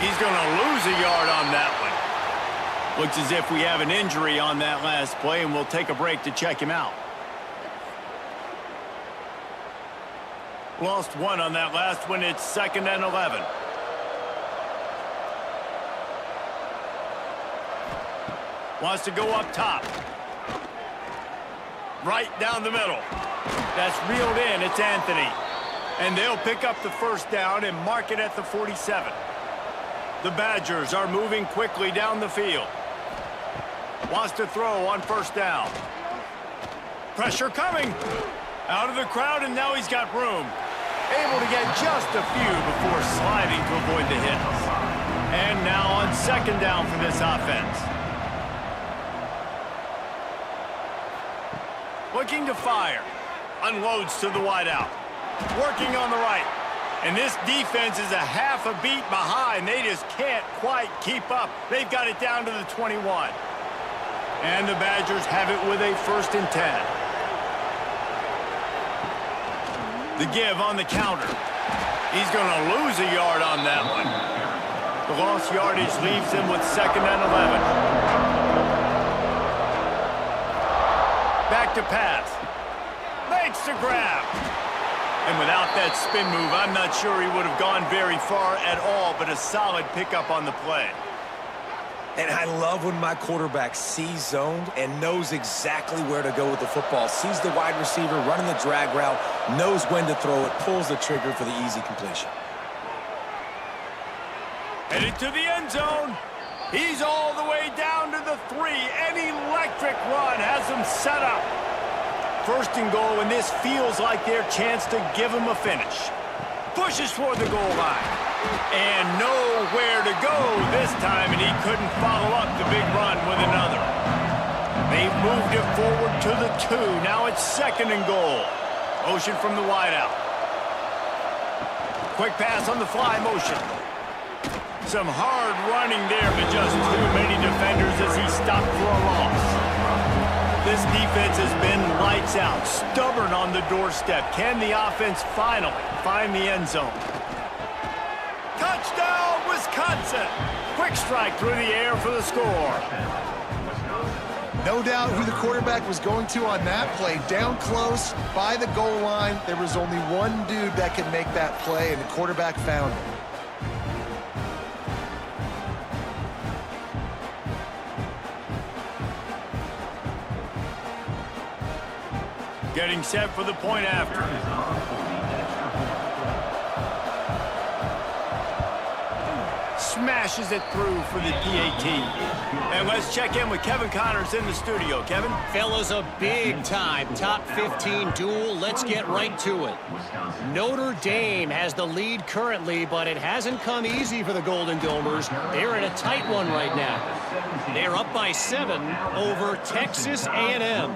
He's going to lose a yard on that one. Looks as if we have an injury on that last play, and we'll take a break to check him out. Lost 1 on that last one. It's 2nd and 11. Wants to go up top. Right down the middle. That's reeled in. It's Anthony. And they'll pick up the first down and mark it at the 47. The Badgers are moving quickly down the field. Wants to throw on first down. Pressure coming. Out of the crowd, and now he's got room. Able to get just a few before sliding to avoid the hits. And now on second down for this offense. Looking to fire. Unloads to the wideout. Working on the right. And this defense is a half a beat behind. They just can't quite keep up. They've got it down to the 21. And the Badgers have it with a 1st and 10. The give on the counter. He's going to lose a yard on that one. The lost yardage leaves him with 2nd and 11. Back to pass. Makes the grab. And without that spin move, I'm not sure he would have gone very far at all, but a solid pickup on the play. And I love when my quarterback sees zoned and knows exactly where to go with the football. Sees the wide receiver running the drag route, knows when to throw it, pulls the trigger for the easy completion. Headed to the end zone. He's all the way down to the 3. An electric run has him set up. 1st and goal, and this feels like their chance to give him a finish. Pushes toward the goal line. And nowhere to go this time, and he couldn't follow up the big run with another. They've moved it forward to the 2. Now it's 2nd and goal. Motion from the wideout. Quick pass on the fly motion. Some hard running there, but just too many defenders as he stopped for a loss. This defense has been lights out, stubborn on the doorstep. Can the offense finally find the end zone? Touchdown, Wisconsin! Quick strike through the air for the score. No doubt who the quarterback was going to on that play. Down close, by the goal line. There was only one dude that could make that play, and the quarterback found it. Getting set for the point after. Smashes it through for the PAT. And let's check in with Kevin Connors in the studio. Kevin? Fellas, a big-time top 15 duel. Let's get right to it. Notre Dame has the lead currently, but it hasn't come easy for the Golden Domers. They're in a tight one right now. They're up by 7 over Texas A&M.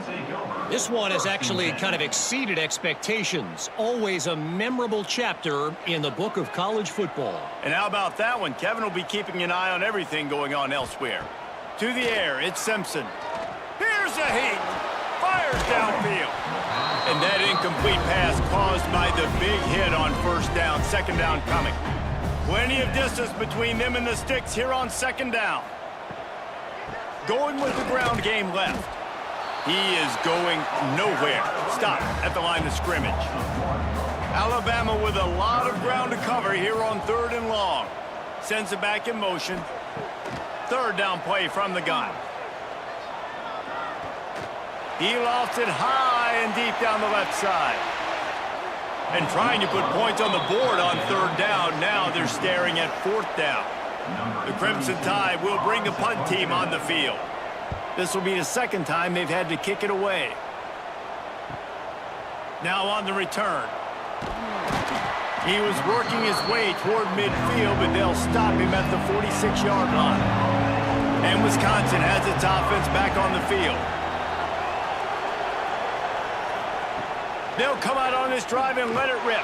This one has actually kind of exceeded expectations. Always a memorable chapter in the book of college football. And how about that one? Kevin will be keeping an eye on everything going on elsewhere. To the air, it's Simpson. Here's a heat. Fires downfield. And that incomplete pass caused by the big hit on 1st down. 2nd down coming. Plenty of distance between them and the sticks here on 2nd down. Going with the ground game left. He is going nowhere. Stop at the line of scrimmage. Alabama with a lot of ground to cover here on 3rd and long. Sends it back in motion. 3rd down play from the gun. He lofts it high and deep down the left side. And trying to put points on the board on 3rd down. Now they're staring at 4th down. The Crimson Tide will bring the punt team on the field. This will be the 2nd time they've had to kick it away. Now on the return. He was working his way toward midfield, but they'll stop him at the 46-yard line. And Wisconsin has its offense back on the field. They'll come out on this drive and let it rip.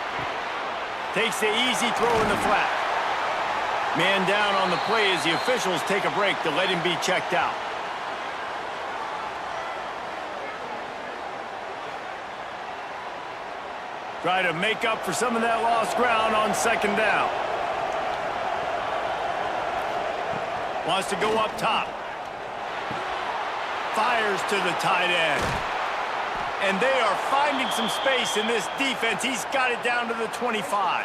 Takes the easy throw in the flat. Man down on the play as the officials take a break to let him be checked out. Try to make up for some of that lost ground on 2nd down. Wants to go up top. Fires to the tight end. And they are finding some space in this defense. He's got it down to the 25.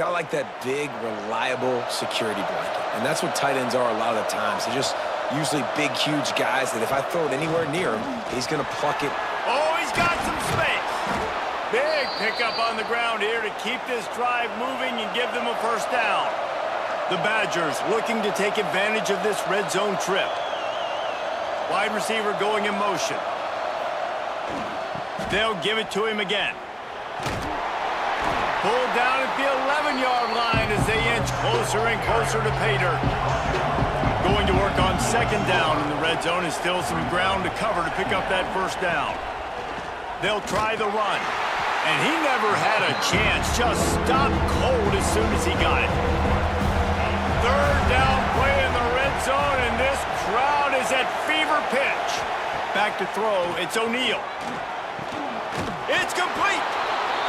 Got like that big, reliable security blanket. And that's what tight ends are a lot of the times. They're just usually big, huge guys that if I throw it anywhere near him, he's going to pluck it. Oh, he's got some space. Big pickup on the ground here to keep this drive moving and give them a 1st down. The Badgers looking to take advantage of this red zone trip. Wide receiver going in motion. They'll give it to him again. Pulled down at the 11-yard line as they inch closer and closer to pay dirt. Going to work on second down in the red zone, and still some ground to cover to pick up that first down. They'll try the run. And he never had a chance. Just stopped cold as soon as he got it. Third down play in the red zone, and this crowd is at fever pitch. Back to throw, it's O'Neal. It's complete.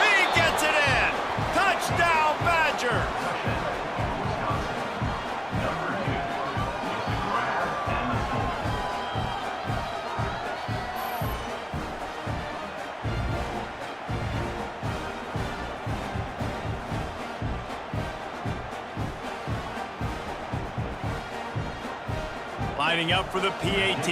He gets it in. Touchdown, Badgers. Lining up for the PAT.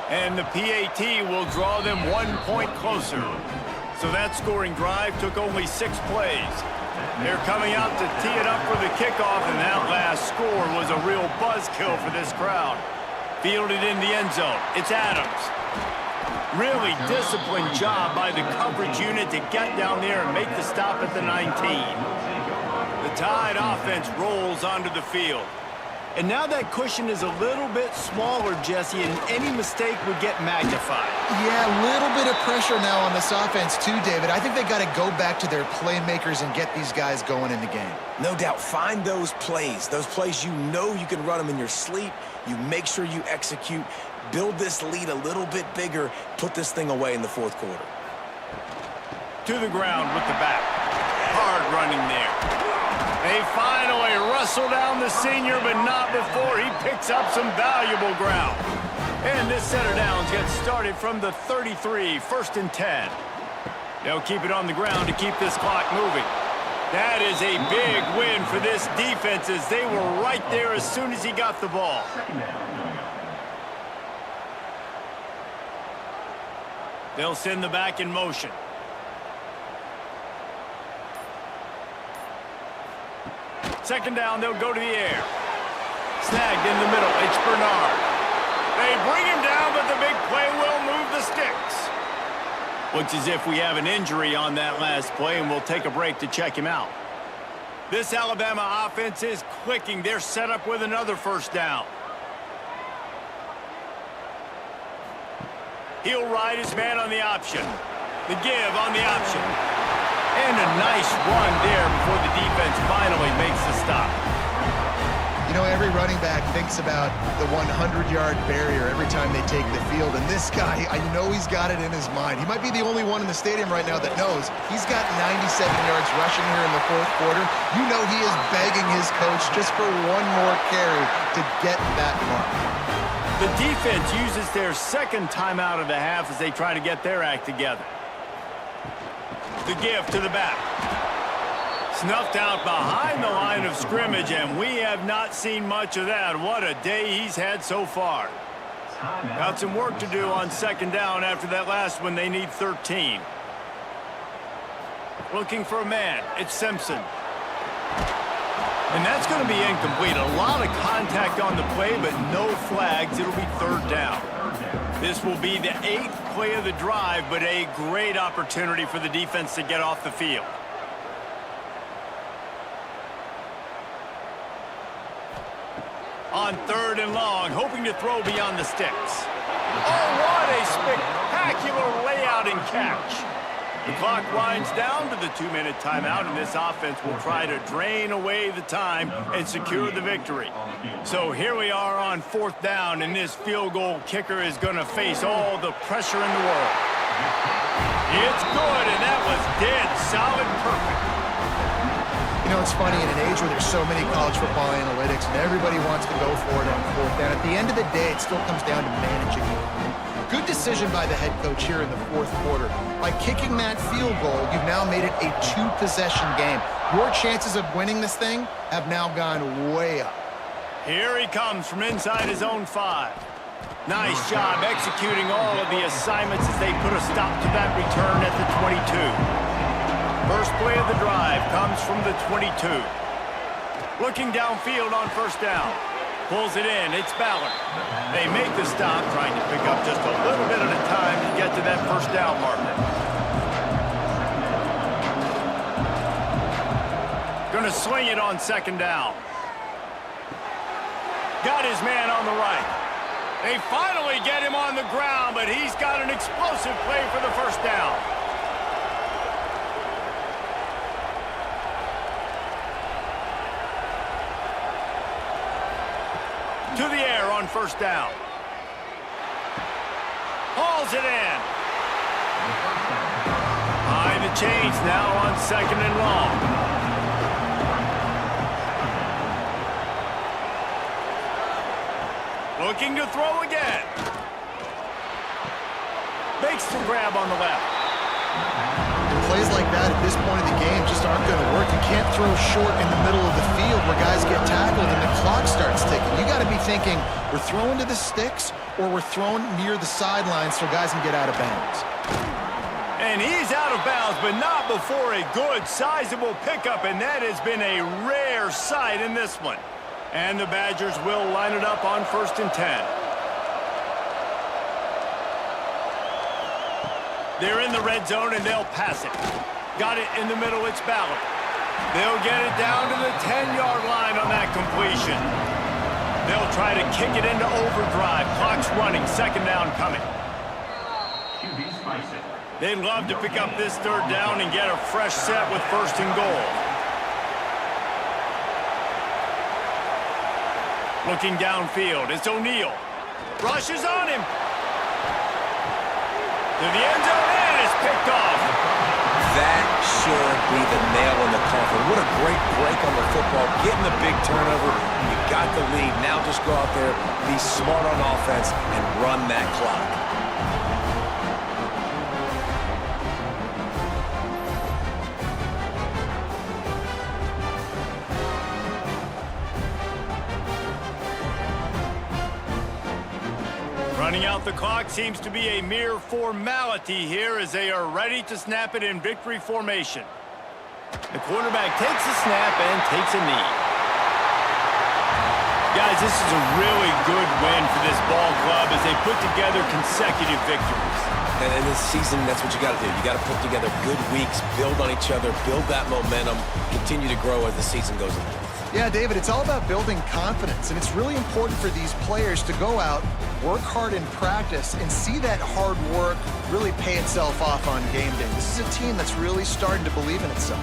And the PAT will draw them 1 point closer. So that scoring drive took only 6 plays. They're coming out to tee it up for the kickoff, and that last score was a real buzzkill for this crowd. Fielded in the end zone. It's Adams. Really disciplined job by the coverage unit to get down there and make the stop at the 19. The Tide offense rolls onto the field. And now that cushion is a little bit smaller, Jesse, and any mistake would get magnified. Yeah, a little bit of pressure now on this offense too, David. I think they got to go back to their playmakers and get these guys going in the game. No doubt. Find those plays you know you can run them in your sleep. You make sure you execute. Build this lead a little bit bigger. Put this thing away in the fourth quarter. To the ground with the back. Hard running there. They finally wrestle down the senior, but not before he picks up some valuable ground. And this set of downs gets started from the 33, 1st and 10. They'll keep it on the ground to keep this clock moving. That is a big win for this defense, as they were right there as soon as he got the ball. They'll send the back in motion. Second down, they'll go to the air. Snagged in the middle, it's Bernard. They bring him down, but the big play will move the sticks. Looks as if we have an injury on that last play, and we'll take a break to check him out. This Alabama offense is clicking. They're set up with another first down. He'll ride his man on the option. The give on the option. And a nice run there before the defense finally makes the stop. You know, every running back thinks about the 100-yard barrier every time they take the field. And this guy, I know he's got it in his mind. He might be the only one in the stadium right now that knows he's got 97 yards rushing here in the fourth quarter. You know he is begging his coach just for one more carry to get that mark. The defense uses their second timeout of the half as they try to get their act together. The give to the back. Snuffed out behind the line of scrimmage, and we have not seen much of that. What a day he's had so far. Got some work to do on second down after that last one. They need 13. Looking for a man. It's Simpson. And that's going to be incomplete. A lot of contact on the play, but no flags. It'll be third down. This will be the 8th play of the drive, but a great opportunity for the defense to get off the field. On third and long, hoping to throw beyond the sticks. Oh, what a spectacular layout and catch. The clock winds down to the 2-minute timeout, and this offense will try to drain away the time and secure the victory. So here we are on 4th down, and this field goal kicker is going to face all the pressure in the world. It's good, and that was dead solid perfect. You know, it's funny, in an age where there's so many college football analytics and everybody wants to go for it on 4th down, at the end of the day, it still comes down to managing it. Good decision by the head coach here in the 4th quarter. By kicking that field goal, you've now made it a 2-possession game. Your chances of winning this thing have now gone way up. Here he comes from inside his own 5. Nice job executing all of the assignments as they put a stop to that return at the 22. First play of the drive comes from the 22. Looking downfield on first down. Pulls it in. It's Ballard. They make the stop, trying to pick up just a little bit at a time to get to that first down marker. Going to swing it on second down. Got his man on the right. They finally get him on the ground, but he's got an explosive play for the first down. To the air on first down. Hauls it in. Behind the chains now on second and long. Looking to throw again. Makes the grab on the left. And plays like that at this point of the game just aren't going to work. You can't throw short in the middle of the field where guys get tackled and the clock starts ticking. You got to be thinking, we're throwing to the sticks or we're throwing near the sidelines so guys can get out of bounds. And he's out of bounds, but not before a good, sizable pickup, and that has been a rare sight in this one. And the Badgers will line it up on 1st and 10. They're in the red zone, and they'll pass it. Got it in the middle. It's Ballard. They'll get it down to the 10-yard line on that completion. They'll try to kick it into overdrive. Clock's running. Second down coming. They'd love to pick up this third down and get a fresh set with 1st and goal. Looking downfield, it's O'Neal. Rushes on him. To the end zone, and it's picked off. That should be the nail in the coffin. What a great break on the football. Getting the big turnover. You got the lead. Now just go out there, be smart on offense, and run that clock. Running out the clock seems to be a mere formality here as they are ready to snap it in victory formation. The quarterback takes a snap and takes a knee. Guys, this is a really good win for this ball club as they put together consecutive victories. And in this season, that's what you got to do. You got to put together good weeks, build on each other, build that momentum, continue to grow as the season goes on. Yeah, David, it's all about building confidence, and it's really important for these players to go out, work hard in practice, and see that hard work really pay itself off on game day. This is a team that's really starting to believe in itself.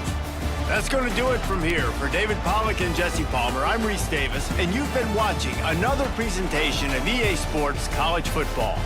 That's going to do it from here. For David Pollack and Jesse Palmer, I'm Reese Davis, and you've been watching another presentation of EA Sports College Football.